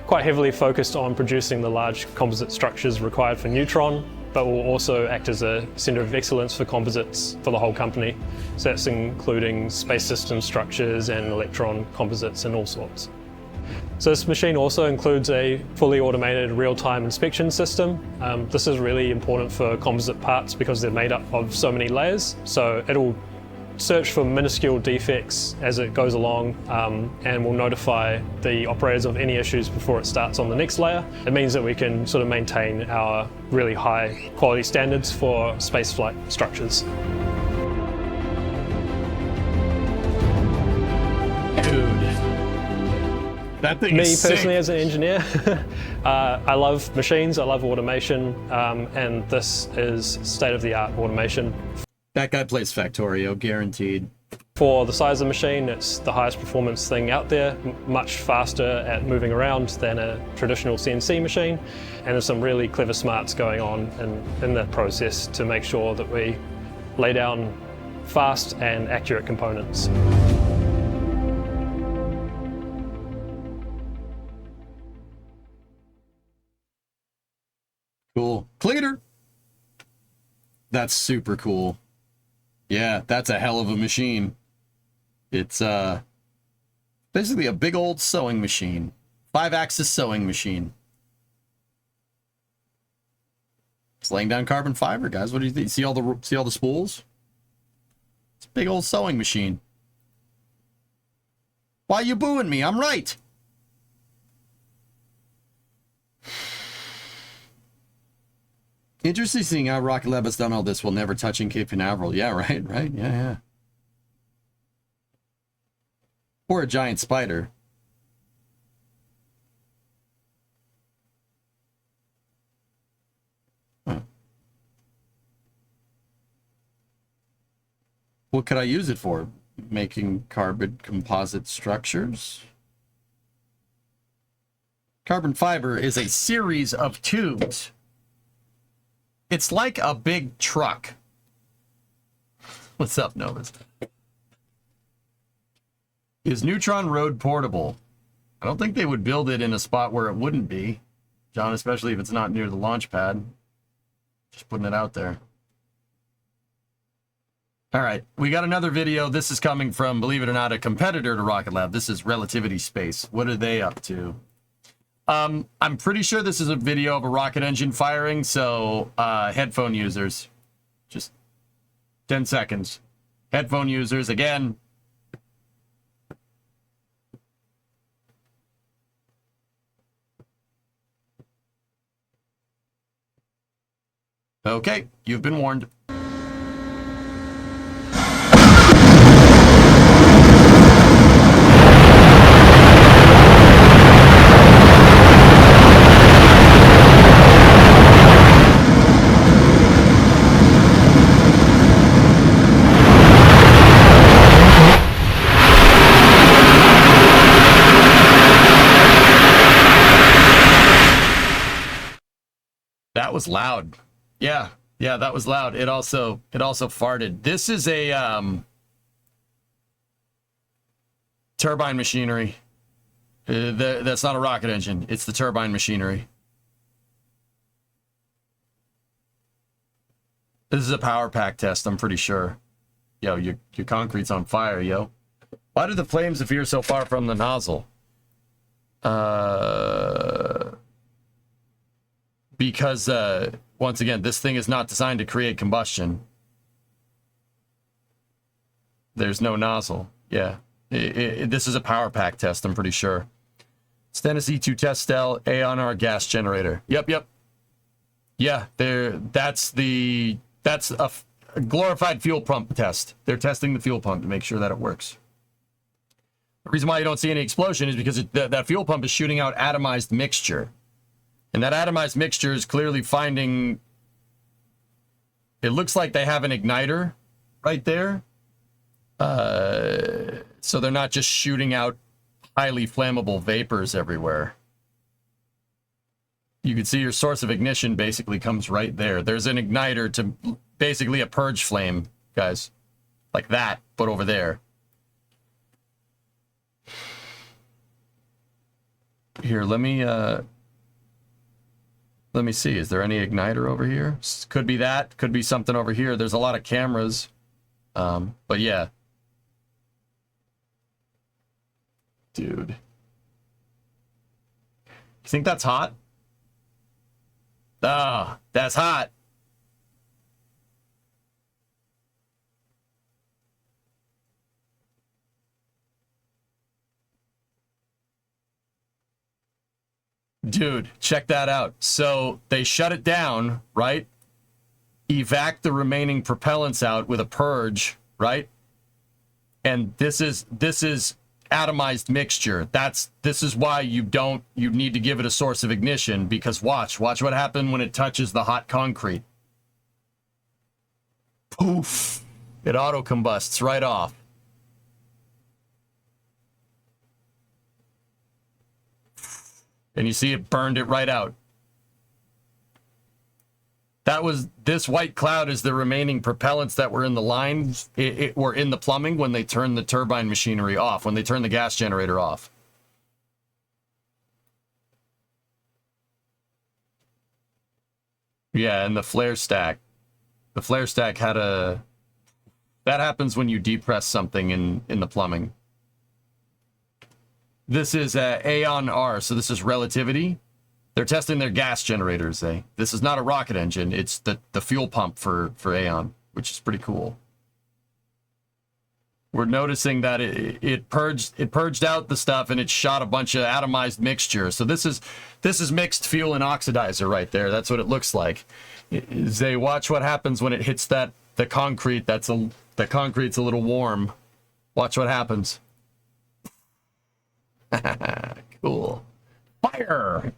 quite heavily focused on producing the large composite structures required for Neutron. but will also act as a center of excellence for composites for the whole company. So that's including space system structures and electron composites and all sorts. So this machine also includes a fully automated real-time inspection system. This is really important for composite parts because they're made up of so many layers. So it'll search for minuscule defects as it goes along and will notify the operators of any issues before it starts on the next layer. It means that we can sort of maintain our really high quality standards for spaceflight structures. That thing Me is personally, sick. as an engineer, I love machines, I love automation, and this is state-of-the-art automation. That guy plays Factorio, guaranteed. For the size of the machine, it's the highest performance thing out there, much faster at moving around than a traditional CNC machine, and there's some really clever smarts going on in that process to make sure that we lay down fast and accurate components. Cool. Cleaner. That's super cool. Yeah, that's a hell of a machine. It's basically a big old sewing machine. 5-axis sewing machine. It's laying down carbon fiber, guys. What do you think? See all the spools? It's a big old sewing machine. Why you booing me? I'm right. Interesting seeing how Rocket Lab has done all this while never touching Cape Canaveral. Yeah, right, yeah. Or a giant spider. Huh. What could I use it for? Making carbon composite structures? Carbon fiber is a series of tubes. It's like a big truck. What's up, Novus? Is Neutron Road portable? I don't think they would build it in a spot where it wouldn't be, John, especially if it's not near the launch pad. Just putting it out there. All right, we got another video. This is coming from, believe it or not, a competitor to Rocket Lab. This is Relativity Space. What are they up to? I'm pretty sure this is a video of a rocket engine firing, so headphone users, just 10 seconds. Headphone users, again. Okay, you've been warned. That was loud. Yeah, that was loud. It also farted. This is a turbine machinery. That's not a rocket engine. It's the turbine machinery. This is a power pack test, I'm pretty sure. Yo, your concrete's on fire, yo. Why do the flames appear so far from the nozzle? Because, once again, this thing is not designed to create combustion. There's no nozzle. Yeah. This is a power pack test, I'm pretty sure. Stennis E2 test cell, ANR gas generator. Yep. Yeah, that's a glorified fuel pump test. They're testing the fuel pump to make sure that it works. The reason why you don't see any explosion is because that fuel pump is shooting out atomized mixture. And that atomized mixture is clearly finding... It looks like they have an igniter right there. So they're not just shooting out highly flammable vapors everywhere. You can see your source of ignition basically comes right there. There's an igniter to basically a purge flame, guys. Like that, but over there. Here, let me Let me see. Is there any igniter over here? Could be that. Could be something over here. There's a lot of cameras. But yeah. Dude. You think that's hot? Ah, that's hot. Dude, check that out. So they shut it down, right? Evac the remaining propellants out with a purge, right? And this is atomized mixture. This is why you need to give it a source of ignition, because watch what happens when it touches the hot concrete. Poof. It auto combusts right off. And you see it burned it right out. This white cloud is the remaining propellants that were in the lines, were in the plumbing when they turned the turbine machinery off, when they turned the gas generator off. Yeah, and the flare stack. The flare stack had a... That happens when you depress something in the plumbing. This is Aeon R, so this is relativity. They're testing their gas generators. This is not a rocket engine. It's the fuel pump for Aeon, which is pretty cool. We're noticing that it purged out the stuff and it shot a bunch of atomized mixture. So this is mixed fuel and oxidizer right there. That's what it looks like. They watch what happens when it hits the concrete. The concrete's a little warm. Watch what happens. Cool. Fire!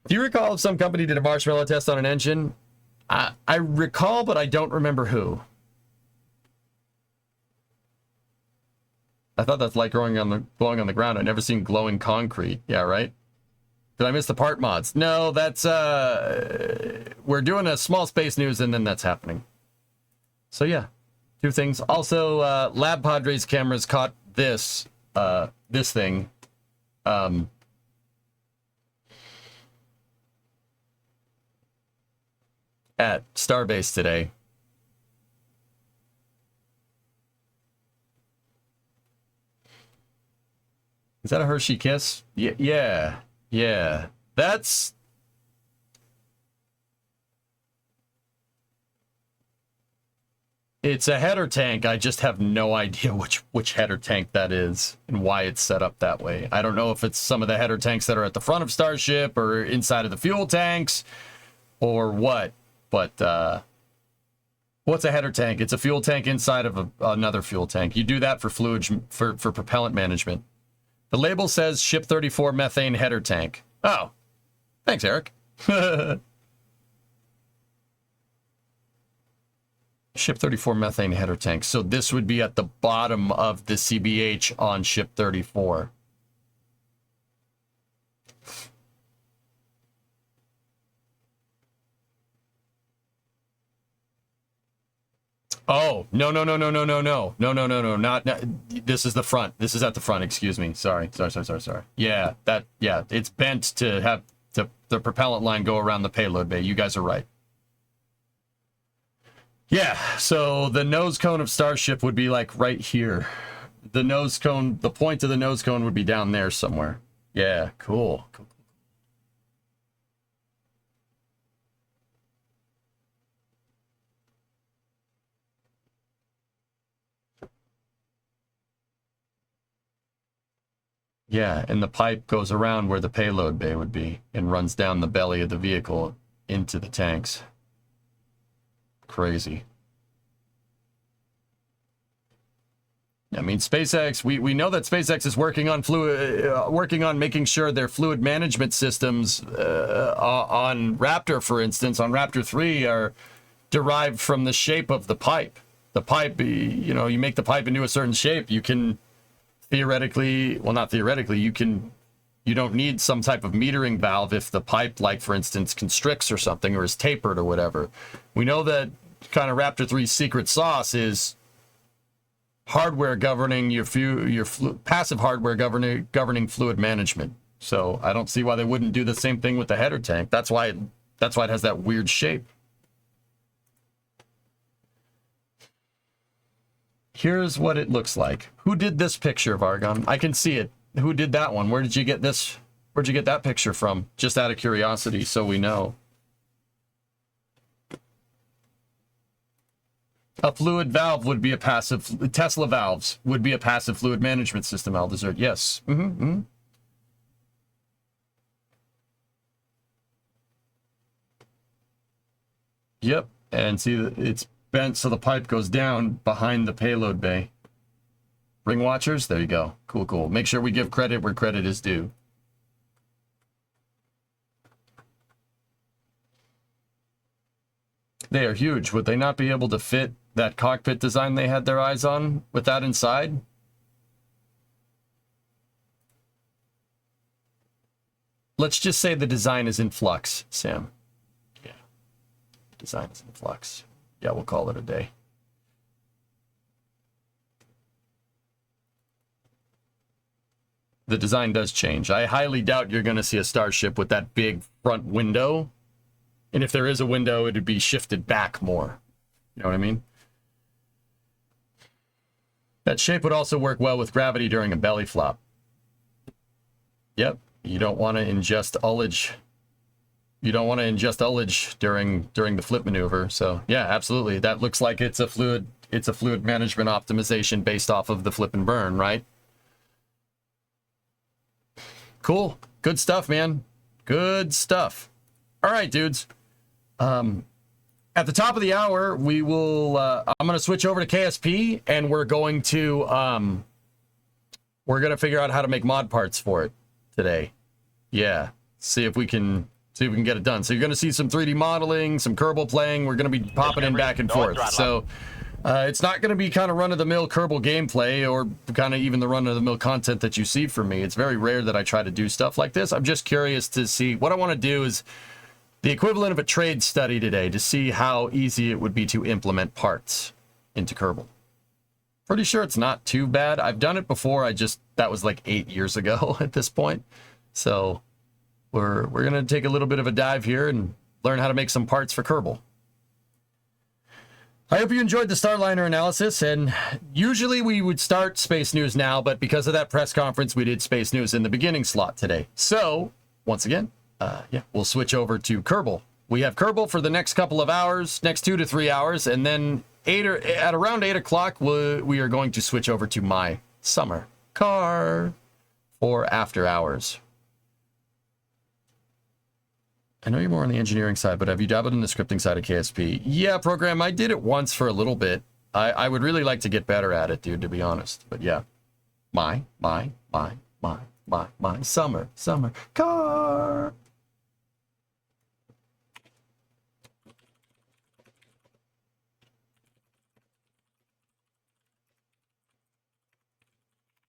Do you recall if some company did a marshmallow test on an engine? I recall, but I don't remember who. I thought that's like glowing on the ground. I've never seen glowing concrete. Yeah, right? Did I miss the part mods? No, that's... we're doing a small space news and then that's happening. So yeah, 2 things. Also, Lab Padres cameras caught this thing. At Starbase today. Is that a Hershey Kiss? Yeah. That's... It's a header tank. I just have no idea which header tank that is and why it's set up that way. I don't know if it's some of the header tanks that are at the front of Starship or inside of the fuel tanks or what. But what's a header tank? It's a fuel tank inside of another fuel tank. You do that for fluid for propellant management. The label says Ship 34 methane header tank. Oh, thanks, Eric. Ship 34 methane header tank. So this would be at the bottom of the CBH on Ship 34. Oh, no. Not, this is the front. This is at the front, excuse me. Sorry. Yeah, it's bent to have the propellant line go around the payload bay. You guys are right. Yeah, so the nose cone of Starship would be like right here. The nose cone, the point of the nose cone would be down there somewhere. Yeah, cool. Yeah, and the pipe goes around where the payload bay would be and runs down the belly of the vehicle into the tanks. Crazy. I mean, SpaceX, we know that SpaceX is working on making sure their fluid management systems on Raptor, for instance, on Raptor 3 are derived from the shape of the pipe. The pipe, you know, you make the pipe into a certain shape, you can theoretically, well, not theoretically, you don't need some type of metering valve if the pipe, like, for instance, constricts or something or is tapered or whatever. We know that kind of Raptor 3's secret sauce is hardware governing passive hardware governing fluid management. So I don't see why they wouldn't do the same thing with the header tank. That's why it has that weird shape. Here's what it looks like. Who did this picture of Argon? I can see it. Who did that one? Where did you get this? Where'd you get that picture from? Just out of curiosity, so we know. A fluid valve would be a passive... Tesla valves would be a passive fluid management system, Aldezert. Yes. Yep. And see, it's bent so the pipe goes down behind the payload bay. Ring watchers? There you go. Cool, cool. Make sure we give credit where credit is due. They are huge. Would they not be able to fit that cockpit design they had their eyes on with that inside? Let's just say the design is in flux, Sam. Yeah. Design is in flux. Yeah, we'll call it a day. The design does change. I highly doubt you're going to see a Starship with that big front window. And if there is a window, it would be shifted back more. You know what I mean? That shape would also work well with gravity during a belly flop. Yep. You don't want to ingest ullage. You don't want to ingest ullage during the flip maneuver. So yeah, absolutely. That looks like it's a fluid management optimization based off of the flip and burn, right? Cool. Good stuff, man. Good stuff. All right, dudes. At the top of the hour, we will, I'm going to switch over to KSP, and we're going to figure out how to make mod parts for it today. Yeah. See if we can get it done. So you're going to see some 3D modeling, some Kerbal playing. We're going to be popping in back and forth. So it's not going to be kind of run-of-the-mill Kerbal gameplay or kind of even the run-of-the-mill content that you see from me. It's very rare that I try to do stuff like this. I'm just curious to see. What I want to do is the equivalent of a trade study today to see how easy it would be to implement parts into Kerbal. Pretty sure it's not too bad. I've done it before. That was like 8 years ago at this point. So we're going to take a little bit of a dive here and learn how to make some parts for Kerbal. I hope you enjoyed the Starliner analysis, and usually we would start Space News now, but because of that press conference, we did Space News in the beginning slot today. So, once again, we'll switch over to Kerbal. We have Kerbal for the next couple of hours, next 2 to 3 hours, and then at around 8 o'clock, we are going to switch over to my summer car for after hours. I know you're more on the engineering side, but have you dabbled in the scripting side of KSP? Yeah, program, I did it once for a little bit. I would really like to get better at it, dude, to be honest. But yeah, my summer car.